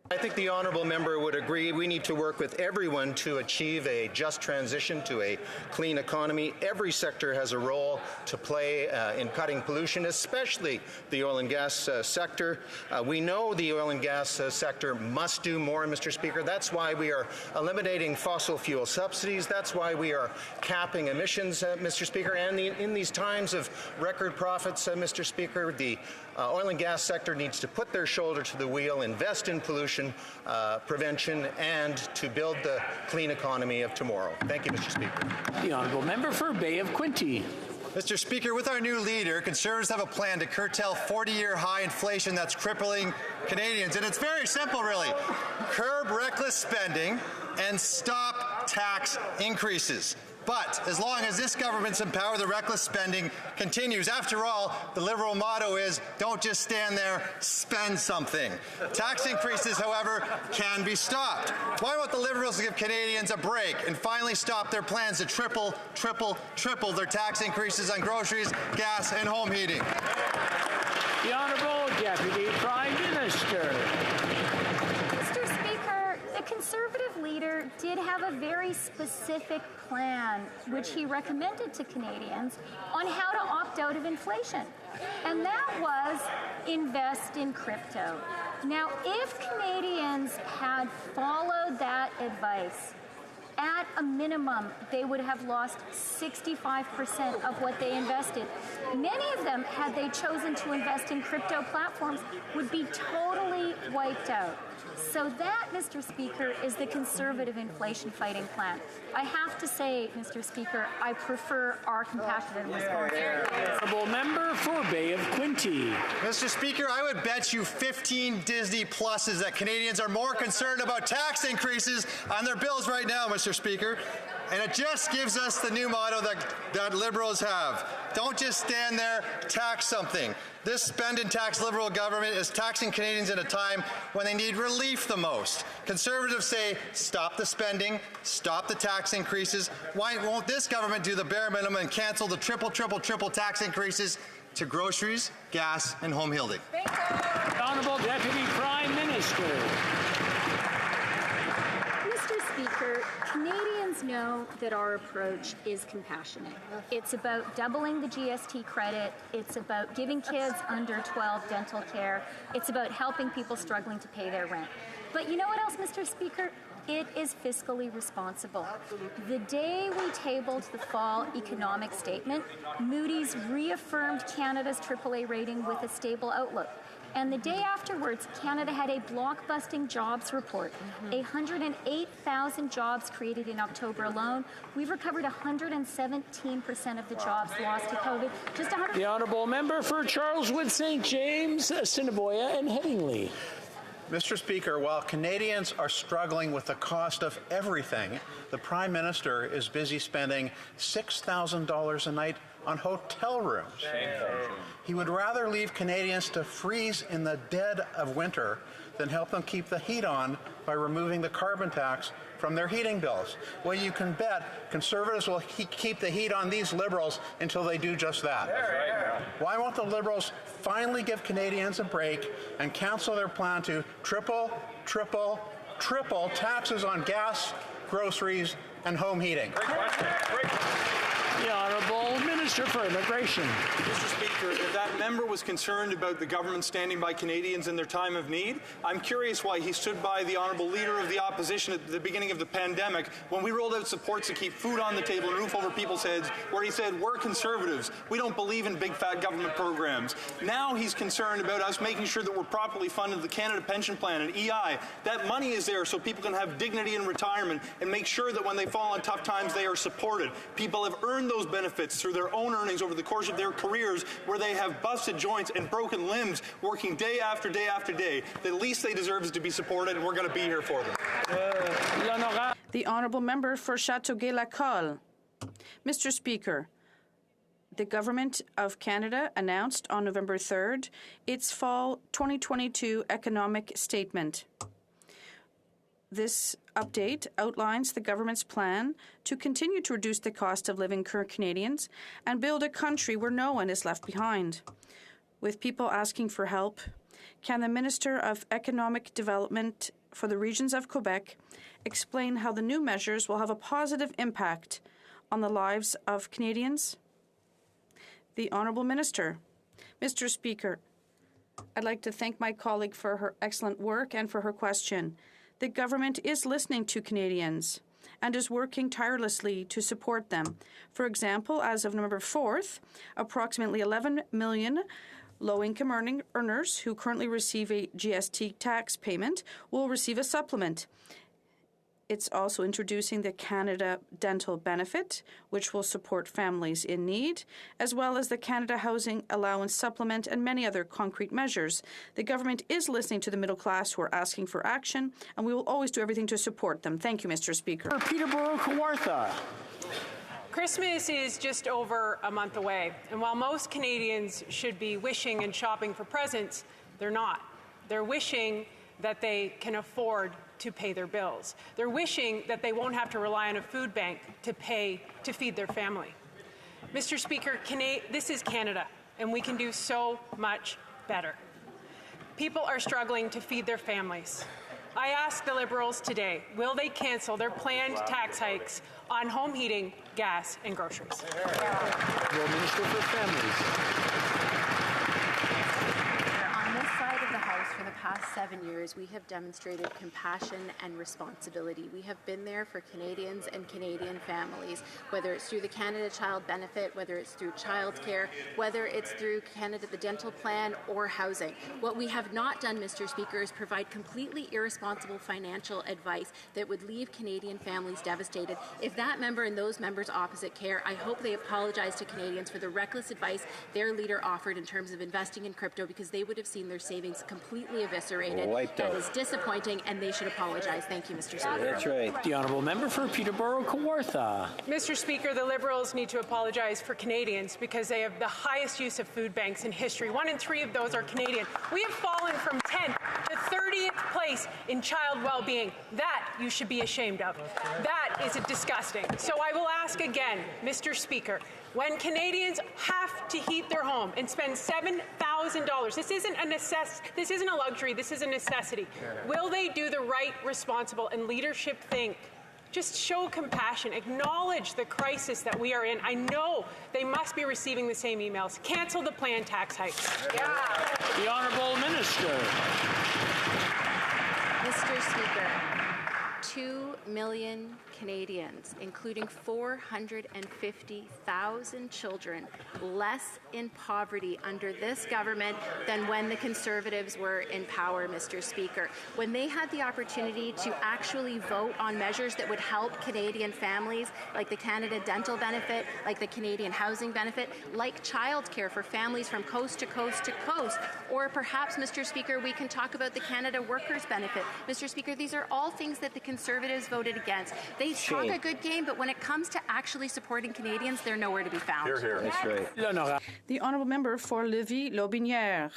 I think the honourable member would agree we need to work with everyone to achieve a just transition to a clean economy. Every sector has a role to play in cutting pollution, especially the oil and gas sector. We know the oil and gas sector must do more, Mr. Speaker. That's why we are eliminating fossil fuel subsidies. That's why we are capping emissions, Mr. Speaker. And in these times of record profits, Mr. Speaker, the oil and gas sector needs to put their shoulder to the wheel, invest in pollution prevention, and to build the clean economy of tomorrow. Thank you, Mr. Speaker. The honourable member for Bay of Quinte. Mr. Speaker, with our new leader, Conservatives have a plan to curtail 40-year high inflation that's crippling Canadians. And it's very simple, really. Curb reckless spending and stop tax increases. But as long as this government's in power, the reckless spending continues. After all, the Liberal motto is, don't just stand there, spend something. Tax increases, however, can be stopped. Why won't the Liberals give Canadians a break and finally stop their plans to triple their tax increases on groceries, gas, and home heating? The Honourable Deputy Prime Minister. Mr. Speaker, the Conservative leader did have a very specific plan, which he recommended to Canadians on how to opt out of inflation. And that was invest in crypto. Now, if Canadians had followed that advice, at a minimum, they would have lost 65% of what they invested. Many of them, had they chosen to invest in crypto platforms, would be totally wiped out. So that, Mr. Speaker, is the Conservative inflation fighting plan. I have to say, Mr. Speaker, I prefer our compassionate and responsible. Honourable member for Bay of Quinte. Mr. Speaker, I would bet you 15 Disney Pluses that Canadians are more concerned about tax increases on their bills right now, Mr. Speaker. And it just gives us the new motto that Liberals have. Don't just stand there, tax something. This spend and tax Liberal government is taxing Canadians at a time when they need relief the most. Conservatives say, stop the spending, stop the tax increases. Why won't this government do the bare minimum and cancel the triple tax increases to groceries, gas, and home heating? Honourable Deputy Prime Minister. Mr. Speaker, Canadians know that our approach is compassionate. It's about doubling the GST credit. It's about giving kids under 12 dental care. It's about helping people struggling to pay their rent. But you know what else, Mr. Speaker? It is fiscally responsible. The day we tabled the fall economic statement, Moody's reaffirmed Canada's AAA rating with a stable outlook. And the day afterwards, Canada had a blockbusting jobs report. 108,000 jobs created in October alone. We've recovered 117% of the jobs lost to COVID. The honourable member for Charleswood, St. James, Assiniboia, and Headingley. Mr. Speaker, while Canadians are struggling with the cost of everything, the Prime Minister is busy spending $6,000 a night on hotel rooms. He would rather leave Canadians to freeze in the dead of winter than help them keep the heat on by removing the carbon tax from their heating bills. Well, you can bet Conservatives will keep the heat on these Liberals until they do just that. Why won't the Liberals finally give Canadians a break and cancel their plan to triple taxes on gas, groceries, and home heating? The Honourable Minister for Immigration. Mr. Speaker, if that member was concerned about the government standing by Canadians in their time of need, I'm curious why he stood by the Honourable Leader of the Opposition at the beginning of the pandemic when we rolled out supports to keep food on the table and roof over people's heads, where he said, we're Conservatives. We don't believe in big fat government programs. Now he's concerned about us making sure that we're properly funded the Canada Pension Plan and EI. That money is there so people can have dignity in retirement and make sure that when they fall on tough times, they are supported. People have earned those benefits through their own earnings over the course of their careers, where they have busted joints and broken limbs, working day after day after day. The least they deserve is to be supported, and we're going to be here for them. The honourable member for Châteauguay-Lacolle. Mr. Speaker, the Government of Canada announced on November 3rd its fall 2022 economic statement. This update outlines the government's plan to continue to reduce the cost of living for Canadians and build a country where no one is left behind. With people asking for help, can the Minister of Economic Development for the regions of Quebec explain how the new measures will have a positive impact on the lives of Canadians? The Honourable Minister. Mr. Speaker, I'd like to thank my colleague for her excellent work and for her question. The government is listening to Canadians and is working tirelessly to support them. For example, as of November 4th, approximately 11 million low-income earners who currently receive a GST tax payment will receive a supplement. It's also introducing the Canada Dental Benefit, which will support families in need, as well as the Canada Housing Allowance Supplement and many other concrete measures. The government is listening to the middle class who are asking for action, and we will always do everything to support them. Thank you, Mr. Speaker. Peterborough Kawartha. Christmas is just over a month away, and while most Canadians should be wishing and shopping for presents, they're not. They're wishing that they can afford to pay their bills. They're wishing that they won't have to rely on a food bank to feed their family. Mr. Speaker, this is Canada, and we can do so much better. People are struggling to feed their families. I ask the Liberals today, will they cancel their planned tax hikes on home heating, gas, and groceries? The Minister for Families. For the past 7 years, we have demonstrated compassion and responsibility. We have been there for Canadians and Canadian families, whether it's through the Canada Child Benefit, whether it's through childcare, whether it's through Canada the Dental Plan or housing. What we have not done, Mr. Speaker, is provide completely irresponsible financial advice that would leave Canadian families devastated. If that member and those members opposite care, I hope they apologize to Canadians for the reckless advice their leader offered in terms of investing in crypto, because they would have seen their savings completely eviscerated. That is disappointing, and they should apologize. Thank you, Mr. Speaker. That's right. The honourable member for Peterborough Kawartha. Mr. Speaker, the Liberals need to apologize for Canadians because they have the highest use of food banks in history. 1 in 3 of those are Canadian. We have fallen from 10th to 30th place in child well-being. That you should be ashamed of. That is disgusting. So I will ask again, Mr. Speaker, when Canadians have to heat their home and spend $7,000, this isn't a luxury, this is a necessity. Will they do the right, responsible, and leadership thing? Just show compassion. Acknowledge the crisis that we are in. I know they must be receiving the same emails. Cancel the planned tax hikes. The Honourable Minister. Mr. Speaker, 2 million Canadians, including 450,000 children, less in poverty under this government than when the Conservatives were in power, Mr. Speaker. When they had the opportunity to actually vote on measures that would help Canadian families, like the Canada Dental Benefit, like the Canadian Housing Benefit, like childcare for families from coast to coast to coast, or perhaps, Mr. Speaker, we can talk about the Canada Workers Benefit. Mr. Speaker, these are all things that the Conservatives voted against. They talk a good game, but when it comes to actually supporting Canadians, they're nowhere to be found. Hear, hear. That's right. The Honourable Member for Lévis-Lotbinière.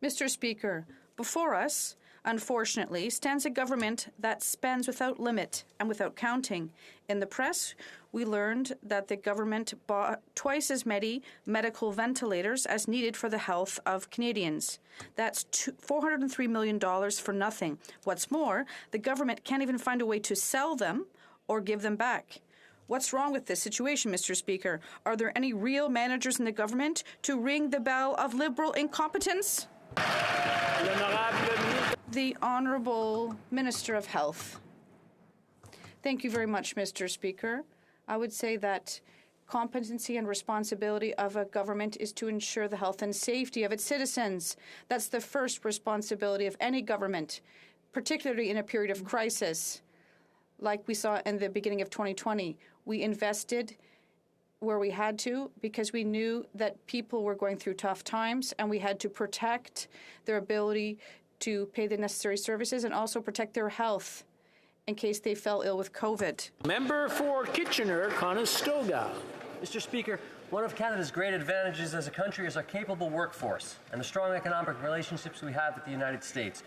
Mr. Speaker, before us, unfortunately, stands a government that spends without limit and without counting. In the press, we learned that the government bought twice as many medical ventilators as needed for the health of Canadians. That's $403 million for nothing. What's more, the government can't even find a way to sell them or give them back. What's wrong with this situation, Mr. Speaker? Are there any real managers in the government to ring the bell of Liberal incompetence? The Honourable Minister of Health. Thank you very much, Mr. Speaker. I would say that competency and responsibility of a government is to ensure the health and safety of its citizens. That's the first responsibility of any government, particularly in a period of crisis. Like we saw in the beginning of 2020, we invested where we had to, because we knew that people were going through tough times and we had to protect their ability to pay the necessary services and also protect their health in case they fell ill with COVID. Member for Kitchener-Conestoga. Mr. Speaker, one of Canada's great advantages as a country is our capable workforce and the strong economic relationships we have with the United States.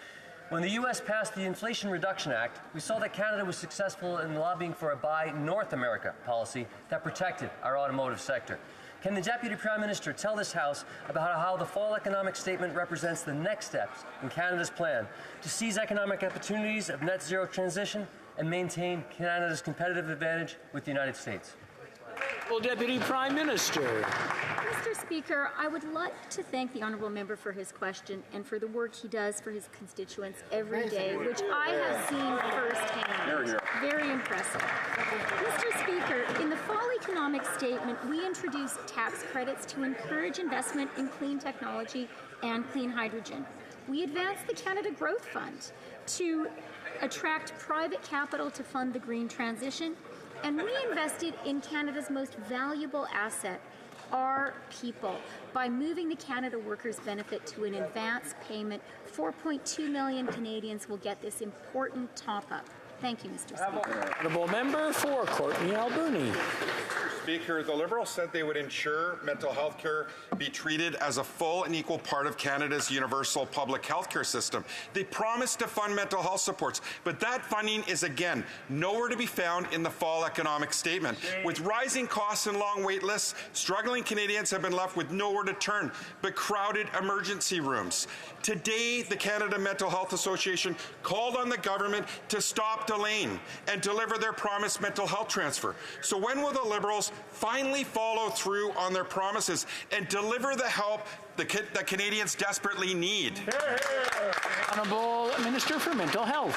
When the U.S. passed the Inflation Reduction Act, we saw that Canada was successful in lobbying for a Buy North America policy that protected our automotive sector. Can the Deputy Prime Minister tell this House about how the Fall Economic Statement represents the next steps in Canada's plan to seize economic opportunities of net zero transition and maintain Canada's competitive advantage with the United States? Well, Deputy Prime Minister. Mr. Speaker, I would like to thank the honourable member for his question and for the work he does for his constituents every day, which I have seen firsthand. Very impressive. Mr. Speaker, in the Fall Economic Statement, we introduced tax credits to encourage investment in clean technology and clean hydrogen. We advanced the Canada Growth Fund to attract private capital to fund the green transition, and we invested in Canada's most valuable asset, our people, by moving the Canada Workers' Benefit to an advance payment. 4.2 million Canadians will get this important top-up. Thank you, Mr. Speaker. Honourable member for Courtney Alberni. Speaker, the Liberals said they would ensure mental health care be treated as a full and equal part of Canada's universal public health care system. They promised to fund mental health supports, but that funding is, again, nowhere to be found in the Fall Economic Statement. With rising costs and long wait lists, struggling Canadians have been left with nowhere to turn but crowded emergency rooms. Today, the Canada Mental Health Association called on the government to stop delaying and deliver their promised mental health transfer. So when will the Liberals finally follow through on their promises and deliver the help that Canadians desperately need? Honourable Minister for Mental Health.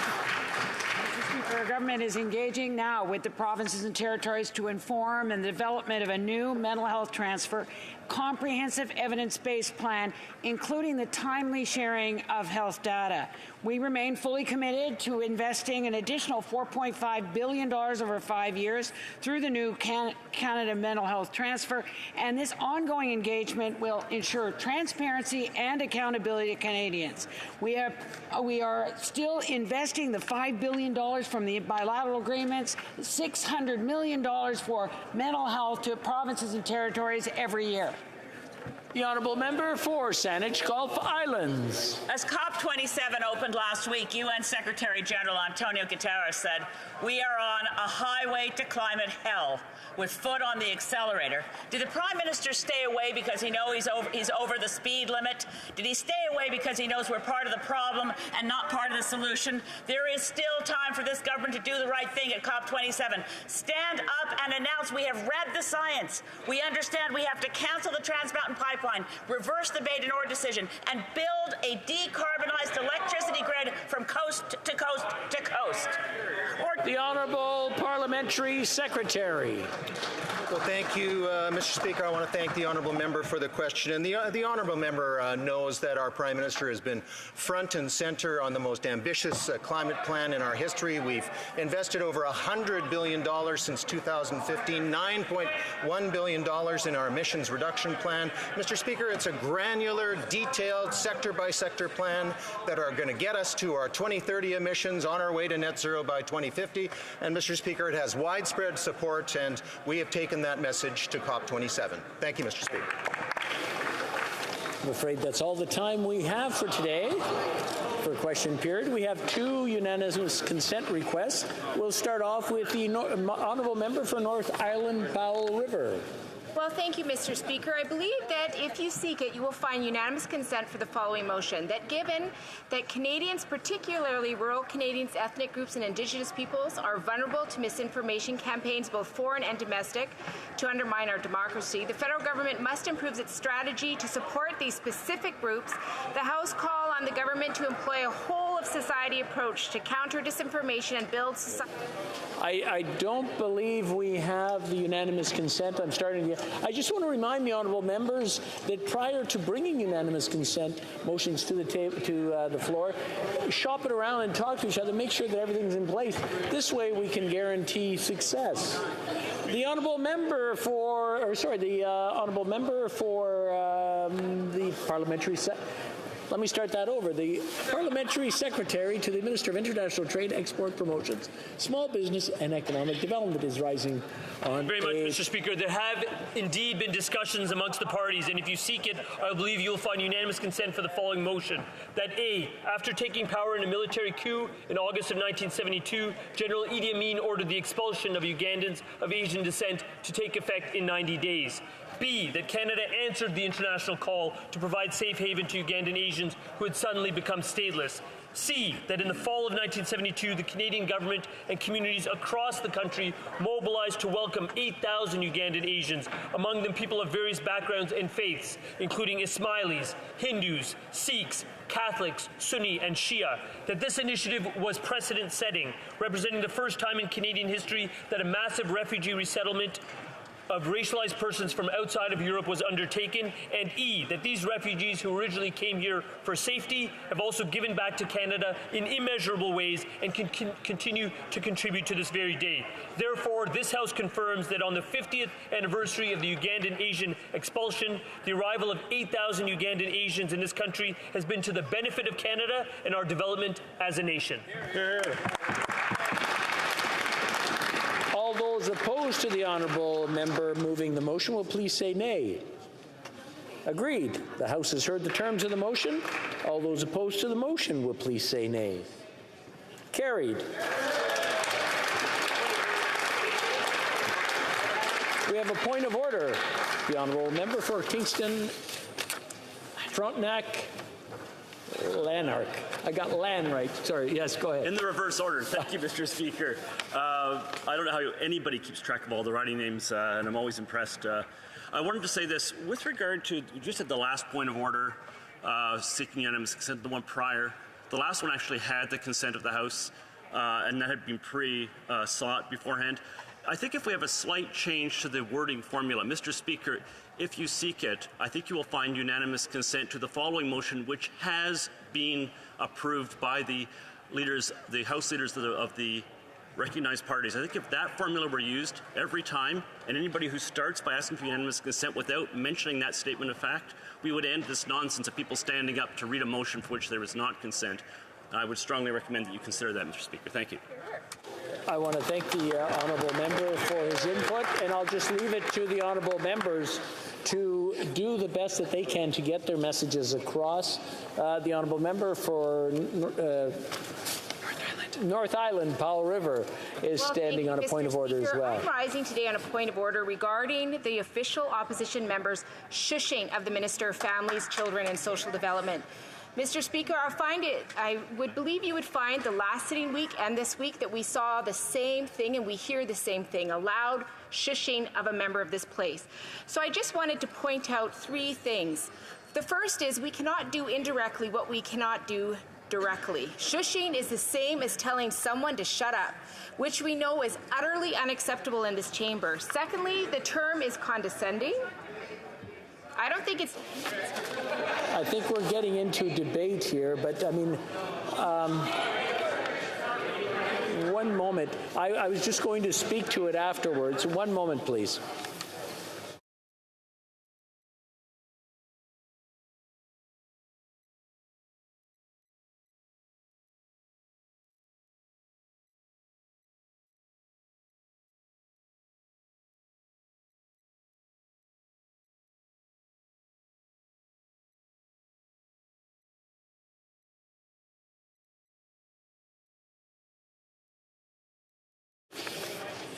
Our government is engaging now with the provinces and territories to inform and the development of a new mental health transfer, comprehensive evidence-based plan, including the timely sharing of health data. We remain fully committed to investing an additional $4.5 billion over 5 years through the new Canada Mental Health Transfer, and this ongoing engagement will ensure transparency and accountability to Canadians. We are still investing the $5 billion from the bilateral agreements, $600 million for mental health to provinces and territories every year. The honourable member for Saanich Gulf Islands. As COP27 opened last week, UN Secretary General Antonio Guterres said, "We are on a highway to climate hell with foot on the accelerator." Did the Prime Minister stay away because he knows he's over the speed limit? Did he stay away because he knows we're part of the problem and not part of the solution? There is still time for this government to do the right thing at COP27. Stand up and announce we have read the science. We understand we have to cancel the Trans Mountain Pipeline, reverse the Bay du Nord decision, and build a decarbonized electricity grid from coast to coast to coast. The Honourable Parliamentary Secretary. Well, thank you, Mr. Speaker. I want to thank the honourable member for the question. And the honourable member knows that our Prime Minister has been front and centre on the most ambitious climate plan in our history. We've invested over $100 billion since 2015, $9.1 billion in our emissions reduction plan. Mr. Speaker, it's a granular, detailed, sector-by-sector plan that are going to get us to our 2030 emissions on our way to net zero by 2050. And, Mr. Speaker, it has widespread support, and we have taken that message to COP27. Thank you, Mr. Speaker. I'm afraid that's all the time we have for today. For question period, we have 2 unanimous consent requests. We'll start off with the honourable member for North Island Powell River. Well, thank you, Mr. Speaker. I believe that if you seek it, you will find unanimous consent for the following motion, that given that Canadians, particularly rural Canadians, ethnic groups, and Indigenous peoples, are vulnerable to misinformation campaigns, both foreign and domestic, to undermine our democracy, the federal government must improve its strategy to support these specific groups. The House call on the government to employ a whole-of-society approach to counter disinformation and build society. I don't believe we have the unanimous consent. I'm starting to. I just want to remind the honourable members that prior to bringing unanimous consent motions to the floor, shop it around and talk to each other, make sure that everything's in place. This way we can guarantee success. The honourable member for, the parliamentary let me start that over. The Parliamentary Secretary to the Minister of International Trade, Export Promotions, Small Business and Economic Development is rising on Very much, Mr. Speaker. There have indeed been discussions amongst the parties, and if you seek it, I believe you'll find unanimous consent for the following motion. That A, after taking power in a military coup in August of 1972, General Idi Amin ordered the expulsion of Ugandans of Asian descent to take effect in 90 days. B, that Canada answered the international call to provide safe haven to Ugandan Asians who had suddenly become stateless. C, that in the fall of 1972, the Canadian government and communities across the country mobilized to welcome 8,000 Ugandan Asians, among them people of various backgrounds and faiths, including Ismailis, Hindus, Sikhs, Catholics, Sunni, and Shia, that this initiative was precedent-setting, representing the first time in Canadian history that a massive refugee resettlement of racialized persons from outside of Europe was undertaken, and E, that these refugees who originally came here for safety have also given back to Canada in immeasurable ways and can continue to contribute to this very day. Therefore, this House confirms that on the 50th anniversary of the Ugandan Asian expulsion, the arrival of 8,000 Ugandan Asians in this country has been to the benefit of Canada and our development as a nation. All those opposed to the honourable member moving the motion will please say nay. Agreed. The House has heard the terms of the motion. All those opposed to the motion will please say nay. Carried. We have a point of order. The honourable member for Kingston Frontenac Lanark. I got Lan right. Sorry. Yes, go ahead. In the reverse order. Thank you, Mr. Speaker. I don't know how anybody keeps track of all the writing names, and I'm always impressed. I wanted to say this. With regard to, you just had the last point of order, seeking unanimous consent, the one prior. The last one actually had the consent of the House, and that had been sought beforehand. I think if we have a slight change to the wording formula, Mr. Speaker, if you seek it, I think you will find unanimous consent to the following motion, which has been approved by the leaders, the House leaders of the recognized parties. I think if that formula were used every time, and anybody who starts by asking for unanimous consent without mentioning that statement of fact, we would end this nonsense of people standing up to read a motion for which there is not consent. I would strongly recommend that you consider that, Mr. Speaker. Thank you. I want to thank the honourable member for his input, and I'll just leave it to the honourable members to do the best that they can to get their messages across. The honourable member for North Island, Powell River, is standing on a point of order as well. I'm rising today on a point of order regarding the official opposition members' shushing of the Minister of Families, Children and Social Development. Mr. Speaker, I would believe you would find the last sitting week and this week that we saw the same thing and we hear the same thing, a loud shushing of a member of this place. So I just wanted to point out three things. The first is we cannot do indirectly what we cannot do directly. Shushing is the same as telling someone to shut up, which we know is utterly unacceptable in this chamber. Secondly, the term is condescending. I don't think it's... I think we're getting into debate here, but I mean, one moment. I was just going to speak to it afterwards. One moment, please.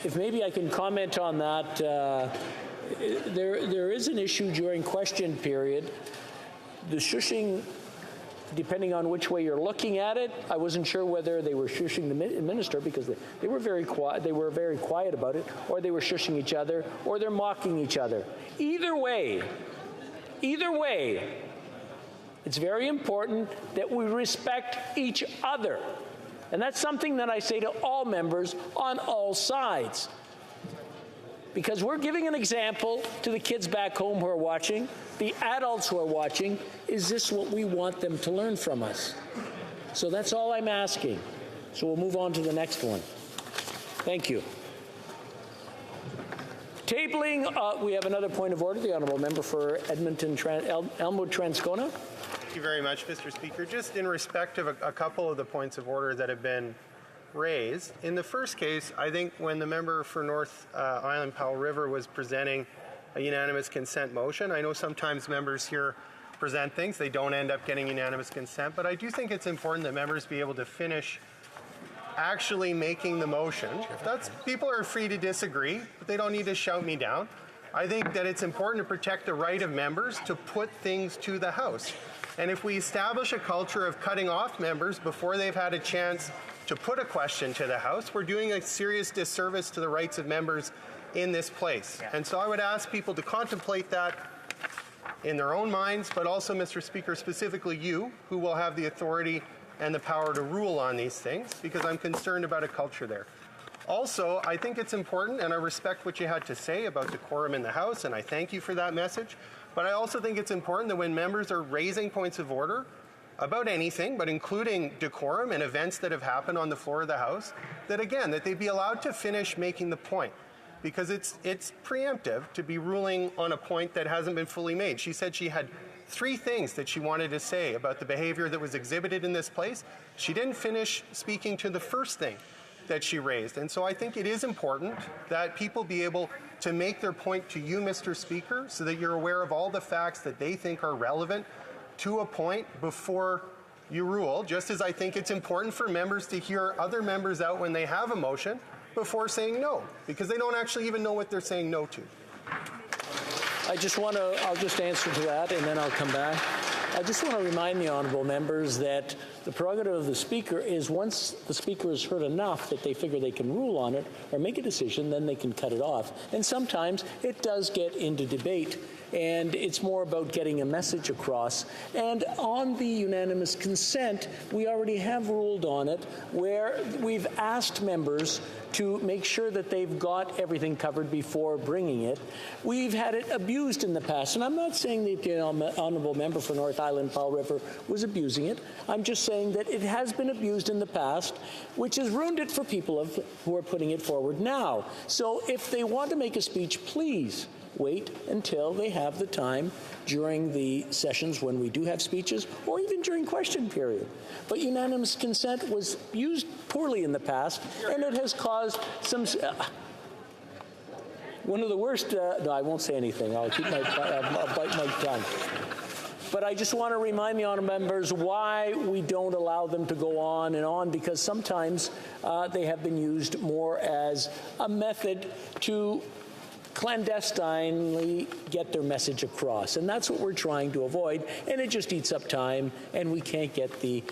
If maybe I can comment on that, there is an issue during question period. The shushing, depending on which way you're looking at it, I wasn't sure whether they were shushing the minister because they were very quiet. They were very quiet about it, or they were shushing each other, or they're mocking each other. Either way, it's very important that we respect each other. And that's something that I say to all members on all sides. Because we're giving an example to the kids back home who are watching, the adults who are watching. Is this what we want them to learn from us? So that's all I'm asking. So we'll move on to the next one. Thank you. Tabling, we have another point of order. The honourable member for Edmonton, Elmwood, Transcona. Thank you very much, Mr. Speaker. Just in respect of a couple of the points of order that have been raised. In the first case, I think when the member for North Island Powell River was presenting a unanimous consent motion, I know sometimes members here present things, they don't end up getting unanimous consent, but I do think it's important that members be able to finish actually making the motion. People are free to disagree, but they don't need to shout me down. I think that it's important to protect the right of members to put things to the House. And if we establish a culture of cutting off members before they've had a chance to put a question to the House, we're doing a serious disservice to the rights of members in this place. And so I would ask people to contemplate that in their own minds, but also, Mr. Speaker, specifically you, who will have the authority and the power to rule on these things, because I'm concerned about a culture there. Also, I think it's important, and I respect what you had to say about decorum in the House, and I thank you for that message, but I also think it's important that when members are raising points of order about anything, but including decorum and events that have happened on the floor of the House, that again, that they be allowed to finish making the point. Because it's preemptive to be ruling on a point that hasn't been fully made. She said she had 3 things that she wanted to say about the behavior that was exhibited in this place. She didn't finish speaking to the first thing that she raised. And so I think it is important that people be able to make their point to you, Mr. Speaker, so that you're aware of all the facts that they think are relevant to a point before you rule, just as I think it's important for members to hear other members out when they have a motion before saying no, because they don't actually even know what they're saying no to. I'll just answer to that, and then I'll come back. I just want to remind the honourable members that the prerogative of the Speaker is once the Speaker has heard enough that they figure they can rule on it or make a decision, then they can cut it off. And sometimes it does get into debate, and it's more about getting a message across. And on the unanimous consent, we already have ruled on it, where we've asked members to make sure that they've got everything covered before bringing it. We've had it abused in the past, and I'm not saying that the honourable member for North Island Powell River was abusing it. I'm just saying that it has been abused in the past, which has ruined it for people who are putting it forward now. So if they want to make a speech, please wait until they have the time during the sessions when we do have speeches, or even during question period. But unanimous consent was used poorly in the past, and it has caused some... one of the worst... no, I won't say anything. I'll bite my tongue. But I just want to remind the honourable members why we don't allow them to go on and on, because sometimes they have been used more as a method to clandestinely get their message across. And that's what we're trying to avoid, and it just eats up time, and we can't get the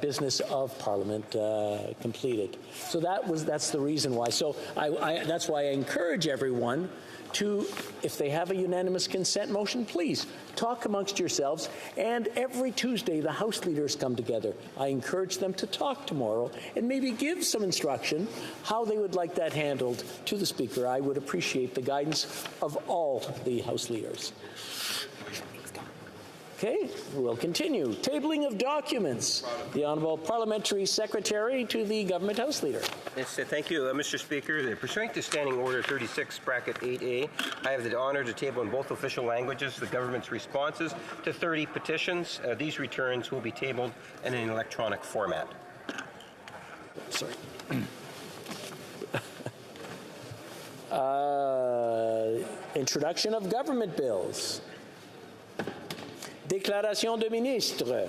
business of Parliament completed. So that's the reason why. So that's why I encourage everyone to, if they have a unanimous consent motion, please talk amongst yourselves. And every Tuesday, the House leaders come together. I encourage them to talk tomorrow and maybe give some instruction how they would like that handled to the Speaker. I would appreciate the guidance of all the House leaders. Okay, we'll continue. Tabling of documents. The Honourable Parliamentary Secretary to the Government House Leader. Yes, thank you, Mr. Speaker. Pursuant to Standing Order 36, bracket 8A, I have the honour to table in both official languages the government's responses to 30 petitions. These returns will be tabled in an electronic format. Sorry. Introduction of government bills. Déclaration de ministre.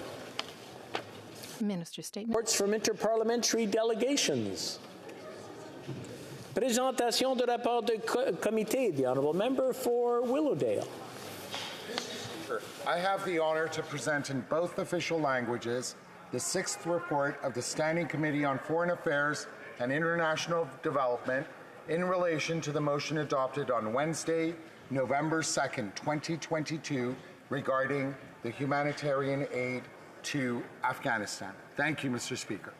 Minister statement. Reports from interparliamentary delegations. Présentation de rapport de comité. The honourable member for Willowdale. I have the honour to present in both official languages the 6th report of the Standing Committee on Foreign Affairs and International Development in relation to the motion adopted on Wednesday, November 2nd, 2022, regarding the humanitarian aid to Afghanistan. Thank you, Mr. Speaker.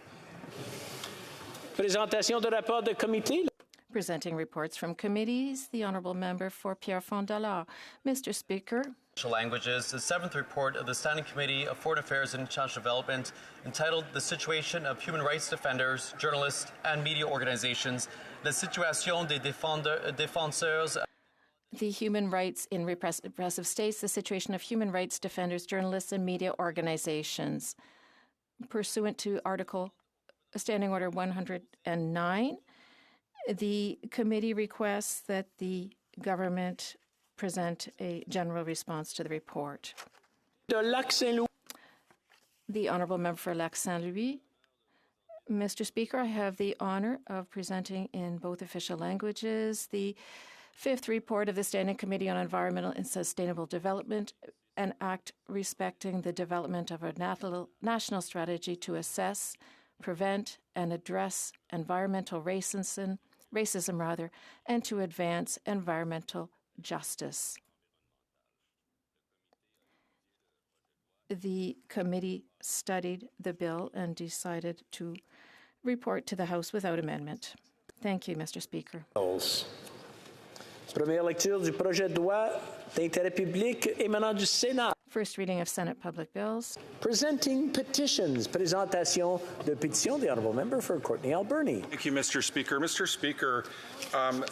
Présentation de rapport de comité. Presenting reports from committees, the Honourable Member for Pierrefonds-Dollard. Mr. Speaker. Languages, the 7th report of the Standing Committee of Foreign Affairs and International Development, entitled The Situation of Human Rights Defenders, Journalists and Media Organizations, La Situation des Défenseurs the human rights in repressive states, the situation of human rights defenders, journalists, and media organizations. Pursuant to Standing Order 109, the committee requests that the government present a general response to the report. The Honourable Member for Lac-Saint-Louis. Mr. Speaker, I have the honour of presenting in both official languages the 5th report of the Standing Committee on Environmental and Sustainable Development, an act respecting the development of a national strategy to assess, prevent, and address environmental racism, and to advance environmental justice. The committee studied the bill and decided to report to the House without amendment. Thank you, Mr. Speaker. Première lecture du projet de loi d'intérêt public émanant du Sénat. First reading of Senate public bills. Presenting petitions. Présentation de pétition. The Honourable Member for Courtenay Alberni. Thank you, Mr. Speaker. Mr. Speaker, I'm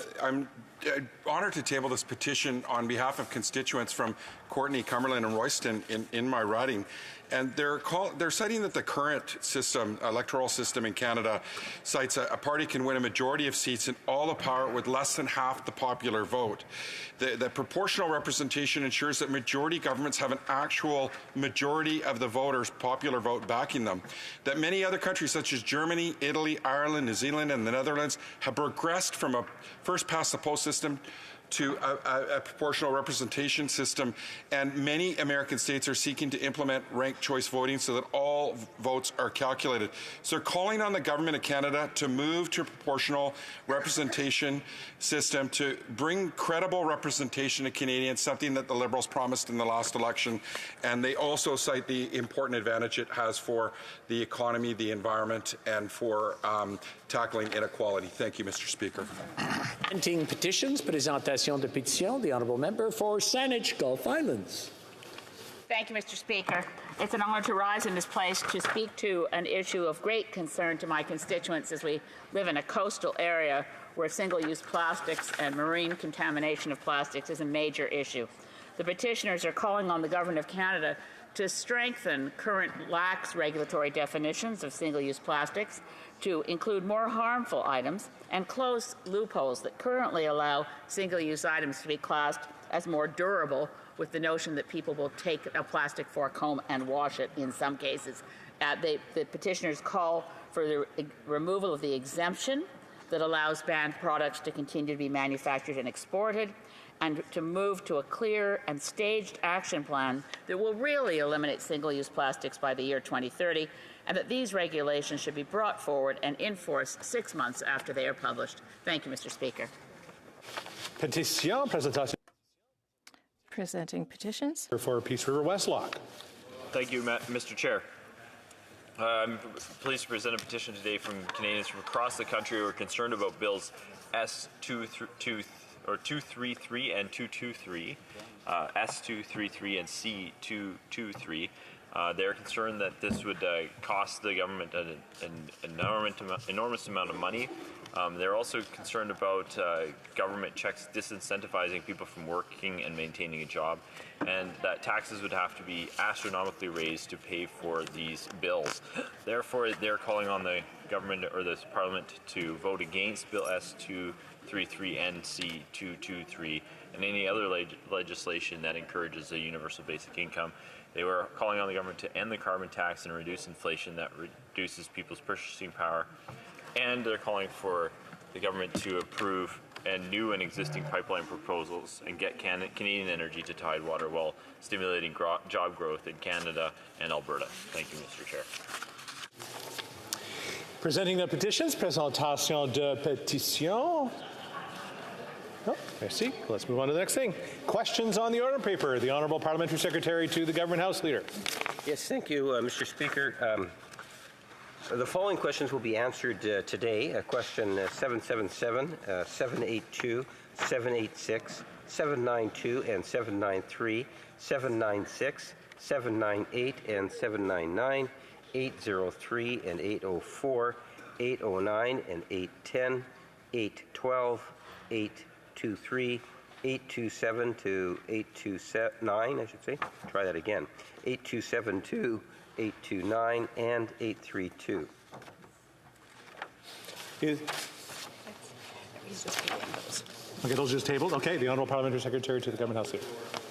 honored to table this petition on behalf of constituents from Courtenay, Cumberland, and Royston in my riding. And they're citing that the current system, electoral system in Canada, cites a party can win a majority of seats in all the power with less than half the popular vote. The proportional representation ensures that majority governments have an actual majority of the voters' popular vote backing them. That many other countries such as Germany, Italy, Ireland, New Zealand, and the Netherlands have progressed from a first-past-the-post system to a proportional representation system, and many American states are seeking to implement ranked choice voting so that all votes are calculated. So they're calling on the government of Canada to move to a proportional representation system to bring credible representation to Canadians, something that the Liberals promised in the last election. And they also cite the important advantage it has for the economy, the environment, and for tackling inequality. Thank you, Mr. Speaker. Presenting petitions. Présentation de pétition. The Honourable Member for Saanich Gulf Islands. Thank you, Mr. Speaker. It's an honour to rise in this place to speak to an issue of great concern to my constituents as we live in a coastal area where single-use plastics and marine contamination of plastics is a major issue. The petitioners are calling on the Government of Canada to strengthen current lax regulatory definitions of single-use plastics, to include more harmful items, and close loopholes that currently allow single-use items to be classed as more durable, with the notion that people will take a plastic fork home and wash it in some cases. The petitioners call for the removal of the exemption that allows banned products to continue to be manufactured and exported, and to move to a clear and staged action plan that will really eliminate single-use plastics by the year 2030, and that these regulations should be brought forward and enforced 6 months after they are published. Thank you, Mr. Speaker. Petition, presentation. Presenting petitions. For Peace River Westlock. Thank you, Mr. Chair. I'm pleased to present a petition today from Canadians from across the country who are concerned about bills S233 and 223, S233 and C223. They're concerned that this would cost the government an enormous amount of money. They're also concerned about government checks disincentivizing people from working and maintaining a job, and that taxes would have to be astronomically raised to pay for these bills. Therefore, they're calling on the government or the Parliament to vote against Bill S233 and C223 and any other legislation that encourages a universal basic income. They were calling on the government to end the carbon tax and reduce inflation that reduces people's purchasing power. And they're calling for the government to approve new and existing pipeline proposals and get Canadian energy to Tidewater while stimulating job growth in Canada and Alberta. Thank you, Mr. Chair. Presenting the petitions, présentation de pétition. Oh, merci. Let's move on to the next thing. Questions on the order paper. The Honourable Parliamentary Secretary to the Government House Leader. Yes, thank you, Mr. Speaker. The following questions will be answered today. Question 777, 782, 786, 792, and 793, 796, 798, and 799, 803 and 804, 809 and 810, 812, 823, 827 to 829, I should say. Try that again. 8272, 829, and 832. He's just tabling those. Okay, those are just tabled. Okay, the Honourable Parliamentary Secretary to the Government House Leader.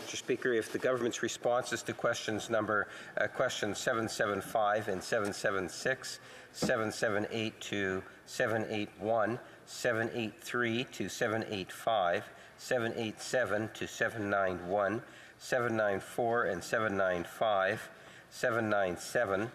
Mr. Speaker, if the government's responses to questions 775 and 776, 778 to 781, 783 to 785, 787 to 791, 794 and 795, 797,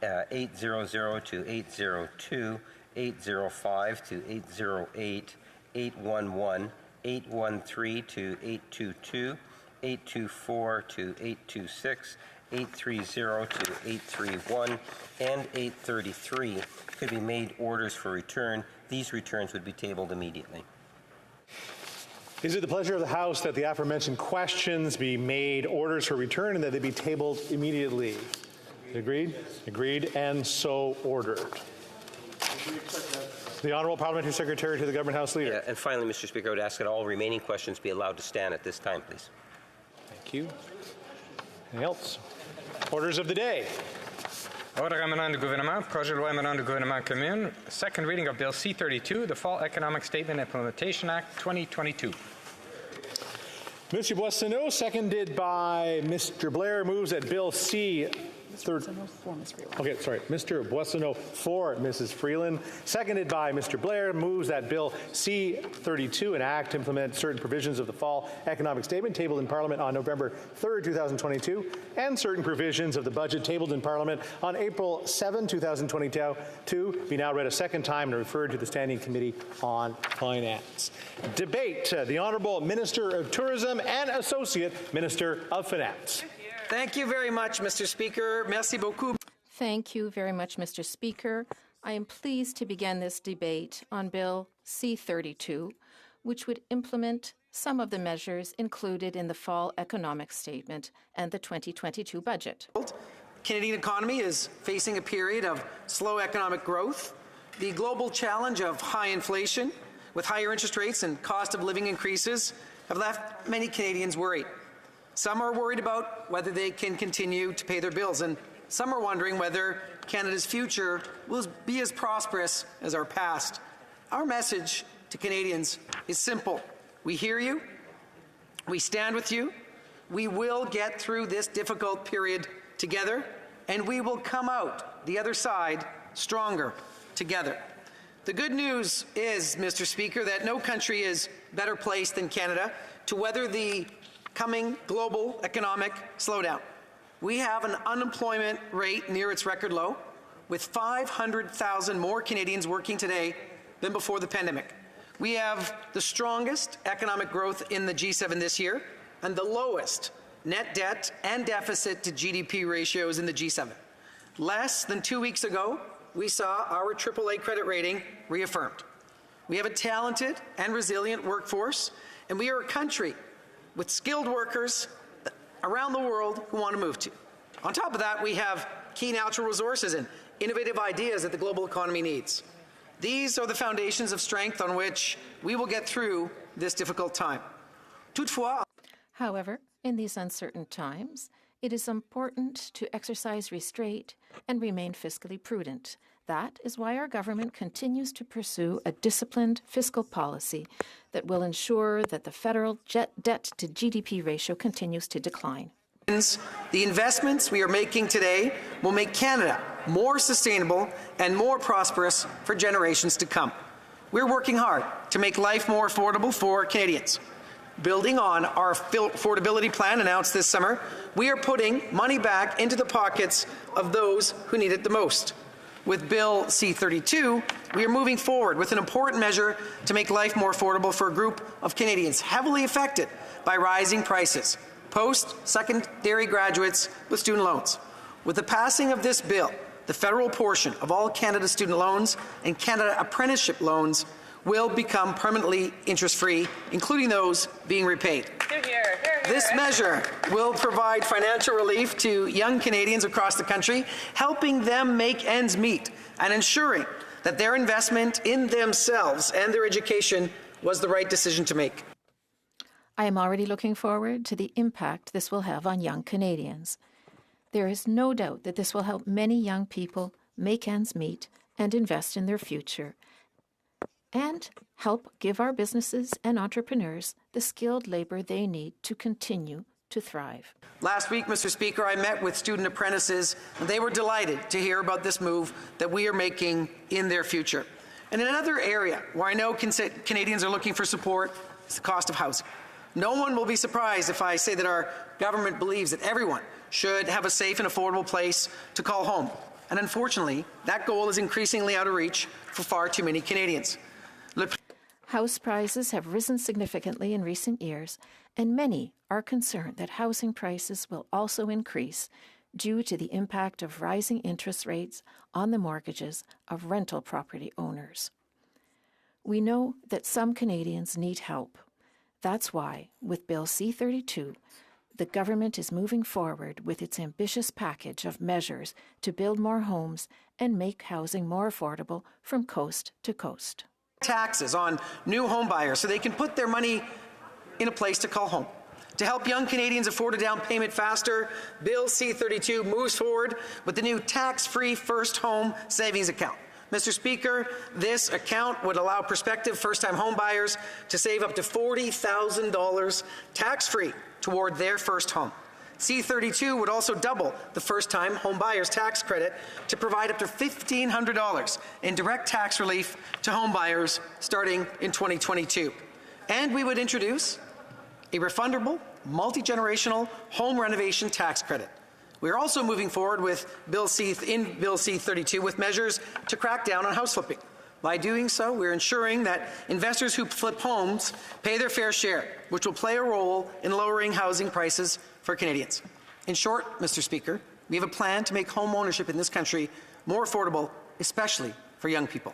800 to 802, 805 to 808, 811, 813 to 822, 824 to 826, 830 to 831, and 833 could be made orders for return. These returns would be tabled immediately. Is it the pleasure of the House that the aforementioned questions be made orders for return and that they be tabled immediately? Agreed? Agreed, and so ordered. The Honourable Parliamentary Secretary to the Government House Leader. And finally, Mr. Speaker, I would ask that all remaining questions be allowed to stand at this time, please. Thank you. Anything else? Orders of the day. Ordre amenant du gouvernement, projet de loi amenant du gouvernement commune, second reading of Bill C-32, the Fall Economic Statement Implementation Act 2022. Mr. Boissonneau, seconded by Mr. Blair, moves that Bill C. Okay, sorry. Mr. Boissonneau for Mrs. Freeland, seconded by Mr. Blair, moves that Bill C-32, an act to implement certain provisions of the Fall Economic Statement tabled in Parliament on November 3rd, 2022, and certain provisions of the budget tabled in Parliament on April 7, 2022, be now read a second time and referred to the Standing Committee on Finance. Debate. The Honourable Minister of Tourism and Associate Minister of Finance. Thank you very much, Mr. Speaker. Merci beaucoup. Thank you very much, Mr. Speaker. I am pleased to begin this debate on Bill C-32, which would implement some of the measures included in the Fall Economic Statement and the 2022 budget. The Canadian economy is facing a period of slow economic growth. The global challenge of high inflation, with higher interest rates and cost of living increases, have left many Canadians worried. Some are worried about whether they can continue to pay their bills, and some are wondering whether Canada's future will be as prosperous as our past. Our message to Canadians is simple. We hear you. We stand with you. We will get through this difficult period together, and we will come out the other side stronger together. The good news is, Mr. Speaker, that no country is better placed than Canada to weather the coming global economic slowdown. We have an unemployment rate near its record low, with 500,000 more Canadians working today than before the pandemic. We have the strongest economic growth in the G7 this year and the lowest net debt and deficit to GDP ratios in the G7. Less than 2 weeks ago, we saw our AAA credit rating reaffirmed. We have a talented and resilient workforce, and we are a country with skilled workers around the world who want to move to. On top of that, we have key natural resources and innovative ideas that the global economy needs. These are the foundations of strength on which we will get through this difficult time. Toutefois, however, in these uncertain times, it is important to exercise restraint and remain fiscally prudent. That is why our government continues to pursue a disciplined fiscal policy that will ensure that the federal debt to GDP ratio continues to decline. The investments we are making today will make Canada more sustainable and more prosperous for generations to come. We're working hard to make life more affordable for Canadians. Building on our affordability plan announced this summer, we are putting money back into the pockets of those who need it the most. With Bill C-32, we are moving forward with an important measure to make life more affordable for a group of Canadians heavily affected by rising prices, post-secondary graduates with student loans. With the passing of this bill, the federal portion of all Canada student loans and Canada apprenticeship loans will become permanently interest-free, including those being repaid. This measure will provide financial relief to young Canadians across the country, helping them make ends meet and ensuring that their investment in themselves and their education was the right decision to make. I am already looking forward to the impact this will have on young Canadians. There is no doubt that this will help many young people make ends meet and invest in their future, and help give our businesses and entrepreneurs the skilled labor they need to continue to thrive. Last week, Mr. Speaker, I met with student apprentices, and they were delighted to hear about this move that we are making in their future. And in another area where I know Canadians are looking for support is the cost of housing. No one will be surprised if I say that our government believes that everyone should have a safe and affordable place to call home. And unfortunately, that goal is increasingly out of reach for far too many Canadians. House prices have risen significantly in recent years, and many are concerned that housing prices will also increase due to the impact of rising interest rates on the mortgages of rental property owners. We know that some Canadians need help. That's why, with Bill C-32, the government is moving forward with its ambitious package of measures to build more homes and make housing more affordable from coast to coast. Taxes on new home buyers so they can put their money in a place to call home. To help young Canadians afford a down payment faster, Bill C-32 moves forward with the new tax-free First Home Savings Account. Mr. Speaker, this account would allow prospective first-time home buyers to save up to $40,000 tax-free toward their first home. C-32 would also double the first-time home buyer's tax credit to provide up to $1,500 in direct tax relief to home buyers starting in 2022. And we would introduce a refundable, multi-generational home renovation tax credit. We are also moving forward with Bill C-32 with measures to crack down on house flipping. By doing so, we're ensuring that investors who flip homes pay their fair share, which will play a role in lowering housing prices for Canadians. In short, Mr. Speaker, we have a plan to make home ownership in this country more affordable, especially for young people.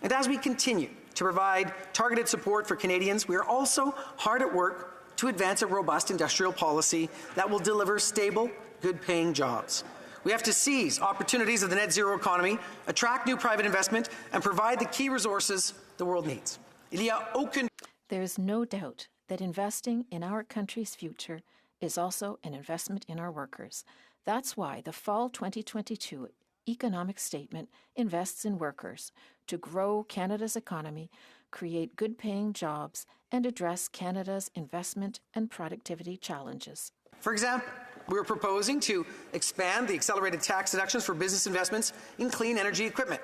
And as we continue to provide targeted support for Canadians, we are also hard at work to advance a robust industrial policy that will deliver stable, good-paying jobs. We have to seize opportunities of the net zero economy, attract new private investment, and provide the key resources the world needs. There is no doubt that investing in our country's future is also an investment in our workers. That's why the Fall 2022 Economic Statement invests in workers to grow Canada's economy, create good-paying jobs, and address Canada's investment and productivity challenges. For example, we're proposing to expand the accelerated tax deductions for business investments in clean energy equipment.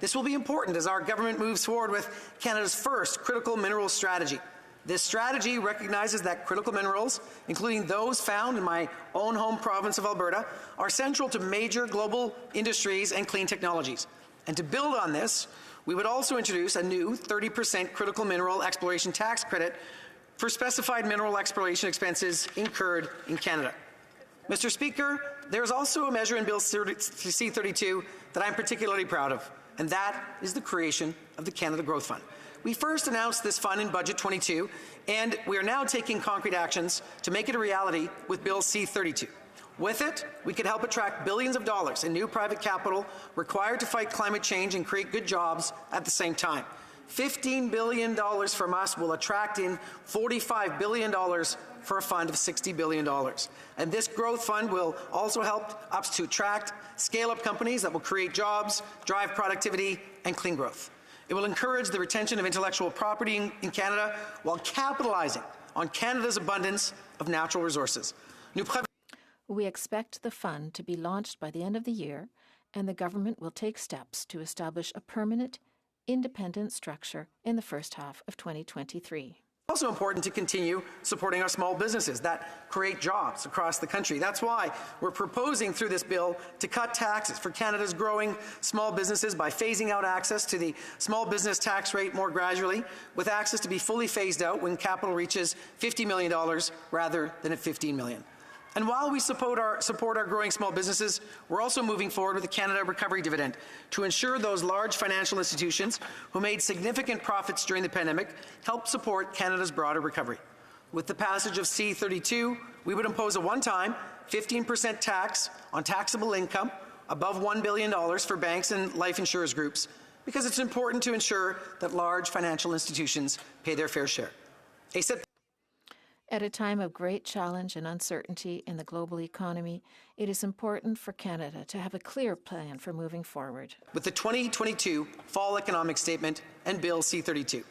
This will be important as our government moves forward with Canada's first critical minerals strategy. This strategy recognizes that critical minerals, including those found in my own home province of Alberta, are central to major global industries and clean technologies. And to build on this, we would also introduce a new 30% critical mineral exploration tax credit for specified mineral exploration expenses incurred in Canada. Mr. Speaker, there is also a measure in Bill C-32 that I'm particularly proud of, and that is the creation of the Canada Growth Fund. We first announced this fund in Budget 22, and we are now taking concrete actions to make it a reality with Bill C-32. With it, we could help attract billions of dollars in new private capital required to fight climate change and create good jobs at the same time. $15 billion from us will attract in $45 billion for a fund of $60 billion. And this growth fund will also help us to attract scale-up companies that will create jobs, drive productivity, and clean growth. It will encourage the retention of intellectual property in Canada while capitalizing on Canada's abundance of natural resources. We expect the fund to be launched by the end of the year, and the government will take steps to establish a permanent, independent structure in the first half of 2023. It's also important to continue supporting our small businesses that create jobs across the country. That's why we're proposing through this bill to cut taxes for Canada's growing small businesses by phasing out access to the small business tax rate more gradually, with access to be fully phased out when capital reaches $50 million rather than at $15 million. And while we support our growing small businesses, we're also moving forward with the Canada Recovery Dividend to ensure those large financial institutions who made significant profits during the pandemic help support Canada's broader recovery. With the passage of C-32, we would impose a one-time 15% tax on taxable income above $1 billion for banks and life insurance groups, because it's important to ensure that large financial institutions pay their fair share. At a time of great challenge and uncertainty in the global economy, it is important for Canada to have a clear plan for moving forward. With the 2022 Fall Economic Statement and Bill C-32.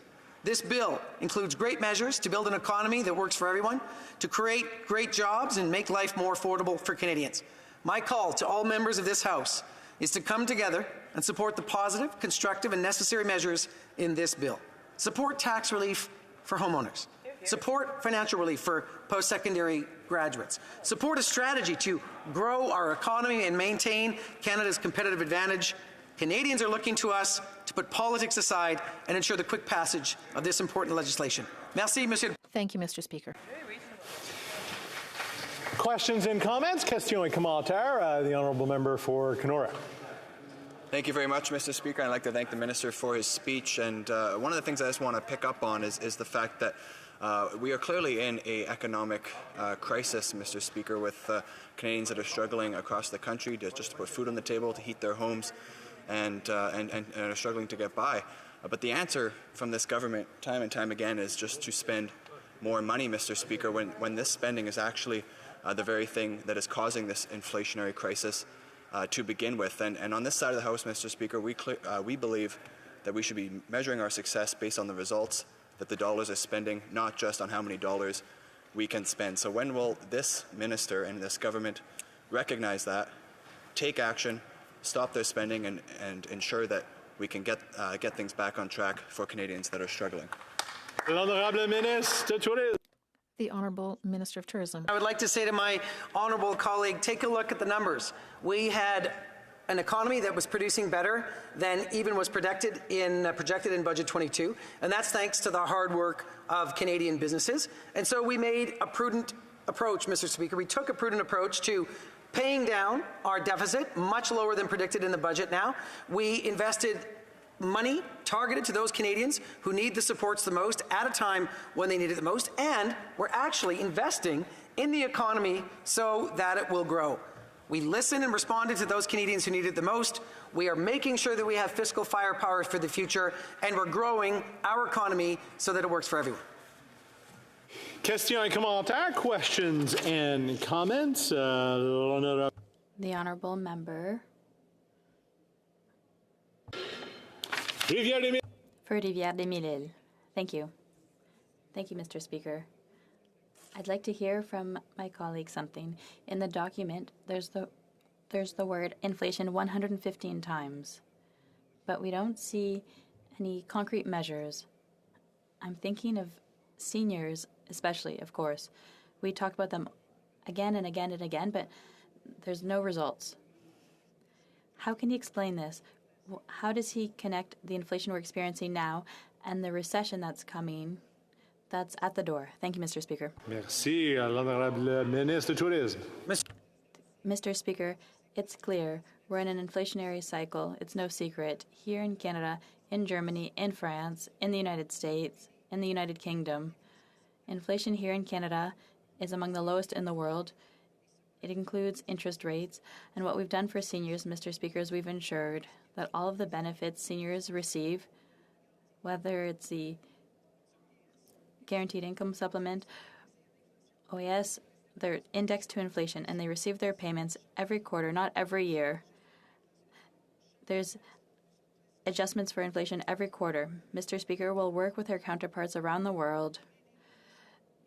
This bill includes great measures to build an economy that works for everyone, to create great jobs and make life more affordable for Canadians. My call to all members of this House is to come together and support the positive, constructive and necessary measures in this bill. Support tax relief for homeowners. Support financial relief for post-secondary graduates. Support a strategy to grow our economy and maintain Canada's competitive advantage. Canadians are looking to us to put politics aside and ensure the quick passage of this important legislation. Merci, Monsieur. Thank you, Mr. Speaker. Questions and comments? Question commentaire. The honourable member for Kenora. Thank you very much, Mr. Speaker. I'd like to thank the Minister for his speech. And one of the things I just want to pick up on is the fact that we are clearly in an economic crisis, Mr. Speaker, with Canadians that are struggling across the country just to put food on the table, to heat their homes, and are struggling to get by. But the answer from this government time and time again is just to spend more money, Mr. Speaker, when this spending is actually the very thing that is causing this inflationary crisis to begin with. And on this side of the House, Mr. Speaker, we believe that we should be measuring our success based on the results that the dollars are spending, not just on how many dollars we can spend. So when will this minister and this government recognize that, take action, stop their spending, and ensure that we can get things back on track for Canadians that are struggling? The Honourable Minister of Tourism. I would like to say to my honourable colleague, take a look at the numbers. We had an economy that was producing better than even was projected in Budget 22, and that's thanks to the hard work of Canadian businesses. And so we made a prudent approach, Mr. Speaker. We took a prudent approach to paying down our deficit, much lower than predicted in the budget now. We invested money targeted to those Canadians who need the supports the most at a time when they need it the most, and we're actually investing in the economy so that it will grow. We listened and responded to those Canadians who need it the most. We are making sure that we have fiscal firepower for the future, and we're growing our economy so that it works for everyone. Question et commentaire, questions and comments. The honourable member for Rivière-des-Mille. Thank you. Thank you, Mr. Speaker. I'd like to hear from my colleague something. In the document, there's the word inflation 115 times, but we don't see any concrete measures. I'm thinking of seniors, especially, of course. We talk about them again and again and again, but there's no results. How can he explain this? How does he connect the inflation we're experiencing now and the recession that's coming, that's at the door? Thank you, Mr. Speaker. Merci, l'honorable ministre du Tourisme. Mr. Speaker, it's clear we're in an inflationary cycle. It's no secret. Here in Canada, in Germany, in France, in the United States, in the United Kingdom. Inflation here in Canada is among the lowest in the world. It includes interest rates. And what we've done for seniors, Mr. Speaker, is we've ensured that all of the benefits seniors receive, whether it's the guaranteed income supplement, OAS, they're indexed to inflation, and they receive their payments every quarter, not every year. There's adjustments for inflation every quarter. Mr. Speaker, will work with our counterparts around the world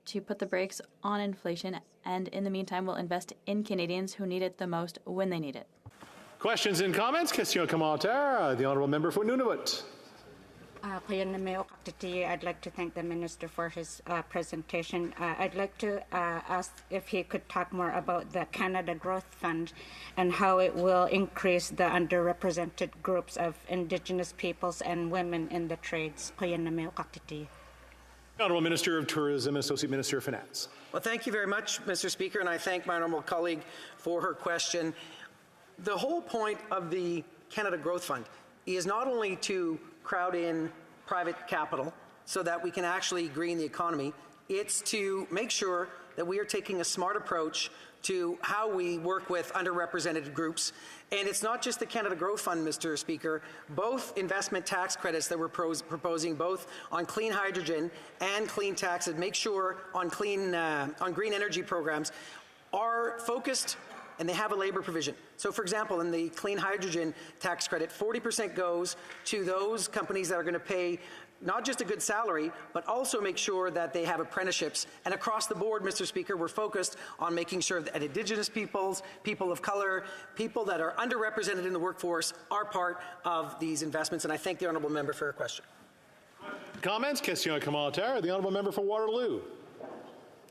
to put the brakes on inflation, and in the meantime, we'll invest in Canadians who need it the most when they need it. Questions and comments? Question commentaire. The honourable member for Nunavut. I'd like to thank the minister for his presentation. I'd like to ask if he could talk more about the Canada Growth Fund and how it will increase the underrepresented groups of Indigenous peoples and women in the trades. Honourable Minister of Tourism and Associate Minister of Finance. Well, thank you very much, Mr. Speaker, and I thank my honourable colleague for her question. The whole point of the Canada Growth Fund is not only to crowd in private capital so that we can actually green the economy, it's to make sure that we are taking a smart approach to how we work with underrepresented groups. And it's not just the Canada Growth Fund, Mr. Speaker. Both investment tax credits that we're proposing, both on clean hydrogen and clean taxes, make sure on green energy programs, are focused and they have a labor provision. So, for example, in the clean hydrogen tax credit, 40% goes to those companies that are going to pay not just a good salary, but also make sure that they have apprenticeships. And across the board, Mr. Speaker, we're focused on making sure that Indigenous peoples, people of color, people that are underrepresented in the workforce are part of these investments. And I thank the honourable member for her question. Comments? Question commentaire. The honourable member for Waterloo.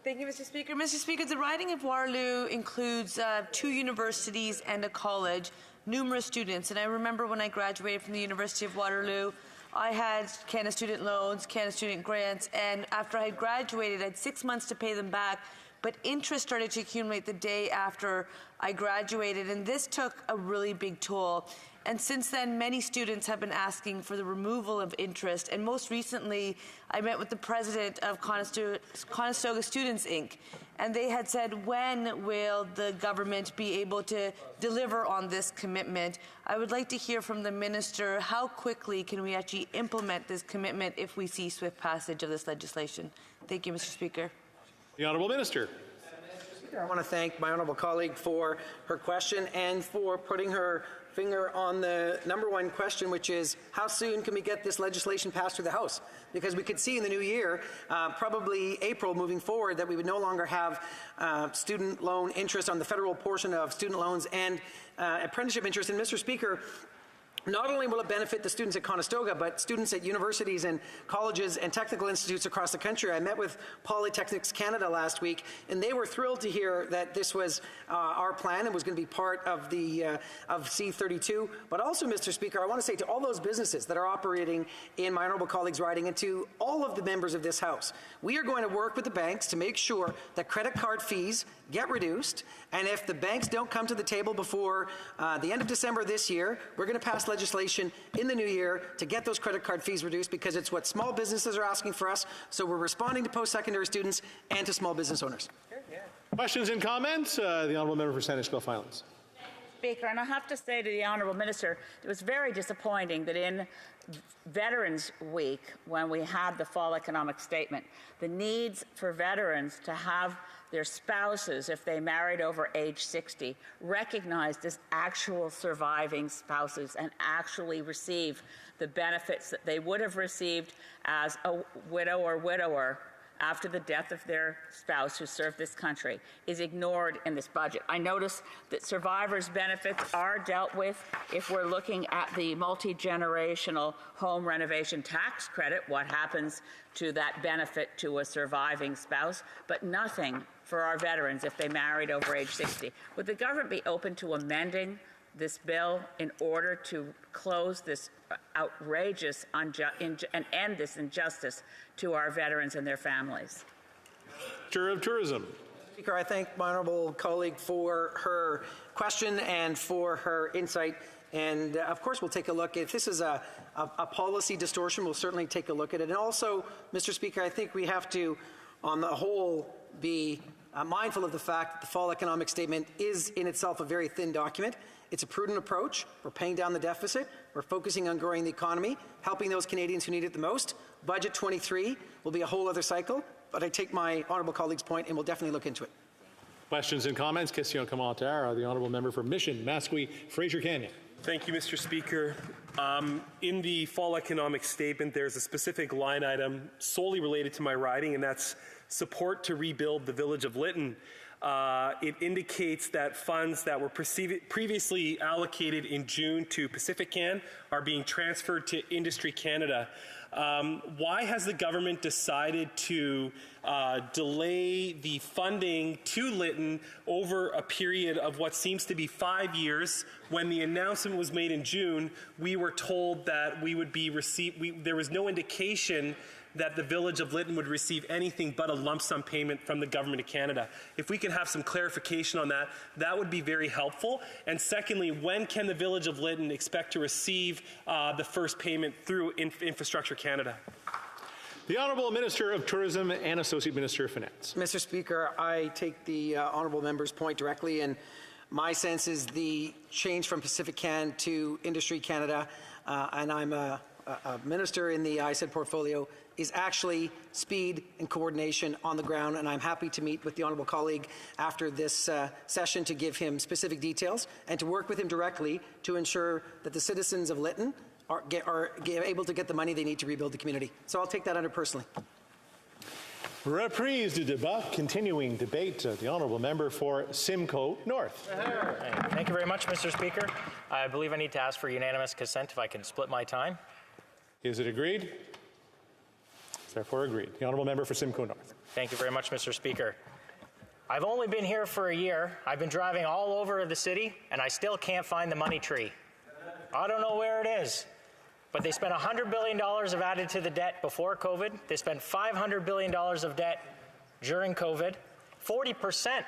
Thank you, Mr. Speaker. Mr. Speaker, the riding of Waterloo includes 2 universities and a college, numerous students. And I remember when I graduated from the University of Waterloo, I had Canada Student Loans, Canada Student Grants, and after I had graduated, I had 6 months to pay them back, but interest started to accumulate the day after I graduated, and this took a really big toll. And since then, many students have been asking for the removal of interest, and most recently, I met with the president of Conestoga Students, Inc., and they had said, when will the government be able to deliver on this commitment? I would like to hear from the minister, how quickly can we actually implement this commitment if we see swift passage of this legislation? Thank you, Mr. Speaker. The Honourable Minister. I want to thank my honourable colleague for her question and for putting her finger on the number one question, which is how soon can we get this legislation passed through the House? Because we could see in the new year, probably April moving forward, that we would no longer have student loan interest on the federal portion of student loans and apprenticeship interest. And Mr. Speaker, not only will it benefit the students at Conestoga, but students at universities and colleges and technical institutes across the country. I met with Polytechnics Canada last week, and they were thrilled to hear that this was our plan and was going to be part of the of C32. But also, Mr. Speaker, I want to say to all those businesses that are operating in my honourable colleagues' riding, and to all of the members of this House, we are going to work with the banks to make sure that credit card fees get reduced. And if the banks don't come to the table before the end of December this year, we're going to pass legislation in the new year to get those credit card fees reduced, because it's what small businesses are asking for us. So we're responding to post-secondary students and to small business owners. Questions and comments? The honourable member for Saanich Gulf Highlands. Speaker, and I have to say to the honourable minister, it was very disappointing that in Veterans Week, when we had the fall economic statement, the needs for veterans to have their spouses, if they married over age 60, recognized as actual surviving spouses and actually receive the benefits that they would have received as a widow or widower after the death of their spouse who served this country, is ignored in this budget. I notice that survivors' benefits are dealt with if we're looking at the multi-generational home renovation tax credit, what happens to that benefit to a surviving spouse, but nothing for our veterans if they married over age 60. Would the government be open to amending this bill in order to close this outrageous and end this injustice to our veterans and their families? Minister of Tourism. Speaker, I thank my honourable colleague for her question and for her insight. And of course, we'll take a look. If this is a policy distortion, we'll certainly take a look at it. And also, Mr. Speaker, I think we have to, on the whole, be mindful of the fact that the fall economic statement is in itself a very thin document. It's a prudent approach. We're paying down the deficit. We're focusing on growing the economy, helping those Canadians who need it the most. Budget 23 will be a whole other cycle, but I take my honourable colleague's point and we'll definitely look into it. Questions and comments? Question commentaire. The honourable member for Mission, Mascouy, Fraser Canyon. Thank you, Mr. Speaker. In the fall economic statement, there's a specific line item solely related to my riding, and that's support to rebuild the village of Lytton. It indicates that funds that were previously allocated in June to PacificCan are being transferred to Industry Canada. Why has the government decided to delay the funding to Lytton over a period of what seems to be 5 years? When the announcement was made in June, we were told that we would be there was no indication that the village of Lytton would receive anything but a lump sum payment from the government of Canada. If we could have some clarification on that, that would be very helpful. And secondly, when can the village of Lytton expect to receive the first payment through Infrastructure Canada? The Honourable Minister of Tourism and Associate Minister of Finance. Mr. Speaker, I take the honourable member's point directly, and my sense is the change from Pacific Can to Industry Canada, and I'm a minister in the ISED portfolio, is actually speed and coordination on the ground, and I'm happy to meet with the honourable colleague after this session to give him specific details and to work with him directly to ensure that the citizens of Lytton are able to get the money they need to rebuild the community. So I'll take that under personally. Reprise du débat, continuing debate. The Honourable Member for Simcoe North. Thank you very much, Mr. Speaker. I believe I need to ask for unanimous consent if I can split my time. Is it agreed? Therefore agreed. The Honourable Member for Simcoe North. Thank you very much, Mr. Speaker. I've only been here for a year. I've been driving all over the city, and I still can't find the money tree. I don't know where it is, but they spent $100 billion of added to the debt before COVID. They spent $500 billion of debt during COVID. 40%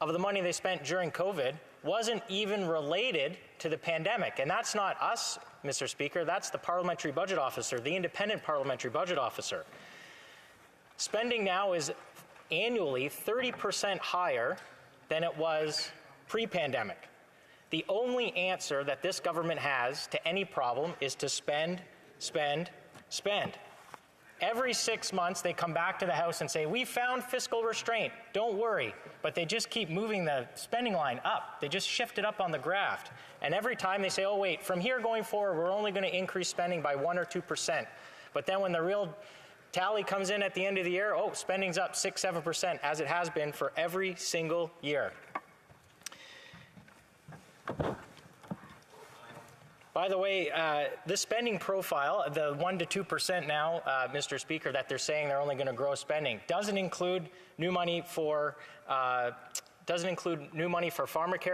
of the money they spent during COVID wasn't even related to the pandemic. And that's not us, Mr. Speaker. That's the Parliamentary Budget Officer, the independent Parliamentary Budget Officer. Spending now is annually 30% higher than it was pre-pandemic. The only answer that this government has to any problem is to spend, spend, spend. Every 6 months, they come back to the House and say, we found fiscal restraint, don't worry. But they just keep moving the spending line up. They just shift it up on the graph. And every time they say, oh, wait, from here going forward, we're only going to increase spending by 1 or 2%. But then when the real tally comes in at the end of the year, oh, spending's up 6, 7%, as it has been for every single year. By the way, the spending profile, the 1 to 2% now, Mr. Speaker, that they're saying they're only going to grow spending, doesn't include new money for pharmacare,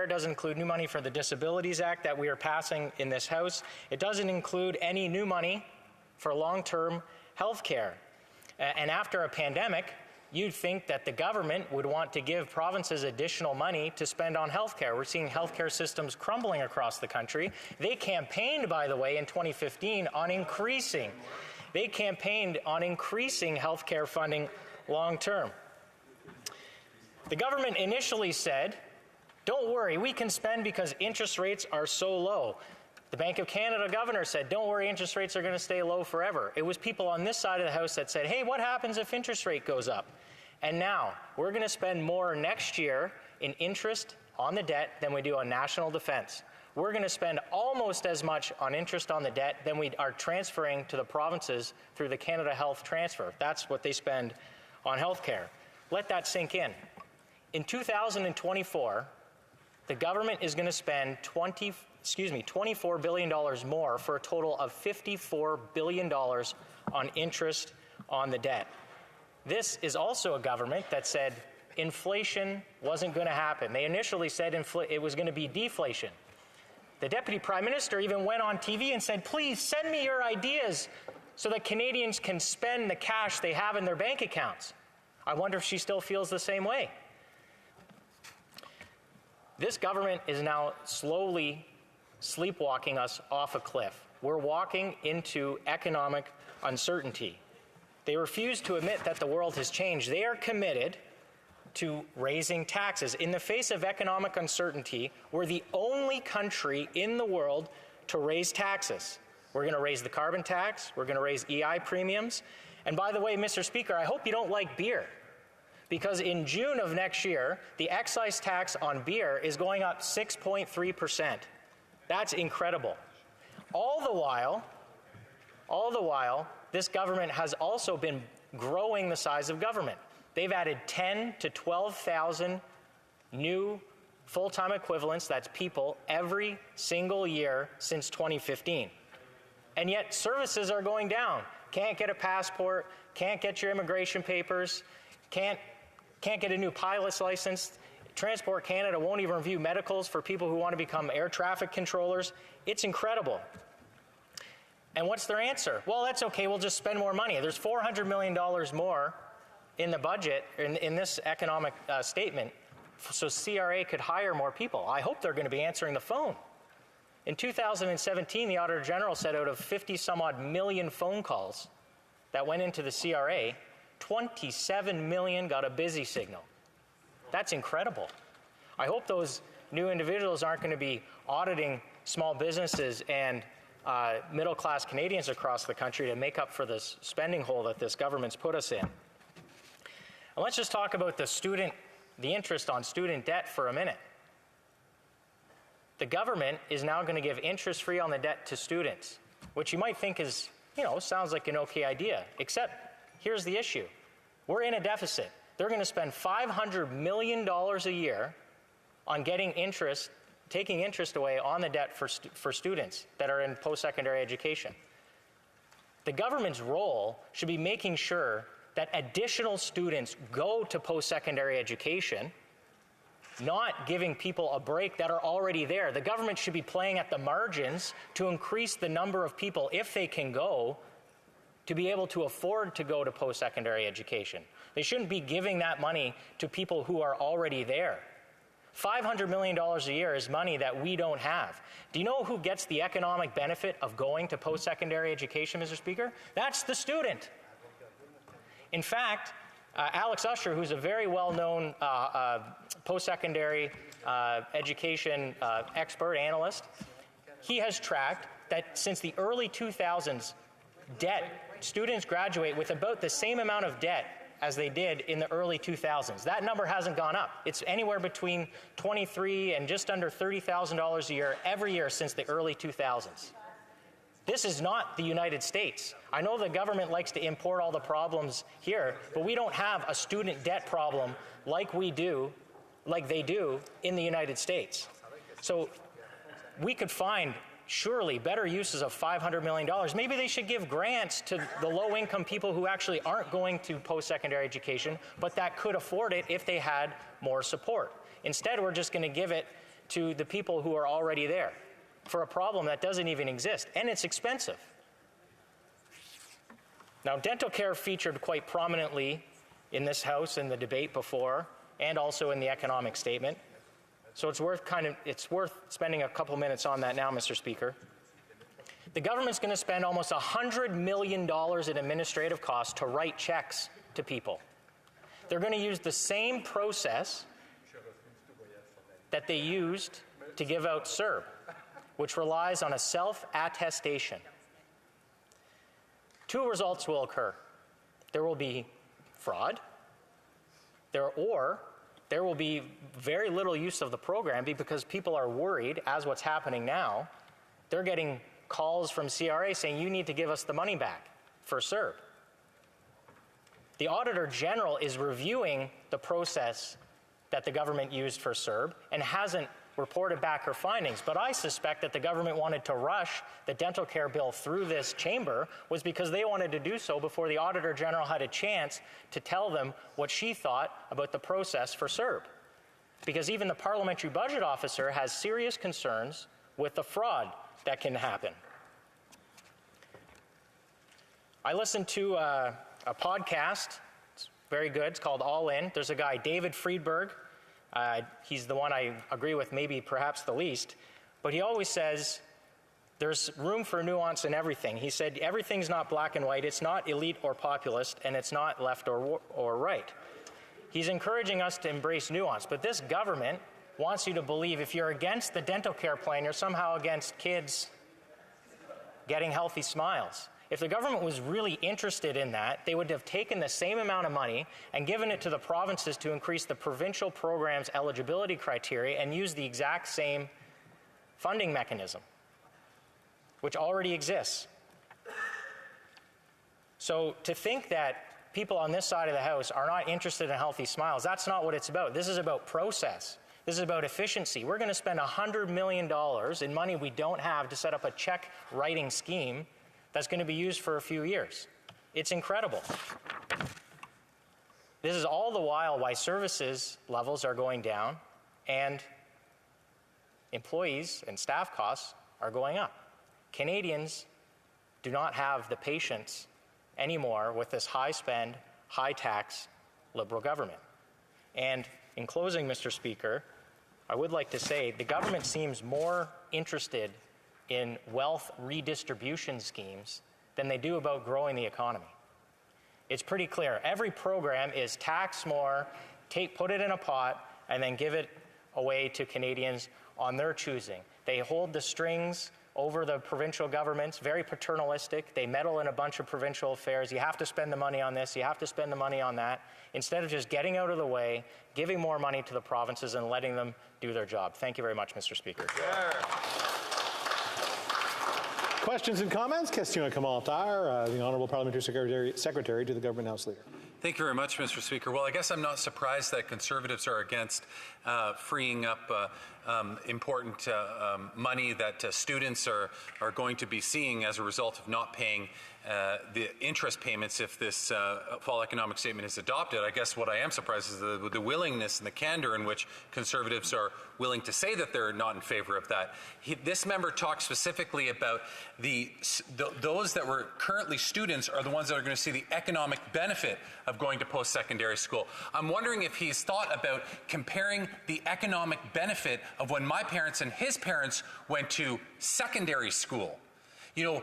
doesn't include new money for the Disabilities Act that we are passing in this House. It doesn't include any new money for long-term health care. And after a pandemic, you'd think that the government would want to give provinces additional money to spend on healthcare. We're seeing healthcare systems crumbling across the country. They campaigned, by the way, in 2015 on increasing healthcare funding long term. The government initially said, don't worry, we can spend because interest rates are so low. The Bank of Canada governor said, don't worry, interest rates are going to stay low forever. It was people on this side of the House that said, hey, what happens if interest rate goes up? And now, we're going to spend more next year in interest on the debt than we do on national defense. We're going to spend almost as much on interest on the debt than we are transferring to the provinces through the Canada Health Transfer. That's what they spend on health care. Let that sink in. In 2024, the government is going to spend $24 billion more for a total of $54 billion on interest on the debt. This is also a government that said inflation wasn't going to happen. They initially said it was going to be deflation. The Deputy Prime Minister even went on TV and said, please send me your ideas so that Canadians can spend the cash they have in their bank accounts. I wonder if she still feels the same way. This government is now slowly sleepwalking us off a cliff. We're walking into economic uncertainty. They refuse to admit that the world has changed. They are committed to raising taxes. In the face of economic uncertainty, we're the only country in the world to raise taxes. We're going to raise the carbon tax. We're going to raise EI premiums. And by the way, Mr. Speaker, I hope you don't like beer, because in June of next year, the excise tax on beer is going up 6.3%. That's incredible. All the while, this government has also been growing the size of government. They've added 10 to 12,000 new full-time equivalents, that's people, every single year since 2015. And yet services are going down. Can't get a passport, can't get your immigration papers, can't get a new pilot's license. Transport Canada won't even review medicals for people who want to become air traffic controllers. It's incredible. And what's their answer? Well, that's okay, we'll just spend more money. There's $400 million more in the budget, in this economic statement, so CRA could hire more people. I hope they're going to be answering the phone. In 2017, the Auditor General said out of 50 some odd million phone calls, that went into the CRA, 27 million got a busy signal. That's incredible. I hope those new individuals aren't going to be auditing small businesses and middle-class Canadians across the country to make up for this spending hole that this government's put us in. And let's just talk about the interest on student debt for a minute. The government is now going to give interest-free on the debt to students, which you might think is, sounds like an okay idea, except here's the issue. We're in a deficit. They're going to spend $500 million a year on taking interest away on the debt for students that are in post-secondary education. The government's role should be making sure that additional students go to post-secondary education, not giving people a break that are already there. The government should be playing at the margins to increase the number of people, if they can go, to be able to afford to go to post-secondary education. They shouldn't be giving that money to people who are already there. $500 million a year is money that we don't have. Do you know who gets the economic benefit of going to post-secondary education, Mr. Speaker? That's the student. In fact, Alex Usher, who's a very well-known post-secondary education expert, analyst, he has tracked that since the early 2000s, students graduate with about the same amount of debt as they did in the early 2000s. That number hasn't gone up. It's anywhere between $23,000 and just under $30,000 a year every year since the early 2000s. This is not the United States. I know the government likes to import all the problems here, but we don't have a student debt problem like they do in the United States. So we could find surely better uses of $500 million. Maybe they should give grants to the low-income people who actually aren't going to post-secondary education, but that could afford it if they had more support. Instead, we're just going to give it to the people who are already there for a problem that doesn't even exist, and it's expensive. Now, dental care featured quite prominently in this House in the debate before, and also in the economic statement. So it's worth spending a couple minutes on that now, Mr. Speaker. The government's going to spend almost $100 million in administrative costs to write checks to people. They're going to use the same process that they used to give out CERB, which relies on a self-attestation. Two results will occur. There will be fraud, there will be very little use of the program because people are worried, as what's happening now. They're getting calls from CRA saying, you need to give us the money back for CERB. The Auditor General is reviewing the process that the government used for CERB and hasn't reported back her findings, but I suspect that the government wanted to rush the dental care bill through this chamber was because they wanted to do so before the Auditor General had a chance to tell them what she thought about the process for CERB. Because even the Parliamentary Budget Officer has serious concerns with the fraud that can happen. I listened to a podcast, it's very good, it's called All In. There's a guy, David Friedberg. He's the one I agree with maybe perhaps the least, but he always says there's room for nuance in everything. He said everything's not black and white, it's not elite or populist, and it's not left or right. He's encouraging us to embrace nuance, but this government wants you to believe if you're against the dental care plan, you're somehow against kids getting healthy smiles. If the government was really interested in that, they would have taken the same amount of money and given it to the provinces to increase the provincial program's eligibility criteria and use the exact same funding mechanism, which already exists. So to think that people on this side of the House are not interested in healthy smiles, that's not what it's about. This is about process. This is about efficiency. We're going to spend $100 million in money we don't have to set up a check writing scheme that's going to be used for a few years. It's incredible. This is all the while why services levels are going down and employees and staff costs are going up. Canadians do not have the patience anymore with this high spend, high tax Liberal government. And in closing, Mr. Speaker, I would like to say the government seems more interested in wealth redistribution schemes than they do about growing the economy. It's pretty clear. Every program is tax more, put it in a pot, and then give it away to Canadians on their choosing. They hold the strings over the provincial governments, very paternalistic. They meddle in a bunch of provincial affairs. You have to spend the money on this, you have to spend the money on that, instead of just getting out of the way, giving more money to the provinces and letting them do their job. Thank you very much, Mr. Speaker. Questions and comments? Question commentaire. The Honourable Parliamentary Secretary to the Government House Leader. Thank you very much, Mr. Speaker. Well, I guess I'm not surprised that Conservatives are against freeing up important money that students are going to be seeing as a result of not paying the interest payments if this fall economic statement is adopted. I guess what I am surprised is the willingness and the candor in which Conservatives are willing to say that they're not in favor of that. This member talked specifically about those that were currently students are the ones that are going to see the economic benefit of going to post-secondary school. I'm wondering if he's thought about comparing the economic benefit of when my parents and his parents went to secondary school. You know,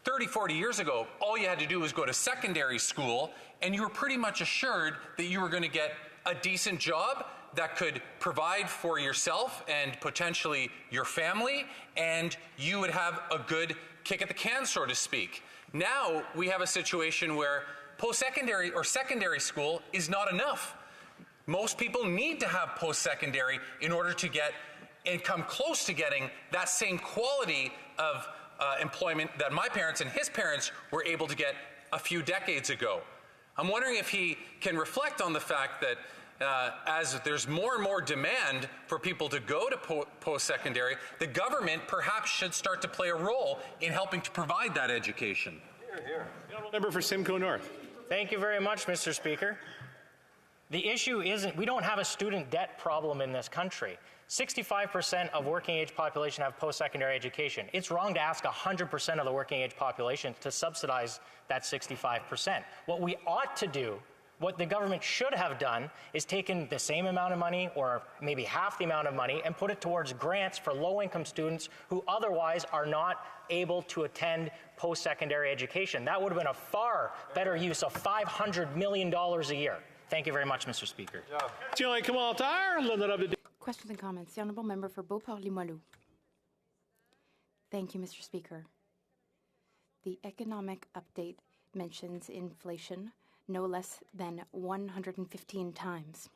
30, 40 years ago, all you had to do was go to secondary school and you were pretty much assured that you were going to get a decent job that could provide for yourself and potentially your family, and you would have a good kick at the can, so to speak. Now we have a situation where post-secondary or secondary school is not enough. Most people need to have post-secondary in order to get and come close to getting that same quality of employment that my parents and his parents were able to get a few decades ago. I'm wondering if he can reflect on the fact that as there's more and more demand for people to go to post-secondary, the government perhaps should start to play a role in helping to provide that education. Member for Simcoe North. Thank you very much, Mr. Speaker. The issue isn't, we don't have a student debt problem in this country. 65% of working age population have post-secondary education. It's wrong to ask 100% of the working age population to subsidize that 65%. What we ought to do, what the government should have done, is taken the same amount of money or maybe half the amount of money and put it towards grants for low-income students who otherwise are not able to attend post-secondary education. That would have been a far better use of $500 million a year. Thank you very much, Mr. Speaker. Questions and comments. The Honourable Member for Beauport-Limoilou. Thank you, Mr. Speaker. The economic update mentions inflation no less than 115 times.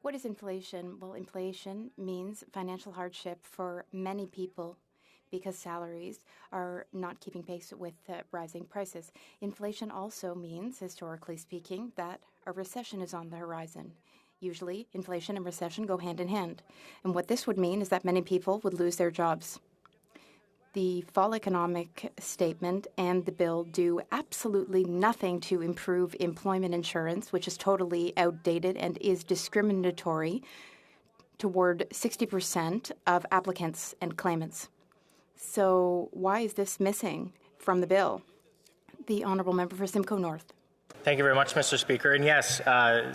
What is inflation? Well, inflation means financial hardship for many people because salaries are not keeping pace with rising prices. Inflation also means, historically speaking, that a recession is on the horizon. Usually, inflation and recession go hand in hand. And what this would mean is that many people would lose their jobs. The fall economic statement and the bill do absolutely nothing to improve employment insurance, which is totally outdated and is discriminatory toward 60% of applicants and claimants. So why is this missing from the bill? The Honourable Member for Simcoe North. Thank you very much, Mr. Speaker. And yes,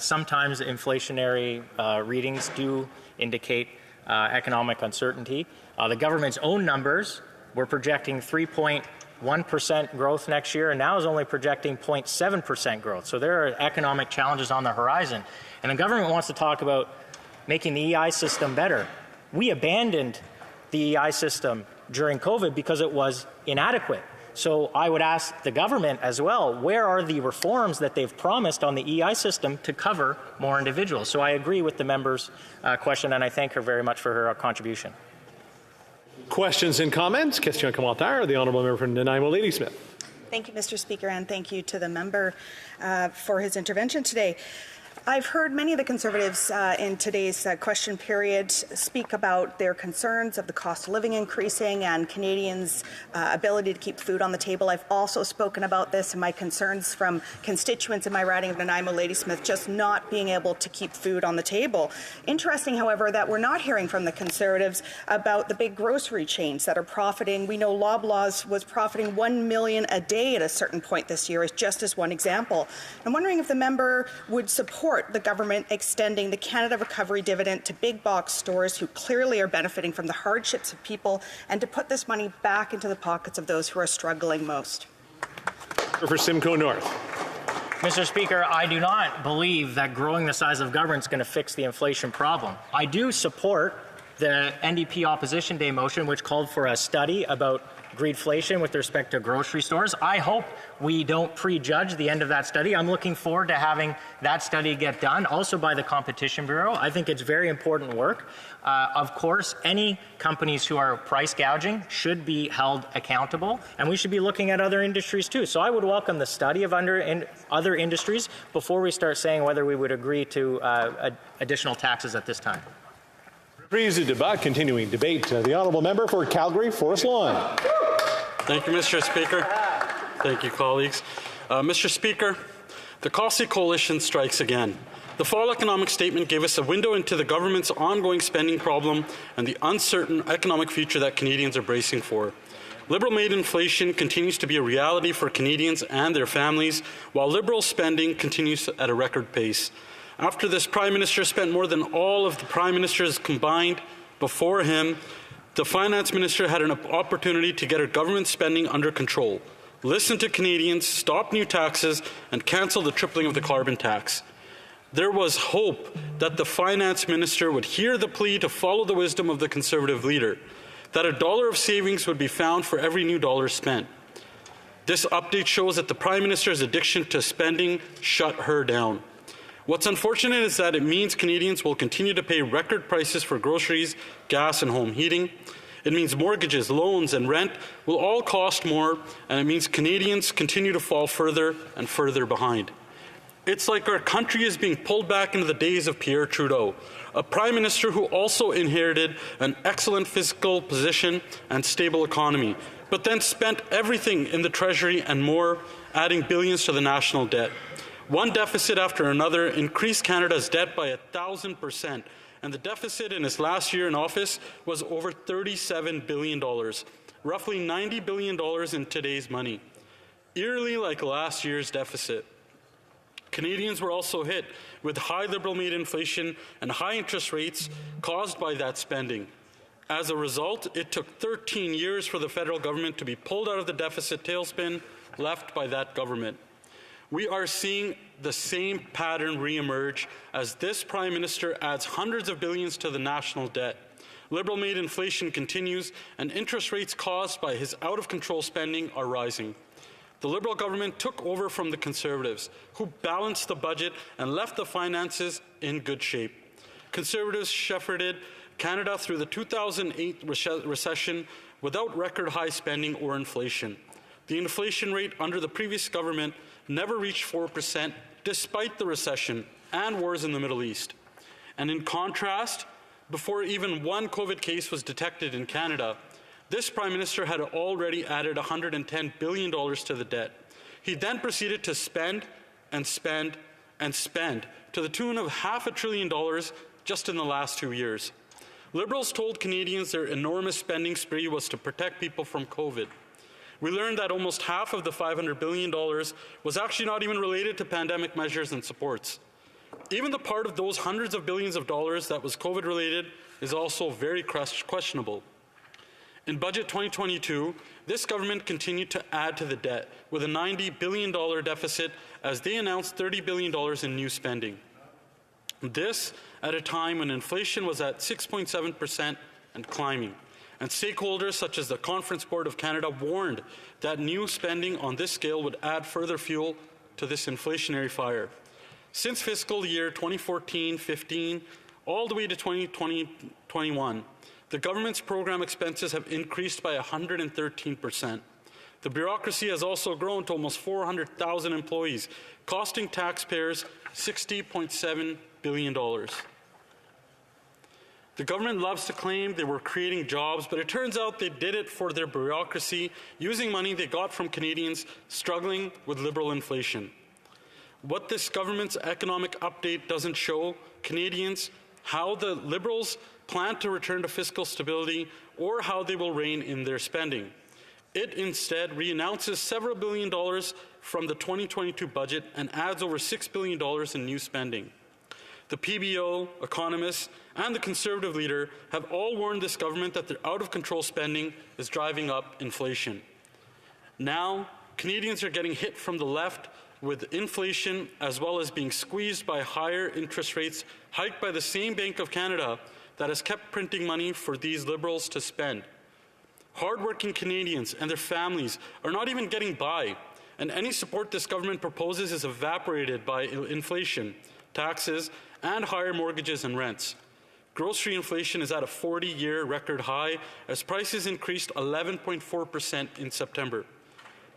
sometimes inflationary readings do indicate economic uncertainty. The government's own numbers were projecting 3.1% growth next year, and now is only projecting 0.7% growth. So there are economic challenges on the horizon. And the government wants to talk about making the EI system better. We abandoned the EI system during COVID because it was inadequate. So I would ask the government as well, where are the reforms that they've promised on the EI system to cover more individuals? So I agree with the member's question, and I thank her very much for her contribution. Questions and comments? Question commentaire. The Honourable Member from Nanaimo Ladysmith. Thank you, Mr. Speaker, and thank you to the member for his intervention today. I've heard many of the Conservatives in today's question period speak about their concerns of the cost of living increasing and Canadians' ability to keep food on the table. I've also spoken about this and my concerns from constituents in my riding of Nanaimo Ladysmith just not being able to keep food on the table. Interesting, however, that we're not hearing from the Conservatives about the big grocery chains that are profiting. We know Loblaws was profiting $1 million a day at a certain point this year, just as one example. I'm wondering if the member would support the government extending the Canada Recovery Dividend to big box stores who clearly are benefiting from the hardships of people, and to put this money back into the pockets of those who are struggling most. For Simcoe North. Mr. Speaker, I do not believe that growing the size of government is going to fix the inflation problem. I do support the NDP Opposition Day motion, which called for a study about greedflation with respect to grocery stores. I hope we don't prejudge the end of that study. I'm looking forward to having that study get done, also by the Competition Bureau. I think it's very important work. Of course, any companies who are price gouging should be held accountable, and we should be looking at other industries too. So I would welcome the study of other industries before we start saying whether we would agree to additional taxes at this time. Continuing debate. The honourable member for Calgary, Forest Lawn. Thank you, Mr. Speaker. Thank you, colleagues. Mr. Speaker, the HoC coalition strikes again. The fall economic statement gave us a window into the government's ongoing spending problem and the uncertain economic future that Canadians are bracing for. Liberal-made inflation continues to be a reality for Canadians and their families, while Liberal spending continues at a record pace. After this Prime Minister spent more than all of the Prime Ministers combined before him, the Finance Minister had an opportunity to get her government spending under control, listen to Canadians, stop new taxes, and cancel the tripling of the carbon tax. There was hope that the Finance Minister would hear the plea to follow the wisdom of the Conservative leader, that $1 of savings would be found for every new dollar spent. This update shows that the Prime Minister's addiction to spending shut her down. What's unfortunate is that it means Canadians will continue to pay record prices for groceries, gas, and home heating. It means mortgages, loans, and rent will all cost more, and it means Canadians continue to fall further and further behind. It's like our country is being pulled back into the days of Pierre Trudeau, a Prime Minister who also inherited an excellent fiscal position and stable economy, but then spent everything in the Treasury and more, adding billions to the national debt. One deficit after another increased Canada's debt by 1,000%, and the deficit in his last year in office was over $37 billion, roughly $90 billion in today's money, eerily like last year's deficit. Canadians were also hit with high Liberal-made inflation and high interest rates caused by that spending. As a result, it took 13 years for the federal government to be pulled out of the deficit tailspin left by that government. We are seeing the same pattern reemerge as this Prime Minister adds hundreds of billions to the national debt. Liberal-made inflation continues, and interest rates caused by his out-of-control spending are rising. The Liberal government took over from the Conservatives, who balanced the budget and left the finances in good shape. Conservatives shepherded Canada through the 2008 recession without record-high spending or inflation. The inflation rate under the previous government never reached 4%, despite the recession and wars in the Middle East. And in contrast, before even one COVID case was detected in Canada, this Prime Minister had already added $110 billion to the debt. He then proceeded to spend and spend and spend to the tune of $500 billion just in the last 2 years. Liberals told Canadians their enormous spending spree was to protect people from COVID. We learned that almost half of the $500 billion was actually not even related to pandemic measures and supports. Even the part of those hundreds of billions of dollars that was COVID-related is also very questionable. In Budget 2022, this government continued to add to the debt with a $90 billion deficit as they announced $30 billion in new spending. This at a time when inflation was at 6.7% and climbing. And stakeholders such as the Conference Board of Canada warned that new spending on this scale would add further fuel to this inflationary fire. Since fiscal year 2014-15, all the way to 2020-21, the government's program expenses have increased by 113%. The bureaucracy has also grown to almost 400,000 employees, costing taxpayers $60.7 billion. The government loves to claim they were creating jobs, but it turns out they did it for their bureaucracy, using money they got from Canadians struggling with Liberal inflation. What this government's economic update doesn't show Canadians how the Liberals plan to return to fiscal stability or how they will rein in their spending. It instead re-announces several billion dollars from the 2022 budget and adds over $6 billion in new spending. The PBO, economists, and the Conservative leader have all warned this government that their out-of-control spending is driving up inflation. Now, Canadians are getting hit from the left with inflation as well as being squeezed by higher interest rates hiked by the same Bank of Canada that has kept printing money for these Liberals to spend. Hardworking Canadians and their families are not even getting by, and any support this government proposes is evaporated by inflation, taxes, and higher mortgages and rents. Grocery inflation is at a 40-year record high as prices increased 11.4% in September.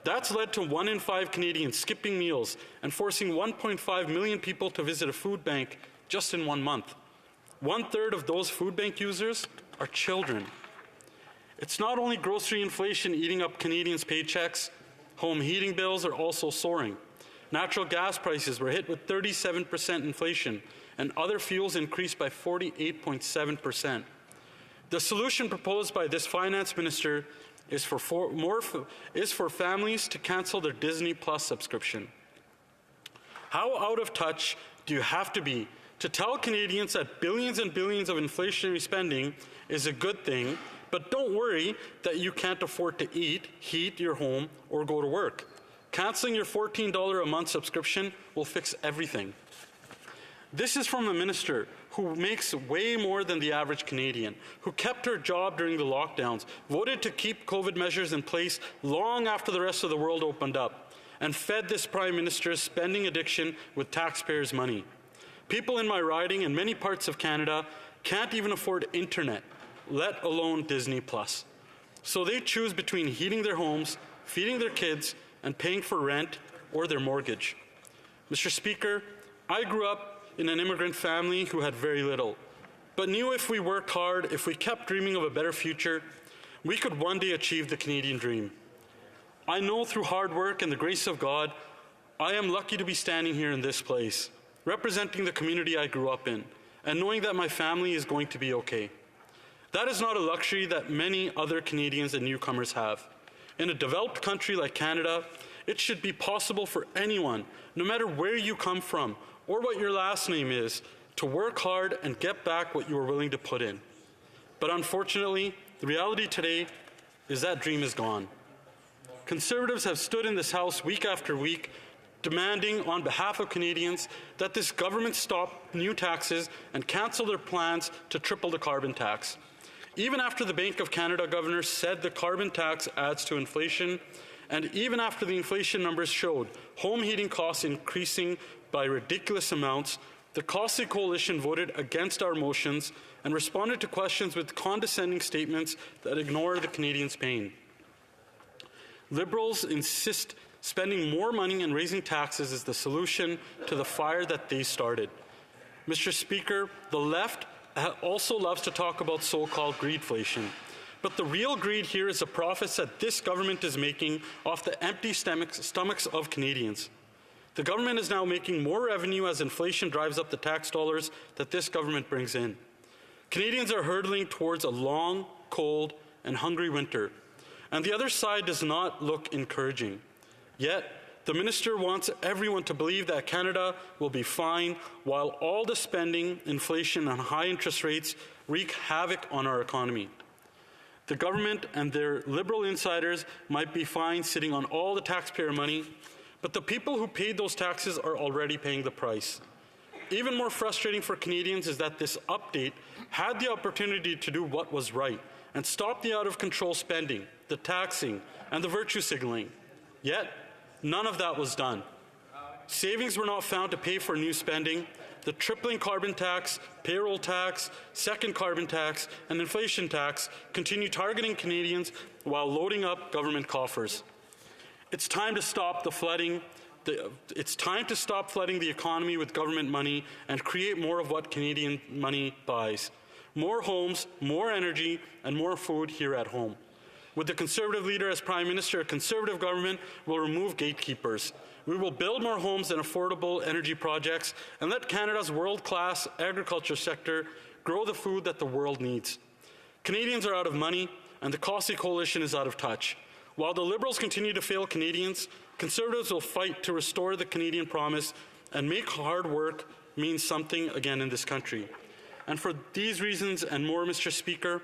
That's led to 1 in 5 Canadians skipping meals and forcing 1.5 million people to visit a food bank just in 1 month. 1/3 of those food bank users are children. It's not only grocery inflation eating up Canadians' paychecks, home heating bills are also soaring. Natural gas prices were hit with 37% inflation, and other fuels increased by 48.7%. The solution proposed by this finance minister is for families to cancel their Disney Plus subscription. How out of touch do you have to be to tell Canadians that billions and billions of inflationary spending is a good thing, but don't worry that you can't afford to eat, heat your home, or go to work? Canceling your $14 a month subscription will fix everything. This is from a minister who makes way more than the average Canadian, who kept her job during the lockdowns, voted to keep COVID measures in place long after the rest of the world opened up, and fed this Prime Minister's spending addiction with taxpayers' money. People in my riding and many parts of Canada can't even afford internet, let alone Disney Plus. So they choose between heating their homes, feeding their kids, and paying for rent or their mortgage. Mr. Speaker, I grew up in an immigrant family who had very little, but knew if we worked hard, if we kept dreaming of a better future, we could one day achieve the Canadian dream. I know through hard work and the grace of God, I am lucky to be standing here in this place, representing the community I grew up in, and knowing that my family is going to be okay. That is not a luxury that many other Canadians and newcomers have. In a developed country like Canada, it should be possible for anyone, no matter where you come from or what your last name is, to work hard and get back what you are willing to put in. But unfortunately, the reality today is that dream is gone. Conservatives have stood in this House week after week demanding on behalf of Canadians that this government stop new taxes and cancel their plans to triple the carbon tax. Even after the Bank of Canada governor said the carbon tax adds to inflation, and even after the inflation numbers showed home heating costs increasing by ridiculous amounts, the HoC coalition voted against our motions and responded to questions with condescending statements that ignore the Canadians' pain. Liberals insist spending more money and raising taxes is the solution to the fire that they started. Mr. Speaker, the left also loves to talk about so-called greedflation. But the real greed here is the profits that this government is making off the empty stomachs of Canadians. The government is now making more revenue as inflation drives up the tax dollars that this government brings in. Canadians are hurtling towards a long, cold, and hungry winter, and the other side does not look encouraging. Yet, the minister wants everyone to believe that Canada will be fine while all the spending, inflation, and high interest rates wreak havoc on our economy. The government and their Liberal insiders might be fine sitting on all the taxpayer money, but the people who paid those taxes are already paying the price. Even more frustrating for Canadians is that this update had the opportunity to do what was right and stop the out-of-control spending, the taxing, and the virtue signaling. Yet, none of that was done. Savings were not found to pay for new spending. The tripling carbon tax, payroll tax, second carbon tax, and inflation tax continue targeting Canadians while loading up government coffers. It's time to stop the flooding. It's time to stop flooding the economy with government money and create more of what Canadian money buys. More homes, more energy, and more food here at home. With the Conservative leader as Prime Minister, a Conservative government will remove gatekeepers. We will build more homes and affordable energy projects and let Canada's world-class agriculture sector grow the food that the world needs. Canadians are out of money, and the HoC coalition is out of touch. While the Liberals continue to fail Canadians, Conservatives will fight to restore the Canadian promise and make hard work mean something again in this country. And for these reasons and more, Mr. Speaker,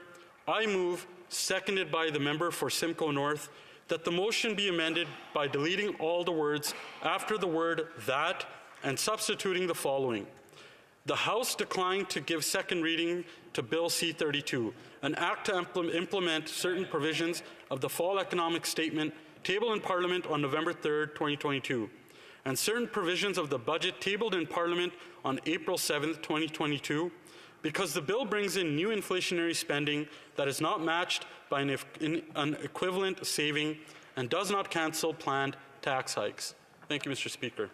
I move, seconded by the member for Simcoe North, that the motion be amended by deleting all the words after the word that and substituting the following. The House declined to give second reading to Bill C-32, an act to implement certain provisions of the Fall Economic Statement tabled in Parliament on November 3, 2022, and certain provisions of the budget tabled in Parliament on April 7, 2022, because the bill brings in new inflationary spending that is not matched by an equivalent saving and does not cancel planned tax hikes. Thank you, Mr. Speaker.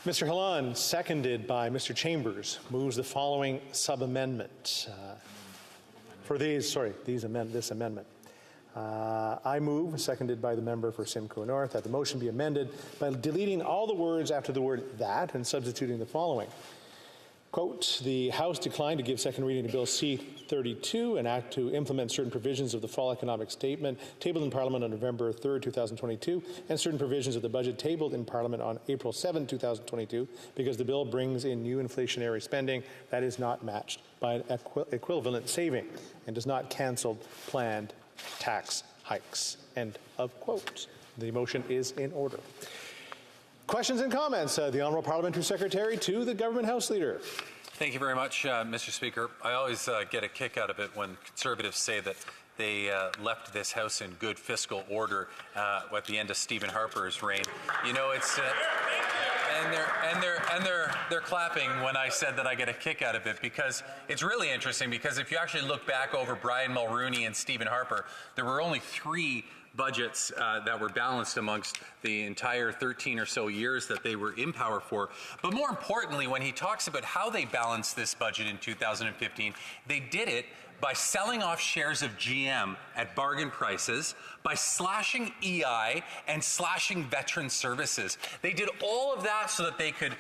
Mr. Halan, seconded by Mr. Chambers, moves the following sub-amendment. This amendment. I move, seconded by the member for Simcoe North, that the motion be amended by deleting all the words after the word that and substituting the following. Quote, the House declined to give second reading to Bill C-32, an act to implement certain provisions of the Fall Economic Statement tabled in Parliament on November 3, 2022, and certain provisions of the budget tabled in Parliament on April 7, 2022, because the bill brings in new inflationary spending that is not matched by an equivalent saving and does not cancel planned tax hikes. End of quote. The motion is in order. Questions and comments? The Honourable Parliamentary Secretary to the Government House Leader. Thank you very much, Mr. Speaker. I always get a kick out of it when Conservatives say that they left this House in good fiscal order at the end of Stephen Harper's reign. You know, it's they're clapping when I said that I get a kick out of it, because it's really interesting, because if you actually look back over Brian Mulroney and Stephen Harper, there were only 3 budgets that were balanced amongst the entire 13 or so years that they were in power for. But more importantly, when he talks about how they balanced this budget in 2015, they did it by selling off shares of GM at bargain prices, by slashing EI and slashing veteran services. They did all of that so that they could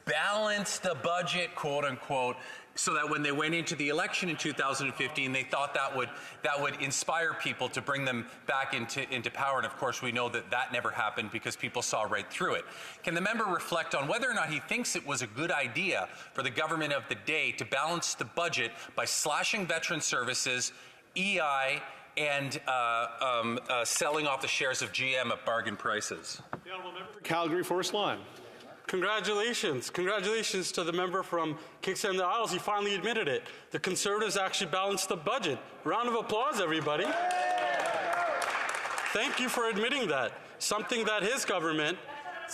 balance the budget, quote unquote, so that when they went into the election in 2015, they thought that would inspire people to bring them back into power. And of course, we know that that never happened because people saw right through it. Can the member reflect on whether or not he thinks it was a good idea for the government of the day to balance the budget by slashing veteran services, EI, and selling off the shares of GM at bargain prices? The Honourable Member for Calgary Forest Lawn. Congratulations. Congratulations to the member from Kingston the Isles. He finally admitted it. The Conservatives actually balanced the budget. Round of applause, everybody. Thank you for admitting that. Something that his government.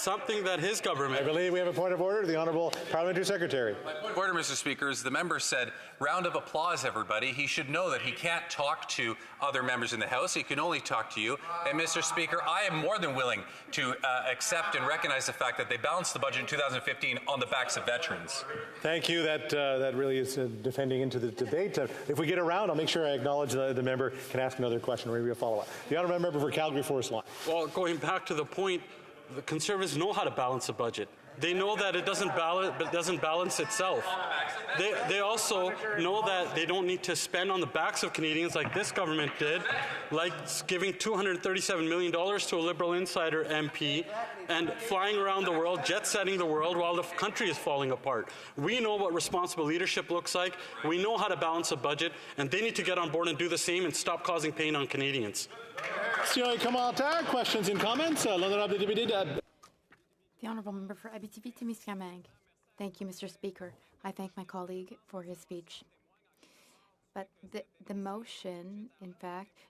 I believe we have a point of order. The Honourable Parliamentary Secretary. My point of order, Mr. Speaker, is the member said, round of applause, everybody. He should know that he can't talk to other members in the House. He can only talk to you. And, Mr. Speaker, I am more than willing to accept and recognize the fact that they balanced the budget in 2015 on the backs of veterans. Thank you. That really is defending into the debate. If we get around, I'll make sure I acknowledge the member can ask another question or maybe a follow-up. The Honourable Member for Calgary Forest Lawn. Well, going back to the point, the Conservatives know how to balance a budget. They know that it doesn't balance itself. They also know that they don't need to spend on the backs of Canadians like this government did, like giving $237 million to a Liberal insider MP and flying around the world, jet-setting the world while the country is falling apart. We know what responsible leadership looks like. We know how to balance a budget, and they need to get on board and do the same and stop causing pain on Canadians. Questions and comments? The Honourable Member for Abitibi-Témiscamingue. Thank you, Mr. Speaker. I thank my colleague for his speech. But the motion, in fact,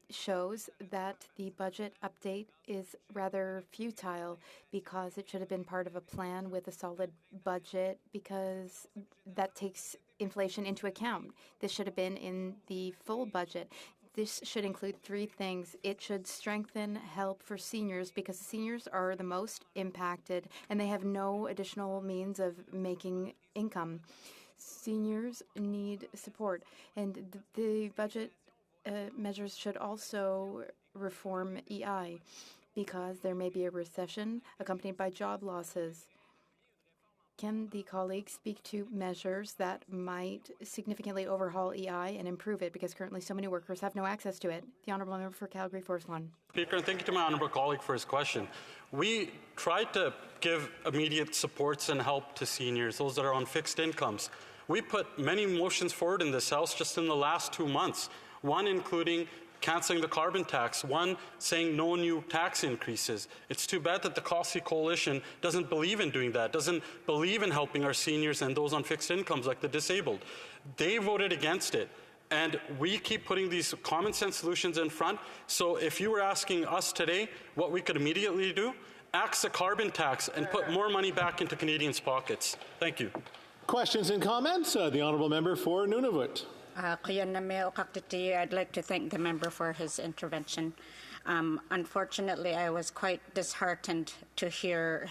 shows that the budget update is rather futile, because it should have been part of a plan with a solid budget, because that takes inflation into account. This should have been in the full budget. This should include three things. It should strengthen help for seniors because the seniors are the most impacted and they have no additional means of making income. Seniors need support, and the budget measures should also reform EI because there may be a recession accompanied by job losses. Can the colleagues speak to measures that might significantly overhaul EI and improve it because currently so many workers have no access to it? The Honourable Member for Calgary Forest Lawn. Speaker, and thank you to my honourable colleague for his question. We tried to give immediate supports and help to seniors, those that are on fixed incomes. We put many motions forward in this House just in the last 2 months, one including cancelling the carbon tax, one saying no new tax increases. It's too bad that the HoC coalition doesn't believe in doing that, doesn't believe in helping our seniors and those on fixed incomes like the disabled. They voted against it. And we keep putting these common sense solutions in front. So if you were asking us today what we could immediately do, axe the carbon tax and put more money back into Canadians' pockets. Thank you. Questions and comments? The Honourable Member for Nunavut. I'd like to thank the member for his intervention. Unfortunately, I was quite disheartened to hear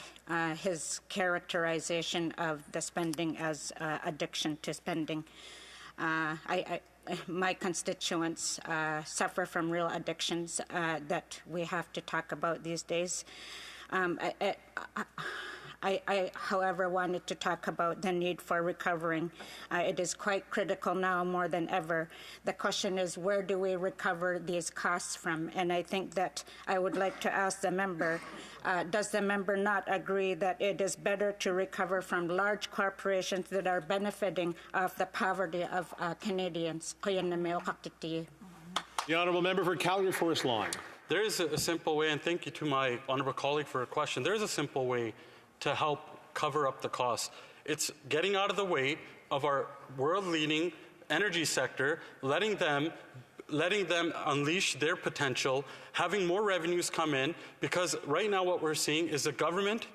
his characterization of the spending as addiction to spending. My constituents suffer from real addictions that we have to talk about these days. I, however, wanted to talk about the need for recovering. It is quite critical now more than ever. The question is, where do we recover these costs from? And I think that I would like to ask the member, does the member not agree that it is better to recover from large corporations that are benefiting off the poverty of Canadians? The Honourable Member for Calgary Forest Lawn. There is a simple way, and thank you to my honourable colleague for a question. There is a simple way to help cover up the costs. It's getting out of the way of our world-leading energy sector, letting them unleash their potential, having more revenues come in, because right now what we're seeing is the government,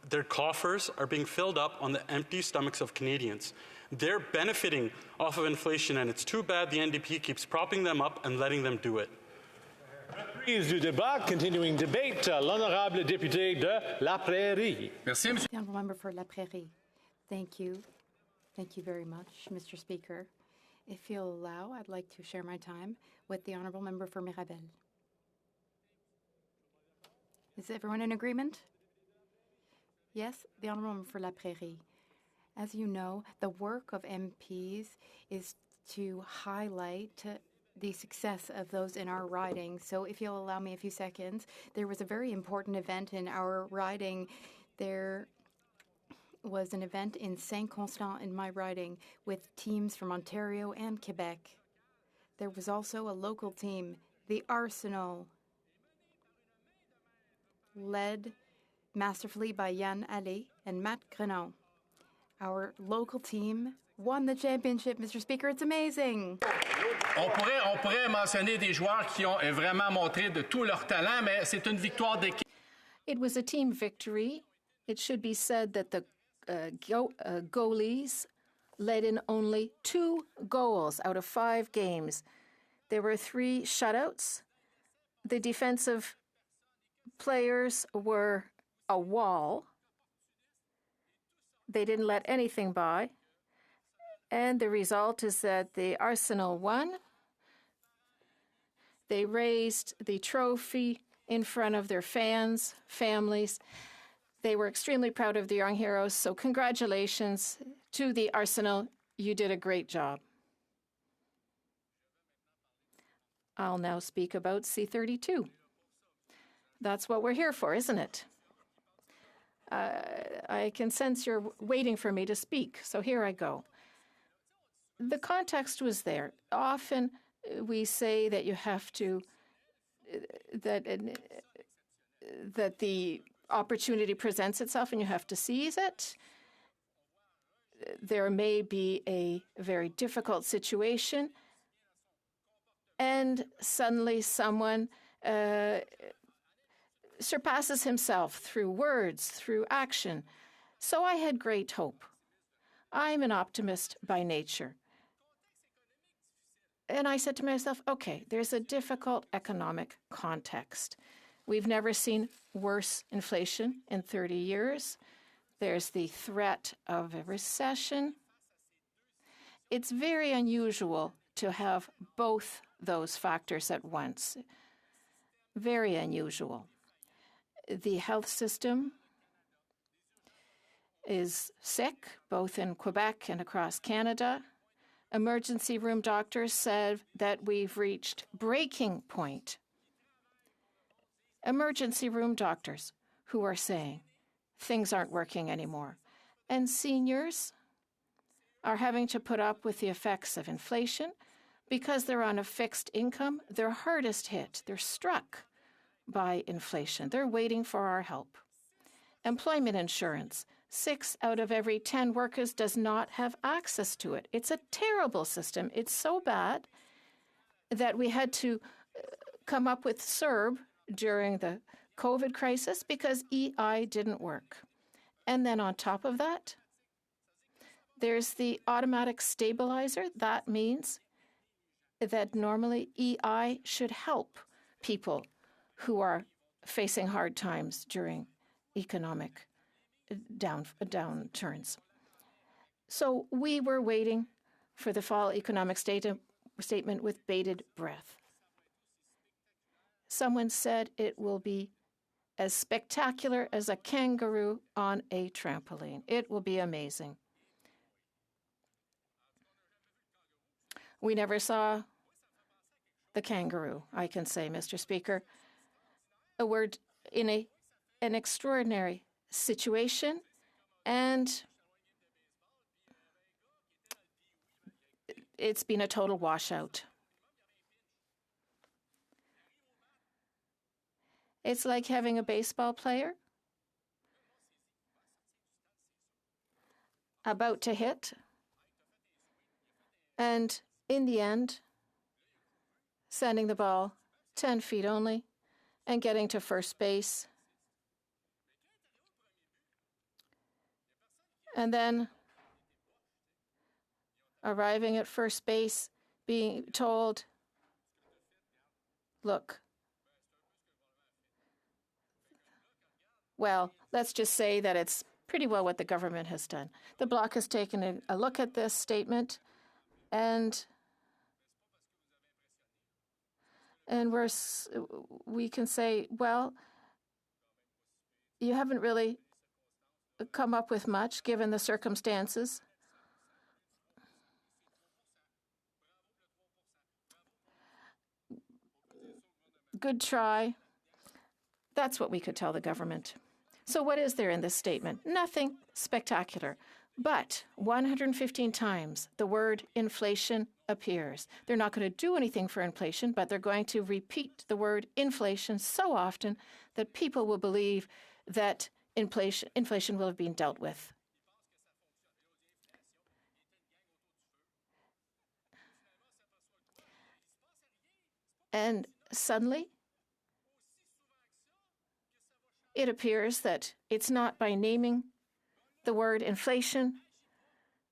their coffers are being filled up on the empty stomachs of Canadians. They're benefiting off of inflation, and it's too bad the NDP keeps propping them up and letting them do it. Reprise du débat, continuing debate, l'honorable député de La Prairie. Merci, Monsieur. The Honourable Member for La Prairie. Thank you. Thank you very much, Mr. Speaker. If you'll allow, I'd like to share my time with the Honourable Member for Mirabel. Is everyone in agreement? Yes, the Honourable Member for La Prairie. As you know, the work of MPs is to highlight the success of those in our riding. So if you'll allow me a few seconds, there was a very important event in our riding. There was an event in Saint-Constant in my riding with teams from Ontario and Quebec. There was also a local team, the Arsenal, led masterfully by Yann Allais and Matt Grenon. Our local team won the championship, Mr. Speaker. It's amazing. On pourrait mentionner des joueurs qui ont vraiment montré de tout leur talent, mais c'est une victoire d'équipe. It was a team victory. It should be said that the goalies let in only 2 goals out of 5 games. There were 3 shutouts. The defensive players were a wall. They didn't let anything by. And the result is that the Arsenal won. They raised the trophy in front of their fans, families. They were extremely proud of the young heroes. So congratulations to the Arsenal. You did a great job. I'll now speak about C-32. That's what we're here for, isn't it? I can sense you're waiting for me to speak, so here I go. The context was there. Often we say that you have to, that the opportunity presents itself and you have to seize it. There may be a very difficult situation, and suddenly someone surpasses himself through words, through action. So I had great hope. I'm an optimist by nature. And I said to myself, okay, there's a difficult economic context. We've never seen worse inflation in 30 years. There's the threat of a recession. It's very unusual to have both those factors at once. Very unusual. The health system is sick, both in Quebec and across Canada. Emergency room doctors said that we've reached breaking point. Emergency room doctors who are saying things aren't working anymore. And seniors are having to put up with the effects of inflation because they're on a fixed income. They're hardest hit. They're struck by inflation. They're waiting for our help. Employment insurance. 6 out of every 10 workers does not have access to it. It's a terrible system. It's so bad that we had to come up with CERB during the COVID crisis because EI didn't work. And then on top of that, there's the automatic stabilizer. That means that normally EI should help people who are facing hard times during economic downturns. So we were waiting for the fall economic statement with bated breath. Someone said it will be as spectacular as a kangaroo on a trampoline. It will be amazing. We never saw the kangaroo, I can say, Mr. Speaker. A word in an extraordinary situation, and it's been a total washout. It's like having a baseball player about to hit, and in the end, sending the ball 10 feet only and getting to first base. And then arriving at first base, being told, look, well, let's just say that it's pretty well what the government has done. The Bloc has taken a look at this statement, and we can say, well, you haven't really come up with much given the circumstances. Good try. That's what we could tell the government. So what is there in this statement? Nothing spectacular. But 115 times the word inflation appears. They're not going to do anything for inflation, but they're going to repeat the word inflation so often that people will believe that inflation will have been dealt with. And suddenly, it appears that it's not by naming the word inflation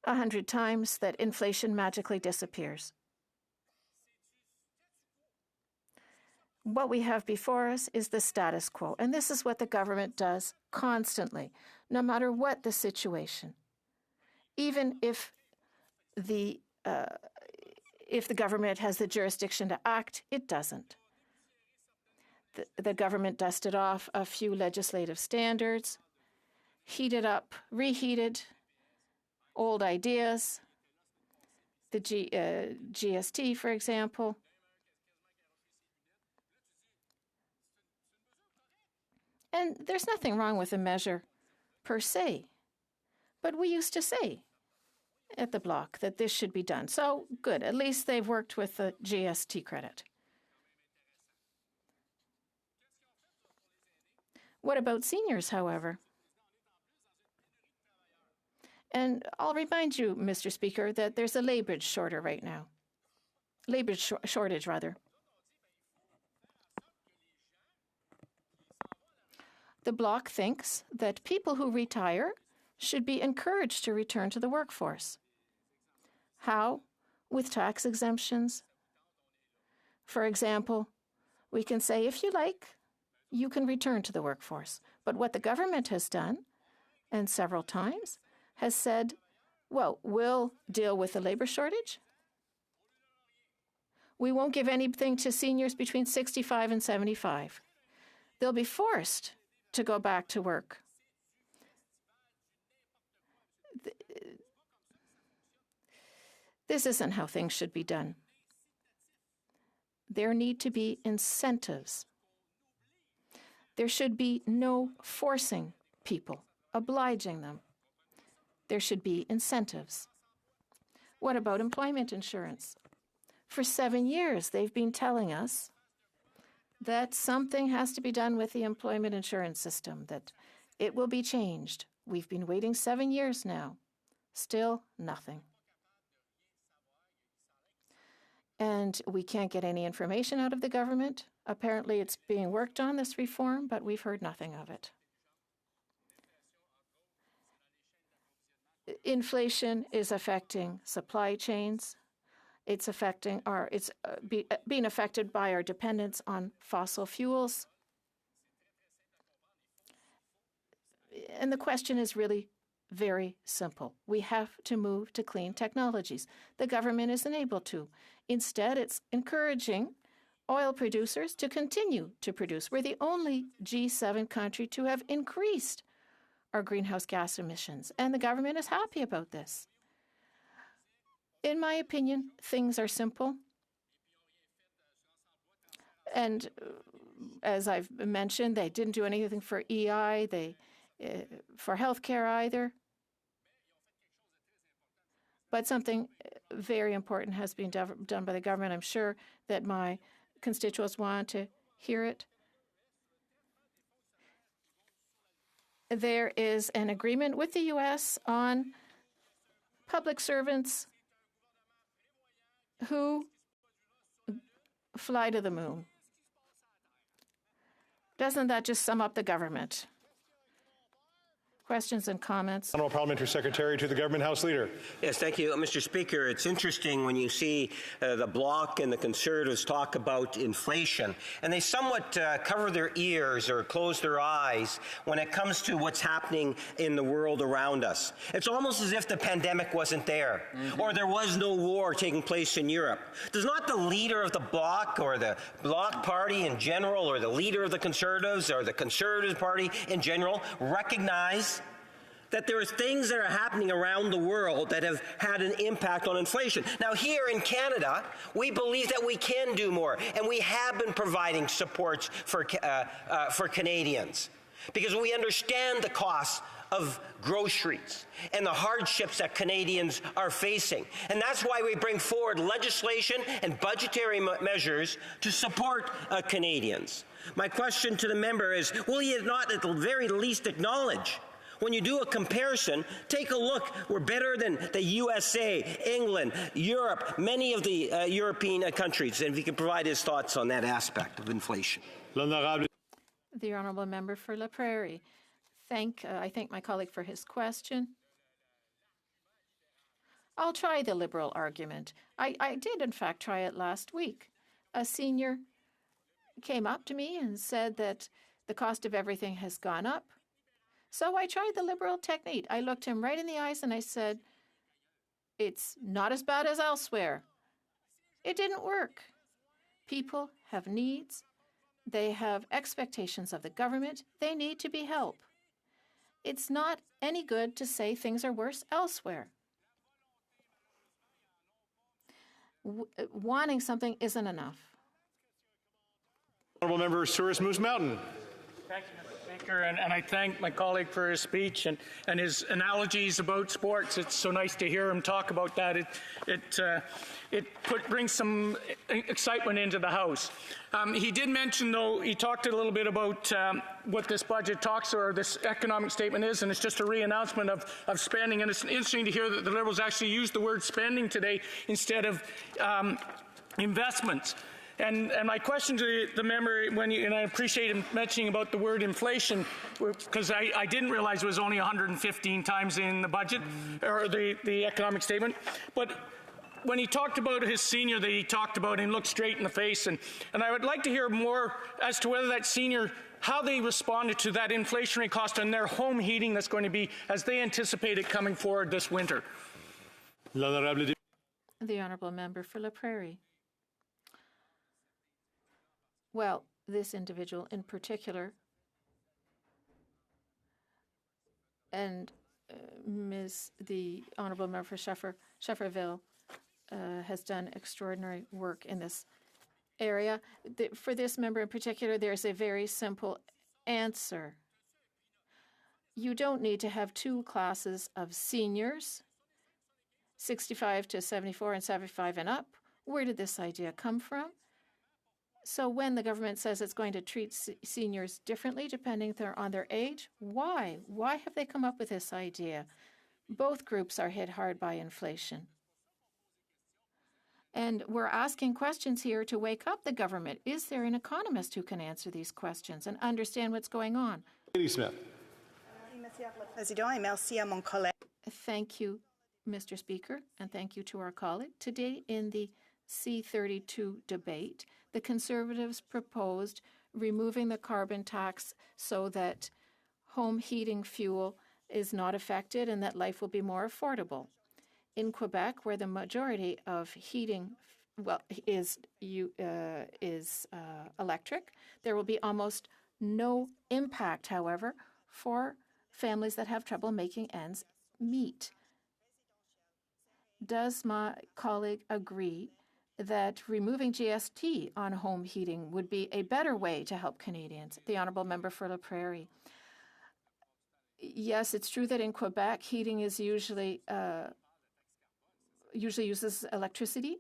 100 times that inflation magically disappears. What we have before us is the status quo, and this is what the government does constantly, no matter what the situation. Even if the government has the jurisdiction to act, it doesn't. The government dusted off a few legislative standards, heated up, reheated old ideas, the GST, for example. And there's nothing wrong with the measure per se. But we used to say at the Bloc that this should be done. So good, at least they've worked with the GST credit. What about seniors, however? And I'll remind you, Mr. Speaker, that there's a labor shortage right now. Shortage, rather. The Bloc thinks that people who retire should be encouraged to return to the workforce. How? With tax exemptions, For example, we can say, if you like, you can return to the workforce. But what the government has done, and several times, has said, well, we'll deal with the labor shortage. We won't give anything to seniors between 65 and 75. They'll be forced to go back to work. This isn't how things should be done. There need to be incentives. There should be no forcing people, obliging them. There should be incentives. What about employment insurance? For 7 years, they've been telling us that something has to be done with the employment insurance system, that it will be changed. We've been waiting 7 years now. Still nothing. And we can't get any information out of the government. Apparently it's being worked on, this reform, but we've heard nothing of it. Inflation is affecting supply chains. It's affecting being affected by our dependence on fossil fuels. And the question is really very simple. We have to move to clean technologies. The government isn't able to. Instead, it's encouraging oil producers to continue to produce. We're the only G7 country to have increased our greenhouse gas emissions, and the government is happy about this. In my opinion, things are simple. And as I've mentioned, they didn't do anything for EI, for healthcare either. But something very important has been done by the government. I'm sure that my constituents want to hear it. There is an agreement with the U.S. on public servants who fly to the moon. Doesn't that just sum up the government? Questions and comments? Honourable Parliamentary Secretary to the Government House Leader. Yes, thank you, Mr. Speaker. It's interesting when you see the Bloc and the Conservatives talk about inflation, and they somewhat cover their ears or close their eyes when it comes to what's happening in the world around us. It's almost as if the pandemic wasn't there, or there was no war taking place in Europe. Does not the leader of the Bloc or the Bloc Party in general, or the leader of the Conservatives or the Conservative Party in general recognize that there are things that are happening around the world that have had an impact on inflation? Now, here in Canada, we believe that we can do more, and we have been providing supports for Canadians, because we understand the costs of groceries and the hardships that Canadians are facing. And that's why we bring forward legislation and budgetary measures to support Canadians. My question to the member is, will you not at the very least acknowledge, when you do a comparison, take a look, we're better than the USA, England, Europe, many of the European countries, and if he can provide his thoughts on that aspect of inflation. The Honourable Member for La Prairie. I thank my colleague for his question. I'll try the Liberal argument. I did, in fact, try it last week. A senior came up to me and said that the cost of everything has gone up. So I tried the Liberal technique. I looked him right in the eyes and I said, it's not as bad as elsewhere. It didn't work. People have needs. They have expectations of the government. They need to be helped. It's not any good to say things are worse elsewhere. Wanting something isn't enough. Honourable Member Souris Moose Mountain. Thank you, Mr. Speaker, and I thank my colleague for his speech and his analogies about sports. It's so nice to hear him talk about that. It brings some excitement into the House. He did mention, though, he talked a little bit about what this budget talks, or this economic statement is, and it's just a re-announcement of spending. And it's interesting to hear that the Liberals actually used the word spending today instead of investments. And my question to the member, and I appreciate him mentioning about the word inflation, because I didn't realize it was only 115 times in the budget, or the economic statement. But when he talked about his senior that he talked about, and looked straight in the face, and I would like to hear more as to whether that senior, how they responded to that inflationary cost on their home heating that's going to be, as they anticipate it coming forward this winter. The honourable member for La Prairie. Well, this individual in particular, and the honourable member for Shefferville has done extraordinary work in this area. For this member in particular, there's a very simple answer. You don't need to have two classes of seniors, 65 to 74 and 75 and up. Where did this idea come from? So when the government says it's going to treat seniors differently depending on their age, why? Why have they come up with this idea? Both groups are hit hard by inflation. And we're asking questions here to wake up the government. Is there an economist who can answer these questions and understand what's going on? Lady Smith. Thank you, Mr. Speaker, and thank you to our colleague. Today in the C-32 debate, the Conservatives proposed removing the carbon tax so that home heating fuel is not affected and that life will be more affordable. In Quebec, where the majority of heating is electric, there will be almost no impact, however, for families that have trouble making ends meet. Does my colleague agree that removing GST on home heating would be a better way to help Canadians? The honourable member for La Prairie. Yes, it's true that in Quebec, heating is usually uses electricity,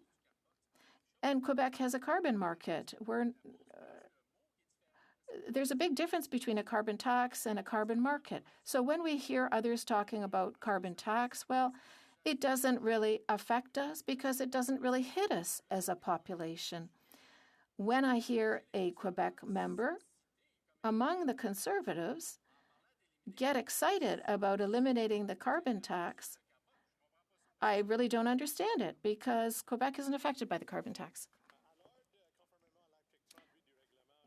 and Quebec has a carbon market where there's a big difference between a carbon tax and a carbon market. So when we hear others talking about carbon tax, well, it doesn't really affect us because it doesn't really hit us as a population. When I hear a Quebec member among the Conservatives get excited about eliminating the carbon tax, I really don't understand it because Quebec isn't affected by the carbon tax.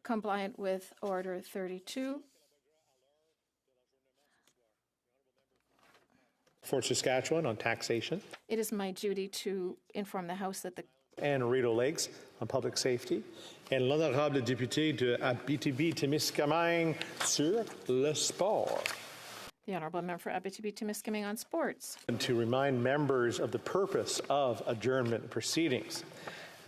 Compliant with Order 32. For Saskatchewan on taxation. It is my duty to inform the House that the and Rideau Lakes on public safety, and l'honorable député de Abitibi-Témiscamingue sur le sport. The honourable member for Abitibi-Témiscamingue on sports. And to remind members of the purpose of adjournment proceedings.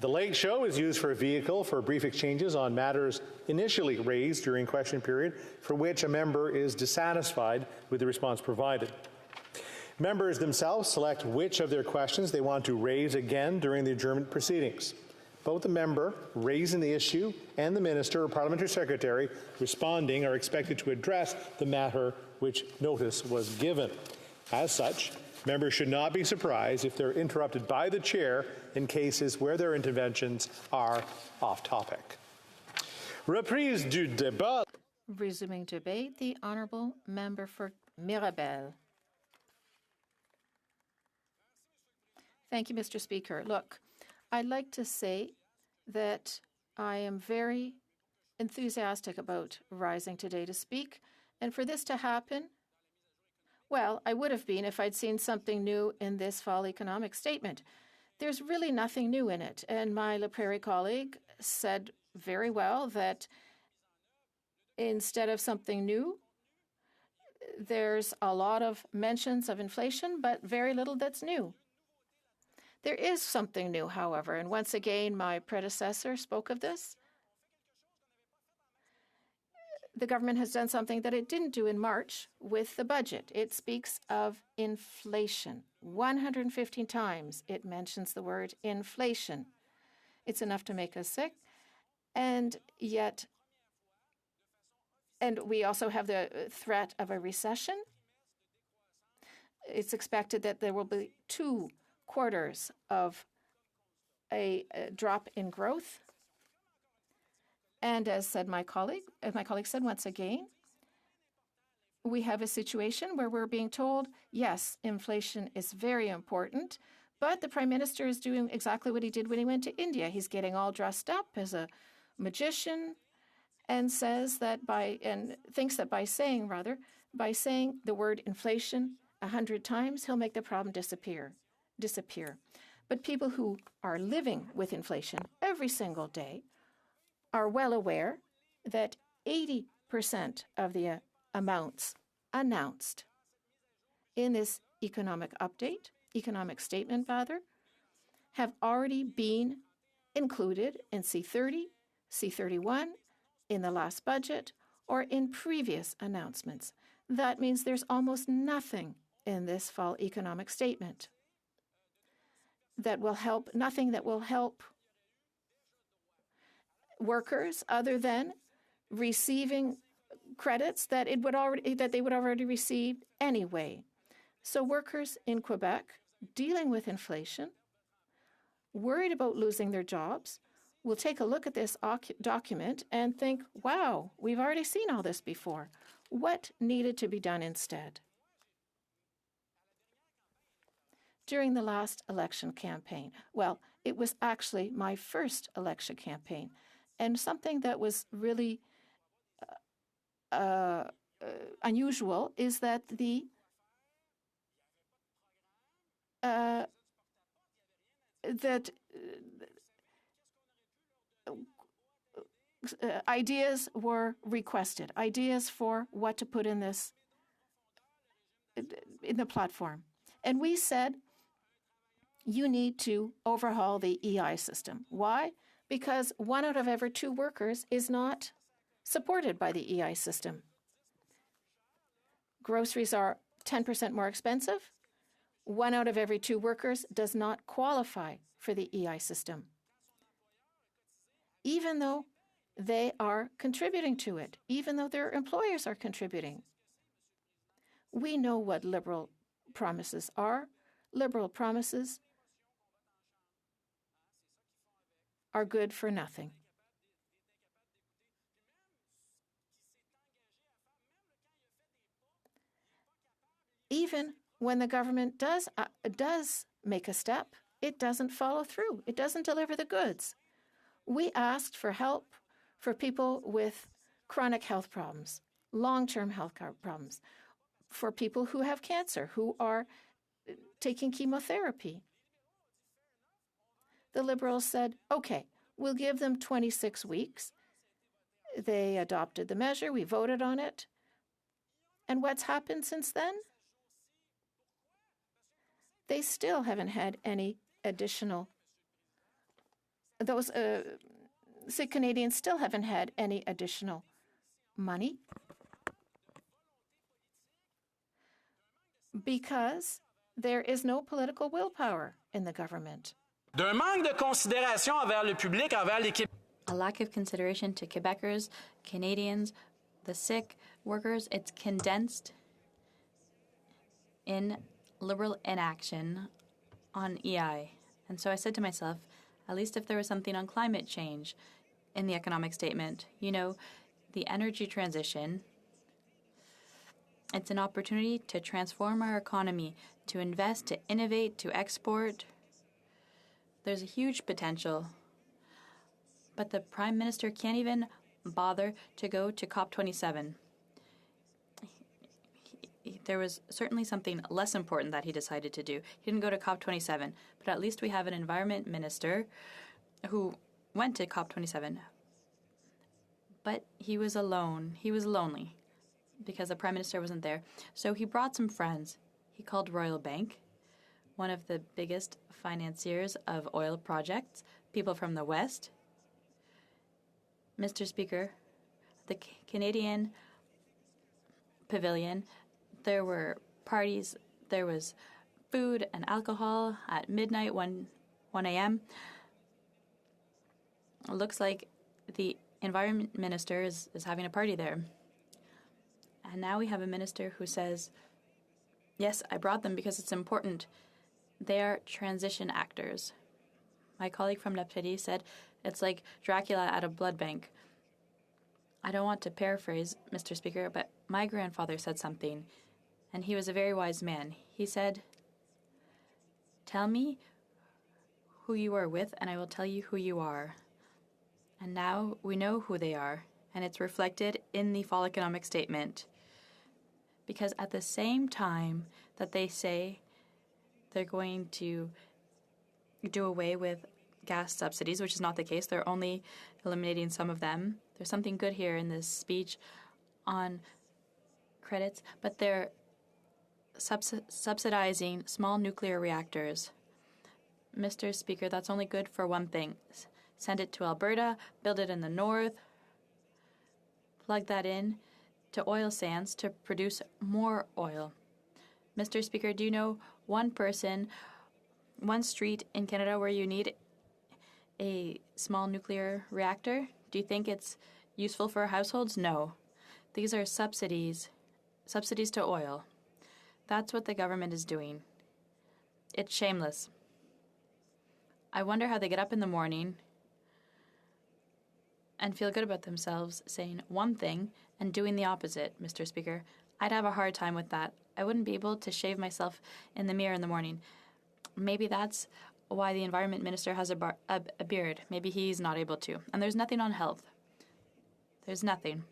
The Lake Show is used for a vehicle for brief exchanges on matters initially raised during question period for which a member is dissatisfied with the response provided. Members themselves select which of their questions they want to raise again during the adjournment proceedings. Both the member raising the issue and the minister or parliamentary secretary responding are expected to address the matter which notice was given. As such, members should not be surprised if they're interrupted by the chair in cases where their interventions are off topic. Reprise du débat. Resuming debate, the honourable member for Mirabel. Thank you, Mr. Speaker. Look, I'd like to say that I am very enthusiastic about rising today to speak, and for this to happen, well, I would have been if I'd seen something new in this fall economic statement. There's really nothing new in it, and my La Prairie colleague said very well that instead of something new, there's a lot of mentions of inflation, but very little that's new. There is something new, however, and once again, my predecessor spoke of this. The government has done something that it didn't do in March with the budget. It speaks of inflation. 115 times it mentions the word inflation. It's enough to make us sick, and we also have the threat of a recession. It's expected that there will be 2 quarters of a drop in growth. And as my colleague said once again, we have a situation where we're being told, yes, inflation is very important, But the Prime Minister is doing exactly what he did when he went to India. He's getting all dressed up as a magician and thinks that by saying the word inflation 100 times, he'll make the problem disappear. But people who are living with inflation every single day are well aware that 80% of the amounts announced in this economic statement, have already been included in C30, C31, in the last budget, or in previous announcements. That means there's almost nothing in this fall economic statement that will help, nothing that will help workers other than receiving credits that they would already receive anyway. So workers in Quebec dealing with inflation, worried about losing their jobs, will take a look at this document and think, wow, we've already seen all this before. What needed to be done instead? During the last election campaign, well, it was actually my first election campaign, and something that was really unusual is that the ideas were requested, ideas for what to put in this, in the platform. And we said, you need to overhaul the EI system. Why? Because 1 out of every 2 workers is not supported by the EI system. Groceries are 10% more expensive. 1 out of every 2 workers does not qualify for the EI system, even though they are contributing to it, even though their employers are contributing. We know what liberal promises are. Liberal promises are good for nothing. Even when the government does make a step, it doesn't follow through. It doesn't deliver the goods. We asked for help for people with chronic health problems, long-term health problems, for people who have cancer, who are taking chemotherapy. The Liberals said, okay, we'll give them 26 weeks. They adopted the measure. We voted on it. And what's happened since then? They still haven't had any additional, Canadians still haven't had any additional money because there is no political willpower in the government. D'un manque de considération envers le public, envers les Québécois. A lack of consideration to Quebecers, Canadians, the sick, workers. It's condensed in Liberal inaction on EI. And so I said to myself, at least if there was something on climate change in the economic statement, you know, the energy transition, it's an opportunity to transform our economy, to invest, to innovate, to export. There's a huge potential. But the Prime Minister can't even bother to go to COP27. There was certainly something less important that he decided to do. He didn't go to COP27, but at least we have an environment minister who went to COP27. But he was alone. He was lonely because the Prime Minister wasn't there. So he brought some friends. He called Royal Bank, one of the biggest financiers of oil projects, people from the West. Mr. Speaker, the Canadian Pavilion, there were parties, there was food and alcohol at midnight, 1 a.m. It looks like the Environment Minister is having a party there. And now we have a minister who says, yes, I brought them because it's important. They are transition actors. My colleague from La Prairie said it's like Dracula at a blood bank. I don't want to paraphrase, Mr. Speaker, but my grandfather said something, and he was a very wise man. He said, Tell me who you are with, and I will tell you who you are. And now we know who they are, and it's reflected in the fall economic statement. Because at the same time that they say they're going to do away with gas subsidies, which is not the case, they're only eliminating some of them. There's something good here in this speech on credits, but they're subsidizing small nuclear reactors. Mr. Speaker, that's only good for one thing. Send it to Alberta, build it in the north, plug that in to oil sands to produce more oil. Mr. Speaker, do you know one person, one street in Canada where you need a small nuclear reactor? Do you think it's useful for households? No. These are subsidies to oil. That's what the government is doing. It's shameless. I wonder how they get up in the morning and feel good about themselves saying one thing and doing the opposite, Mr. Speaker. I'd have a hard time with that. I wouldn't be able to shave myself in the mirror in the morning. Maybe that's why the Environment Minister has a beard. Maybe he's not able to. And there's nothing on health. There's nothing.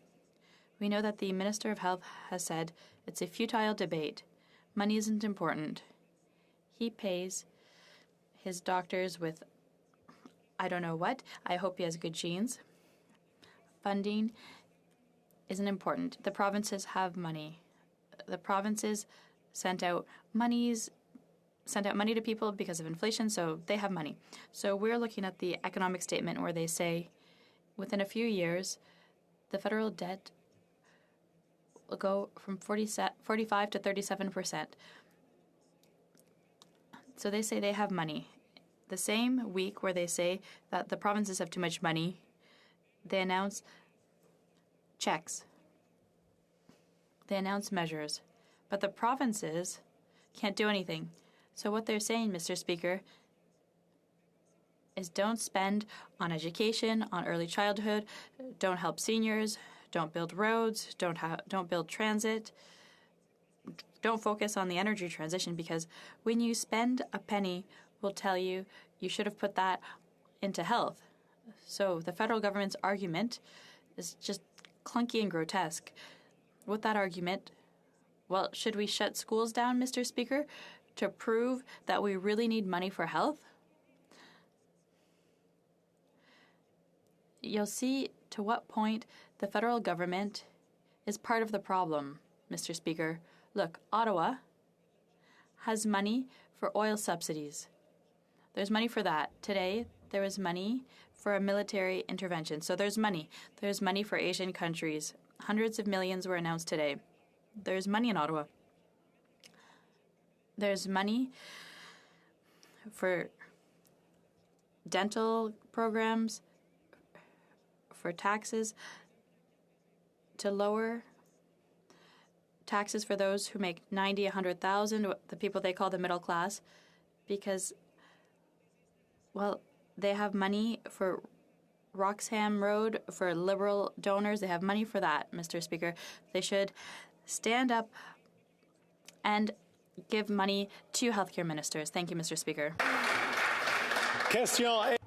We know that the Minister of Health has said it's a futile debate. Money isn't important. He pays his doctors with I don't know what. I hope he has good genes. Funding isn't important. The provinces have money. The provinces sent out money to people because of inflation, so they have money. So we're looking at the economic statement where they say within a few years, the federal debt will go from 45 to 37%. So they say they have money. The same week where they say that the provinces have too much money, they announce checks. They announce measures. But the provinces can't do anything. So what they're saying, Mr. Speaker, is don't spend on education, on early childhood, don't help seniors, don't build roads, don't build transit, don't focus on the energy transition, because when you spend a penny, we'll tell you you should have put that into health. So the federal government's argument is just clunky and grotesque. With that argument, well, should we shut schools down, Mr. Speaker, to prove that we really need money for health? You'll see to what point the federal government is part of the problem, Mr. Speaker. Look, Ottawa has money for oil subsidies. There's money for that. Today, there is money for a military intervention. So there's money. There's money for Asian countries. Hundreds of millions were announced today. There's money in Ottawa. There's money for dental programs, for taxes, to lower taxes for those who make 90, 100,000, the people they call the middle class, because, well, they have money for Roxham Road, for Liberal donors. They have money for that, Mr. Speaker. They should stand up and give money to healthcare ministers. Thank you, Mr. Speaker.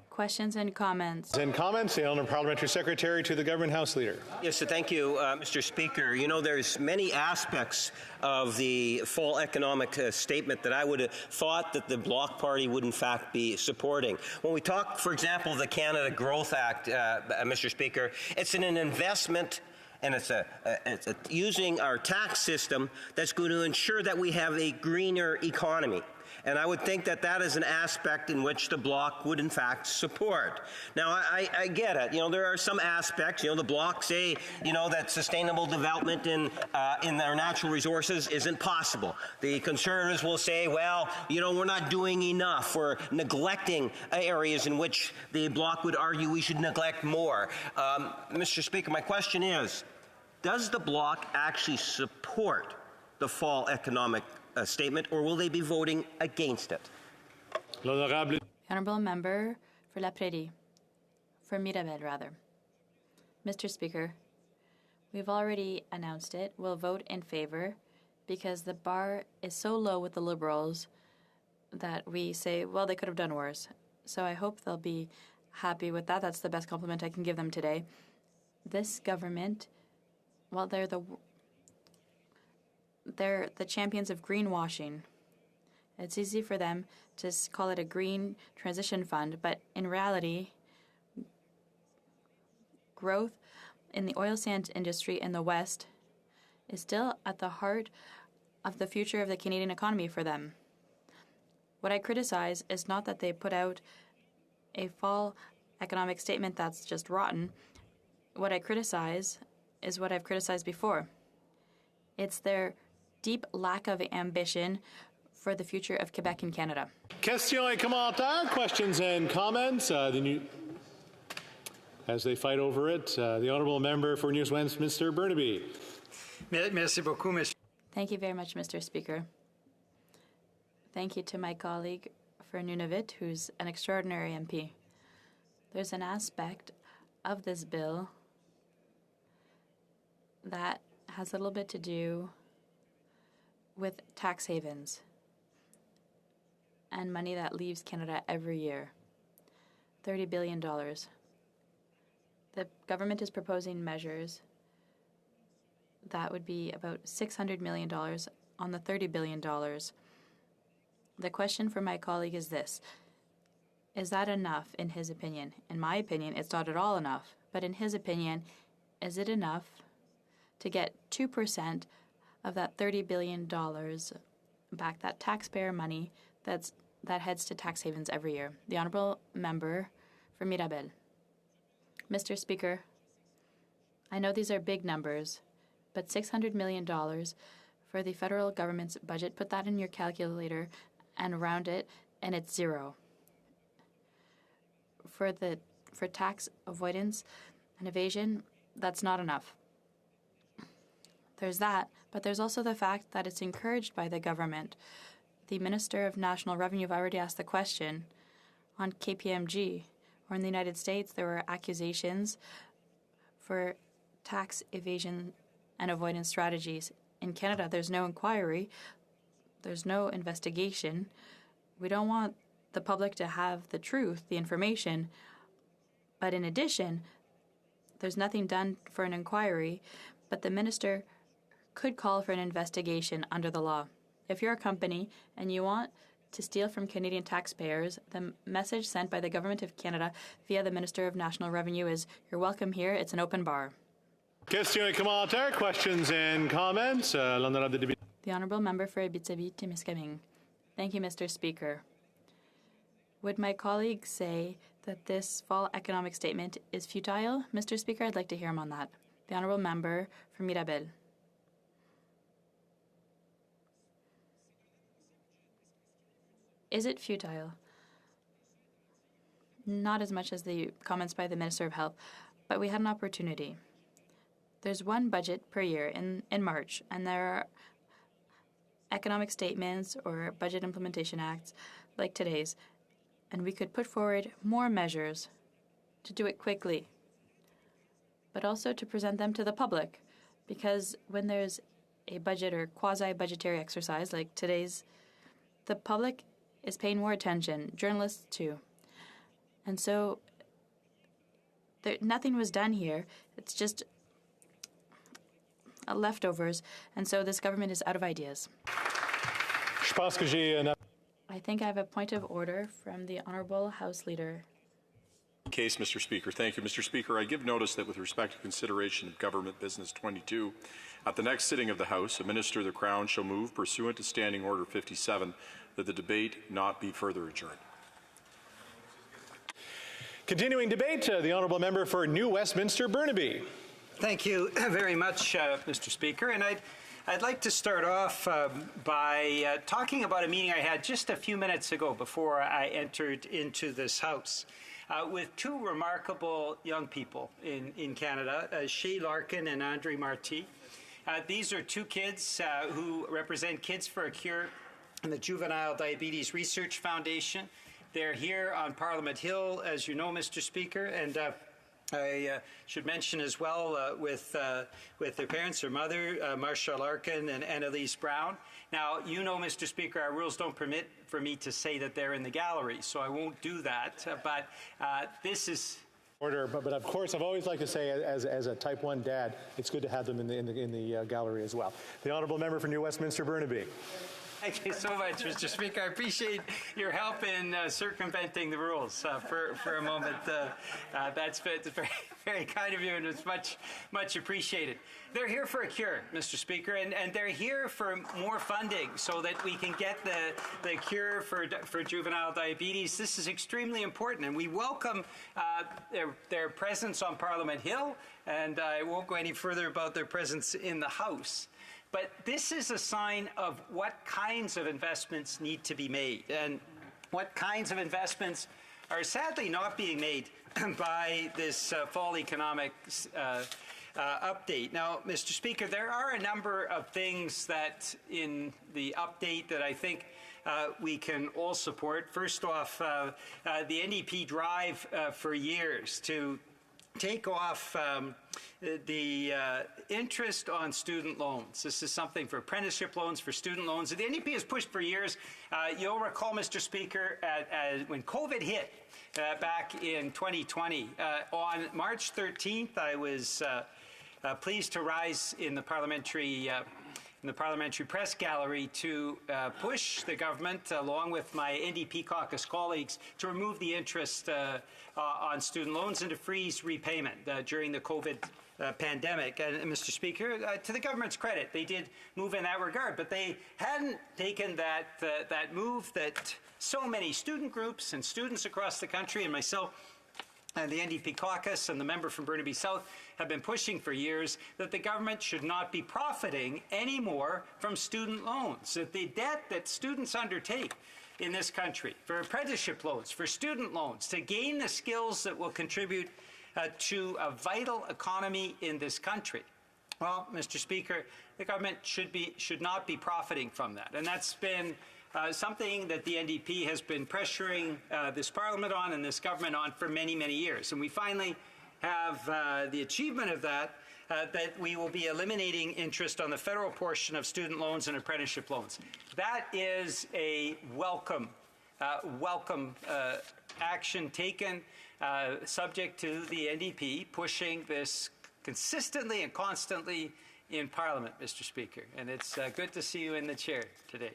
Questions and comments. The Honourable Parliamentary Secretary to the Government House Leader. Yes, so thank you, Mr. Speaker. You know, there's many aspects of the fall economic statement that I would have thought that the Bloc Party would in fact be supporting. When we talk, for example, the Canada Growth Act, Mr. Speaker, it's an investment and it's using our tax system that's going to ensure that we have a greener economy. And I would think that that is an aspect in which the Bloc would, in fact, support. Now, I get it. You know, there are some aspects. You know, the Bloc say, you know, that sustainable development in our natural resources isn't possible. The Conservatives will say, well, you know, we're not doing enough. We're neglecting areas in which the Bloc would argue we should neglect more. Mr. Speaker, my question is, does the Bloc actually support the fall economic statement, or will they be voting against it? Honourable Member for La Prairie, for Mirabel, rather. Mr. Speaker, we've already announced it. We'll vote in favour because the bar is so low with the Liberals that we say, well, they could have done worse. So I hope they'll be happy with that. That's the best compliment I can give them today. This government, well, they're the champions of greenwashing. It's easy for them to call it a green transition fund, but in reality, growth in the oil sands industry in the West is still at the heart of the future of the Canadian economy for them. What I criticize is not that they put out a fall economic statement that's just rotten. What I criticize is what I've criticized before. It's their deep lack of ambition for the future of Quebec and Canada. Questions et commentaires, questions and comments. As they fight over it, the honourable member for New Westminster Burnaby. Merci beaucoup, monsieur. Thank you very much, Mr. Speaker. Thank you to my colleague for Nunavut, who's an extraordinary MP. There's an aspect of this bill that has a little bit to do with tax havens and money that leaves Canada every year. $30 billion. The government is proposing measures that would be about $600 million on the $30 billion. The question for my colleague is this. Is that enough in his opinion? In my opinion, it's not at all enough. But in his opinion, is it enough to get 2% of that $30 billion back, that taxpayer money that heads to tax havens every year? The honourable member for Mirabel. Mr. Speaker, I know these are big numbers, but $600 million for the federal government's budget, put that in your calculator and round it, and it's zero. For tax avoidance and evasion, that's not enough. There's that, but there's also the fact that it's encouraged by the government. The Minister of National Revenue, I've already asked the question, on KPMG, or in the United States, there were accusations for tax evasion and avoidance strategies. In Canada, there's no inquiry, there's no investigation. We don't want the public to have the truth, the information, but in addition, there's nothing done for an inquiry, but the minister could call for an investigation under the law. If you're a company and you want to steal from Canadian taxpayers, the message sent by the Government of Canada via the Minister of National Revenue is, you're welcome here, it's an open bar. Questions et commentaires, questions and comments. The Honourable Member for Abitibi-Témiscamingue. Thank you, Mr. Speaker. Would my colleague say that this fall economic statement is futile? Mr. Speaker, I'd like to hear him on that. The Honourable Member for Mirabel. Is it futile? Not as much as the comments by the Minister of Health, but we had an opportunity. There's one budget per year in March, and there are economic statements or budget implementation acts like today's, and we could put forward more measures to do it quickly, but also to present them to the public, because when there's a budget or quasi-budgetary exercise like today's, the public is paying more attention, journalists too. And so nothing was done here. It's just leftovers, and so this government is out of ideas. I think I have a point of order from the Honourable House Leader. Case, Mr. Speaker. Thank you, Mr. Speaker. I give notice that with respect to consideration of Government Business 22, at the next sitting of the House, a Minister of the Crown shall move, pursuant to Standing Order 57, that the debate not be further adjourned. Continuing debate, the Honourable Member for New Westminster Burnaby. Thank you very much, Mr. Speaker. And I'd like to start off by talking about a meeting I had just a few minutes ago before I entered into this House with two remarkable young people in Canada, Shay Larkin and Andre Marty. These are two kids who represent Kids for a Cure and the Juvenile Diabetes Research Foundation. They're here on Parliament Hill, as you know, Mr. Speaker, and I should mention as well with their parents, their mother, Marcia Larkin and Annalise Brown. Now, you know, Mr. Speaker, our rules don't permit for me to say that they're in the gallery, so I won't do that. But this is... Order, but of course, I've always liked to say, as a Type 1 dad, it's good to have them in the gallery as well. The honourable member for New Westminster Burnaby. Thank you so much, Mr. Speaker. I appreciate your help in circumventing the rules for a moment. That's very, very kind of you, and it's much appreciated. They're here for a cure, Mr. Speaker, and they're here for more funding so that we can get the cure for juvenile diabetes. This is extremely important, and we welcome their presence on Parliament Hill, and I won't go any further about their presence in the House. But this is a sign of what kinds of investments need to be made and what kinds of investments are sadly not being made by this fall economic update. Now, Mr. Speaker, there are a number of things that in the update that I think we can all support. First off, the NDP drive for years to take off the interest on student loans. This is something for apprenticeship loans, for student loans. The NDP has pushed for years. You'll recall, Mr. Speaker, when COVID hit back in 2020, on March 13th, I was pleased to rise in the parliamentary press gallery to push the government, along with my NDP caucus colleagues, to remove the interest on student loans and to freeze repayment during the COVID pandemic. And Mr. Speaker, to the government's credit, they did move in that regard, but they hadn't taken that move that so many student groups and students across the country, and myself and the NDP caucus and the member from Burnaby South have been pushing for years, that the government should not be profiting anymore from student loans, that the debt that students undertake in this country for apprenticeship loans, for student loans, to gain the skills that will contribute to a vital economy in this country. Well, Mr. Speaker, the government should not be profiting from that, and that's been something that the NDP has been pressuring this Parliament on and this government on for many, many years. And we finally have the achievement of that, that we will be eliminating interest on the federal portion of student loans and apprenticeship loans. That is a welcome action taken, subject to the NDP pushing this consistently and constantly in Parliament, Mr. Speaker. And it's good to see you in the chair today.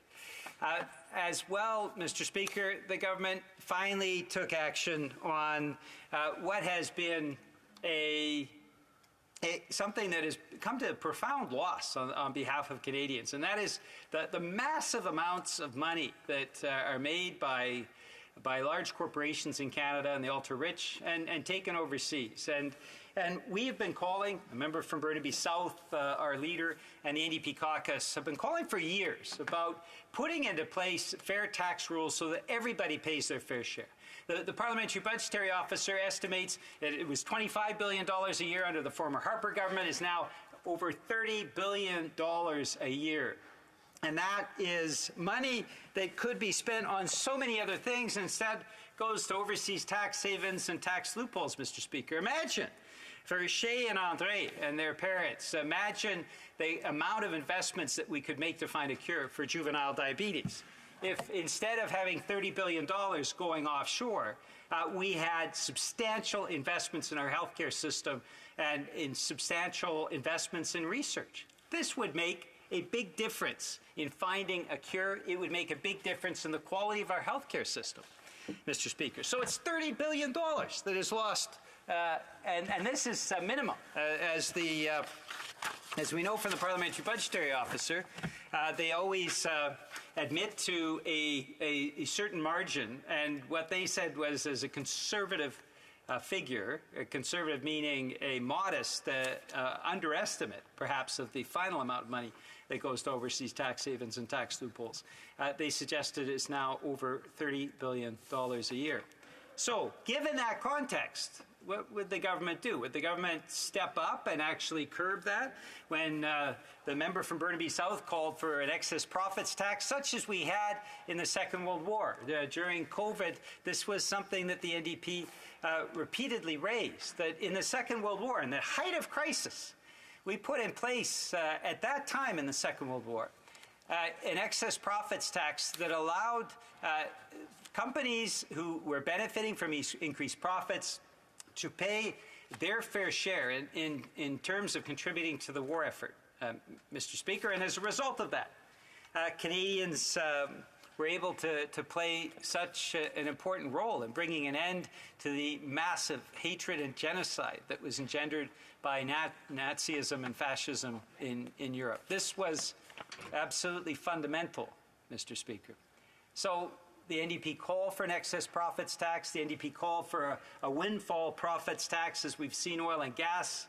As well, Mr. Speaker, the government finally took action on what has been something that has come to a profound loss on behalf of Canadians, and that is the massive amounts of money that are made by large corporations in Canada and the ultra-rich and taken overseas. And we have been calling, a member from Burnaby South, our leader, and the NDP caucus have been calling for years about putting into place fair tax rules so that everybody pays their fair share. The Parliamentary Budgetary Officer estimates that it was $25 billion a year under the former Harper government, is now over $30 billion a year. And that is money that could be spent on so many other things, and instead goes to overseas tax havens and tax loopholes, Mr. Speaker. Imagine for Shay and Andre and their parents, imagine the amount of investments that we could make to find a cure for juvenile diabetes. If instead of having $30 billion going offshore, we had substantial investments in our healthcare system and in substantial investments in research. This would make a big difference in finding a cure. It would make a big difference in the quality of our healthcare system, Mr. Speaker. So it's $30 billion that is lost, and this is minimum. As we know from the Parliamentary Budgetary Officer, they always admit to a certain margin, and what they said was as a conservative figure, conservative meaning a modest underestimate, perhaps, of the final amount of money that goes to overseas tax havens and tax loopholes. They suggested it's now over $30 billion a year. So, given that context, what would the government do? Would the government step up and actually curb that? When the member from Burnaby South called for an excess profits tax, such as we had in the Second World War. During COVID, this was something that the NDP repeatedly raised, that in the Second World War, in the height of crisis, we put in place at that time in the Second World War an excess profits tax that allowed companies who were benefiting from increased profits to pay their fair share in terms of contributing to the war effort, Mr. Speaker. And as a result of that, Canadians were able to play such an important role in bringing an end to the massive hatred and genocide that was engendered by Nazism and fascism in Europe. This was absolutely fundamental, Mr. Speaker. So the NDP called for an excess profits tax. The NDP called for a windfall profits tax, as we've seen oil and gas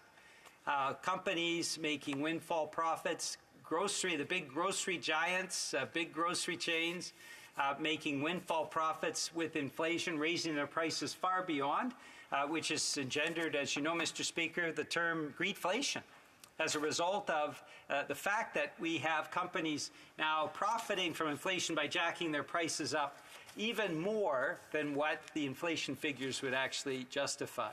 companies making windfall profits. The big grocery giants, big grocery chains, making windfall profits with inflation, raising their prices far beyond, which has engendered, as you know, Mr. Speaker, the term greedflation, as a result of the fact that we have companies now profiting from inflation by jacking their prices up even more than what the inflation figures would actually justify.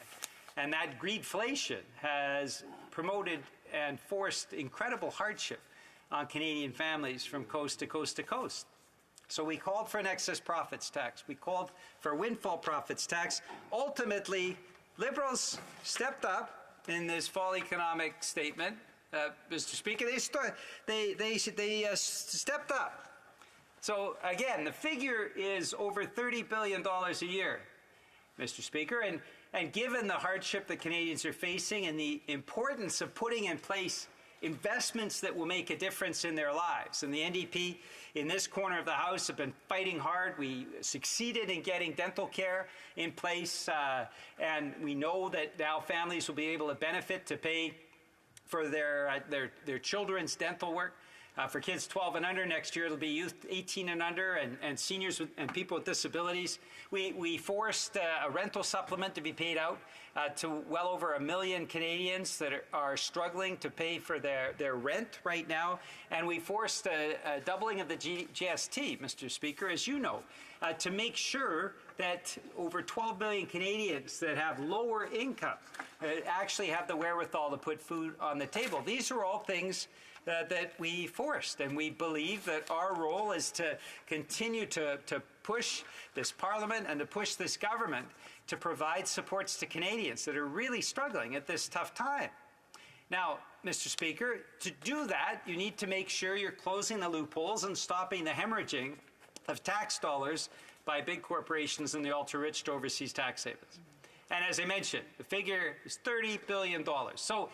And that greedflation has promoted and forced incredible hardship on Canadian families from coast to coast to coast. So we called for an excess profits tax. We called for a windfall profits tax. Ultimately, Liberals stepped up in this fall economic statement, Mr. Speaker. They stepped up. So again, the figure is over $30 billion a year, Mr. Speaker. And given the hardship that Canadians are facing and the importance of putting in place investments that will make a difference in their lives. And the NDP in this corner of the House have been fighting hard. We succeeded in getting dental care in place, and we know that now families will be able to benefit to pay for their children's dental work. For kids 12 and under, next year it'll be youth 18 and under and seniors and people with disabilities. We forced a rental supplement to be paid out to well over 1 million Canadians that are struggling to pay for their rent right now. And we forced a doubling of the GST, Mr. Speaker, as you know, to make sure that over 12 million Canadians that have lower income actually have the wherewithal to put food on the table. These are all things that we forced, and we believe that our role is to continue to push this Parliament and to push this government to provide supports to Canadians that are really struggling at this tough time. Now, Mr. Speaker, to do that, you need to make sure you're closing the loopholes and stopping the hemorrhaging of tax dollars by big corporations and the ultra-rich to overseas tax havens. And as I mentioned, the figure is $30 billion. So,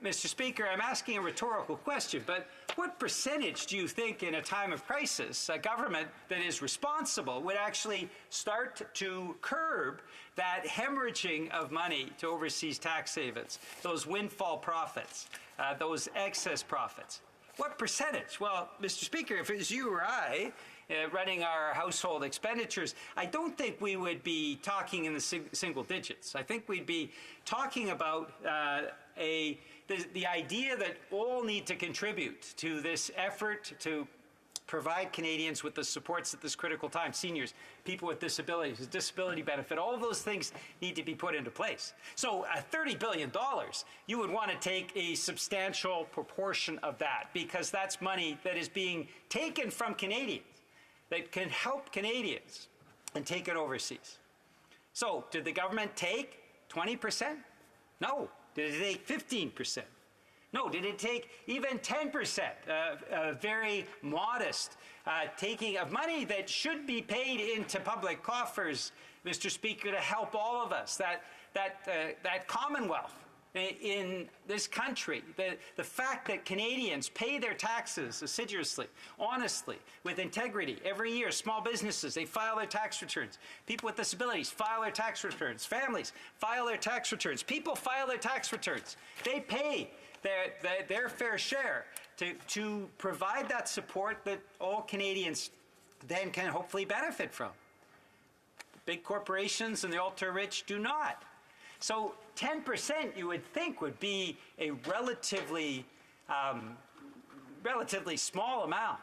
Mr. Speaker, I'm asking a rhetorical question, but what percentage do you think in a time of crisis a government that is responsible would actually start to curb that hemorrhaging of money to overseas tax havens, those windfall profits, those excess profits? What percentage? Well, Mr. Speaker, if it was you or I running our household expenditures, I don't think we would be talking in the single digits. I think we'd be talking about the idea that all need to contribute to this effort to provide Canadians with the supports at this critical time. Seniors, people with disabilities, disability benefit, all of those things need to be put into place. So at $30 billion, you would want to take a substantial proportion of that, because that's money that is being taken from Canadians that can help Canadians and take it overseas. So did the government take 20%? No. Did it take 15%? No. Did it take even 10%? A very modest taking of money that should be paid into public coffers, Mr. Speaker, to help all of us. That commonwealth in this country, the fact that Canadians pay their taxes assiduously, honestly, with integrity every year. Small businesses, they file their tax returns. People with disabilities file their tax returns. Families file their tax returns. People file their tax returns. They pay their fair share to provide that support that all Canadians then can hopefully benefit from. Big corporations and the ultra-rich do not. So 10% you would think would be a relatively small amount,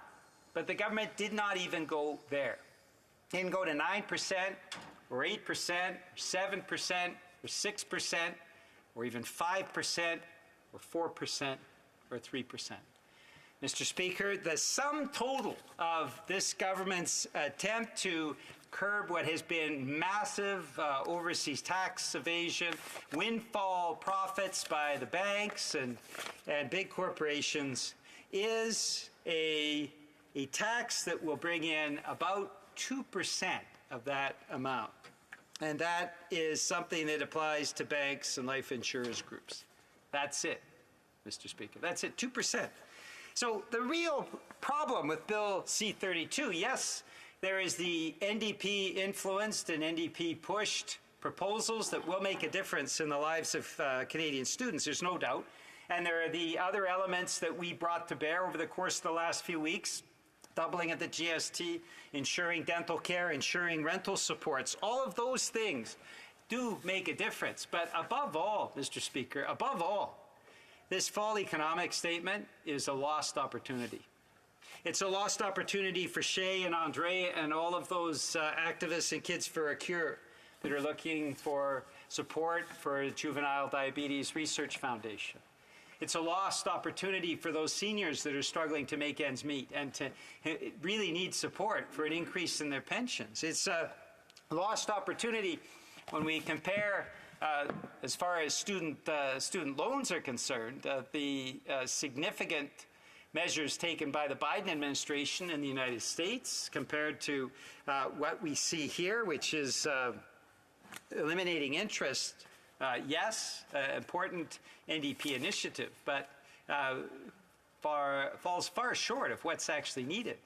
but the government did not even go there. They didn't go to 9% or 8% or 7% or 6% or even 5% or 4% or 3%. Mr. Speaker, the sum total of this government's attempt to curb what has been massive overseas tax evasion, windfall profits by the banks and big corporations is a tax that will bring in about 2% of that amount. And that is something that applies to banks and life insurance groups. That's it, Mr. Speaker. That's it, 2%. So the real problem with Bill C-32, yes, there is the NDP-influenced and NDP-pushed proposals that will make a difference in the lives of Canadian students, there's no doubt. And there are the other elements that we brought to bear over the course of the last few weeks, doubling of the GST, ensuring dental care, ensuring rental supports. All of those things do make a difference. But above all, Mr. Speaker, above all, this fall economic statement is a lost opportunity. It's a lost opportunity for Shay and Andre and all of those activists and Kids for a Cure that are looking for support for the Juvenile Diabetes Research Foundation. It's a lost opportunity for those seniors that are struggling to make ends meet and to really need support for an increase in their pensions. It's a lost opportunity when we compare as far as student loans are concerned, the significant measures taken by the Biden administration in the United States compared to what we see here, which is eliminating interest. Yes, important NDP initiative, but falls far short of what's actually needed.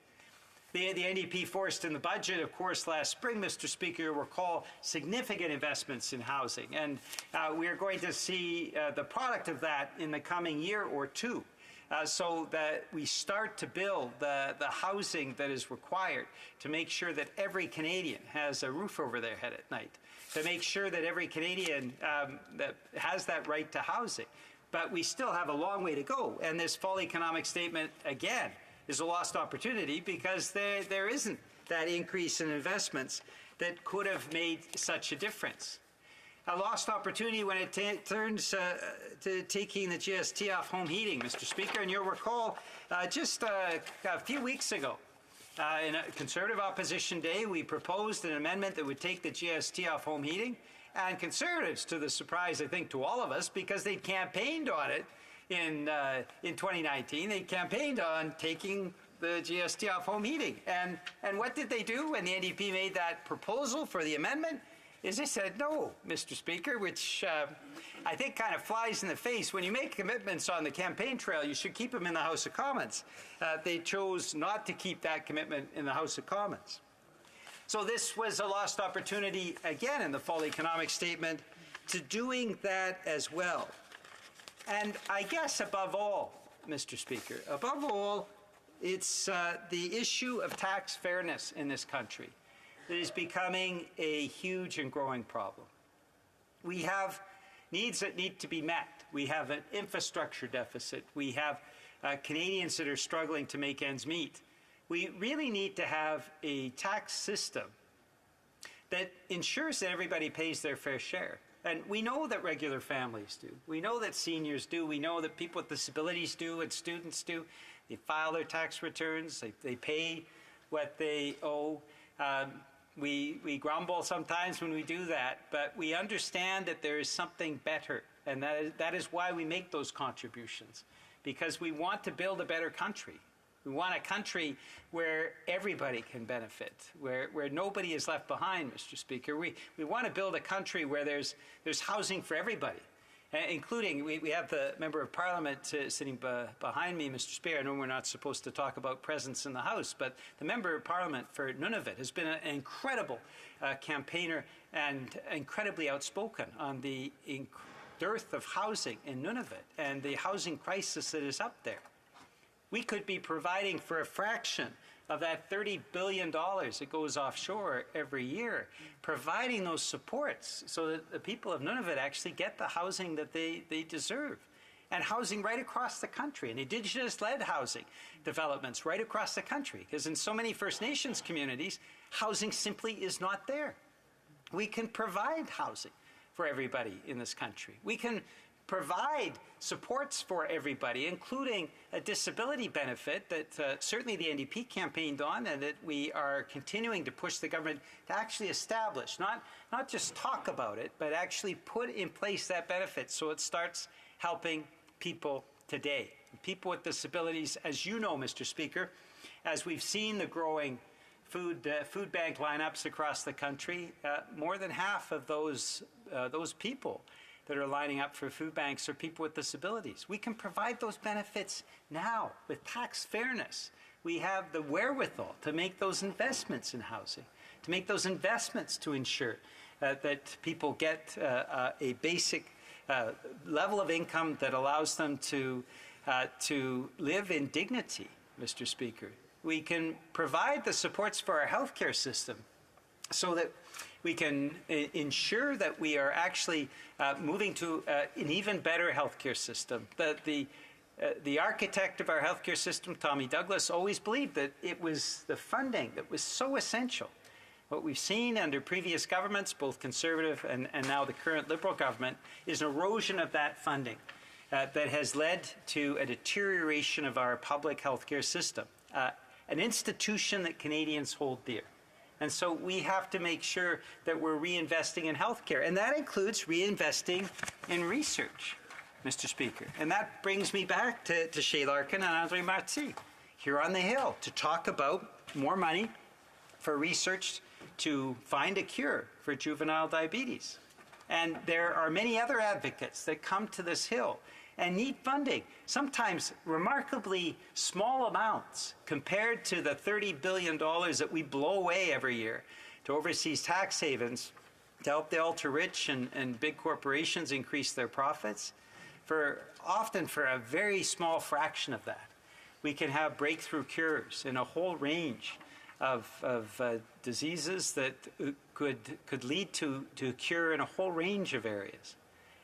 The NDP forced in the budget, of course, last spring, Mr. Speaker, you'll recall significant investments in housing. And we are going to see the product of that in the coming year or two. So that we start to build the housing that is required to make sure that every Canadian has a roof over their head at night, to make sure that every Canadian that has that right to housing. But we still have a long way to go. And this fall economic statement, again, is a lost opportunity because there isn't that increase in investments that could have made such a difference. A lost opportunity when it turns to taking the GST off home heating, Mr. Speaker. And you'll recall just a few weeks ago, in a Conservative Opposition Day, we proposed an amendment that would take the GST off home heating. And Conservatives, to the surprise, I think, to all of us, because they campaigned on it in 2019, they campaigned on taking the GST off home heating. And what did they do when the NDP made that proposal for the amendment? Is they said no, Mr. Speaker, which I think kind of flies in the face. When you make commitments on the campaign trail, you should keep them in the House of Commons. They chose not to keep that commitment in the House of Commons. So this was a lost opportunity, again, in the fall economic statement, to doing that as well. And I guess above all, Mr. Speaker, above all, it's the issue of tax fairness in this country that is becoming a huge and growing problem. We have needs that need to be met. We have an infrastructure deficit. We have Canadians that are struggling to make ends meet. We really need to have a tax system that ensures that everybody pays their fair share. And we know that regular families do. We know that seniors do. We know that people with disabilities do and students do. They file their tax returns. They pay what they owe. We grumble sometimes when we do that, but we understand that there is something better, and that is why we make those contributions, because we want to build a better country. We want a country where everybody can benefit, where nobody is left behind, Mr. Speaker. We want to build a country where there's housing for everybody, including, we have the Member of Parliament sitting behind me, Mr. Speaker. I know we're not supposed to talk about presence in the House, but the Member of Parliament for Nunavut has been an incredible campaigner and incredibly outspoken on the dearth of housing in Nunavut and the housing crisis that is up there. We could be providing for a fraction of that $30 billion that goes offshore every year, providing those supports so that the people of Nunavut actually get the housing that they deserve. And housing right across the country, and Indigenous-led housing developments right across the country. Because in so many First Nations communities, housing simply is not there. We can provide housing for everybody in this country. We can provide supports for everybody, including a disability benefit that certainly the NDP campaigned on and that we are continuing to push the government to actually establish, not just talk about it, but actually put in place that benefit so it starts helping people today. People with disabilities, as you know, Mr. Speaker, as we've seen the growing food bank lineups across the country, more than half of those people that are lining up for food banks are people with disabilities. We can provide those benefits now with tax fairness. We have the wherewithal to make those investments in housing, to make those investments to ensure that people get a basic level of income that allows them to live in dignity, Mr. Speaker. We can provide the supports for our healthcare system so that we can ensure that we are actually moving to an even better healthcare system. The architect of our healthcare system, Tommy Douglas, always believed that it was the funding that was so essential. What we've seen under previous governments, both Conservative and now the current Liberal government, is an erosion of that funding that has led to a deterioration of our public healthcare system, an institution that Canadians hold dear. And so we have to make sure that we're reinvesting in healthcare, and that includes reinvesting in research, Mr. Speaker. And that brings me back to Shay Larkin and Andre Marty here on the Hill to talk about more money for research to find a cure for juvenile diabetes. And there are many other advocates that come to this Hill and need funding, sometimes remarkably small amounts compared to the $30 billion that we blow away every year to overseas tax havens to help the ultra-rich and big corporations increase their profits. Often for a very small fraction of that, we can have breakthrough cures in a whole range of diseases that could lead to a cure in a whole range of areas.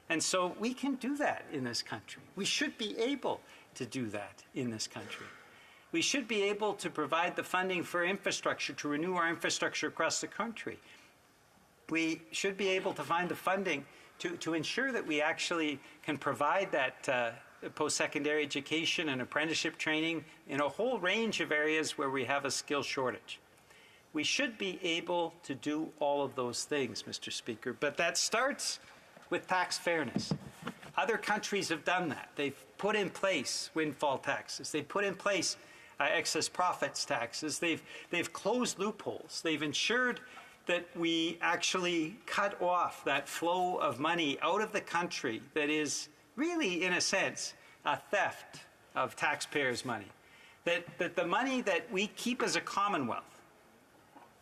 And so we can do that in this country. We should be able to do that in this country. We should be able to provide the funding for infrastructure, to renew our infrastructure across the country. We should be able to find the funding to ensure that we actually can provide that post-secondary education and apprenticeship training in a whole range of areas where we have a skill shortage. We should be able to do all of those things, Mr. Speaker, but that starts with tax fairness. Other countries have done that. They've put in place windfall taxes. They've put in place excess profits taxes. They've closed loopholes. They've ensured that we actually cut off that flow of money out of the country that is really, in a sense, a theft of taxpayers' money. That the money that we keep as a commonwealth,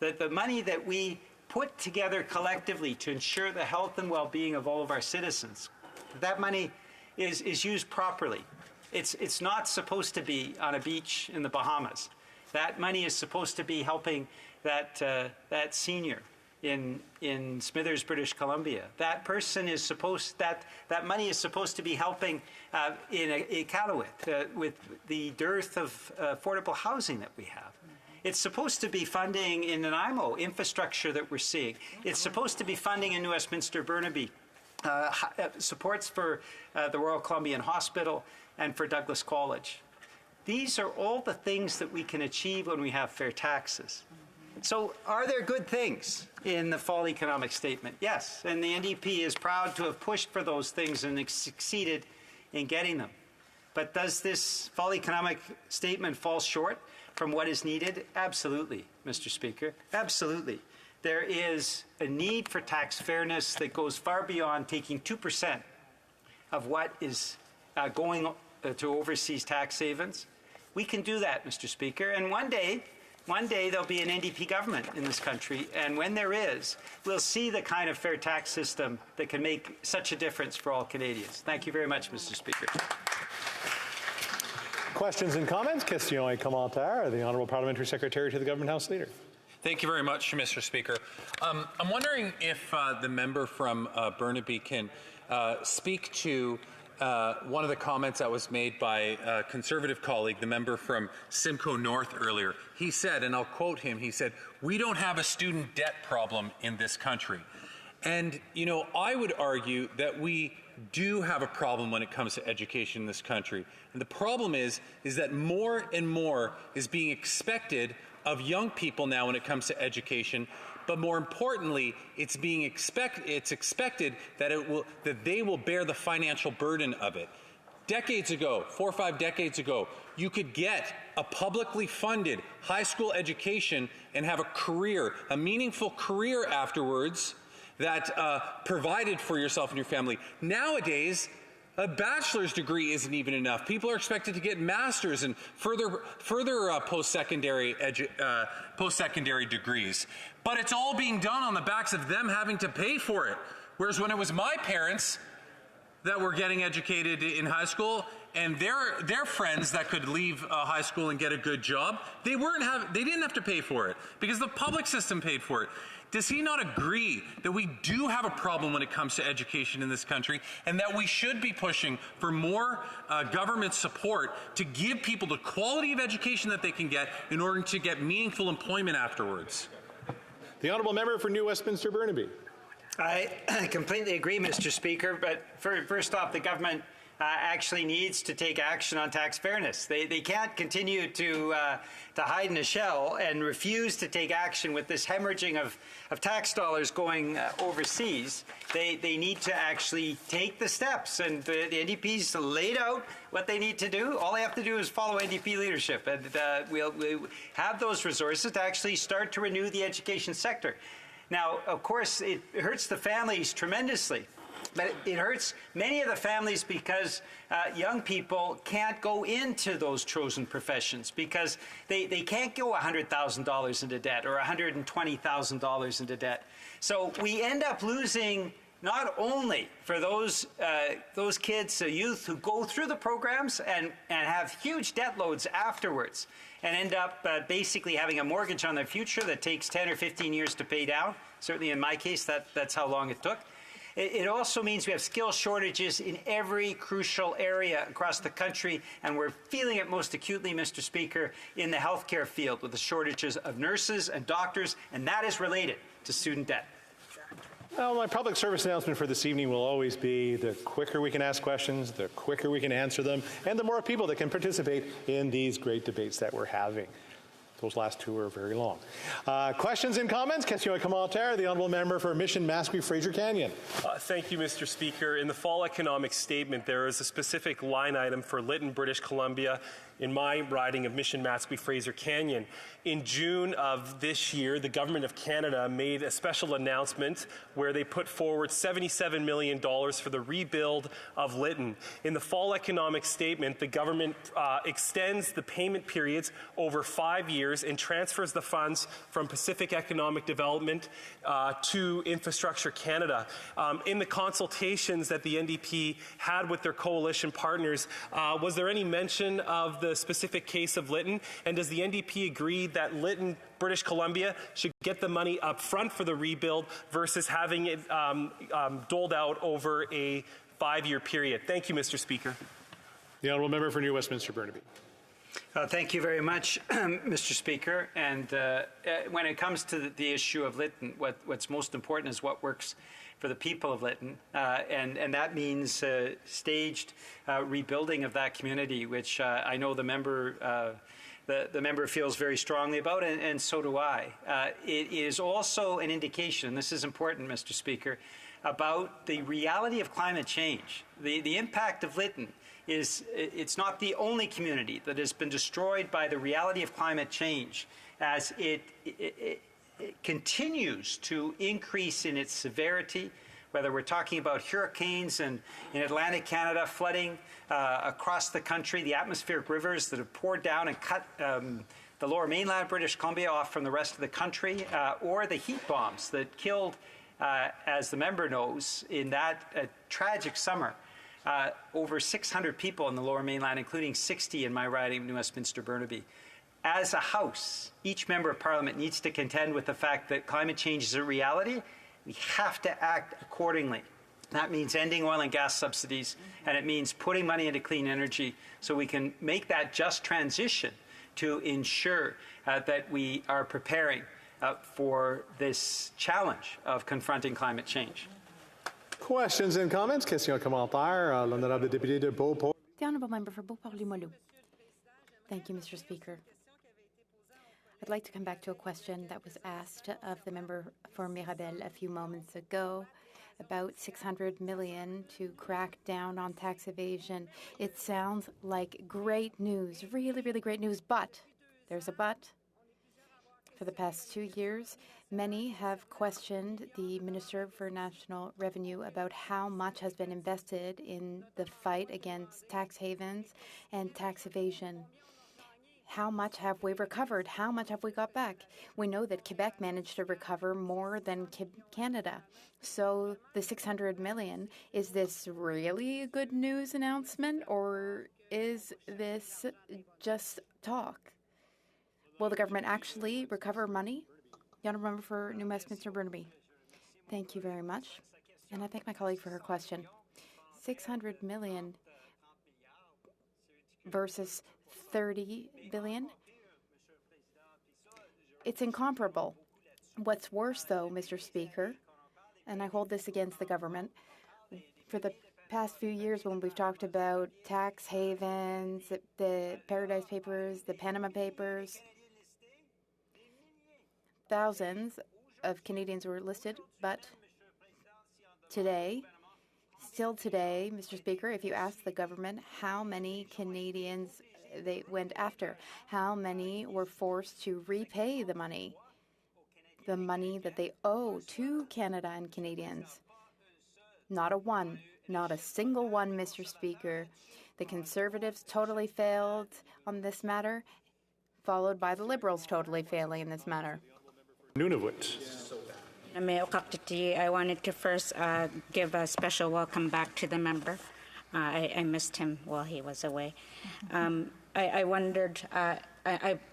that the money that we put together collectively to ensure the health and well-being of all of our citizens, that money is used properly. It's not supposed to be on a beach in the Bahamas. That money is supposed to be helping that senior in Smithers, British Columbia. That person is supposed that money is supposed to be helping in Iqaluit with the dearth of affordable housing that we have. It's supposed to be funding in Nanaimo infrastructure that we're seeing. It's supposed to be funding in New Westminster, Burnaby, supports for the Royal Columbian Hospital and for Douglas College. These are all the things that we can achieve when we have fair taxes. So are there good things in the fall economic statement? Yes, and the NDP is proud to have pushed for those things and succeeded in getting them. But does this fall economic statement fall short from what is needed? Absolutely, Mr. Speaker, absolutely. There is a need for tax fairness that goes far beyond taking 2% of what is going to overseas tax havens. We can do that, Mr. Speaker, and one day there'll be an NDP government in this country, and when there is, we'll see the kind of fair tax system that can make such a difference for all Canadians. Thank you very much, Mr. Speaker. Questions and comments? Question et commentaire. The Honourable Parliamentary Secretary to the Government House Leader. Thank you very much, Mr. Speaker. I'm wondering if the member from Burnaby can speak to one of the comments that was made by a Conservative colleague, the member from Simcoe North earlier. He said, and I'll quote him, he said, "We don't have a student debt problem in this country." And, you know, I would argue that we do have a problem when it comes to education in this country. And the problem is that more and more is being expected of young people now when it comes to education. But more importantly, it's expected that they will bear the financial burden of it. Decades ago, 4 or 5 decades ago, you could get a publicly funded high school education and have a career, a meaningful career afterwards that provided for yourself and your family. Nowadays, a bachelor's degree isn't even enough. People are expected to get masters and further post-secondary degrees. But it's all being done on the backs of them having to pay for it. Whereas when it was my parents that were getting educated in high school and their friends that could leave high school and get a good job, they didn't have to pay for it because the public system paid for it. Does he not agree that we do have a problem when it comes to education in this country and that we should be pushing for more government support to give people the quality of education that they can get in order to get meaningful employment afterwards? The Honourable Member for New Westminster Burnaby. I completely agree, Mr. Speaker, but first off, the government actually needs to take action on tax fairness. They can't continue to hide in a shell and refuse to take action with this hemorrhaging of tax dollars going overseas. They need to actually take the steps, and the NDP's laid out what they need to do. All they have to do is follow NDP leadership, and we'll have those resources to actually start to renew the education sector. Now, of course, it hurts the families tremendously. But it hurts many of the families because young people can't go into those chosen professions because they can't go $100,000 into debt or $120,000 into debt. So we end up losing not only for those kids, youth who go through the programs and have huge debt loads afterwards and end up basically having a mortgage on their future that takes 10 or 15 years to pay down. Certainly in my case, that's how long it took. It also means we have skill shortages in every crucial area across the country, and we're feeling it most acutely, Mr. Speaker, in the healthcare field with the shortages of nurses and doctors, and that is related to student debt. Well, my public service announcement for this evening will always be the quicker we can ask questions, the quicker we can answer them, and the more people that can participate in these great debates that we're having. Those last two are very long. Questions and comments? Question et commentaire. The Honourable Member for Mission Mascouy Fraser Canyon. Thank you, Mr. Speaker. In the fall economic statement, there is a specific line item for Lytton, British Columbia, in my riding of Mission Mascouy Fraser Canyon. In June of this year, the Government of Canada made a special announcement where they put forward $77 million for the rebuild of Lytton. In the fall economic statement, the government extends the payment periods over 5 years and transfers the funds from Pacific Economic Development to Infrastructure Canada. In the consultations that the NDP had with their coalition partners, was there any mention of the specific case of Lytton? And does the NDP agree that Lytton, British Columbia, should get the money up front for the rebuild versus having it doled out over a 5-year period? Thank you, Mr. Speaker. The Honourable Member for New Westminster Burnaby. Thank you very much, Mr. Speaker. And when it comes to the issue of Lytton, what's most important is what works for the people of Lytton, and that means staged rebuilding of that community, which I know the member feels very strongly about, and so do I. It is also an indication, and this is important, Mr. Speaker, about the reality of climate change. The impact of Lytton it's not the only community that has been destroyed by the reality of climate change, as it continues to increase in its severity, whether we're talking about hurricanes in Atlantic Canada, flooding across the country, the atmospheric rivers that have poured down and cut the lower mainland British Columbia off from the rest of the country, or the heat bombs that killed, as the member knows, in that tragic summer, over 600 people in the Lower Mainland, including 60 in my riding of New Westminster Burnaby. As a House, each member of Parliament needs to contend with the fact that climate change is a reality. We have to act accordingly. That means ending oil and gas subsidies, and it means putting money into clean energy so we can make that just transition to ensure that we are preparing for this challenge of confronting climate change. Questions and comments? Question commentaire. L'honorable député de Beauport. The Honourable Member for Beauport-Limoilou. Thank you, Mr. Speaker. I'd like to come back to a question that was asked of the member for Mirabel a few moments ago about $600 million to crack down on tax evasion. It sounds like great news, really, really great news, but there's a but. For the past 2 years, many have questioned the Minister for National Revenue about how much has been invested in the fight against tax havens and tax evasion. How much have we recovered? How much have we got back? We know that Quebec managed to recover more than Canada. So the $600 million, is this really a good news announcement, or is this just talk? Will the government actually recover money? The Honourable Member for New Westminster Burnaby. Thank you very much. And I thank my colleague for her question. $600 million versus $30 billion. It's incomparable. What's worse, though, Mr. Speaker, and I hold this against the government, for the past few years when we've talked about tax havens, the Paradise Papers, the Panama Papers, thousands of Canadians were listed, but today, still today, Mr. Speaker, if you ask the government how many Canadians they went after, how many were forced to repay the money that they owe to Canada and Canadians, not a one, not a single one, Mr. Speaker. The Conservatives totally failed on this matter, followed by the Liberals totally failing in this matter. Nunavut. I wanted to first give a special welcome back to the member. I missed him while he was away. I wondered, I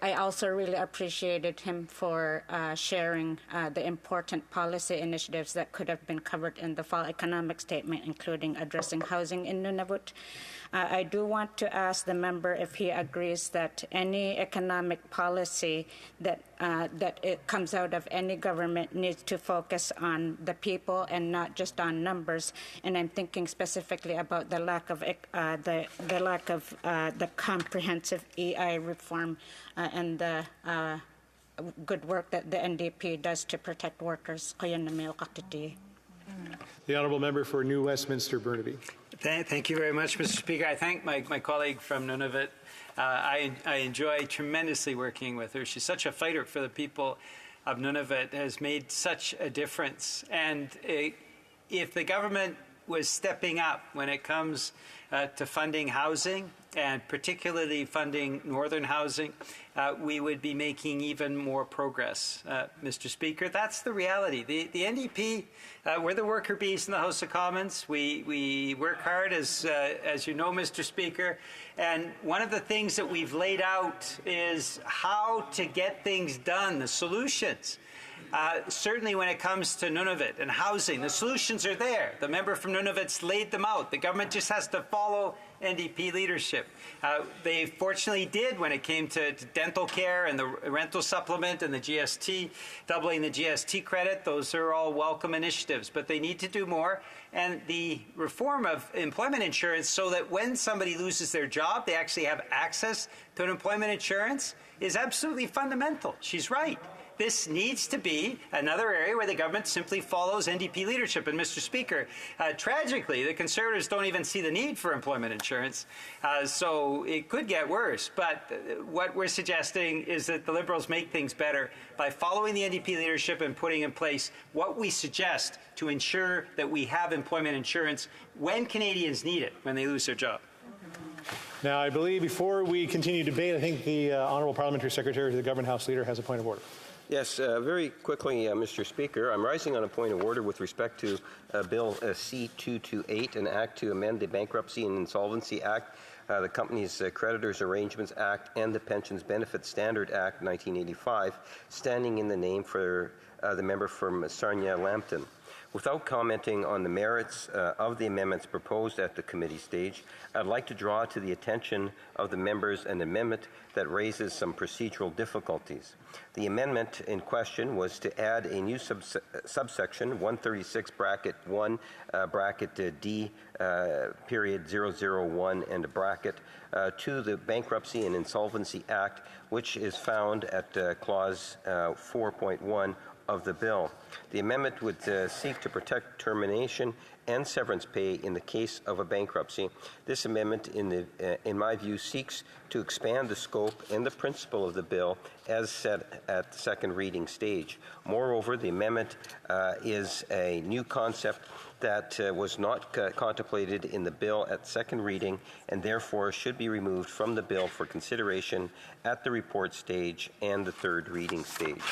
also really appreciated him for sharing the important policy initiatives that could have been covered in the fall economic statement, including addressing housing in Nunavut. I do want to ask the member if he agrees that any economic policy that it comes out of any government needs to focus on the people and not just on numbers. And I'm thinking specifically about the lack of the comprehensive EI reform and the good work that the NDP does to protect workers. The Honourable Member for New Westminster Burnaby. Thank you very much, Mr. Speaker. I thank my colleague from Nunavut. I enjoy tremendously working with her. She's such a fighter for the people of Nunavut, has made such a difference. And if the government was stepping up when it comes to funding housing, and particularly funding northern housing, we would be making even more progress, Mr. Speaker. That's the reality. The NDP, we're the worker bees in the House of Commons. We work hard, as you know, Mr. Speaker. And one of the things that we've laid out is how to get things done, the solutions. Certainly when it comes to Nunavut and housing, the solutions are there. The member from Nunavut's laid them out. The government just has to follow NDP leadership. They fortunately did when it came to dental care and the rental supplement and the GST, doubling the GST credit. Those are all welcome initiatives, but they need to do more. And the reform of employment insurance so that when somebody loses their job, they actually have access to an employment insurance is absolutely fundamental. She's right. This needs to be another area where the government simply follows NDP leadership. And, Mr. Speaker, tragically, the Conservatives don't even see the need for employment insurance, so it could get worse. But what we're suggesting is that the Liberals make things better by following the NDP leadership and putting in place what we suggest to ensure that we have employment insurance when Canadians need it, when they lose their job. Now, I believe before we continue debate, I think the Honourable Parliamentary Secretary to the Government House Leader has a point of order. Yes, very quickly, Mr. Speaker. I'm rising on a point of order with respect to Bill C-228, an act to amend the Bankruptcy and Insolvency Act, the Companies Creditors Arrangements Act, and the Pensions Benefit Standard Act 1985, standing in the name for the member from Sarnia-Lambton. Without commenting on the merits of the amendments proposed at the committee stage, I'd like to draw to the attention of the members an amendment that raises some procedural difficulties. The amendment in question was to add a new subsection 136 bracket 1 bracket D period 001 and a bracket to the Bankruptcy and Insolvency Act, which is found at clause 4.1 of the bill. The amendment would seek to protect termination and severance pay in the case of a bankruptcy. This amendment, in my view, seeks to expand the scope and the principle of the bill as set at the second reading stage. Moreover, the amendment is a new concept that was not contemplated in the bill at second reading and therefore should be removed from the bill for consideration at the report stage and the third reading stage.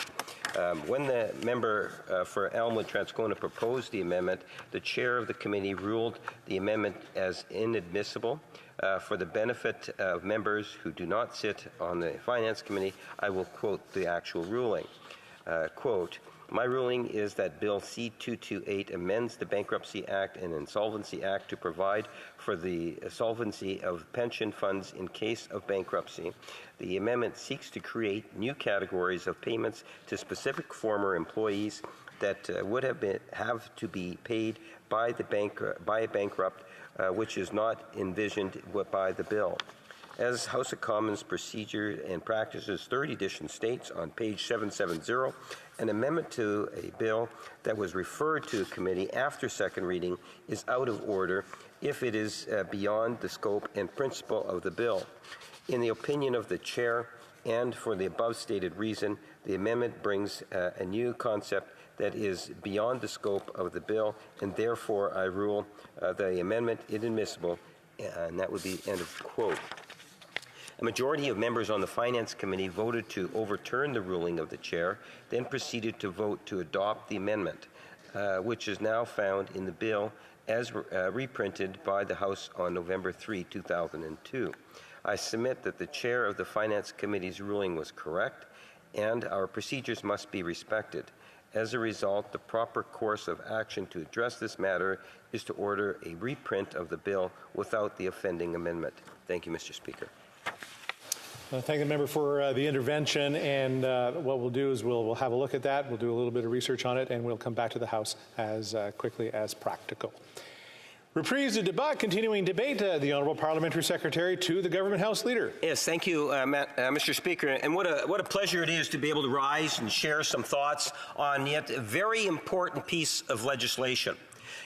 When the member for Elmwood-Transcona proposed the amendment, the chair of the committee ruled the amendment as inadmissible. For the benefit of members who do not sit on the Finance Committee, I will quote the actual ruling. Quote, "My ruling is that Bill C-228 amends the Bankruptcy Act and Insolvency Act to provide for the solvency of pension funds in case of bankruptcy. The amendment seeks to create new categories of payments to specific former employees that would have to be paid by a bankrupt, which is not envisioned by the bill. As House of Commons Procedure and Practices 3rd edition states on page 770, an amendment to a bill that was referred to committee after second reading is out of order if it is beyond the scope and principle of the bill. In the opinion of the chair, and for the above stated reason, the amendment brings a new concept that is beyond the scope of the bill, and therefore I rule the amendment inadmissible, and that would be end of quote. A majority of members on the Finance Committee voted to overturn the ruling of the chair, then proceeded to vote to adopt the amendment, which is now found in the bill as reprinted by the House on November 3, 2002. I submit that the chair of the Finance Committee's ruling was correct, and our procedures must be respected. As a result, the proper course of action to address this matter is to order a reprint of the bill without the offending amendment. Thank you, Mr. Speaker. Thank the member for the intervention, and what we'll do is we'll have a look at that. We'll do a little bit of research on it, and we'll come back to the House as quickly as practical. Reprise de débat, continuing debate. The Honourable Parliamentary Secretary to the Government House Leader. Yes, thank you, Mr. Speaker. And what a pleasure it is to be able to rise and share some thoughts on yet a very important piece of legislation.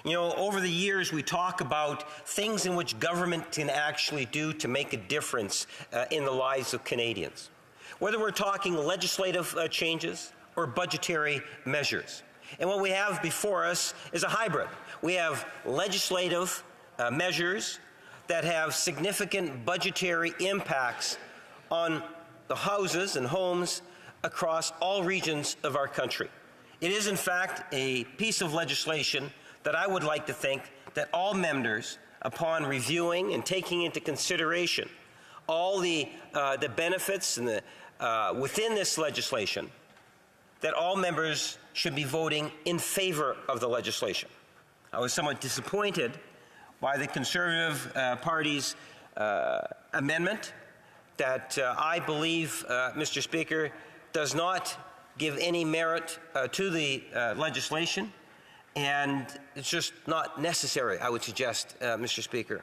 You know, over the years, we talk about things in which government can actually do to make a difference in the lives of Canadians. Whether we're talking legislative changes or budgetary measures. And what we have before us is a hybrid. We have legislative measures that have significant budgetary impacts on the houses and homes across all regions of our country. It is, in fact, a piece of legislation that I would like to think that all members, upon reviewing and taking into consideration all the benefits and within this legislation, that all members should be voting in favor of the legislation. I was somewhat disappointed by the Conservative Party's amendment that I believe, Mr. Speaker, does not give any merit to the legislation, and it's just not necessary, I would suggest, Mr. Speaker.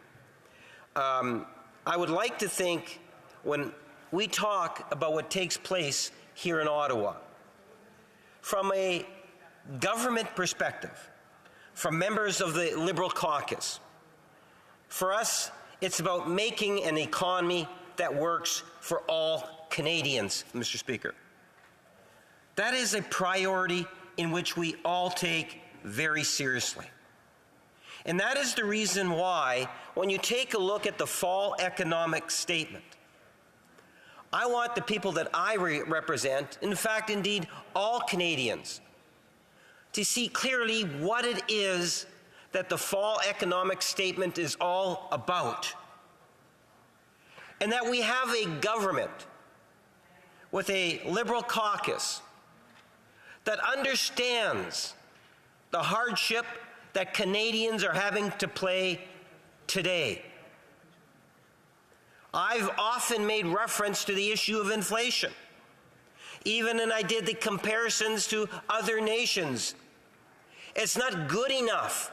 I would like to think when we talk about what takes place here in Ottawa, from a government perspective, from members of the Liberal caucus, for us, it's about making an economy that works for all Canadians, Mr. Speaker. That is a priority in which we all take very seriously. And that is the reason why, when you take a look at the fall economic statement, I want the people that I represent, in fact, indeed, all Canadians, to see clearly what it is that the fall economic statement is all about. And that we have a government with a Liberal caucus that understands the hardship that Canadians are having to play today. I've often made reference to the issue of inflation. Even when I did the comparisons to other nations, it's not good enough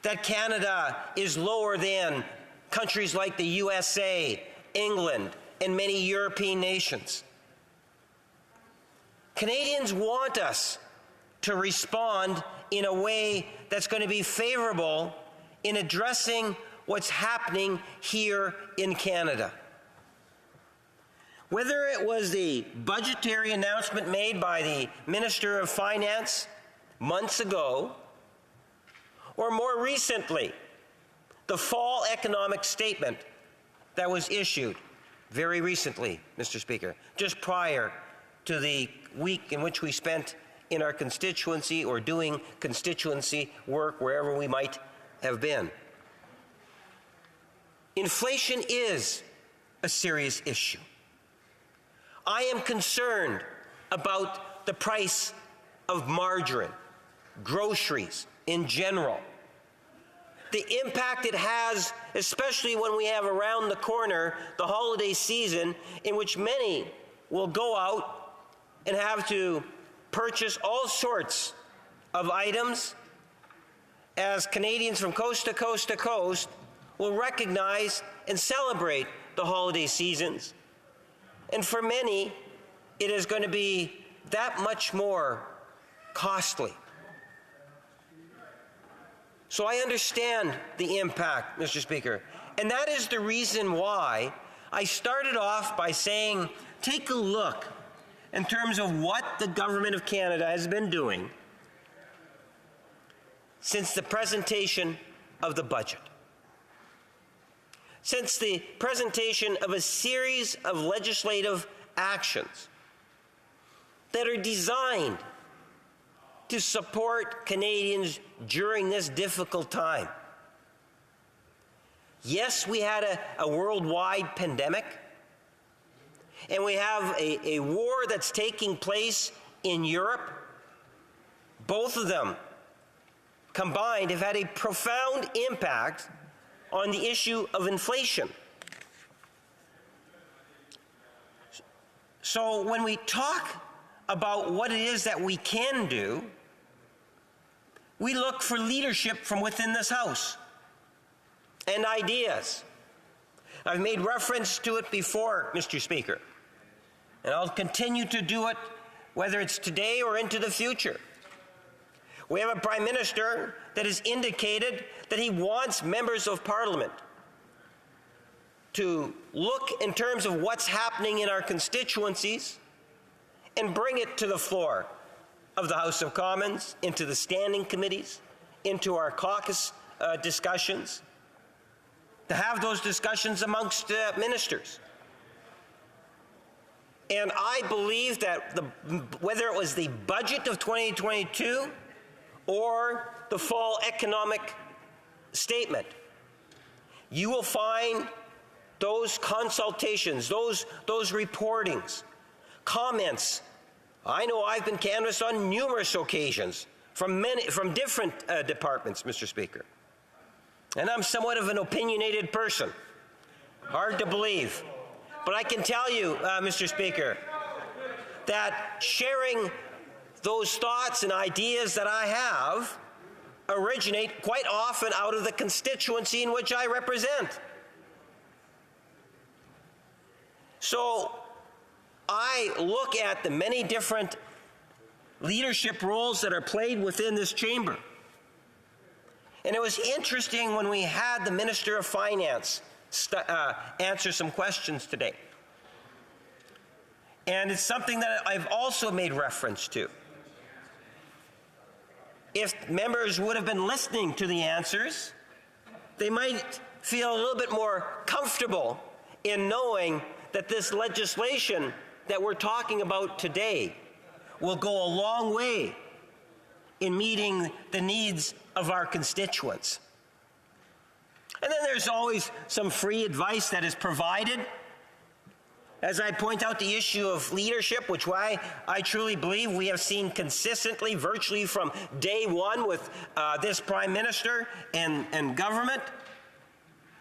that Canada is lower than countries like the USA, England, and many European nations. Canadians want us to respond in a way that's going to be favorable in addressing what's happening here in Canada. Whether it was the budgetary announcement made by the Minister of Finance months ago, or more recently, the fall economic statement that was issued very recently, Mr. Speaker, just prior to the week in which we spent in our constituency or doing constituency work wherever we might have been. Inflation is a serious issue. I am concerned about the price of margarine, groceries in general, the impact it has, especially when we have around the corner the holiday season in which many will go out and have to purchase all sorts of items as Canadians from coast to coast to coast will recognize and celebrate the holiday seasons. And for many, it is going to be that much more costly. So I understand the impact, Mr. Speaker, and that is the reason why I started off by saying, take a look in terms of what the Government of Canada has been doing since the presentation of the budget. Since the presentation of a series of legislative actions that are designed to support Canadians during this difficult time. Yes, we had a worldwide pandemic, and we have a war that's taking place in Europe. Both of them combined have had a profound impact on the issue of inflation. So when we talk about what it is that we can do, we look for leadership from within this House and ideas. I've made reference to it before, Mr. Speaker, and I'll continue to do it whether it's today or into the future. We have a Prime Minister that has indicated that he wants members of Parliament to look in terms of what's happening in our constituencies and bring it to the floor of the House of Commons, into the standing committees, into our caucus discussions, to have those discussions amongst ministers. And I believe that whether it was the budget of 2022 or the fall economic statement, you will find those consultations, those reportings, comments. I know I've been canvassed on numerous occasions from different departments, Mr. Speaker. And I'm somewhat of an opinionated person. Hard to believe. But I can tell you, Mr. Speaker, that sharing those thoughts and ideas that I have originate quite often out of the constituency in which I represent. So I look at the many different leadership roles that are played within this chamber. And it was interesting when we had the Minister of Finance answer some questions today. And it's something that I've also made reference to. If members would have been listening to the answers, they might feel a little bit more comfortable in knowing that this legislation that we're talking about today will go a long way in meeting the needs of our constituents. And then there's always some free advice that is provided. As I point out, the issue of leadership, which I truly believe we have seen consistently, virtually from day one with this Prime Minister and government,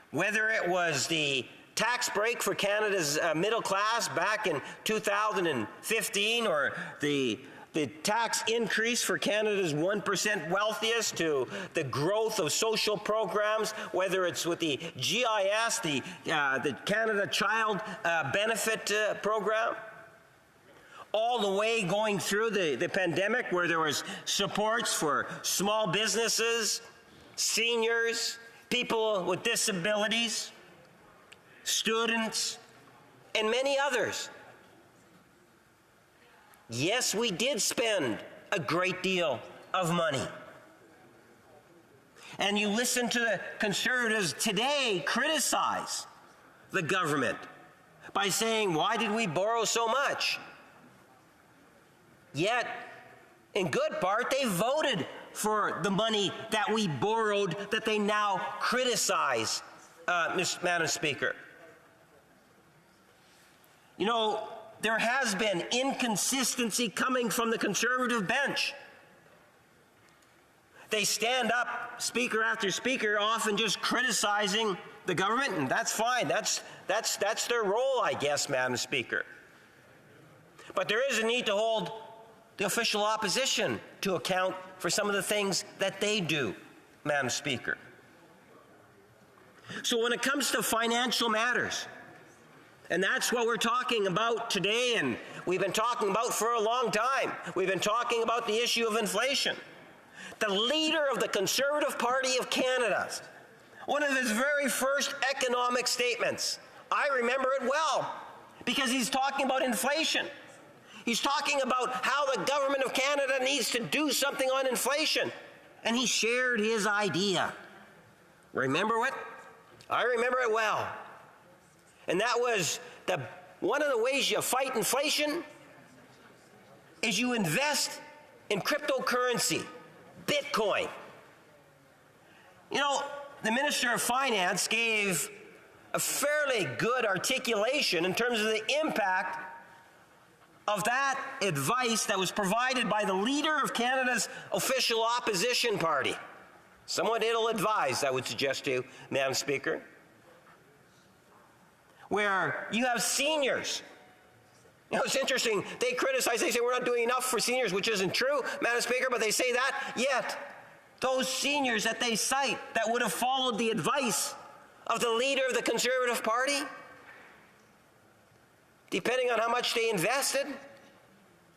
whether it was the tax break for Canada's middle class back in 2015 or the tax increase for Canada's 1% wealthiest, to the growth of social programs, whether it's with the GIS, the Canada Child Benefit Program, all the way going through the pandemic where there was supports for small businesses, seniors, people with disabilities, students, and many others. Yes, we did spend a great deal of money. And you listen to the Conservatives today criticize the government by saying, why did we borrow so much? Yet, in good part, they voted for the money that we borrowed that they now criticize, Madam Speaker. You know, there has been inconsistency coming from the Conservative bench. They stand up, speaker after speaker, often just criticizing the government, and that's fine. That's their role, I guess, Madam Speaker. But there is a need to hold the official opposition to account for some of the things that they do, Madam Speaker. So when it comes to financial matters, and that's what we're talking about today, and we've been talking about for a long time. We've been talking about the issue of inflation. The leader of the Conservative Party of Canada, one of his very first economic statements, I remember it well, because he's talking about inflation. He's talking about how the government of Canada needs to do something on inflation. And he shared his idea. Remember what? I remember it well. And that was one of the ways you fight inflation is you invest in cryptocurrency, Bitcoin. You know, the Minister of Finance gave a fairly good articulation in terms of the impact of that advice that was provided by the leader of Canada's official opposition party. Somewhat ill-advised, I would suggest to you, Madam Speaker, where you have seniors. You know, it's interesting, they criticize, they say we're not doing enough for seniors, which isn't true, Madam Speaker, but they say that, yet those seniors that they cite that would have followed the advice of the leader of the Conservative Party, depending on how much they invested,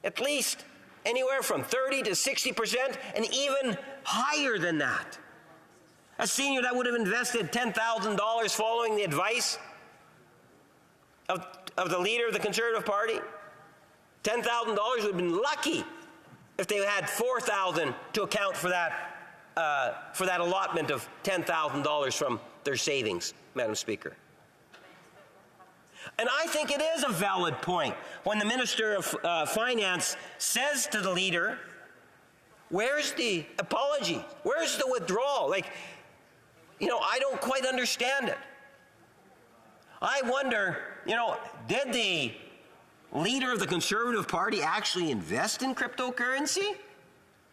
at least anywhere from 30 to 60%, and even higher than that. A senior that would have invested $10,000 following the advice of the leader of the Conservative Party, $10,000 would have been lucky if they had $4,000 to account for that allotment of $10,000 from their savings, Madam Speaker. And I think it is a valid point when the Minister of Finance says to the leader, where's the apology? Where's the withdrawal? Like, you know, I don't quite understand it. I wonder, you know, did the leader of the Conservative Party actually invest in cryptocurrency?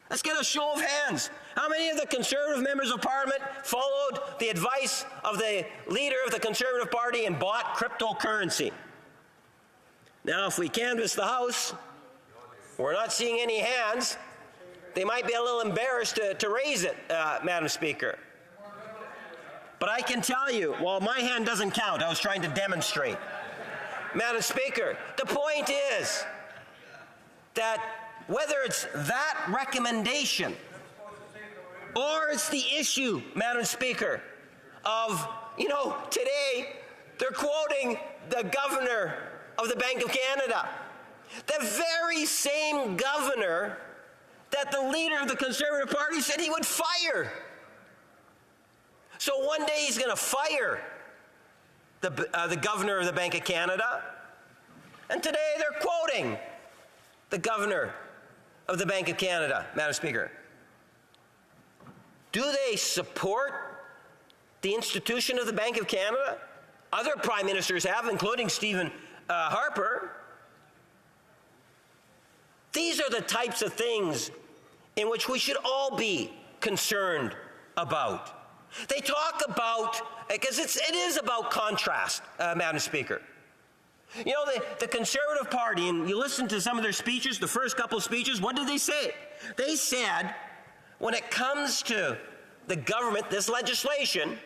Let's get a show of hands. How many of the Conservative members of Parliament followed the advice of the leader of the Conservative Party and bought cryptocurrency? Now, if we canvass the House, we're not seeing any hands. They might be a little embarrassed to raise it, Madam Speaker. But I can tell you, while my hand doesn't count, I was trying to demonstrate. Madam Speaker, the point is that whether it's that recommendation or it's the issue, Madam Speaker, of, you know, today they're quoting the governor of the Bank of Canada. The very same governor that the leader of the Conservative Party said he would fire. So one day he's going to fire the governor of the Bank of Canada, and today they're quoting the governor of the Bank of Canada, Madam Speaker. Do they support the institution of the Bank of Canada? Other prime ministers have, including Stephen Harper. These are the types of things in which we should all be concerned about. They talk about, because it is about contrast, Madam Speaker. You know, the Conservative Party, and you listen to some of their speeches, the first couple of speeches, what did they say? They said, when it comes to the government, this legislation,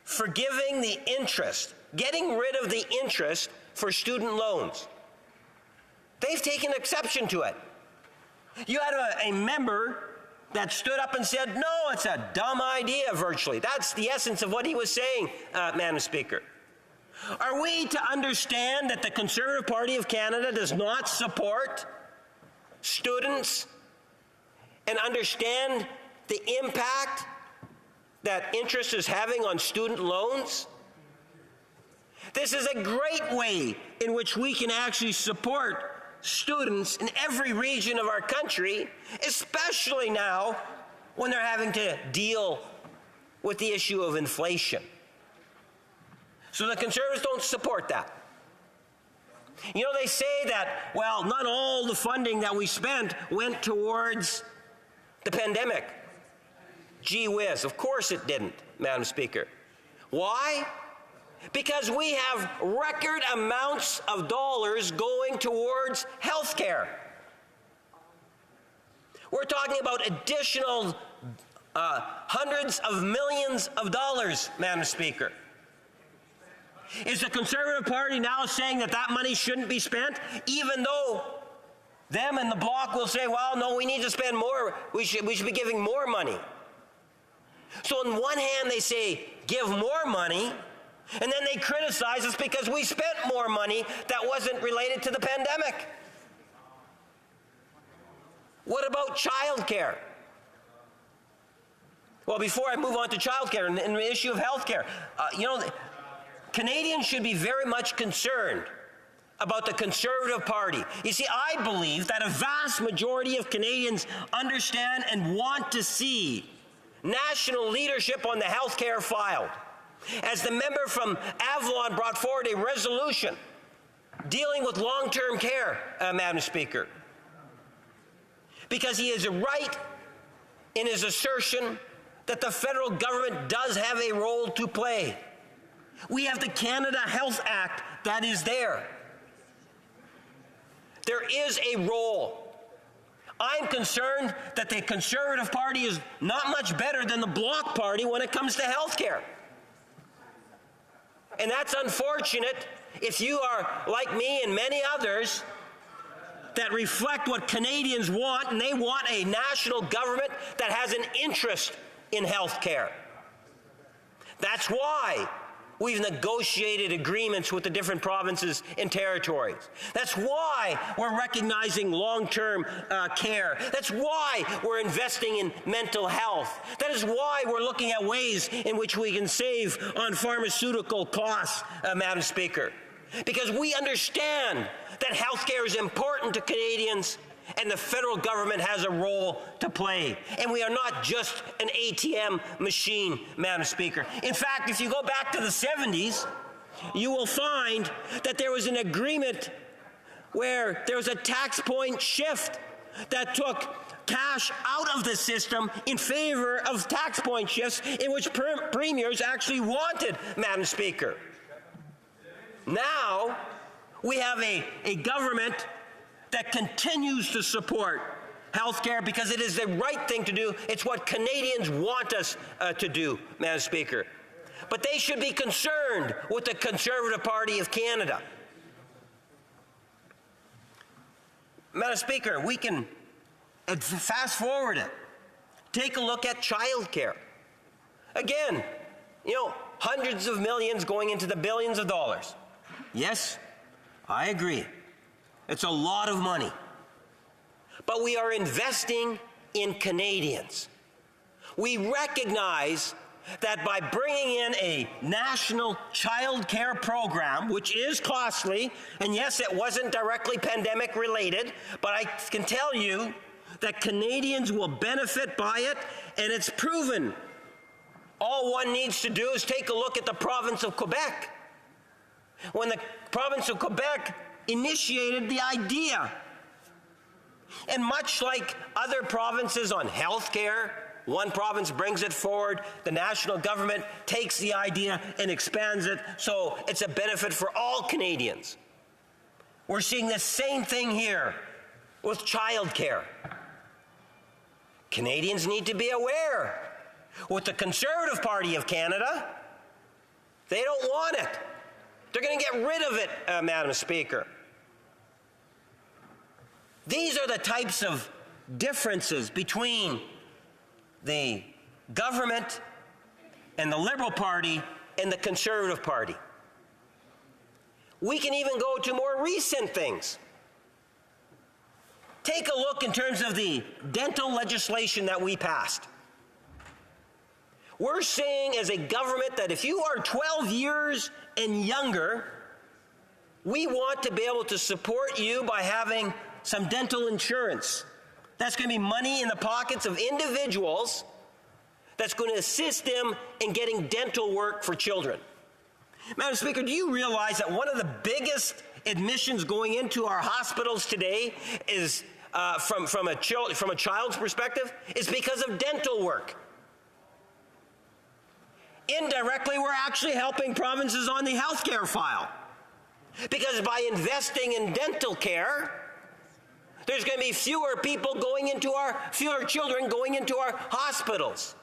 forgiving the interest, getting rid of the interest for student loans, they've taken exception to it. You had a member that stood up and said, no, it's a dumb idea, virtually. That's the essence of what he was saying, Madam Speaker. Are we to understand that the Conservative Party of Canada does not support students and understand the impact that interest is having on student loans? This is a great way in which we can actually support students in every region of our country, especially now when they're having to deal with the issue of inflation. So the Conservatives don't support that. You know, they say that, well, not all the funding that we spent went towards the pandemic. Gee whiz, of course it didn't, Madam Speaker. Why? Because we have record amounts of dollars going towards health care. We're talking about additional hundreds of millions of dollars, Madam Speaker. Is the Conservative Party now saying that that money shouldn't be spent, even though them and the Bloc will say, well, no, we need to spend more, we should be giving more money? So on one hand, they say, give more money, and then they criticize us because we spent more money that wasn't related to the pandemic. What about child care? Well, before I move on to child care and the issue of health care, Canadians should be very much concerned about the Conservative Party. You see, I believe that a vast majority of Canadians understand and want to see national leadership on the health care file. As the member from Avalon brought forward a resolution dealing with long-term care, Madam Speaker, because he is right in his assertion that the federal government does have a role to play. We have the Canada Health Act that is there. There is a role. I'm concerned that the Conservative Party is not much better than the Bloc Party when it comes to health care. And that's unfortunate if you are like me and many others that reflect what Canadians want, and they want a national government that has an interest in health care. That's why we've negotiated agreements with the different provinces and territories. That's why we're recognizing long-term care. That's why we're investing in mental health. That is why we're looking at ways in which we can save on pharmaceutical costs, Madam Speaker. Because we understand that health care is important to Canadians, and the federal government has a role to play. And we are not just an ATM machine, Madam Speaker. In fact, if you go back to the 70s, you will find that there was an agreement where there was a tax point shift that took cash out of the system in favor of tax point shifts in which premiers actually wanted, Madam Speaker. Now, we have a government that continues to support health care because it is the right thing to do. It's what Canadians want us to do, Madam Speaker. But they should be concerned with the Conservative Party of Canada. Madam Speaker, we can fast forward it. Take a look at child care. Again, hundreds of millions going into the billions of dollars. Yes, I agree. It's a lot of money. But we are investing in Canadians. We recognize that by bringing in a national child care program, which is costly, and yes, it wasn't directly pandemic related, but I can tell you that Canadians will benefit by it, and it's proven. All one needs to do is take a look at the province of Quebec. When the province of Quebec initiated the idea, and much like other provinces on health care, one province brings it forward, the national government takes the idea and expands it, so it's a benefit for all Canadians. We're seeing the same thing here with childcare. Canadians need to be aware. With the Conservative Party of Canada, they don't want it. They're going to get rid of it, Madam Speaker. These are the types of differences between the government and the Liberal Party and the Conservative Party. We can even go to more recent things. Take a look in terms of the dental legislation that we passed. We're saying as a government that if you are 12 years and younger, we want to be able to support you by having some dental insurance. That's going to be money in the pockets of individuals that's going to assist them in getting dental work for children. Madam Speaker, do you realize that one of the biggest admissions going into our hospitals today is from a child's perspective is because of dental work? Indirectly, we're actually helping provinces on the healthcare file. Because by investing in dental care, there's going to be fewer children going into our hospitals.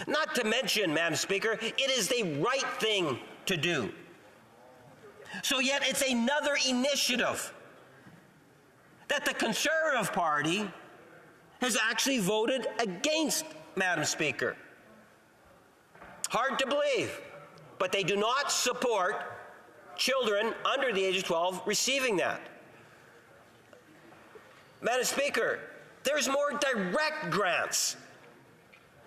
Not to mention, Madam Speaker, it is the right thing to do. So yet it's another initiative that the Conservative Party has actually voted against, Madam Speaker. Hard to believe, but they do not support children under the age of 12 receiving that. Madam Speaker, there's more direct grants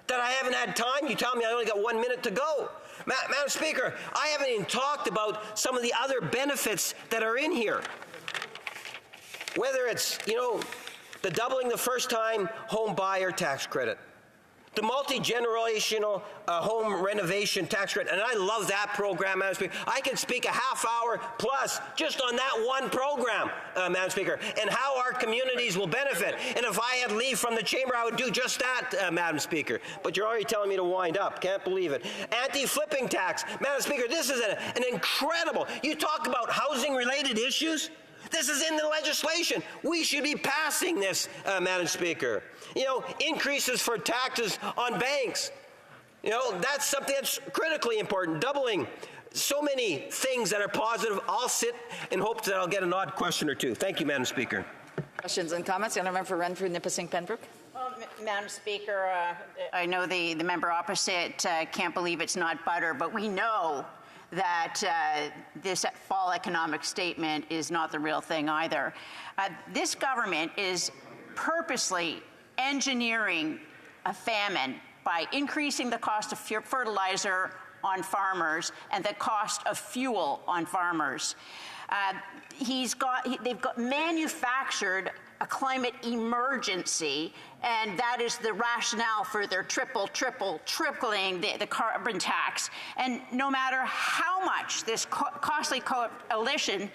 that I haven't had time. You tell me I only got 1 minute to go. Madam Speaker, I haven't even talked about some of the other benefits that are in here. Whether it's, the doubling the first-time home buyer tax credit, the multi-generational home renovation tax credit, and I love that program, Madam Speaker. I could speak a half hour plus just on that one program, Madam Speaker, and how our communities will benefit. And if I had leave from the chamber, I would do just that, Madam Speaker. But you're already telling me to wind up. Can't believe it. Anti-flipping tax. Madam Speaker, this is an incredible. You talk about housing-related issues. This is in the legislation. We should be passing this, Madam Speaker. Increases for taxes on banks. That's something that's critically important. Doubling. So many things that are positive. I'll sit and hope that I'll get an odd question or two. Thank you, Madam Speaker. Questions and comments. The member for Renfrew, Nipissing, Pembroke. Well, Madam Speaker, I know the member opposite can't believe it's not butter, but we know that this fall economic statement is not the real thing either. This government is purposely engineering a famine by increasing the cost of fertilizer on farmers and the cost of fuel on farmers. They've got manufactured a climate emergency, and that is the rationale for their tripling the carbon tax. And no matter how much this costly coalition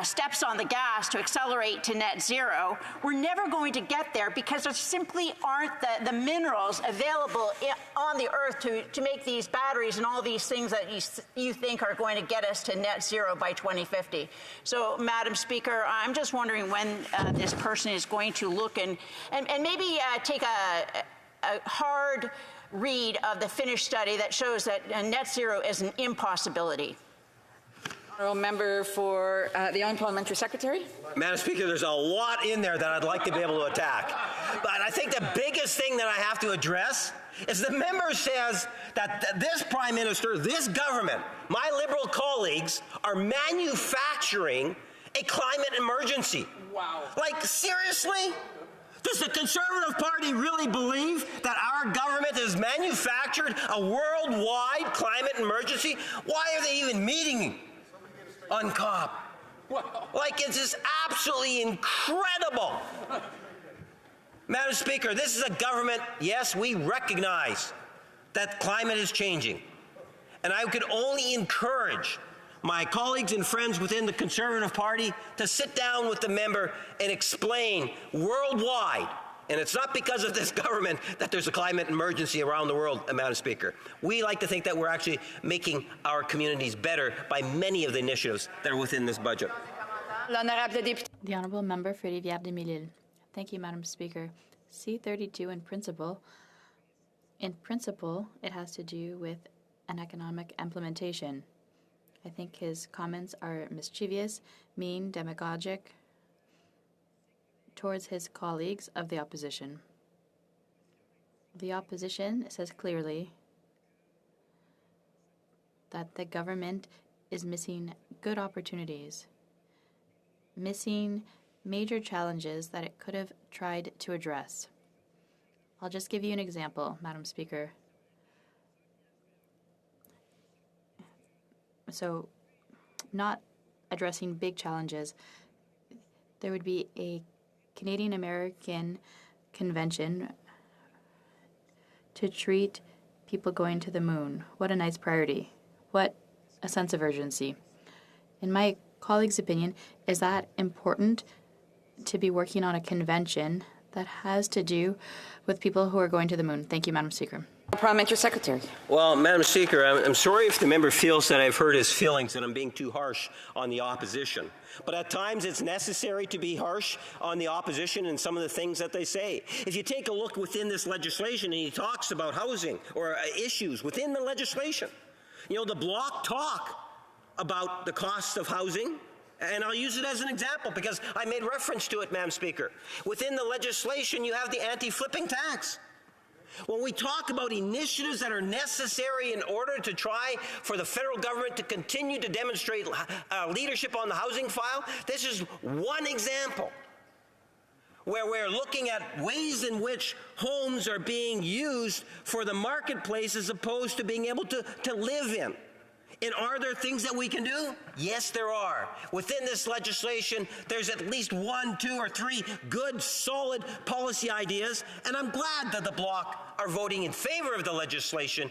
steps on the gas to accelerate to net zero, we're never going to get there because there simply aren't the minerals available on the earth to make these batteries and all these things that you think are going to get us to net zero by 2050. So, Madam Speaker, I'm just wondering when this person is going to look and maybe take a hard read of the Finnish study that shows that net zero is an impossibility. Honourable member for the Parliamentary Secretary. Madam Speaker, there's a lot in there that I'd like to be able to attack. But I think the biggest thing that I have to address is the member says that this Prime Minister, this government, my Liberal colleagues are manufacturing a climate emergency. Wow. Like, seriously? The Does the Conservative Party really believe that our government has manufactured a worldwide climate emergency? Why are they even meeting on COP? Like, it's just absolutely incredible. Madam Speaker, this is a government, yes, we recognize that climate is changing. And I could only encourage my colleagues and friends within the Conservative Party to sit down with the member and explain worldwide, and it's not because of this government that there's a climate emergency around the world, Madam Speaker. We like to think that we're actually making our communities better by many of the initiatives that are within this budget. The Honourable Member for Rivière-des-Mille-Îles. Thank you, Madam Speaker. C-32 in principle, it has to do with an economic implementation. I think his comments are mischievous, mean, demagogic towards his colleagues of the opposition. The opposition says clearly that the government is missing good opportunities, missing major challenges that it could have tried to address. I'll just give you an example, Madam Speaker. So, not addressing big challenges, there would be a Canadian-American convention to treat people going to the moon. What a nice priority. What a sense of urgency. In my colleague's opinion, is that important to be working on a convention that has to do with people who are going to the moon? Thank you, Madam Speaker. Parliamentary Secretary. Well, Madam Speaker, I'm sorry if the member feels that I've hurt his feelings and I'm being too harsh on the opposition. But at times it's necessary to be harsh on the opposition and some of the things that they say. If you take a look within this legislation and he talks about housing or issues within the legislation, you know, the Bloc talk about the cost of housing. And I'll use it as an example because I made reference to it, Madam Speaker. Within the legislation, you have the anti-flipping tax. When we talk about initiatives that are necessary in order to try for the federal government to continue to demonstrate leadership on the housing file, this is one example where we're looking at ways in which homes are being used for the marketplace as opposed to being able to live in. And are there things that we can do? Yes, there are. Within this legislation, there's at least 1, 2, or 3 good, solid policy ideas, and I'm glad that the Bloc are voting in favor of the legislation,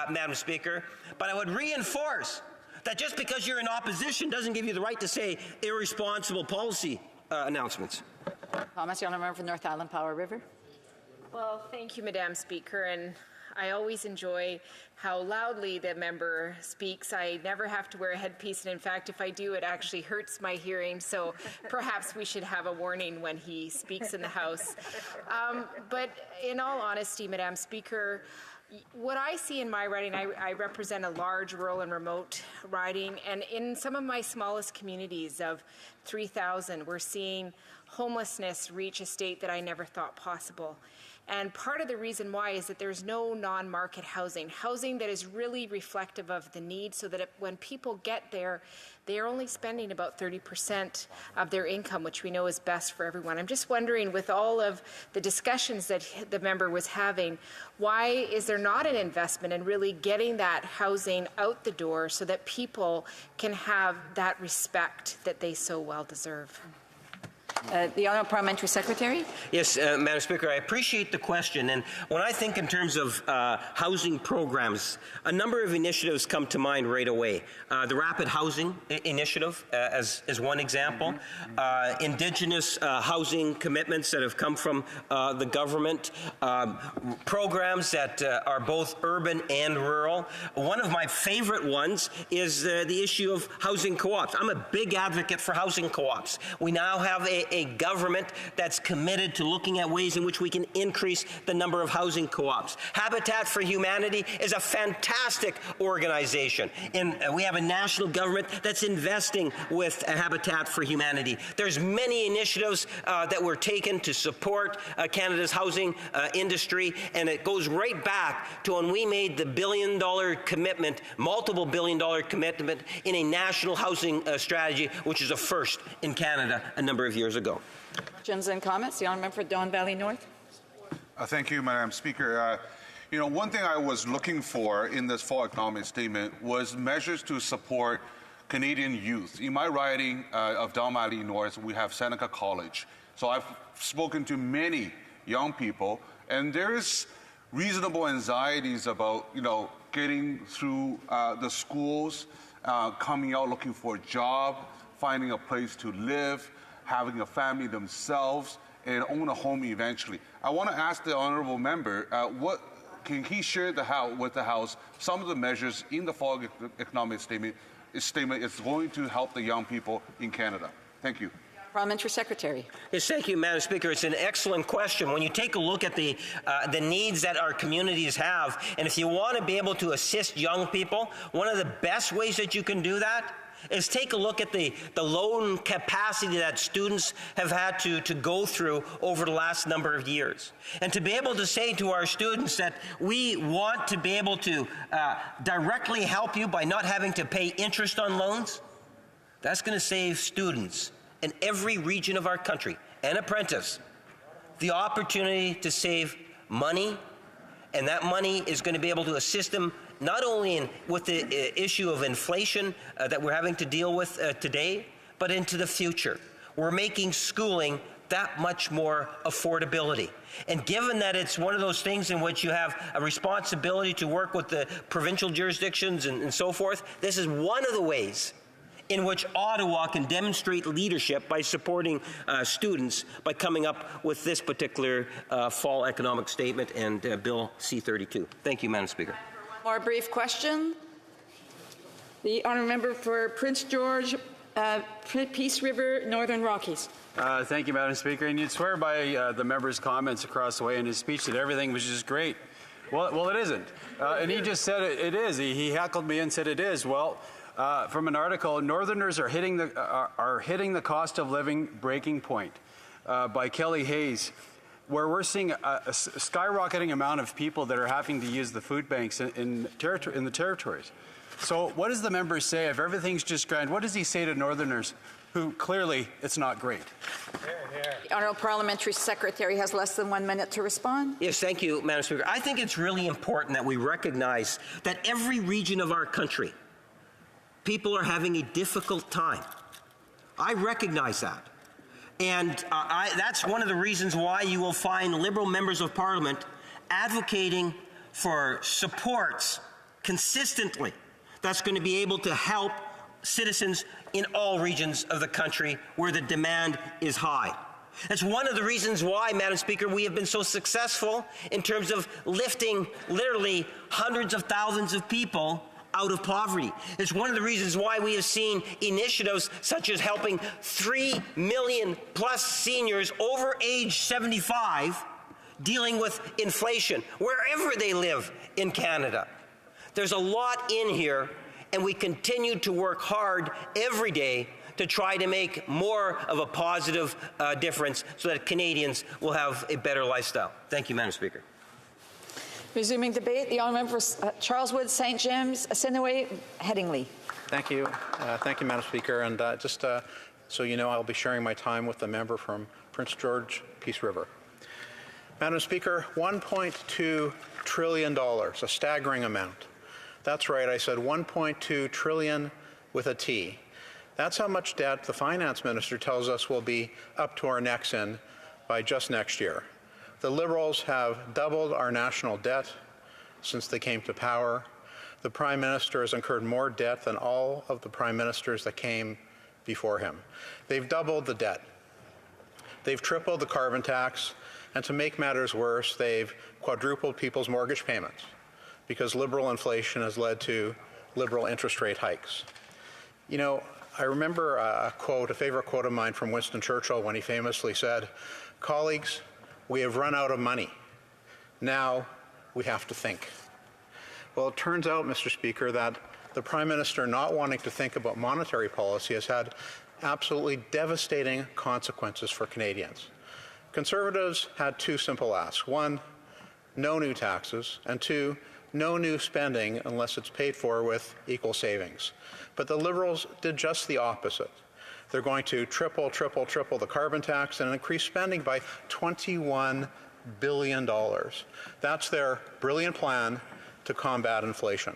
Madam Speaker. But I would reinforce that just because you're in opposition doesn't give you the right to say irresponsible policy announcements. Thomas, the Honourable Member for North Island Power River. Well, thank you, Madam Speaker, and I always enjoy how loudly the member speaks. I never have to wear a headpiece, and in fact, if I do, it actually hurts my hearing, so perhaps we should have a warning when he speaks in the House. But in all honesty, Madam Speaker, what I see in my riding, I represent a large rural and remote riding, and in some of my smallest communities of 3,000, we're seeing homelessness reach a state that I never thought possible. And part of the reason why is that there's no non-market housing that is really reflective of the need, so that when people get there, they're only spending about 30% of their income, which we know is best for everyone. I'm just wondering, with all of the discussions that the member was having, why is there not an investment in really getting that housing out the door so that people can have that respect that they so well deserve? The Honourable Parliamentary Secretary. Yes, Madam Speaker, I appreciate the question. And when I think in terms of housing programs, a number of initiatives come to mind right away. The Rapid Housing Initiative as one example. Indigenous housing commitments that have come from the government. Programs that are both urban and rural. One of my favorite ones is the issue of housing co-ops. I'm a big advocate for housing co-ops. We now have a government that's committed to looking at ways in which we can increase the number of housing co-ops. Habitat for Humanity is a fantastic organization, and we have a national government that's investing with Habitat for Humanity. There's many initiatives that were taken to support Canada's housing industry, and it goes right back to when we made the billion-dollar commitment, multiple billion-dollar commitment in a national housing strategy, which is a first in Canada a number of years ago. Questions and comments? The honourable member for Don Valley North. Thank you, Madam Speaker. One thing I was looking for in this fall economic statement was measures to support Canadian youth. In my riding of Don Valley North, we have Seneca College. So I've spoken to many young people, and there is reasonable anxieties about, getting through the schools, coming out looking for a job, finding a place to live, having a family themselves, and own a home eventually. I want to ask the honourable member, what can he share with the House some of the measures in the fall economic statement is going to help the young people in Canada? Thank you. Parliamentary Secretary. Yes, thank you, Madam Speaker. It's an excellent question. When you take a look at the needs that our communities have, and if you want to be able to assist young people, one of the best ways that you can do that is take a look at the loan capacity that students have had to go through over the last number of years. And to be able to say to our students that we want to be able to directly help you by not having to pay interest on loans, that's going to save students in every region of our country and apprentices the opportunity to save money, and that money is going to be able to assist them not only with the issue of inflation that we're having to deal with today, but into the future. We're making schooling that much more affordability. And given that it's one of those things in which you have a responsibility to work with the provincial jurisdictions and so forth, this is one of the ways in which Ottawa can demonstrate leadership by supporting students by coming up with this particular fall economic statement and Bill C-32. Thank you, Madam Speaker. More brief question. The honourable member for Prince George, Peace River, Northern Rockies. Thank you, Madam Speaker. And you'd swear by the member's comments across the way in his speech that everything was just great. Well, it isn't. And he just said it is. He heckled me and said it is. Well, from an article, Northerners are hitting the cost of living breaking point by Kelly Hayes, where we're seeing a skyrocketing amount of people that are having to use the food banks in the territories. So what does the member say if everything's just grand? What does he say to Northerners who clearly it's not great? The Honourable Parliamentary Secretary has less than 1 minute to respond. Yes, thank you, Madam Speaker. I think it's really important that we recognize that every region of our country, people are having a difficult time. I recognize that. And that's one of the reasons why you will find Liberal members of Parliament advocating for supports consistently that's going to be able to help citizens in all regions of the country where the demand is high. That's one of the reasons why, Madam Speaker, we have been so successful in terms of lifting literally hundreds of thousands of people out of poverty. It's one of the reasons why we have seen initiatives such as helping 3 million plus seniors over age 75 dealing with inflation wherever they live in Canada. There's a lot in here, and we continue to work hard every day to try to make more of a positive difference so that Canadians will have a better lifestyle. Thank you, Madam Speaker. Resuming debate, the honourable member for Charleswood, St. James, Assiniboia, Headingley. Thank you. Thank you, Madam Speaker. And just so you know, I'll be sharing my time with the member from Prince George, Peace River. Madam Speaker, $1.2 trillion, a staggering amount. That's right, I said 1.2 trillion with a T. That's how much debt the finance minister tells us will be up to our necks in by just next year. The Liberals have doubled our national debt since they came to power. The Prime Minister has incurred more debt than all of the Prime Ministers that came before him. They've doubled the debt. They've tripled the carbon tax, and to make matters worse, they've quadrupled people's mortgage payments because Liberal inflation has led to Liberal interest rate hikes. You know, I remember a favorite quote of mine from Winston Churchill when he famously said, "Colleagues, we have run out of money. Now we have to think." Well, it turns out, Mr. Speaker, that the Prime Minister not wanting to think about monetary policy has had absolutely devastating consequences for Canadians. Conservatives had two simple asks. One, no new taxes, and two, no new spending unless it's paid for with equal savings. But the Liberals did just the opposite. They're going to triple the carbon tax and increase spending by $21 billion. That's their brilliant plan to combat inflation.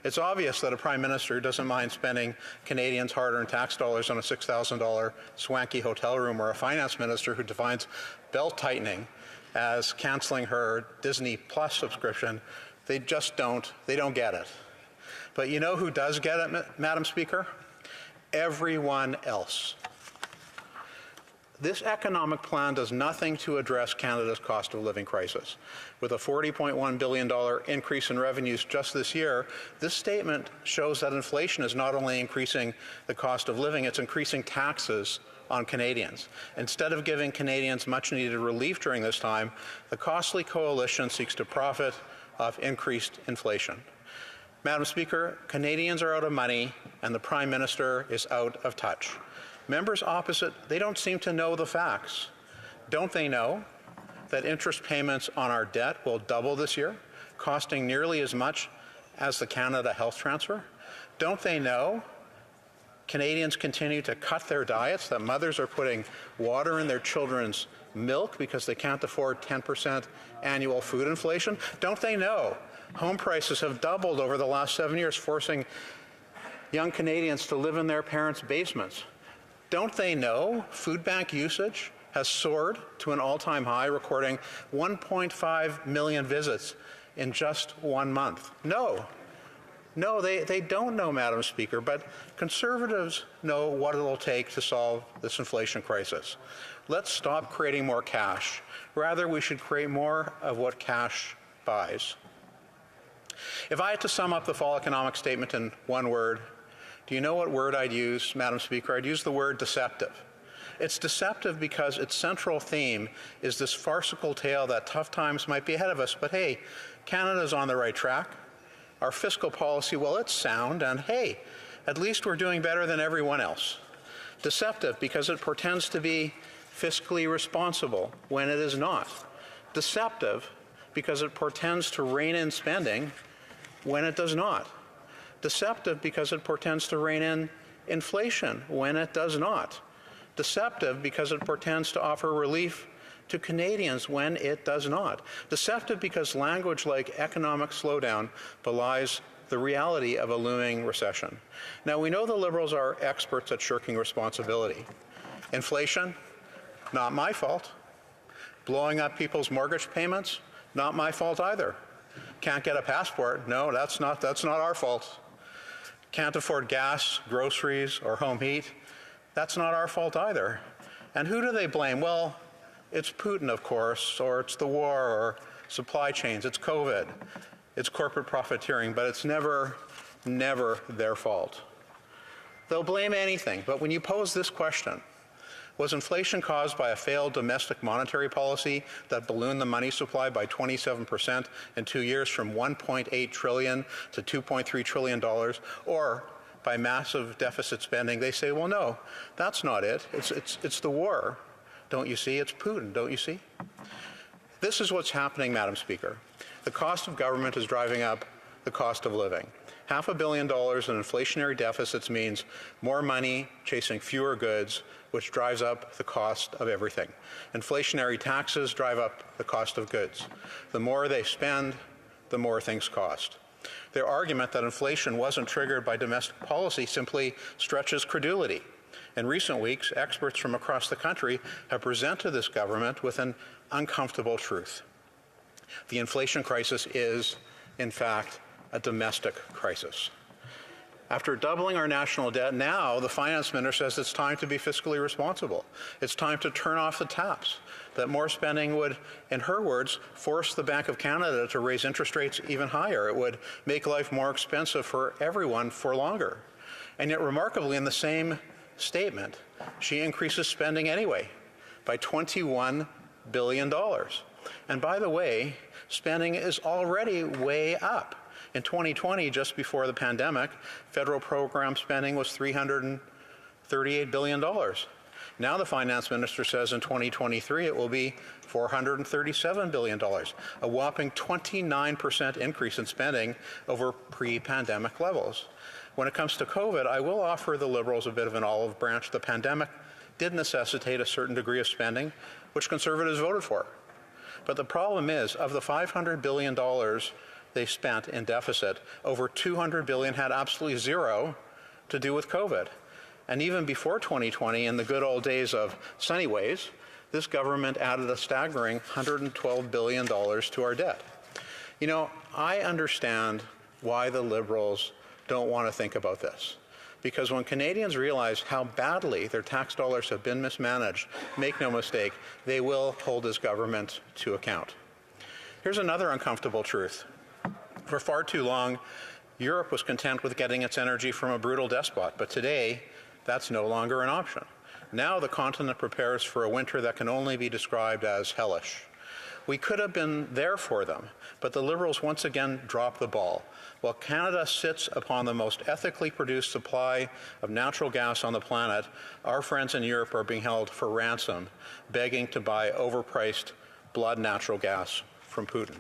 It's obvious that a Prime Minister doesn't mind spending Canadians' hard-earned tax dollars on a $6,000 swanky hotel room, or a finance minister who defines belt-tightening as canceling her Disney Plus subscription. They don't get it. But you know who does get it, Madam Speaker? Everyone else. This economic plan does nothing to address Canada's cost of living crisis. With a $40.1 billion increase in revenues just this year, this statement shows that inflation is not only increasing the cost of living, it's increasing taxes on Canadians. Instead of giving Canadians much-needed relief during this time, the costly coalition seeks to profit off increased inflation. Madam Speaker, Canadians are out of money and the Prime Minister is out of touch. Members opposite, they don't seem to know the facts. Don't they know that interest payments on our debt will double this year, costing nearly as much as the Canada Health Transfer? Don't they know Canadians continue to cut their diets, that mothers are putting water in their children's milk because they can't afford 10% annual food inflation? Don't they know home prices have doubled over the last 7 years, forcing young Canadians to live in their parents' basements? Don't they know food bank usage has soared to an all-time high, recording 1.5 million visits in just 1 month? No, they don't know, Madam Speaker, but Conservatives know what it'll take to solve this inflation crisis. Let's stop creating more cash. Rather, we should create more of what cash buys. If I had to sum up the fall economic statement in one word, do you know what word I'd use, Madam Speaker? I'd use the word deceptive. It's deceptive because its central theme is this farcical tale that tough times might be ahead of us, but hey, Canada's on the right track. Our fiscal policy, well, it's sound, and hey, at least we're doing better than everyone else. Deceptive because it pretends to be fiscally responsible when it is not. Deceptive because it pretends to rein in spending when it does not. Deceptive because it pretends to rein in inflation when it does not. Deceptive because it pretends to offer relief to Canadians when it does not. Deceptive because language like economic slowdown belies the reality of a looming recession. Now, we know the Liberals are experts at shirking responsibility. Inflation, not my fault. Blowing up people's mortgage payments, not my fault either. Can't get a passport, no, that's not our fault. Can't afford gas, groceries, or home heat, that's not our fault either. And who do they blame? Well, it's Putin, of course, or it's the war, or supply chains, it's COVID, it's corporate profiteering, but it's never their fault. They'll blame anything, but when you pose this question, was inflation caused by a failed domestic monetary policy that ballooned the money supply by 27% in 2 years from $1.8 trillion to $2.3 trillion, or by massive deficit spending? They say, well, no, that's not it. It's the war. Don't you see? It's Putin, don't you see? This is what's happening, Madam Speaker. The cost of government is driving up the cost of living. $500 million in inflationary deficits means more money chasing fewer goods, which drives up the cost of everything. Inflationary taxes drive up the cost of goods. The more they spend, the more things cost. Their argument that inflation wasn't triggered by domestic policy simply stretches credulity. In recent weeks, experts from across the country have presented this government with an uncomfortable truth. The inflation crisis is, in fact, a domestic crisis. After doubling our national debt, now the finance minister says it's time to be fiscally responsible. It's time to turn off the taps, that more spending would, in her words, force the Bank of Canada to raise interest rates even higher. It would make life more expensive for everyone for longer. And yet, remarkably, in the same statement, she increases spending anyway by $21 billion. And by the way, spending is already way up. In 2020, just before the pandemic, federal program spending was $338 billion. Now the finance minister says in 2023 it will be $437 billion, a whopping 29% increase in spending over pre-pandemic levels. When it comes to COVID, I will offer the Liberals a bit of an olive branch. The pandemic did necessitate a certain degree of spending, which Conservatives voted for. But the problem is, of the $500 billion they spent in deficit, over $200 billion had absolutely zero to do with COVID. And even before 2020, in the good old days of sunny ways, this government added a staggering $112 billion to our debt. You know, I understand why the Liberals don't want to think about this. Because when Canadians realize how badly their tax dollars have been mismanaged, make no mistake, they will hold this government to account. Here's another uncomfortable truth. For far too long, Europe was content with getting its energy from a brutal despot, but today, that's no longer an option. Now the continent prepares for a winter that can only be described as hellish. We could have been there for them, but the Liberals once again dropped the ball. While Canada sits upon the most ethically produced supply of natural gas on the planet, our friends in Europe are being held for ransom, begging to buy overpriced blood natural gas from Putin.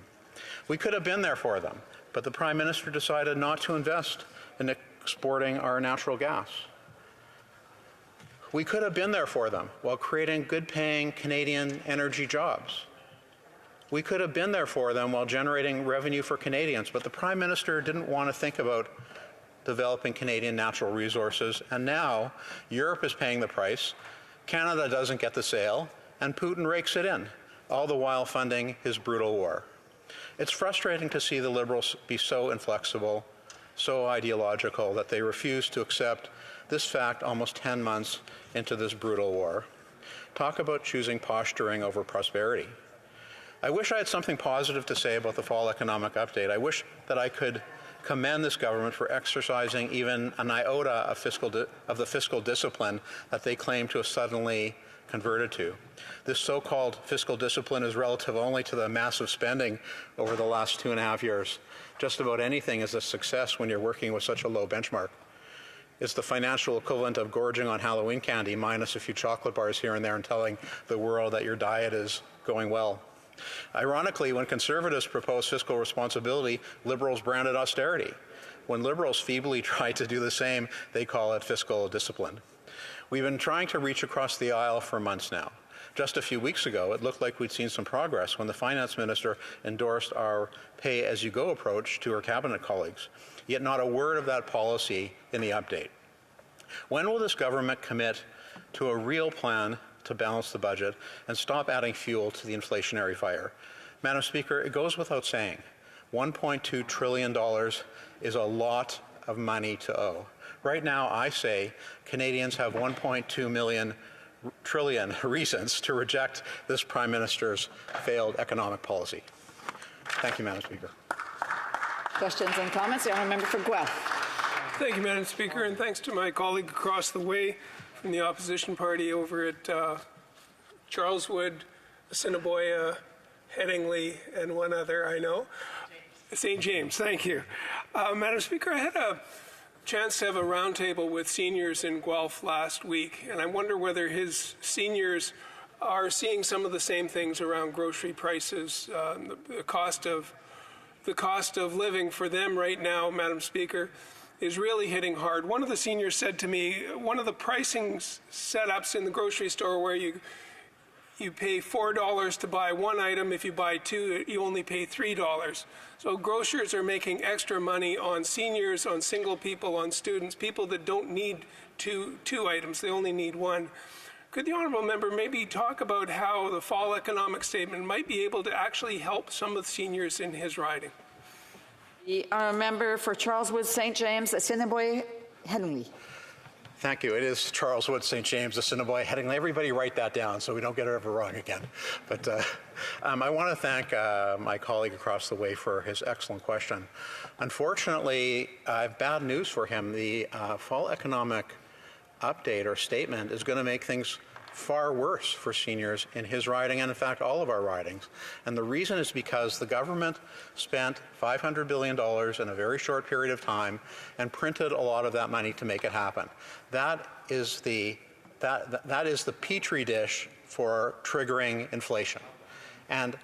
We could have been there for them, but the Prime Minister decided not to invest in exporting our natural gas. We could have been there for them while creating good-paying Canadian energy jobs. We could have been there for them while generating revenue for Canadians, but the Prime Minister didn't want to think about developing Canadian natural resources, and now Europe is paying the price, Canada doesn't get the sale, and Putin rakes it in, all the while funding his brutal war. It's frustrating to see the Liberals be so inflexible, so ideological, that they refuse to accept this fact almost 10 months into this brutal war. Talk about choosing posturing over prosperity. I wish I had something positive to say about the fall economic update. I wish that I could commend this government for exercising even an iota of the fiscal discipline that they claim to have suddenly converted to. This so-called fiscal discipline is relative only to the massive spending over the last 2.5 years. Just about anything is a success when you're working with such a low benchmark. It's the financial equivalent of gorging on Halloween candy, minus a few chocolate bars here and there, and telling the world that your diet is going well. Ironically, when Conservatives propose fiscal responsibility, Liberals brand it austerity. When Liberals feebly try to do the same, they call it fiscal discipline. We've been trying to reach across the aisle for months now. Just a few weeks ago, it looked like we'd seen some progress when the Finance Minister endorsed our pay-as-you-go approach to her Cabinet colleagues. Yet not a word of that policy in the update. When will this government commit to a real plan to balance the budget and stop adding fuel to the inflationary fire? Madam Speaker, it goes without saying, $1.2 trillion is a lot of money to owe. Right now, I say Canadians have 1.2 trillion reasons to reject this Prime Minister's failed economic policy. Thank you, Madam Speaker. Questions and comments? The honourable member for Guelph. Thank you, Madam Speaker, and thanks to my colleague across the way from the opposition party over at Charleswood, Assiniboia, Headingley, and one other I know. St. James, thank you. Madam Speaker, I had a chance to have a roundtable with seniors in Guelph last week, and I wonder whether his seniors are seeing some of the same things around grocery prices, the cost of living for them right now, Madam Speaker, is really hitting hard. One of the seniors said to me, one of the pricing setups in the grocery store where you pay $4 to buy one item. If you buy two, you only pay $3. So grocers are making extra money on seniors, on single people, on students, people that don't need two items. They only need one. Could the honourable member maybe talk about how the fall economic statement might be able to actually help some of the seniors in his riding? The honourable member for Charleswood, St. James, Assiniboia, Headingley. Thank you. It is Charleswood, St. James, Assiniboia, Headingley. Everybody write that down so we don't get it ever wrong again. But I want to thank my colleague across the way for his excellent question. Unfortunately, I have bad news for him. The fall economic update or statement is going to make things far worse for seniors in his riding and, in fact, all of our ridings. And the reason is because the government spent $500 billion in a very short period of time and printed a lot of that money to make it happen. That is the that is the petri dish for triggering inflation. And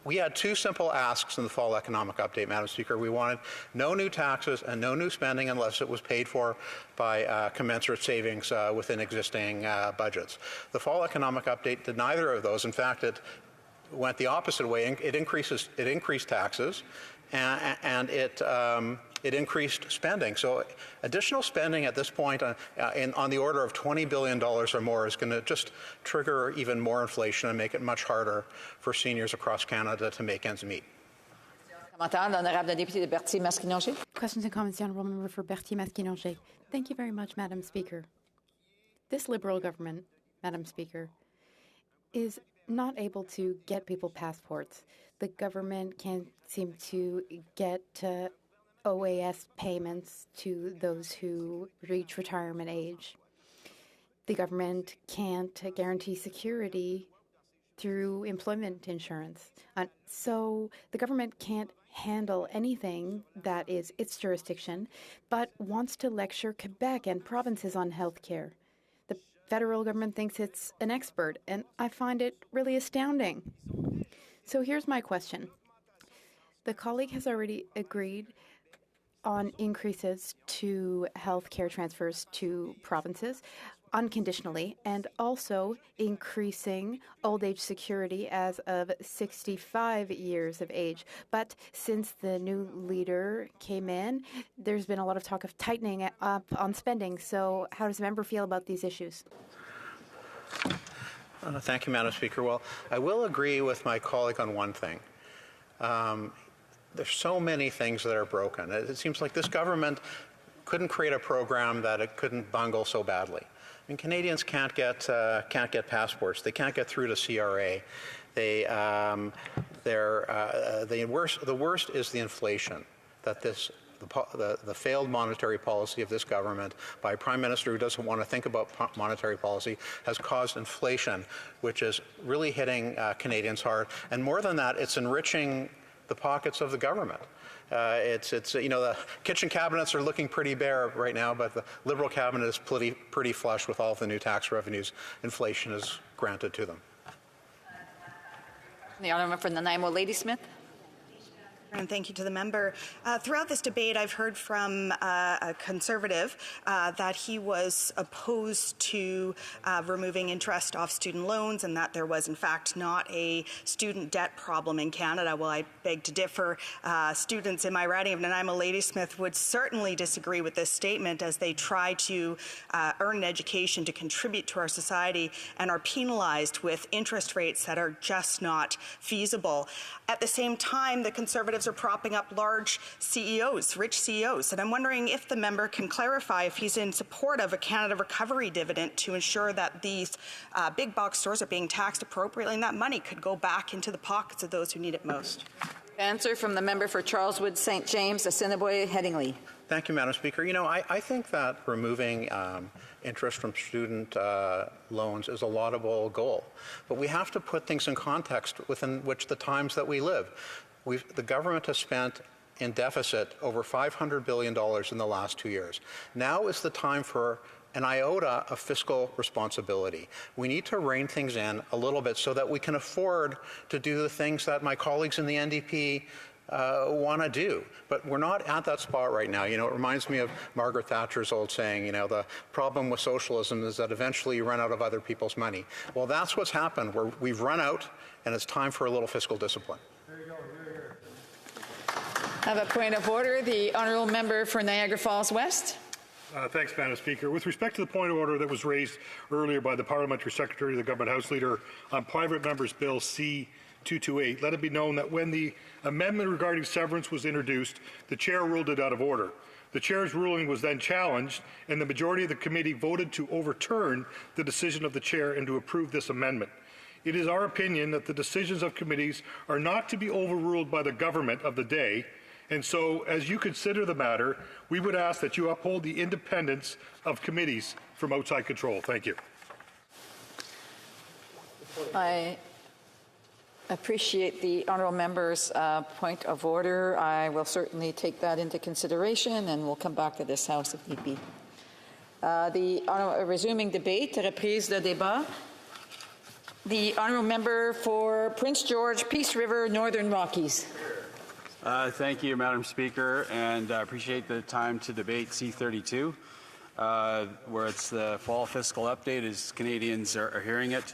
we had two simple asks in the fall economic update, Madam Speaker. We wanted no new taxes and no new spending unless it was paid for by commensurate savings within existing budgets. The fall economic update did neither of those. In fact, it went the opposite way. It increased taxes, and it increased spending. So additional spending at this point on the order of $20 billion or more is going to just trigger even more inflation and make it much harder for seniors across Canada to make ends meet. Questions and comments, the Honourable Member for Berthier-Masquinongé. Thank you very much, Madam Speaker. This Liberal government, Madam Speaker, is not able to get people passports. The government can't seem to get OAS payments to those who reach retirement age. The government can't guarantee security through employment insurance. So the government can't handle anything that is its jurisdiction, but wants to lecture Quebec and provinces on health care. The federal government thinks it's an expert, and I find it really astounding. So here's my question. The colleague has already agreed on increases to health care transfers to provinces unconditionally, and also increasing old age security as of 65 years of age. But since the new leader came in, there's been a lot of talk of tightening up on spending. So how does the member feel about these issues? Thank you, Madam Speaker. Well, I will agree with my colleague on one thing. There's so many things that are broken. It seems like this government couldn't create a program that it couldn't bungle so badly. I mean, Canadians can't get passports. They can't get through to CRA. The worst is the inflation that the failed monetary policy of this government by a prime minister who doesn't want to think about monetary policy has caused inflation, which is really hitting Canadians hard. And more than that, it's enriching the pockets of the government. The kitchen cabinets are looking pretty bare right now, but the Liberal cabinet is pretty flush with all of the new tax revenues inflation is granted to them. The honourable from Nanaimo, Ladysmith. And thank you to the member. Throughout this debate, I've heard from a Conservative that he was opposed to removing interest off student loans and that there was, in fact, not a student debt problem in Canada. Well, I beg to differ. Students in my riding of Nanaimo Ladysmith would certainly disagree with this statement as they try to earn an education to contribute to our society and are penalized with interest rates that are just not feasible. At the same time, the Conservatives are propping up large CEOs, rich CEOs. And I'm wondering if the member can clarify if he's in support of a Canada Recovery dividend to ensure that these big box stores are being taxed appropriately and that money could go back into the pockets of those who need it most. Answer from the member for Charleswood, St. James, Assiniboia, Headingley. Thank you, Madam Speaker. I think that removing interest from student loans is a laudable goal. But we have to put things in context within which the times that we live. The government has spent in deficit over $500 billion in the last 2 years. Now is the time for an iota of fiscal responsibility. We need to rein things in a little bit so that we can afford to do the things that my colleagues in the NDP want to do. But we're not at that spot right now. It reminds me of Margaret Thatcher's old saying, the problem with socialism is that eventually you run out of other people's money. Well, that's what's happened. We've run out, and it's time for a little fiscal discipline. I have a point of order. The honourable member for Niagara Falls West. Thanks, Madam Speaker. With respect to the point of order that was raised earlier by the Parliamentary Secretary of the Government House Leader on Private Members Bill C-228, let it be known that when the amendment regarding severance was introduced, the Chair ruled it out of order. The Chair's ruling was then challenged, and the majority of the committee voted to overturn the decision of the Chair and to approve this amendment. It is our opinion that the decisions of committees are not to be overruled by the government of the day, and so, as you consider the matter, we would ask that you uphold the independence of committees from outside control. Thank you. I appreciate the honourable member's point of order. I will certainly take that into consideration, and we'll come back to this House if need be. Resuming debate, reprise de débat. The honourable member for Prince George, Peace River, Northern Rockies. Thank you, Madam Speaker, and I appreciate the time to debate C-32, where it's the fall fiscal update as Canadians are hearing it.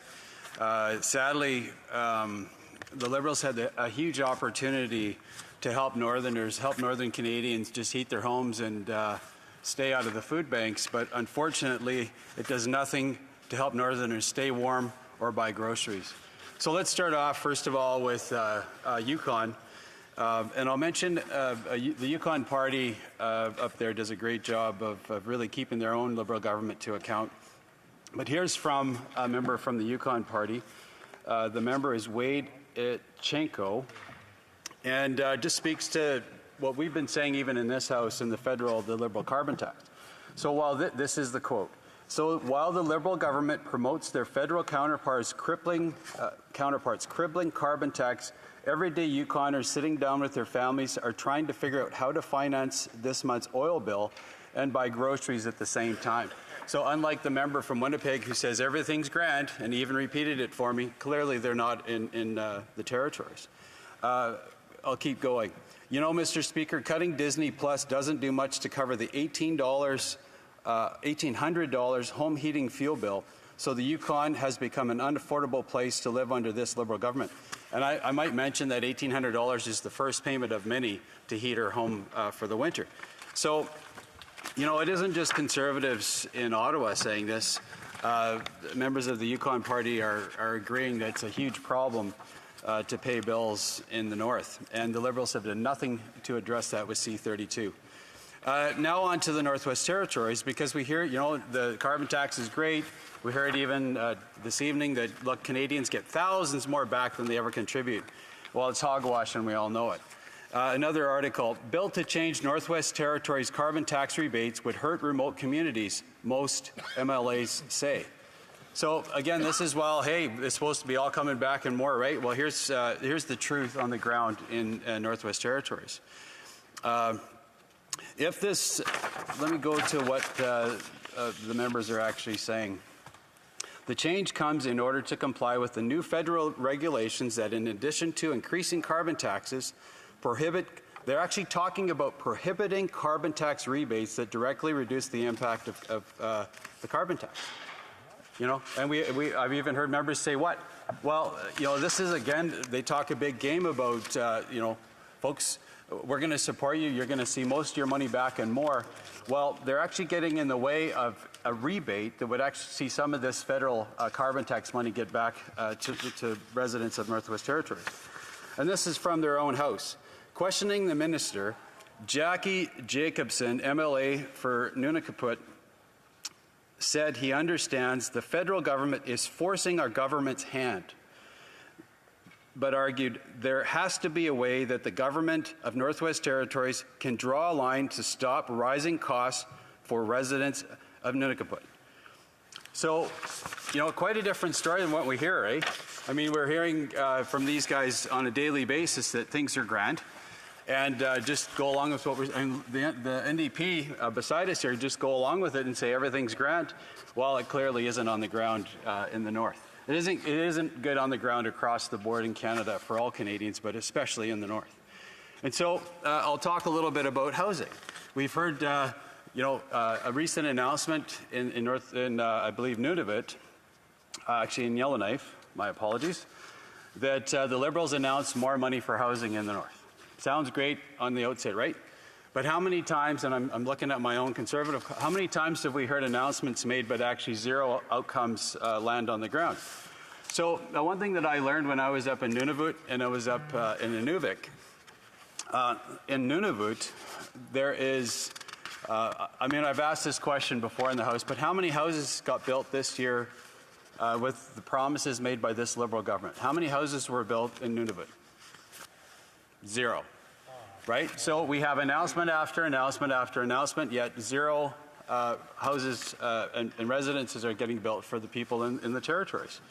Sadly, the Liberals had a huge opportunity to help Northerners, help Northern Canadians just heat their homes and stay out of the food banks, but unfortunately, it does nothing to help Northerners stay warm or buy groceries. So let's start off, first of all, with Yukon. And I'll mention the Yukon Party up there does a great job of really keeping their own Liberal government to account. But here's from a member from the Yukon Party. The member is Wade Itchenko, and just speaks to what we've been saying even in this House in the Liberal carbon tax. So while this is the quote. So while the Liberal government promotes their federal counterparts crippling carbon tax, everyday Yukoners sitting down with their families are trying to figure out how to finance this month's oil bill and buy groceries at the same time. So unlike the member from Winnipeg who says everything's grand, and he even repeated it for me, clearly they're not in the territories. I'll keep going. You know, Mr. Speaker, cutting Disney Plus doesn't do much to cover the $1,800 home heating fuel bill, so the Yukon has become an unaffordable place to live under this Liberal government. And I might mention that $1,800 is the first payment of many to heat our home for the winter. So, you know, it isn't just Conservatives in Ottawa saying this. Members of the Yukon Party are agreeing that it's a huge problem to pay bills in the North, and the Liberals have done nothing to address that with C-32. Now on to the Northwest Territories, because we hear, you know, the carbon tax is great. We heard even this evening that, look, Canadians get thousands more back than they ever contribute. Well, it's hogwash, and we all know it. Another article, bill to change Northwest Territories carbon tax rebates would hurt remote communities, most MLAs say. So again, this is, well, hey, it's supposed to be all coming back and more, right? Well, here's the truth on the ground in Northwest Territories. If this, let me go to what the members are actually saying. The change comes in order to comply with the new federal regulations that, in addition to increasing carbon taxes, they're actually talking about prohibiting carbon tax rebates that directly reduce the impact of the carbon tax. You know, and I've even heard members say, what? Well, you know, this is, again, they talk a big game about, you know, folks, we're going to support you, you're going to see most of your money back and more. Well, they're actually getting in the way of a rebate that would actually see some of this federal carbon tax money get back to residents of Northwest Territories. And this is from their own House. Questioning the minister, Jackie Jacobson, MLA for Nunavut, said he understands the federal government is forcing our government's hand, but argued there has to be a way that the government of Northwest Territories can draw a line to stop rising costs for residents of Nunavut. So, you know, quite a different story than what we hear, eh? I mean, we're hearing from these guys on a daily basis that things are grand. And just go along with what we're, and the NDP beside us here just go along with it and say everything's grand. Well, it clearly isn't on the ground in the North. It isn't good on the ground across the board in Canada for all Canadians, but especially in the North. And so I'll talk a little bit about housing. We've heard, you know, a recent announcement in I believe Nunavut, actually in Yellowknife, my apologies, that the Liberals announced more money for housing in the North. Sounds great on the outset, right? But how many times, and I'm looking at my own Conservative, how many times have we heard announcements made but actually zero outcomes land on the ground? So one thing that I learned when I was up in Nunavut and I was up in Inuvik, in Nunavut, there is, I mean, I've asked this question before in the House, but how many houses got built this year with the promises made by this Liberal government? How many houses were built in Nunavut? Zero, right? So we have announcement after announcement after announcement, yet zero houses and residences are getting built for the people in the territories.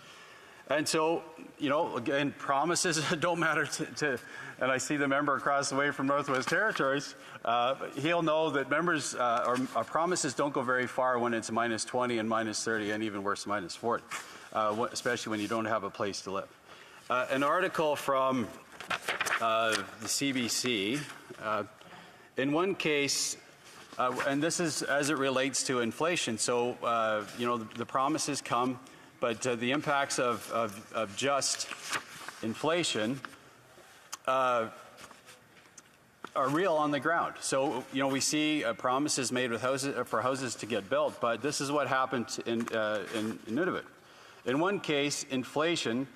And so, you know, again, promises don't matter to and I see the member across the way from Northwest Territories. He'll know that members or promises don't go very far when it's minus 20 and minus 30 and even worse, minus 40, especially when you don't have a place to live. An article from the CBC, in one case, and this is as it relates to inflation. So, you know, the promises come, but the impacts of just inflation are real on the ground. So, you know, we see promises made with for houses to get built, but this is what happened in Nunavut. In one case, inflation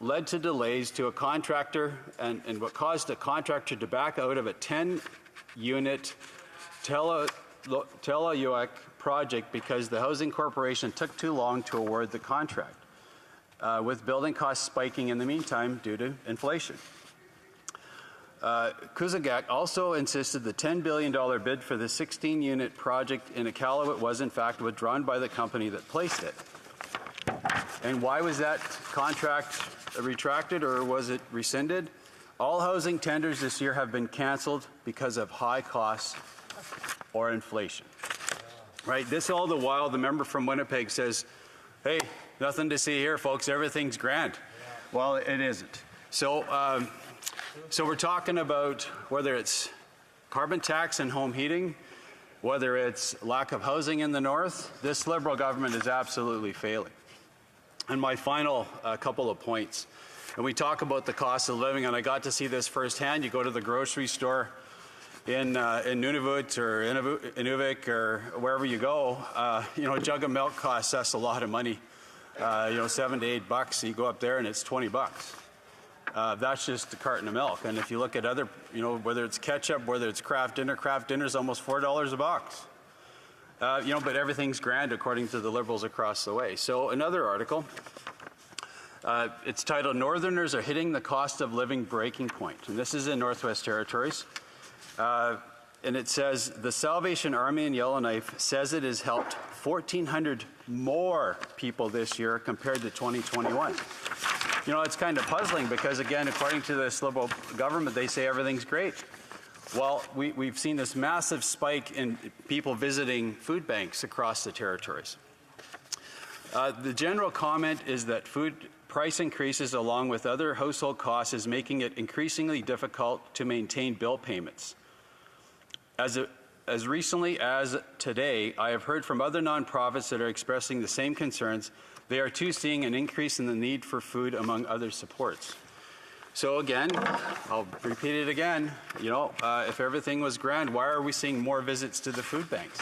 led to delays to a contractor and what caused a contractor to back out of a 10-unit Telauiq project because the Housing Corporation took too long to award the contract, with building costs spiking in the meantime due to inflation. Kuzagak also insisted the $10 billion bid for the 16-unit project in Iqaluit was in fact withdrawn by the company that placed it. And why was that contract retracted or was it rescinded? All housing tenders this year have been canceled because of high costs or inflation. Right? This all the while the member from Winnipeg says, hey, nothing to see here, folks, everything's grand. Well, it isn't. So we're talking about whether it's carbon tax and home heating, whether it's lack of housing in the north, this Liberal government is absolutely failing. And my final couple of points, and we talk about the cost of living, and I got to see this firsthand. You go to the grocery store in Nunavut or Inuvik or wherever you go, you know, a jug of milk costs us a lot of money, you know, $7 to $8. You go up there and it's $20. That's just a carton of milk. And if you look at other, you know, whether it's ketchup, whether it's Kraft dinner's almost $4 a box. You know, but everything's grand according to the Liberals across the way. So another article, it's titled Northerners Are Hitting the Cost of Living Breaking Point. And this is in Northwest Territories. And it says, the Salvation Army in Yellowknife says it has helped 1,400 more people this year compared to 2021. You know, it's kind of puzzling because, again, according to this Liberal government, they say everything's great. Well, we've seen this massive spike in people visiting food banks across the territories. The general comment is that food price increases along with other household costs is making it increasingly difficult to maintain bill payments. As recently as today, I have heard from other nonprofits that are expressing the same concerns. They are too seeing an increase in the need for food among other supports. So again, I'll repeat it again, you know, if everything was grand, why are we seeing more visits to the food banks?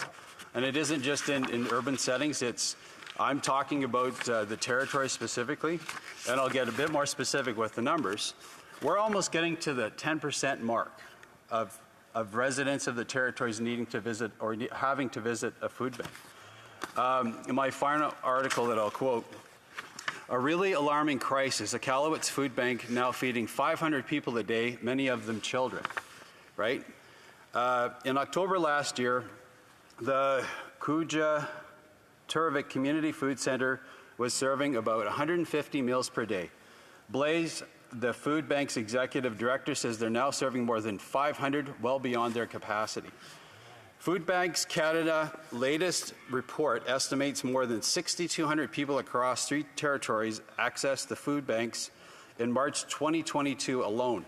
And it isn't just in urban settings, I'm talking about the territory specifically, and I'll get a bit more specific with the numbers. We're almost getting to the 10% mark of residents of the territories needing to visit or having to visit a food bank. In my final article that I'll quote, a really alarming crisis. Iqaluit's food bank now feeding 500 people a day, many of them children, right? In October last year, the Kuja Turvik Community Food Center was serving about 150 meals per day. Blaze, the food bank's executive director, says they're now serving more than 500, well beyond their capacity. Food Banks Canada latest report estimates more than 6,200 people across 3 territories accessed the food banks in March 2022 alone.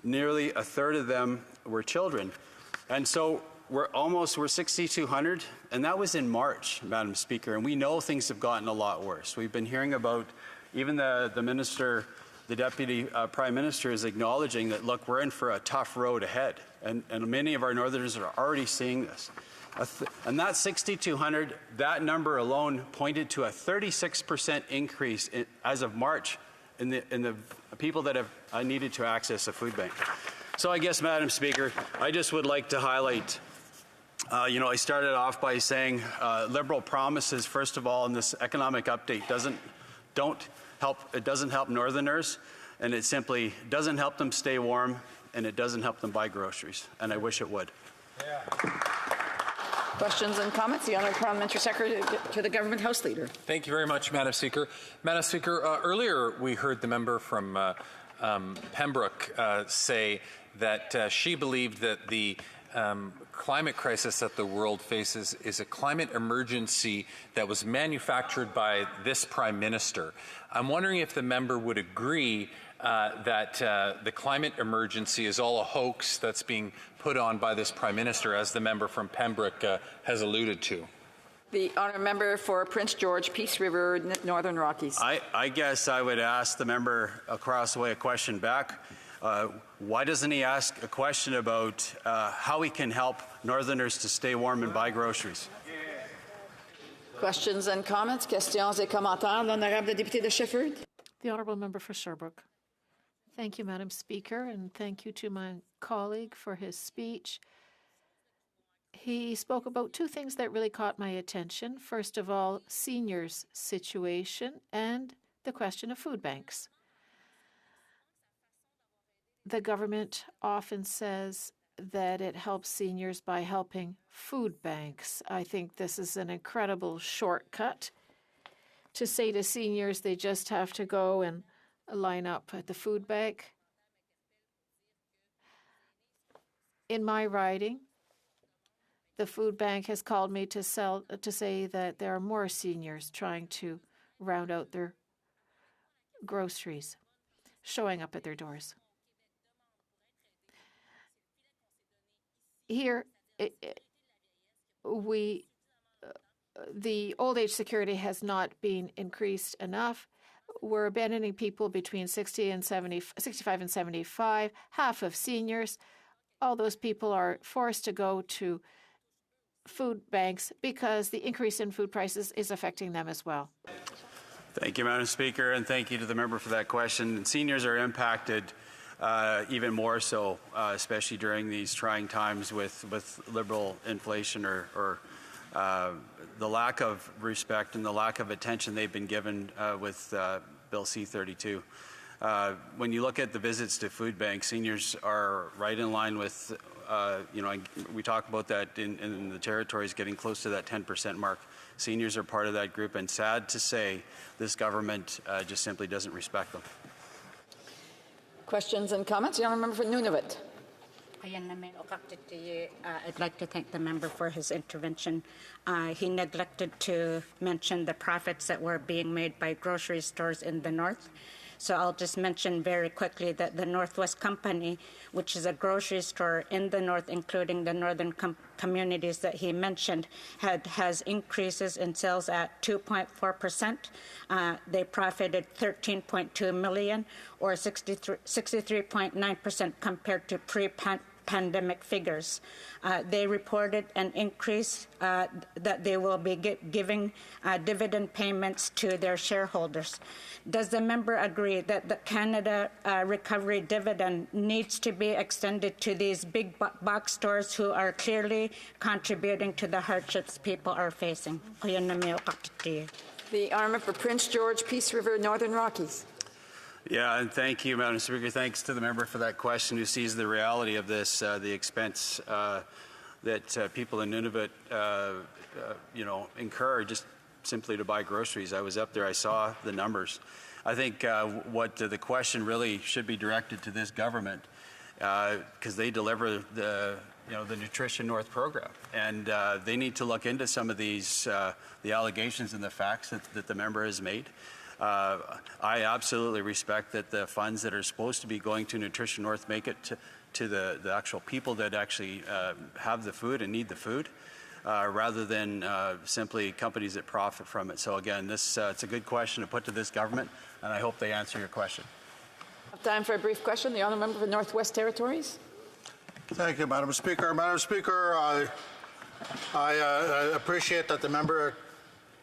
Nearly a third of them were children. And so we're 6,200, and that was in March, Madam Speaker, and we know things have gotten a lot worse. We've been hearing about, even the minister, the Deputy Prime Minister is acknowledging that, look, we're in for a tough road ahead. And many of our Northerners are already seeing this. And that 6,200, that number alone pointed to a 36% increase as of March in the people that have needed to access a food bank. So I guess, Madam Speaker, I just would like to highlight, you know, I started off by saying Liberal promises, first of all, in this economic update doesn't help Northerners, and it simply doesn't help them stay warm, and it doesn't help them buy groceries, and I wish it would. Questions and comments? The Honourable Parliamentary Secretary to the Government House Leader. Thank you very much, Madam Speaker. Madam Speaker, earlier we heard the member from Pembroke say that she believed that the climate crisis that the world faces is a climate emergency that was manufactured by this Prime Minister. I'm wondering if the member would agree that the climate emergency is all a hoax that's being put on by this Prime Minister, as the member from Pembroke has alluded to. The honourable member for Prince George, Peace River, Northern Rockies. I guess I would ask the member across the way a question back. Why doesn't he ask a question about how we can help Northerners to stay warm and buy groceries? Questions and comments? Questions et commentaires. L'honorable député de Shefford. The honourable member for Sherbrooke. Thank you, Madam Speaker, and thank you to my colleague for his speech. He spoke about two things that really caught my attention. First of all, seniors' situation and the question of food banks. The government often says that it helps seniors by helping food banks. I think this is an incredible shortcut to say to seniors they just have to go and line up at the food bank. In my riding, the food bank has called me to say that there are more seniors trying to round out their groceries, showing up at their doors. Here, the old age security has not been increased enough. We're abandoning people between 65 and 75, half of seniors. All those people are forced to go to food banks because the increase in food prices is affecting them as well. Thank you, Madam Speaker, and thank you to the member for that question. Seniors are impacted even more so, especially during these trying times with liberal inflation or the lack of respect and the lack of attention they've been given with Bill C-32. When you look at the visits to food banks, seniors are right in line with, we talk about that in the territories getting close to that 10% mark. Seniors are part of that group, and sad to say, this government just simply doesn't respect them. Questions and comments? The honourable member for Nunavut. I'd like to thank the member for his intervention. He neglected to mention the profits that were being made by grocery stores in the north. So I'll just mention very quickly that the Northwest Company, which is a grocery store in the north, including the northern communities that he mentioned, has increases in sales at 2.4%. They profited $13.2 million, or 63.9% compared to pre-pandemic figures. They reported an increase that they will be giving dividend payments to their shareholders. Does the member agree that the Canada Recovery Dividend needs to be extended to these big box stores who are clearly contributing to the hardships people are facing? The honourable for Prince George, Peace River, Northern Rockies. Yeah, and thank you, Madam Speaker. Thanks to the member for that question who sees the reality of this, the expense that people in Nunavut, incur just simply to buy groceries. I was up there, I saw the numbers. I think what the question really should be directed to this government, because they deliver the Nutrition North program, and they need to look into some of these, the allegations and the facts that the member has made. I absolutely respect that the funds that are supposed to be going to Nutrition North make it to the actual people that actually have the food and need the food, rather than simply companies that profit from it. So again, it's a good question to put to this government, and I hope they answer your question. Time for a brief question. The honourable member for Northwest Territories. Thank you, Madam Speaker. Madam Speaker, I appreciate that the member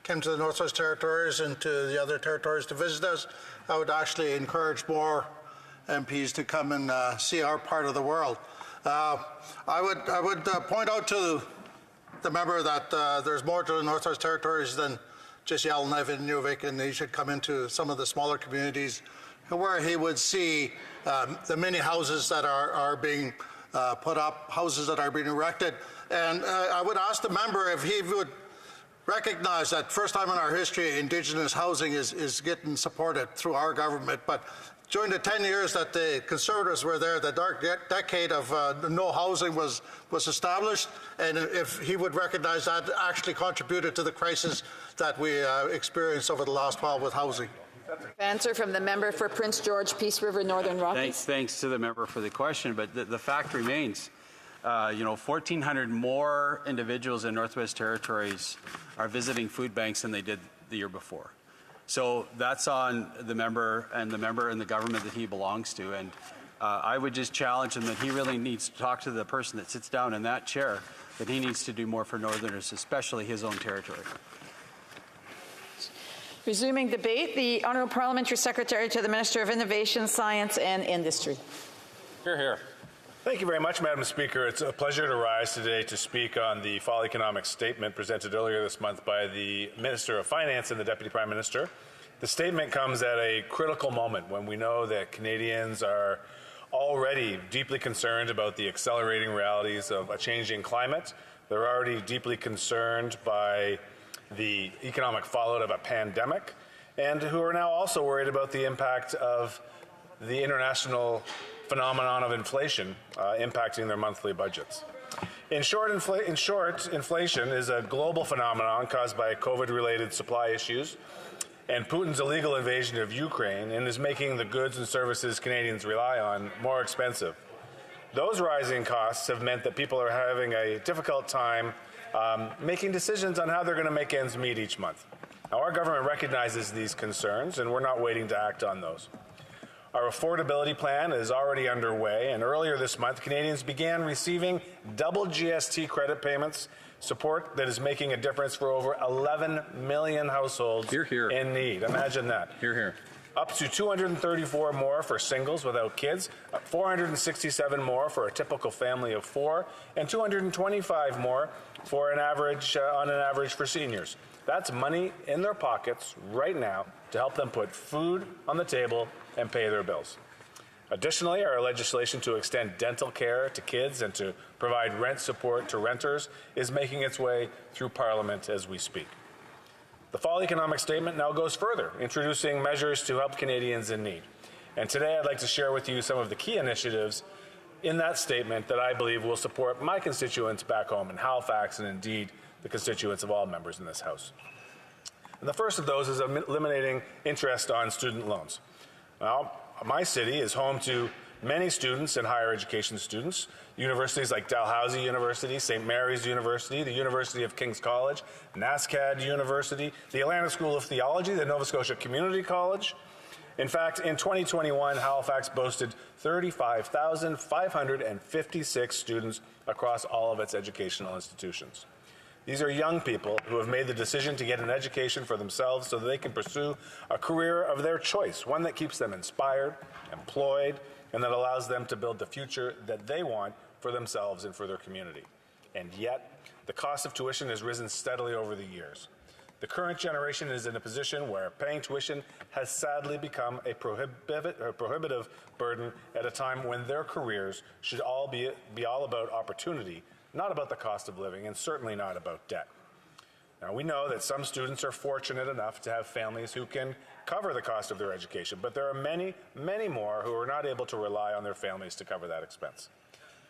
came to the Northwest Territories and to the other territories to visit us. I would actually encourage more MPs to come and see our part of the world. I would point out to the member that there's more to the Northwest Territories than just Yellowknife and Inuvik, and he should come into some of the smaller communities where he would see the many houses that are being put up, houses that are being erected. And I would ask the member if he would recognize that first time in our history, Indigenous housing is getting supported through our government. But during the 10 years that the Conservatives were there, the dark decade of no housing was established, and if he would recognize that actually contributed to the crisis that we experienced over the last while with housing. Answer from the member for Prince George, Peace River, Northern Rockies. Thanks to the member for the question, but the fact remains, 1,400 more individuals in Northwest Territories are visiting food banks than they did the year before. So that's on the member and the government that he belongs to. And I would just challenge him that he really needs to talk to the person that sits down in that chair, that he needs to do more for Northerners, especially his own territory. Resuming debate, the Honourable Parliamentary Secretary to the Minister of Innovation, Science and Industry. Hear, hear. Thank you very much, Madam Speaker. It's a pleasure to rise today to speak on the fall economic statement presented earlier this month by the Minister of Finance and the Deputy Prime Minister. The statement comes at a critical moment when we know that Canadians are already deeply concerned about the accelerating realities of a changing climate. They're already deeply concerned by the economic fallout of a pandemic, and who are now also worried about the impact of the international phenomenon of inflation impacting their monthly budgets. In short, inflation is a global phenomenon caused by COVID-related supply issues and Putin's illegal invasion of Ukraine, and is making the goods and services Canadians rely on more expensive. Those rising costs have meant that people are having a difficult time making decisions on how they're going to make ends meet each month. Now, our government recognizes these concerns, and we're not waiting to act on those. Our affordability plan is already underway, and earlier this month, Canadians began receiving double GST credit payments, support that is making a difference for over 11 million households in need. Imagine that. Hear, hear. Up to 234 more for singles without kids, 467 more for a typical family of 4, and 225 more for on an average for seniors. That's money in their pockets right now to help them put food on the table and pay their bills. Additionally, our legislation to extend dental care to kids and to provide rent support to renters is making its way through Parliament as we speak. The fall economic statement now goes further, introducing measures to help Canadians in need. And today I'd like to share with you some of the key initiatives in that statement that I believe will support my constituents back home in Halifax, and indeed the constituents of all members in this House. And the first of those is eliminating interest on student loans. Now, my city is home to many students and higher education students, universities like Dalhousie University, St. Mary's University, the University of King's College, NASCAD University, the Atlanta School of Theology, the Nova Scotia Community College. In fact, in 2021, Halifax boasted 35,556 students across all of its educational institutions. These are young people who have made the decision to get an education for themselves so that they can pursue a career of their choice, one that keeps them inspired, employed, and that allows them to build the future that they want for themselves and for their community. And yet, the cost of tuition has risen steadily over the years. The current generation is in a position where paying tuition has sadly become a prohibitive burden at a time when their careers should all be all about opportunity, not about the cost of living, and certainly not about debt. Now, we know that some students are fortunate enough to have families who can cover the cost of their education, but there are many, many more who are not able to rely on their families to cover that expense.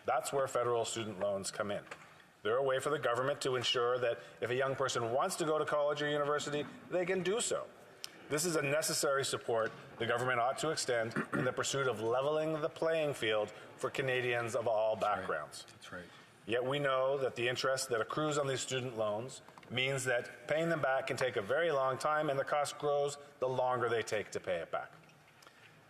That's where federal student loans come in. They're a way for the government to ensure that if a young person wants to go to college or university, they can do so. This is a necessary support the government ought to extend in the pursuit of leveling the playing field for Canadians of all backgrounds. That's right. Yet we know that the interest that accrues on these student loans means that paying them back can take a very long time, and the cost grows the longer they take to pay it back.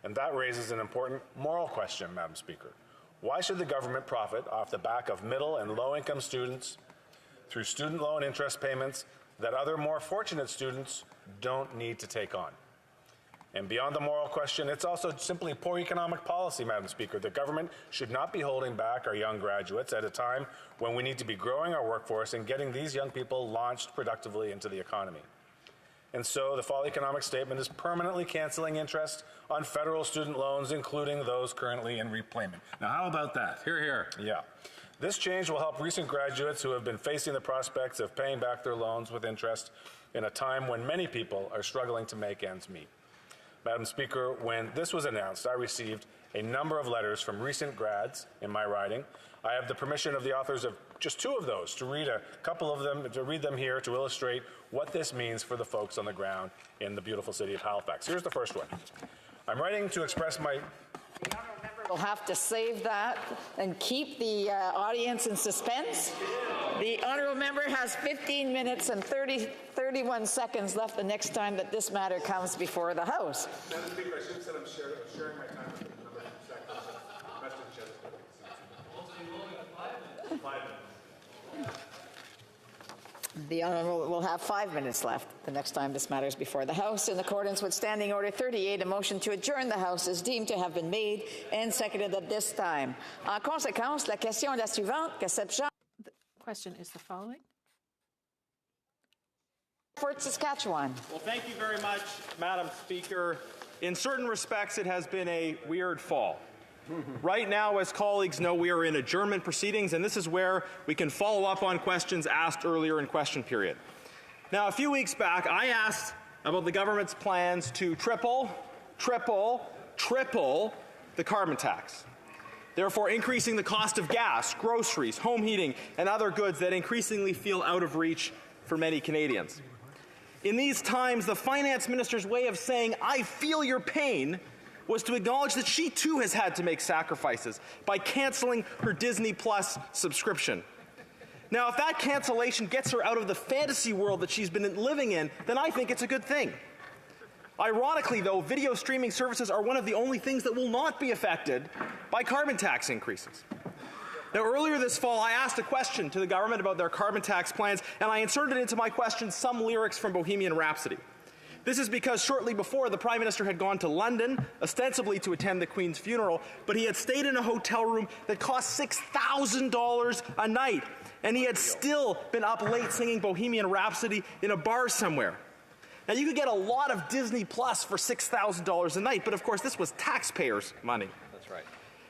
And that raises an important moral question, Madam Speaker. Why should the government profit off the back of middle and low-income students through student loan interest payments that other more fortunate students don't need to take on? And beyond the moral question, it's also simply poor economic policy, Madam Speaker. The government should not be holding back our young graduates at a time when we need to be growing our workforce and getting these young people launched productively into the economy. And so the fall economic statement is permanently canceling interest on federal student loans, including those currently in repayment. Now, how about that? Hear, hear. Yeah. This change will help recent graduates who have been facing the prospects of paying back their loans with interest in a time when many people are struggling to make ends meet. Madam Speaker, when this was announced, I received a number of letters from recent grads in my riding. I have the permission of the authors of just 2 of those to read a couple of them, to read them here to illustrate what this means for the folks on the ground in the beautiful city of Halifax. Here's the first one. I'm writing to express my... We'll have to save that and keep the audience in suspense. The honourable member has 15 minutes and 31 seconds left the next time that this matter comes before the House. Madam Speaker, I should have said I'm sharing my time with the number of seconds. The honourable will have 5 minutes left the next time this matter is before the House. In accordance with Standing Order 38, a motion to adjourn the House is deemed to have been made and seconded at this time. En conséquence, la question est la suivante, que cette chambre... The question is the following. For Saskatchewan. Well, thank you very much, Madam Speaker. In certain respects, it has been a weird fall. Right now, as colleagues know, we are in adjournment proceedings, and this is where we can follow up on questions asked earlier in question period. Now, a few weeks back, I asked about the government's plans to triple the carbon tax, therefore increasing the cost of gas, groceries, home heating, and other goods that increasingly feel out of reach for many Canadians. In these times, the finance minister's way of saying, "I feel your pain," was to acknowledge that she too has had to make sacrifices by canceling her Disney Plus subscription. Now, if that cancellation gets her out of the fantasy world that she's been living in, then I think it's a good thing. Ironically, though, video streaming services are one of the only things that will not be affected by carbon tax increases. Now, earlier this fall, I asked a question to the government about their carbon tax plans, and I inserted into my question some lyrics from Bohemian Rhapsody. This is because shortly before, the Prime Minister had gone to London, ostensibly to attend the Queen's funeral, but he had stayed in a hotel room that cost $6,000 a night, and he had still been up late singing Bohemian Rhapsody in a bar somewhere. Now, you could get a lot of Disney Plus for $6,000 a night, but of course, this was taxpayers' money. That's right.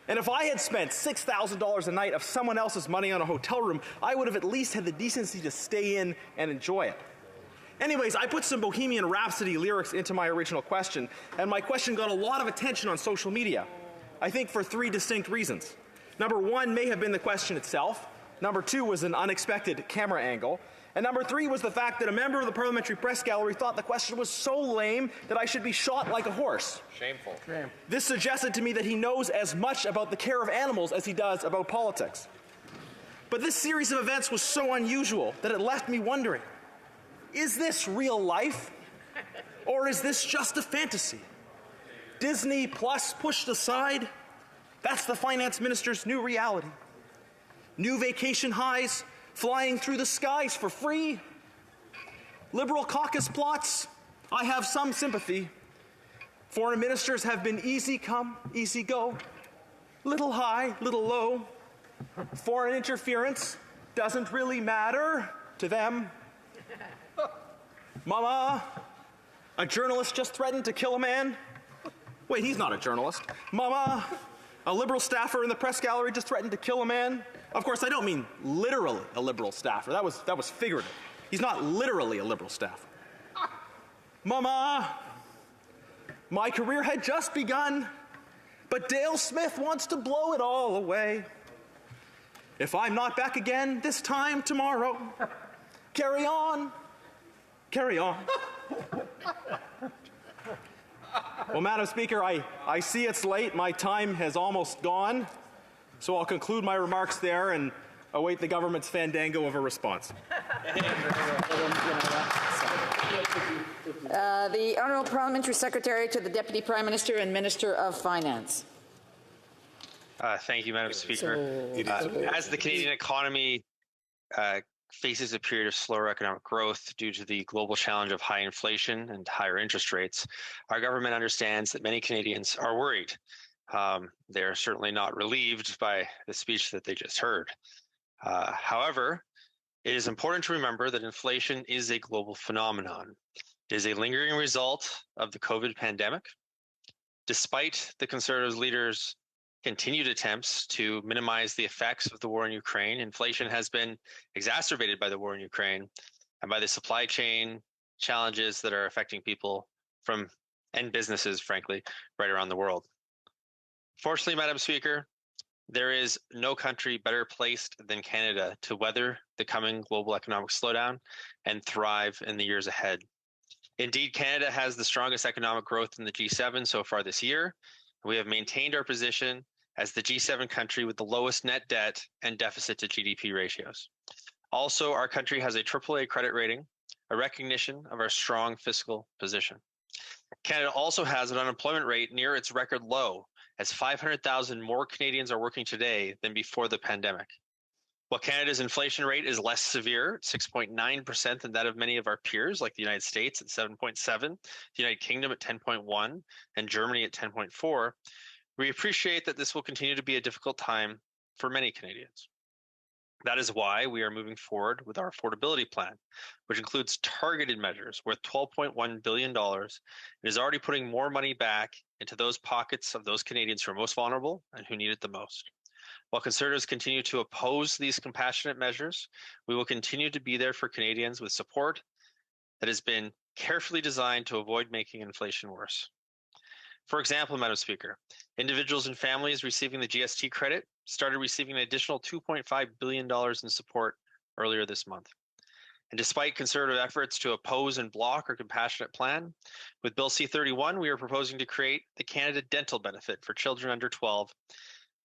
And if I had spent $6,000 a night of someone else's money on a hotel room, I would have at least had the decency to stay in and enjoy it. Anyways, I put some Bohemian Rhapsody lyrics into my original question, and my question got a lot of attention on social media, I think for 3 distinct reasons. Number 1 may have been the question itself. Number 2 was an unexpected camera angle. And number 3 was the fact that a member of the Parliamentary Press Gallery thought the question was so lame that I should be shot like a horse. Shameful. This suggested to me that he knows as much about the care of animals as he does about politics. But this series of events was so unusual that it left me wondering, is this real life? Or is this just a fantasy? Disney Plus pushed aside? That's the finance minister's new reality. New vacation highs flying through the skies for free? Liberal caucus plots? I have some sympathy. Foreign ministers have been easy come, easy go. Little high, little low. Foreign interference doesn't really matter to them. Mama, a journalist just threatened to kill a man. Wait, he's not a journalist. Mama, a Liberal staffer in the press gallery just threatened to kill a man. Of course, I don't mean literally a Liberal staffer. That was figurative. He's not literally a Liberal staffer. Mama, my career had just begun, but Dale Smith wants to blow it all away. If I'm not back again this time tomorrow, carry on. Carry on. Well, Madam Speaker, I see it's late. My time has almost gone. So I'll conclude my remarks there and await the government's fandango of a response. The Honourable Parliamentary Secretary to the Deputy Prime Minister and Minister of Finance. Thank you, Madam Speaker. As the Canadian economy faces a period of slower economic growth due to the global challenge of high inflation and higher interest rates, our government understands that many Canadians are worried. They are certainly not relieved by the speech that they just heard. However, it is important to remember that inflation is a global phenomenon. It is a lingering result of the COVID pandemic. Despite the Conservative leaders' continued attempts to minimize the effects of the war in Ukraine, inflation has been exacerbated by the war in Ukraine and by the supply chain challenges that are affecting people and businesses, frankly, right around the world. Fortunately, Madam Speaker, there is no country better placed than Canada to weather the coming global economic slowdown and thrive in the years ahead. Indeed, Canada has the strongest economic growth in the G7 so far this year. We have maintained our position as the G7 country with the lowest net debt and deficit to GDP ratios. Also, our country has a AAA credit rating, a recognition of our strong fiscal position. Canada also has an unemployment rate near its record low, as 500,000 more Canadians are working today than before the pandemic. While Canada's inflation rate is less severe, 6.9% than that of many of our peers, like the United States at 7.7, the United Kingdom at 10.1, and Germany at 10.4, we appreciate that this will continue to be a difficult time for many Canadians. That is why we are moving forward with our affordability plan, which includes targeted measures worth $12.1 billion and is already putting more money back into those pockets of those Canadians who are most vulnerable and who need it the most. While Conservatives continue to oppose these compassionate measures, we will continue to be there for Canadians with support that has been carefully designed to avoid making inflation worse. For example, Madam Speaker, individuals and families receiving the GST credit started receiving an additional $2.5 billion in support earlier this month. And despite Conservative efforts to oppose and block our compassionate plan, with Bill C-31, we are proposing to create the Canada Dental Benefit for children under 12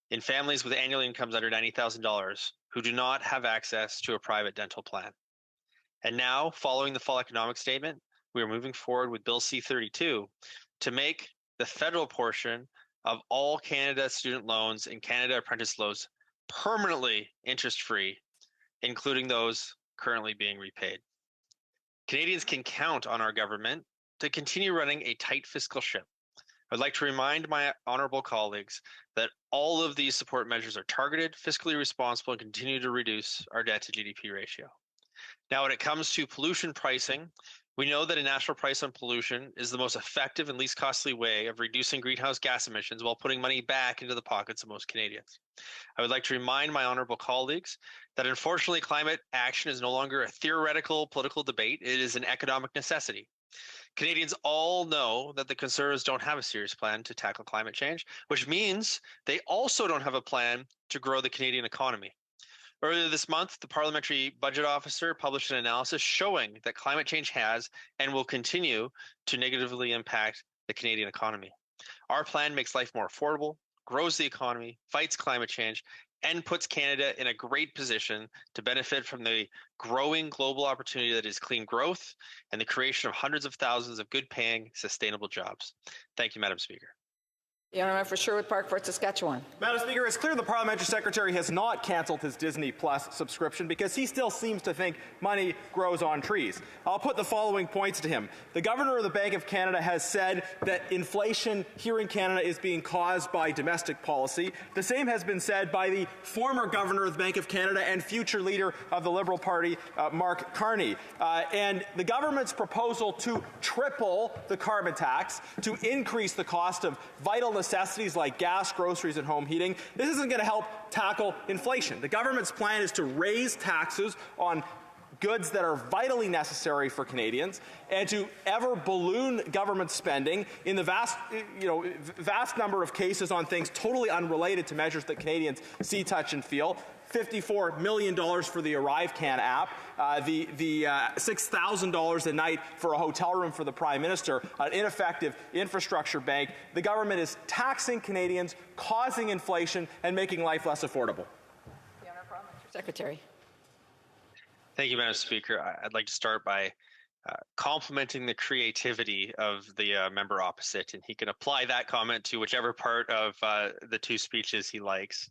in families with annual incomes under $90,000 who do not have access to a private dental plan. And now, following the fall economic statement, we are moving forward with Bill C-32 to make the federal portion of all Canada student loans and Canada apprentice loans permanently interest-free, including those currently being repaid. Canadians can count on our government to continue running a tight fiscal ship. I'd like to remind my honorable colleagues that all of these support measures are targeted, fiscally responsible, and continue to reduce our debt to GDP ratio. Now, when it comes to pollution pricing, we know that a national price on pollution is the most effective and least costly way of reducing greenhouse gas emissions while putting money back into the pockets of most Canadians. I would like to remind my honorable colleagues that unfortunately climate action is no longer a theoretical political debate, it is an economic necessity. Canadians all know that the Conservatives don't have a serious plan to tackle climate change, which means they also don't have a plan to grow the Canadian economy. Earlier this month, the Parliamentary Budget Officer published an analysis showing that climate change has and will continue to negatively impact the Canadian economy. Our plan makes life more affordable, grows the economy, fights climate change, and puts Canada in a great position to benefit from the growing global opportunity that is clean growth and the creation of hundreds of thousands of good-paying, sustainable jobs. Thank you, Madam Speaker. The honour for Sherwood Park, Fort Saskatchewan. Madam Speaker, it's clear the Parliamentary Secretary has not cancelled his Disney Plus subscription because he still seems to think money grows on trees. I'll put the following points to him. The Governor of the Bank of Canada has said that inflation here in Canada is being caused by domestic policy. The same has been said by the former Governor of the Bank of Canada and future leader of the Liberal Party, Mark Carney. And the government's proposal to triple the carbon tax, to increase the cost of vital necessities like gas, groceries, and home heating, this isn't going to help tackle inflation. The government's plan is to raise taxes on goods that are vitally necessary for Canadians and to ever balloon government spending in the vast number of cases on things totally unrelated to measures that Canadians see, touch, and feel. $54 million for the ArriveCan app, the $6,000 a night for a hotel room for the Prime Minister, an ineffective infrastructure bank. The government is taxing Canadians, causing inflation, and making life less affordable. The Honourable Parliamentary Secretary. Thank you, Madam Speaker. I'd like to start by complimenting the creativity of the member opposite, and he can apply that comment to whichever part of the two speeches he likes.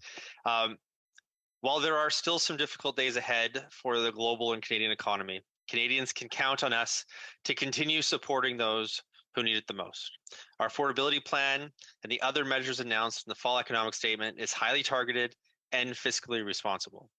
While there are still some difficult days ahead for the global and Canadian economy, Canadians can count on us to continue supporting those who need it the most. Our affordability plan and the other measures announced in the fall economic statement is highly targeted and fiscally responsible.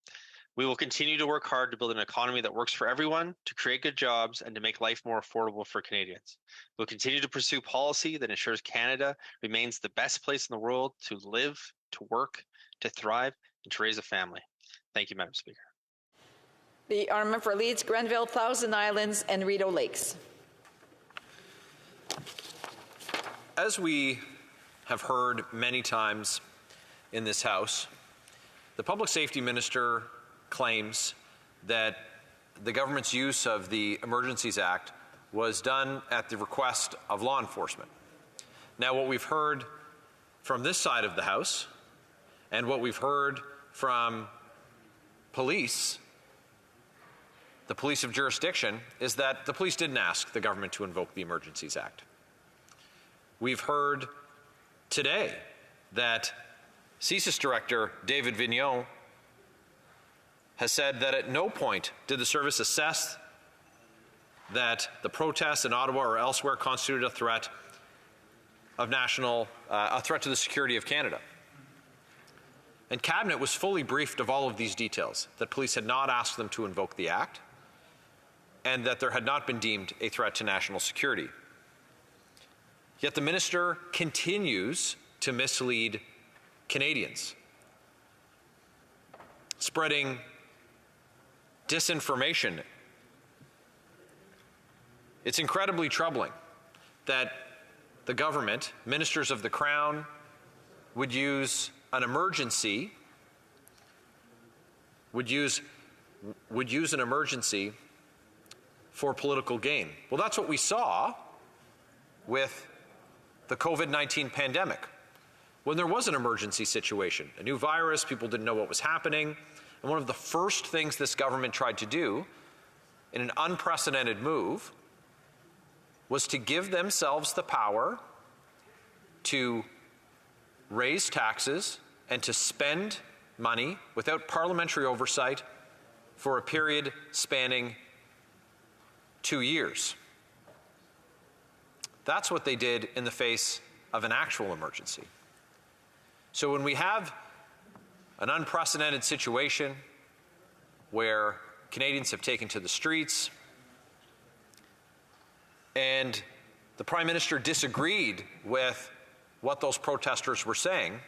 We will continue to work hard to build an economy that works for everyone, to create good jobs, and to make life more affordable for Canadians. We'll continue to pursue policy that ensures Canada remains the best place in the world to live, to work, to thrive, and to raise a family. Thank you, Madam Speaker. The honourable for Leeds, Grenville, Thousand Islands, and Rideau Lakes. As we have heard many times in this House, the Public Safety Minister claims that the government's use of the Emergencies Act was done at the request of law enforcement. Now, what we've heard from this side of the House and what we've heard from police, the police of jurisdiction, is that the police didn't ask the government to invoke the Emergencies Act. We've heard today that CSIS Director David Vigneault has said that at no point did the service assess that the protests in Ottawa or elsewhere constituted a threat of a threat to the security of Canada. And Cabinet was fully briefed of all of these details, that police had not asked them to invoke the Act and that there had not been deemed a threat to national security. Yet the minister continues to mislead Canadians, spreading disinformation. It's incredibly troubling that the government, ministers of the Crown, would use an emergency, would use an emergency for political gain. Well, that's what we saw with the COVID-19 pandemic. When there was an emergency situation, a new virus, people didn't know what was happening, and one of the first things this government tried to do in an unprecedented move was to give themselves the power to raise taxes and to spend money without parliamentary oversight for a period spanning 2 years. That's what they did in the face of an actual emergency. So when we have an unprecedented situation where Canadians have taken to the streets and the Prime Minister disagreed with what those protesters were saying,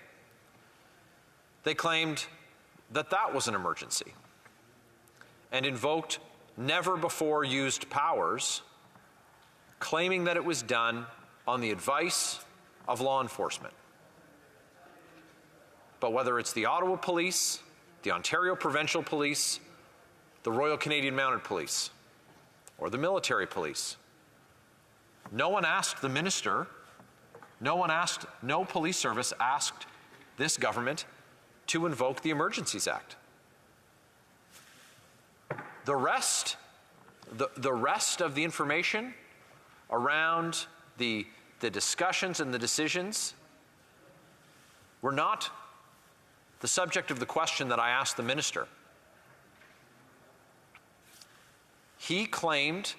they claimed that that was an emergency and invoked never before used powers, claiming that it was done on the advice of law enforcement. But whether it's the Ottawa Police, the Ontario Provincial Police, the Royal Canadian Mounted Police, or the military police, no one asked the minister, no police service asked this government to invoke the Emergencies Act. The rest of the information around the discussions and the decisions were not the subject of the question that I asked the minister. He claimed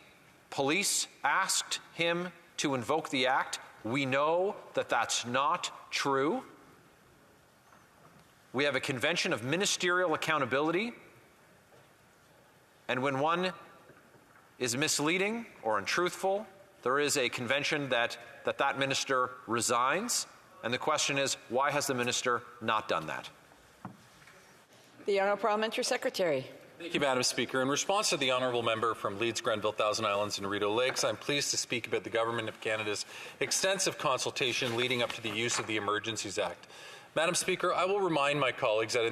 police asked him to invoke the Act. We know that that's not true. We have a convention of ministerial accountability, and when one is misleading or untruthful, there is a convention that minister resigns, and the question is, why has the minister not done that? The Honourable Parliamentary Secretary. Thank you, Madam Speaker. In response to the honourable member from Leeds, Grenville, Thousand Islands and Rideau Lakes, I'm pleased to speak about the Government of Canada's extensive consultation leading up to the use of the Emergencies Act. Madam Speaker, I will remind my colleagues that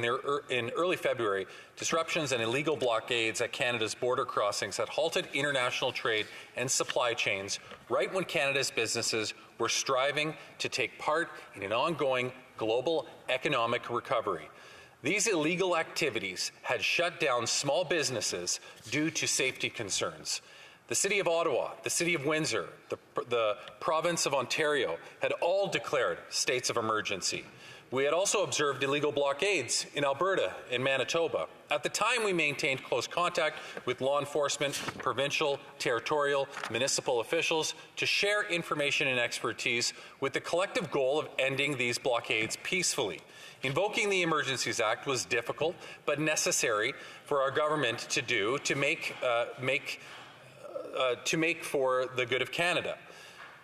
in early February, disruptions and illegal blockades at Canada's border crossings had halted international trade and supply chains right when Canada's businesses were striving to take part in an ongoing global economic recovery. These illegal activities had shut down small businesses due to safety concerns. The City of Ottawa, the City of Windsor, the Province of Ontario had all declared states of emergency. We had also observed illegal blockades in Alberta and Manitoba. At the time, we maintained close contact with law enforcement, provincial, territorial, municipal officials to share information and expertise with the collective goal of ending these blockades peacefully. Invoking the Emergencies Act was difficult but necessary for our government to do to make for the good of Canada.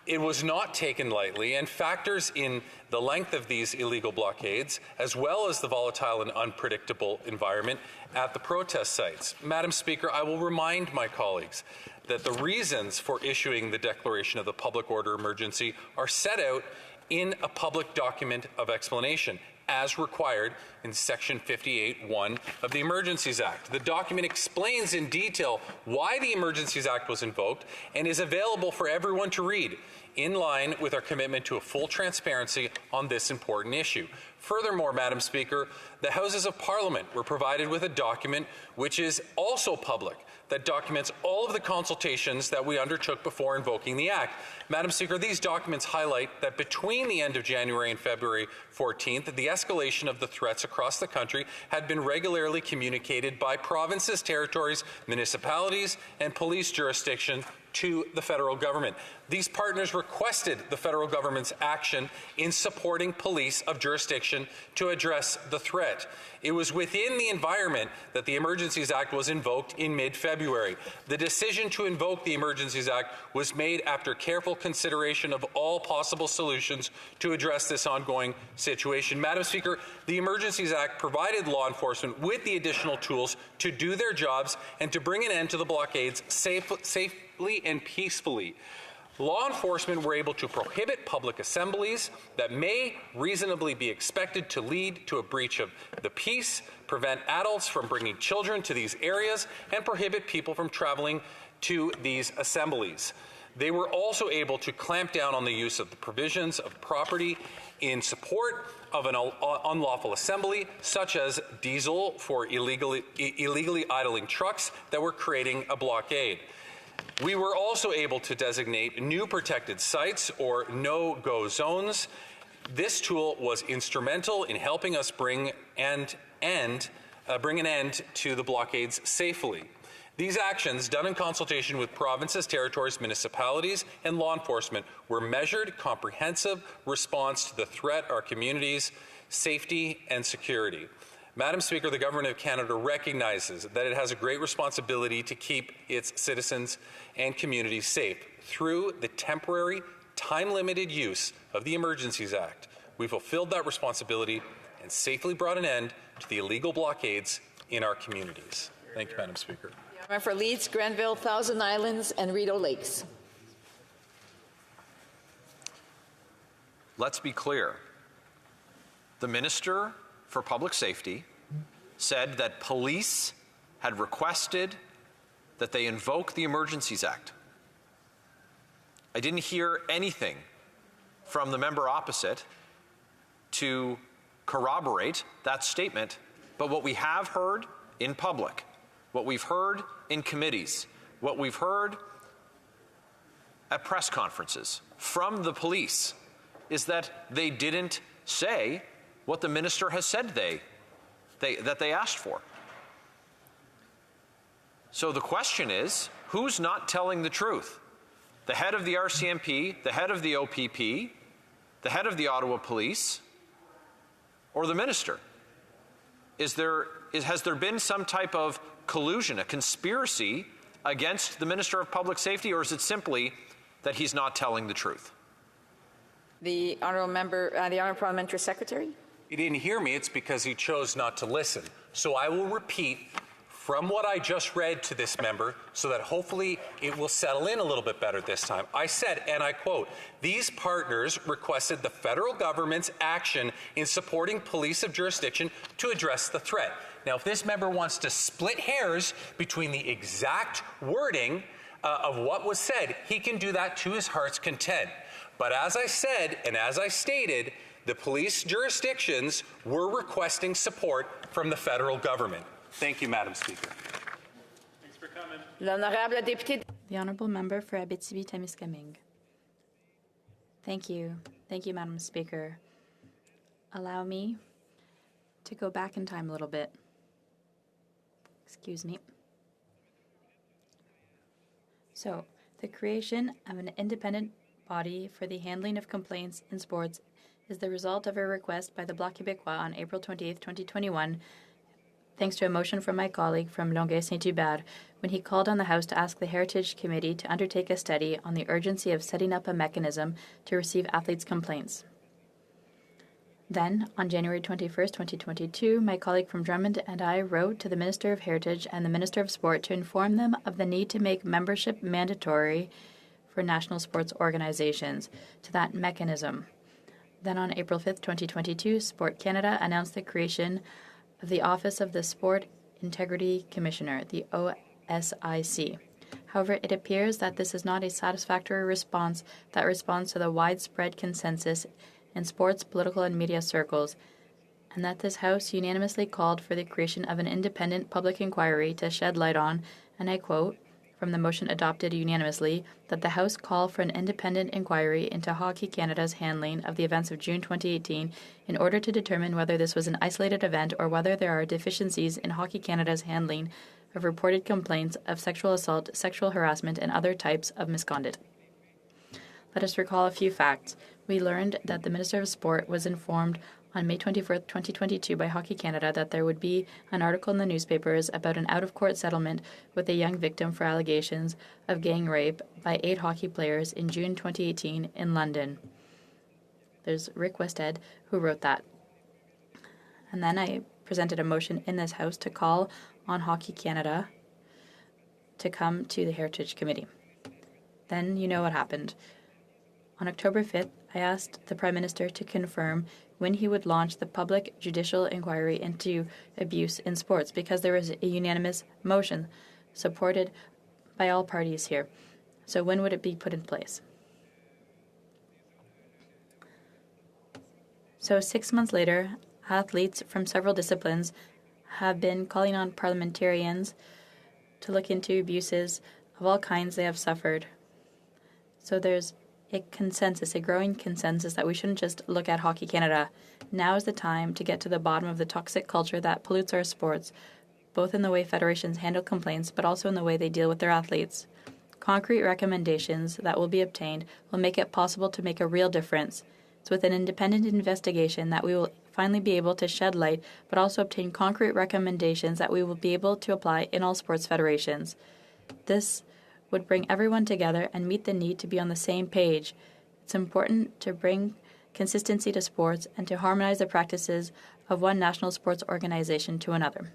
It was not taken lightly, and factors in the length of these illegal blockades, as well as the volatile and unpredictable environment at the protest sites. Madam Speaker, I will remind my colleagues that the reasons for issuing the declaration of the public order emergency are set out in a public document of explanation, as required in Section 58(1) of the Emergencies Act. The document explains in detail why the Emergencies Act was invoked and is available for everyone to read, in line with our commitment to a full transparency on this important issue. Furthermore, Madam Speaker, the Houses of Parliament were provided with a document which is also public, that documents all of the consultations that we undertook before invoking the Act. Madam Speaker, these documents highlight that between the end of January and February 14th, the escalation of the threats across the country had been regularly communicated by provinces, territories, municipalities, and police jurisdictions to the federal government. These partners requested the federal government's action in supporting police of jurisdiction to address the threat. It was within the environment that the Emergencies Act was invoked in mid-February. The decision to invoke the Emergencies Act was made after careful consideration of all possible solutions to address this ongoing situation. Madam Speaker, the Emergencies Act provided law enforcement with the additional tools to do their jobs and to bring an end to the blockades safely and peacefully. Law enforcement were able to prohibit public assemblies that may reasonably be expected to lead to a breach of the peace, prevent adults from bringing children to these areas, and prohibit people from traveling to these assemblies. They were also able to clamp down on the use of the provisions of property in support of an unlawful assembly, such as diesel for illegally idling trucks that were creating a blockade. We were also able to designate new protected sites or no-go zones. This tool was instrumental in helping us bring an end to the blockades safely. These actions, done in consultation with provinces, territories, municipalities, and law enforcement, were measured, comprehensive response to the threat our communities' safety and security. Madam Speaker, the Government of Canada recognizes that it has a great responsibility to keep its citizens and communities safe. Through the temporary, time-limited use of the Emergencies Act, we fulfilled that responsibility and safely brought an end to the illegal blockades in our communities. Thank you, Madam Speaker. For Leeds, Grenville, Thousand Islands, and Rideau Lakes. Let's be clear. The Minister for Public Safety said that police had requested that they invoke the Emergencies Act. I didn't hear anything from the member opposite to corroborate that statement, but what we have heard in public, what we've heard in committees, what we've heard at press conferences from the police is that they didn't say what the minister has said that they asked for. So the question is, who's not telling the truth? The head of the RCMP, the head of the OPP, the head of the Ottawa Police, or the minister? Has there been some type of collusion, a conspiracy against the Minister of Public Safety, or is it simply that he's not telling the truth? The honourable member, the honourable parliamentary secretary. He didn't hear me, it's because he chose not to listen. So I will repeat from what I just read to this member so that hopefully it will settle in a little bit better this time. I said, and I quote, "These partners requested the federal government's action in supporting police of jurisdiction to address the threat." Now, if this member wants to split hairs between the exact wording of what was said, he can do that to his heart's content. But as I said, and as I stated, the police jurisdictions were requesting support from the federal government. Thank you, Madam Speaker. Thanks for coming. L'honorable député. The honourable member for Abitibi-Témiscamingue. Thank you. Thank you, Madam Speaker. allow me to go back in time a little bit. Excuse me. So, the creation of an independent body for the handling of complaints in sports is the result of a request by the Bloc Québécois on April 28, 2021, thanks to a motion from my colleague from Longueuil-Saint-Hubert, when he called on the House to ask the Heritage Committee to undertake a study on the urgency of setting up a mechanism to receive athletes' complaints. Then, on January 21, 2022, my colleague from Drummond and I wrote to the Minister of Heritage and the Minister of Sport to inform them of the need to make membership mandatory for national sports organizations to that mechanism. Then on April 5, 2022, Sport Canada announced the creation of the Office of the Sport Integrity Commissioner, the OSIC. However, it appears that this is not a satisfactory response that responds to the widespread consensus in sports, political, and media circles, and that this House unanimously called for the creation of an independent public inquiry to shed light on, and I quote from the motion adopted unanimously, that the House call for an independent inquiry into Hockey Canada's handling of the events of June 2018 in order to determine whether this was an isolated event or whether there are deficiencies in Hockey Canada's handling of reported complaints of sexual assault, sexual harassment, and other types of misconduct. Let us recall a few facts. We learned that the Minister of Sport was informed on May 24, 2022 by Hockey Canada that there would be an article in the newspapers about an out-of-court settlement with a young victim for allegations of gang rape by 8 hockey players in June 2018 in London. There's Rick Westhead who wrote that. And then I presented a motion in this House to call on Hockey Canada to come to the Heritage Committee. Then you know what happened. On October 5th, I asked the Prime Minister to confirm when he would launch the public judicial inquiry into abuse in sports, because there was a unanimous motion supported by all parties here. So when would it be put in place? So 6 months later, athletes from several disciplines have been calling on parliamentarians to look into abuses of all kinds they have suffered. So there's a consensus, a growing consensus, that we shouldn't just look at Hockey Canada. Now is the time to get to the bottom of the toxic culture that pollutes our sports, both in the way federations handle complaints, but also in the way they deal with their athletes. Concrete recommendations that will be obtained will make it possible to make a real difference. It's with an independent investigation that we will finally be able to shed light, but also obtain concrete recommendations that we will be able to apply in all sports federations. This would bring everyone together and meet the need to be on the same page. It's important to bring consistency to sports and to harmonize the practices of one national sports organization to another.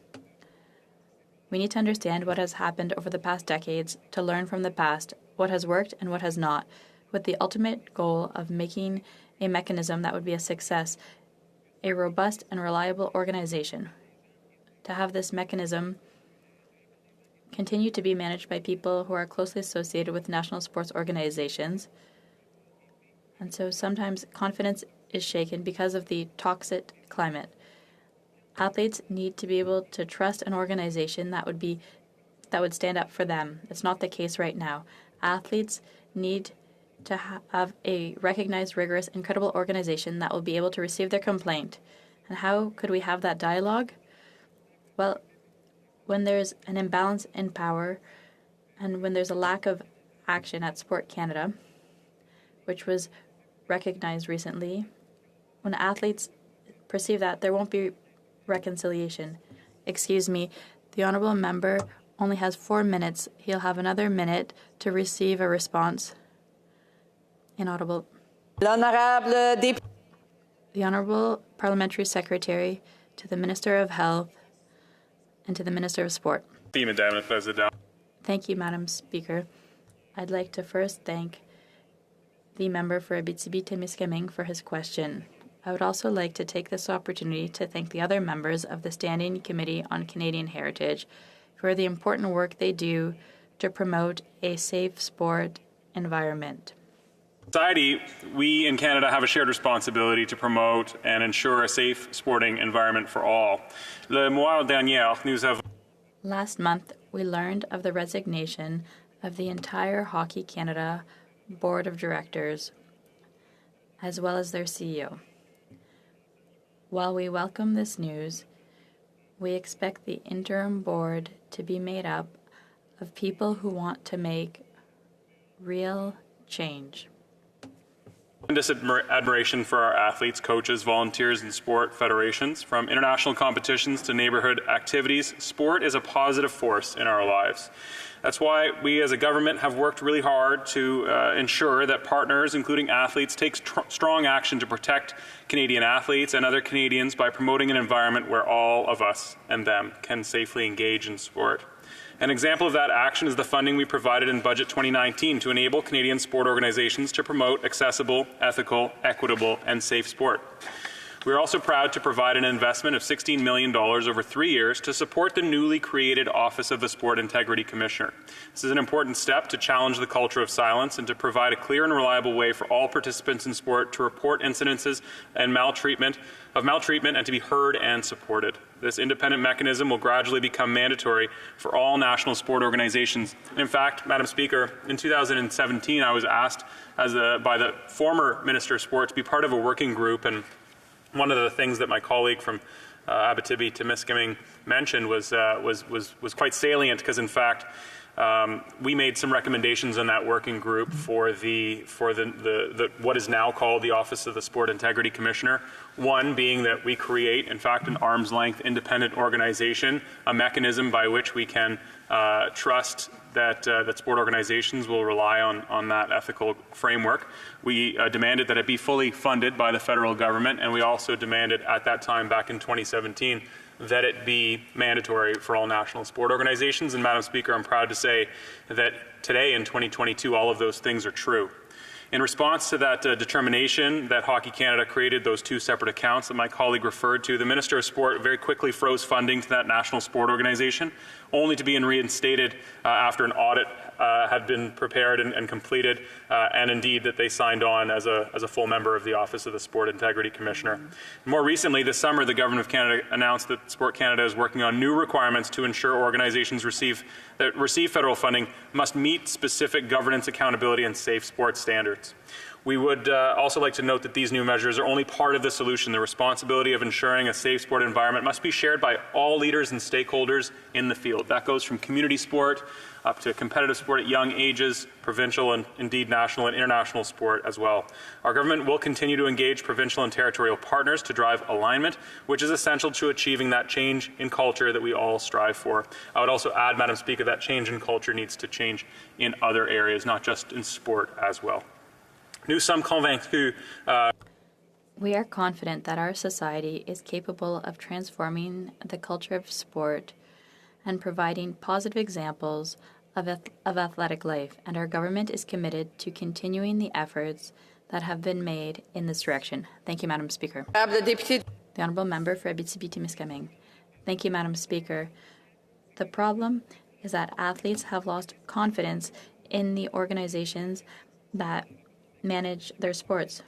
We need to understand what has happened over the past decades, to learn from the past, what has worked and what has not, with the ultimate goal of making a mechanism that would be a success, a robust and reliable organization. To have this mechanism continue to be managed by people who are closely associated with national sports organizations. And so sometimes confidence is shaken because of the toxic climate. Athletes need to be able to trust an organization that would stand up for them. It's not the case right now. Athletes need to have a recognized, rigorous, and credible organization that will be able to receive their complaint. And how could we have that dialogue? Well, when there's an imbalance in power and when there's a lack of action at Sport Canada, which was recognized recently, when athletes perceive that, there won't be reconciliation. Excuse me, the honourable member only has 4 minutes. He'll have another minute to receive a response. Inaudible. The Honourable Parliamentary Secretary to the Minister of Health and to the Minister of Sport. Thank you, Madam Speaker. I'd like to first thank the member for Abitibi-Témiscamingue for his question. I would also like to take this opportunity to thank the other members of the Standing Committee on Canadian Heritage for the important work they do to promote a safe sport environment. Society, we in Canada have a shared responsibility to promote and ensure a safe sporting environment for all. Le mois dernier, nous avons... Last month, we learned of the resignation of the entire Hockey Canada Board of Directors, as well as their CEO. While we welcome this news, we expect the interim board to be made up of people who want to make real change. Tremendous admiration for our athletes, coaches, volunteers, and sport federations. From international competitions to neighborhood activities, sport is a positive force in our lives. That's why we as a government have worked really hard to ensure that partners, including athletes, take strong action to protect Canadian athletes and other Canadians by promoting an environment where all of us and them can safely engage in sport. An example of that action is the funding we provided in Budget 2019 to enable Canadian sport organizations to promote accessible, ethical, equitable, and safe sport. We are also proud to provide an investment of $16 million over 3 years to support the newly created Office of the Sport Integrity Commissioner. This is an important step to challenge the culture of silence and to provide a clear and reliable way for all participants in sport to report incidences and maltreatment and to be heard and supported. This independent mechanism will gradually become mandatory for all national sport organizations. And in fact, Madam Speaker, in 2017 I was asked by the former Minister of Sport to be part of a working group, and one of the things that my colleague from Abitibi to Miskaming mentioned was quite salient, because in fact we made some recommendations in that working group for what is now called the Office of the Sport Integrity Commissioner. One being that we create, in fact, an arm's length independent organization, a mechanism by which we can trust that sport organizations will rely on that ethical framework. We demanded that it be fully funded by the federal government, and we also demanded at that time, back in 2017, that it be mandatory for all national sport organizations. And Madam Speaker, I'm proud to say that today in 2022, all of those things are true. In response to that determination that Hockey Canada created those two separate accounts that my colleague referred to, the Minister of Sport very quickly froze funding to that national sport organization, only to be reinstated after an audit had been prepared and completed, and indeed that they signed on as a full member of the Office of the Sport Integrity Commissioner. More recently, this summer, the Government of Canada announced that Sport Canada is working on new requirements to ensure organizations that receive federal funding must meet specific governance, accountability, and safe sports standards. We would also like to note that these new measures are only part of the solution. The responsibility of ensuring a safe sport environment must be shared by all leaders and stakeholders in the field. That goes from community sport up to competitive sport at young ages, provincial and indeed national and international sport as well. Our government will continue to engage provincial and territorial partners to drive alignment, which is essential to achieving that change in culture that we all strive for. I would also add, Madam Speaker, that change in culture needs to change in other areas, not just in sport as well. Nous sommes convaincus. We are confident that our society is capable of transforming the culture of sport and providing positive examples of athletic life, and our government is committed to continuing the efforts that have been made in this direction. Thank you, Madam Speaker. The Honourable Member for Abitibi-Témiscamingue. Thank you, Madam Speaker. The problem is that athletes have lost confidence in the organizations that manage their sports.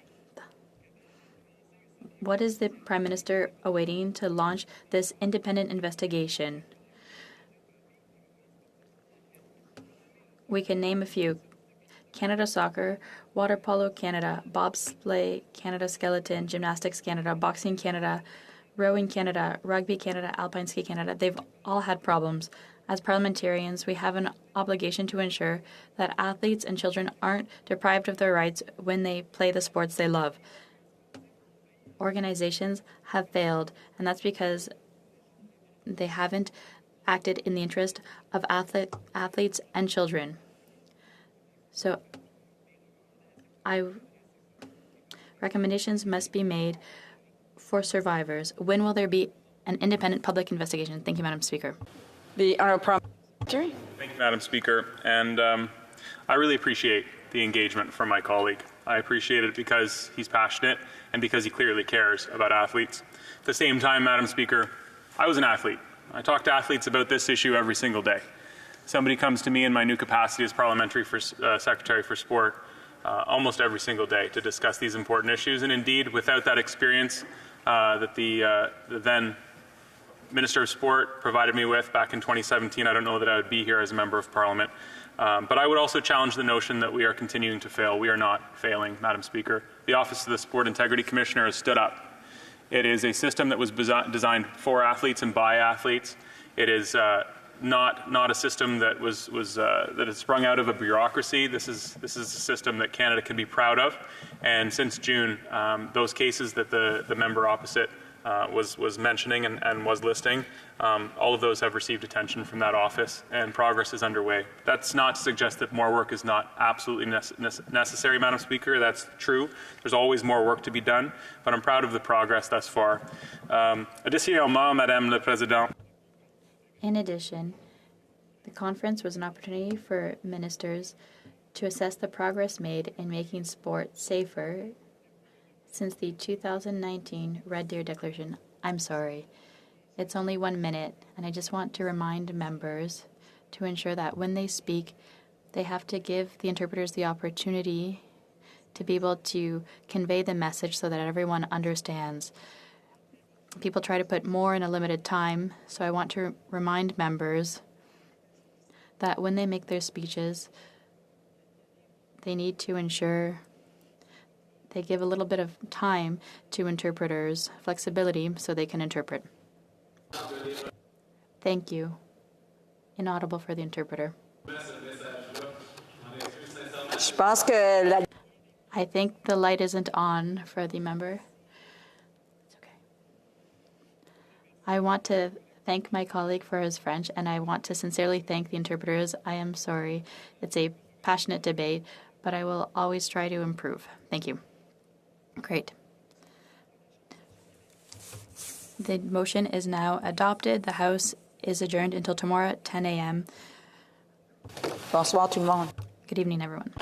What is the Prime Minister awaiting to launch this independent investigation? We can name a few: Canada Soccer, Water Polo Canada, Bobsleigh Canada, Skeleton, Gymnastics Canada, Boxing Canada, Rowing Canada, Rugby Canada, Alpine Ski Canada. They've all had problems. As parliamentarians, we have an obligation to ensure that athletes and children aren't deprived of their rights when they play the sports they love. Organizations have failed, and that's because they haven't acted in the interest of athletes and children. So recommendations must be made for survivors. When will there be an independent public investigation? Thank you, Madam Speaker. The Honourable Prime Minister. Thank you, Madam Speaker. And I really appreciate the engagement from my colleague. I appreciate it because he's passionate and because he clearly cares about athletes. At the same time, Madam Speaker, I was an athlete. I talk to athletes about this issue every single day. Somebody comes to me in my new capacity as Parliamentary Secretary for Sport almost every single day to discuss these important issues. And indeed, without that experience that the then Minister of Sport provided me with back in 2017, I don't know that I would be here as a Member of Parliament. But I would also challenge the notion that we are continuing to fail. We are not failing, Madam Speaker. The Office of the Sport Integrity Commissioner has stood up It is a system that was designed for athletes and by athletes. It is not a system that that has sprung out of a bureaucracy. This is a system that Canada can be proud of. And since June, those cases that the member opposite was mentioning and was listing, all of those have received attention from that office, and progress is underway. That's not to suggest that more work is not absolutely necessary, Madam Speaker. That's true. There's always more work to be done, but I'm proud of the progress thus far. Additionellement, Madame la Présidente. In addition, the conference was an opportunity for ministers to assess the progress made in making sport safer since the 2019 Red Deer Declaration. I'm sorry. It's only 1 minute, and I just want to remind members to ensure that when they speak, they have to give the interpreters the opportunity to be able to convey the message so that everyone understands. People try to put more in a limited time, so I want to remind members that when they make their speeches, they need to ensure they give a little bit of time to interpreters, flexibility, so they can interpret. Thank you. Inaudible for the interpreter. I think the light isn't on for the member. I want to thank my colleague for his French, and I want to sincerely thank the interpreters. I am sorry. It's a passionate debate, but I will always try to improve. Thank you. Great. The motion is now adopted. The House is adjourned until tomorrow at 10 a.m. Bonsoir tout le monde. Good evening, everyone.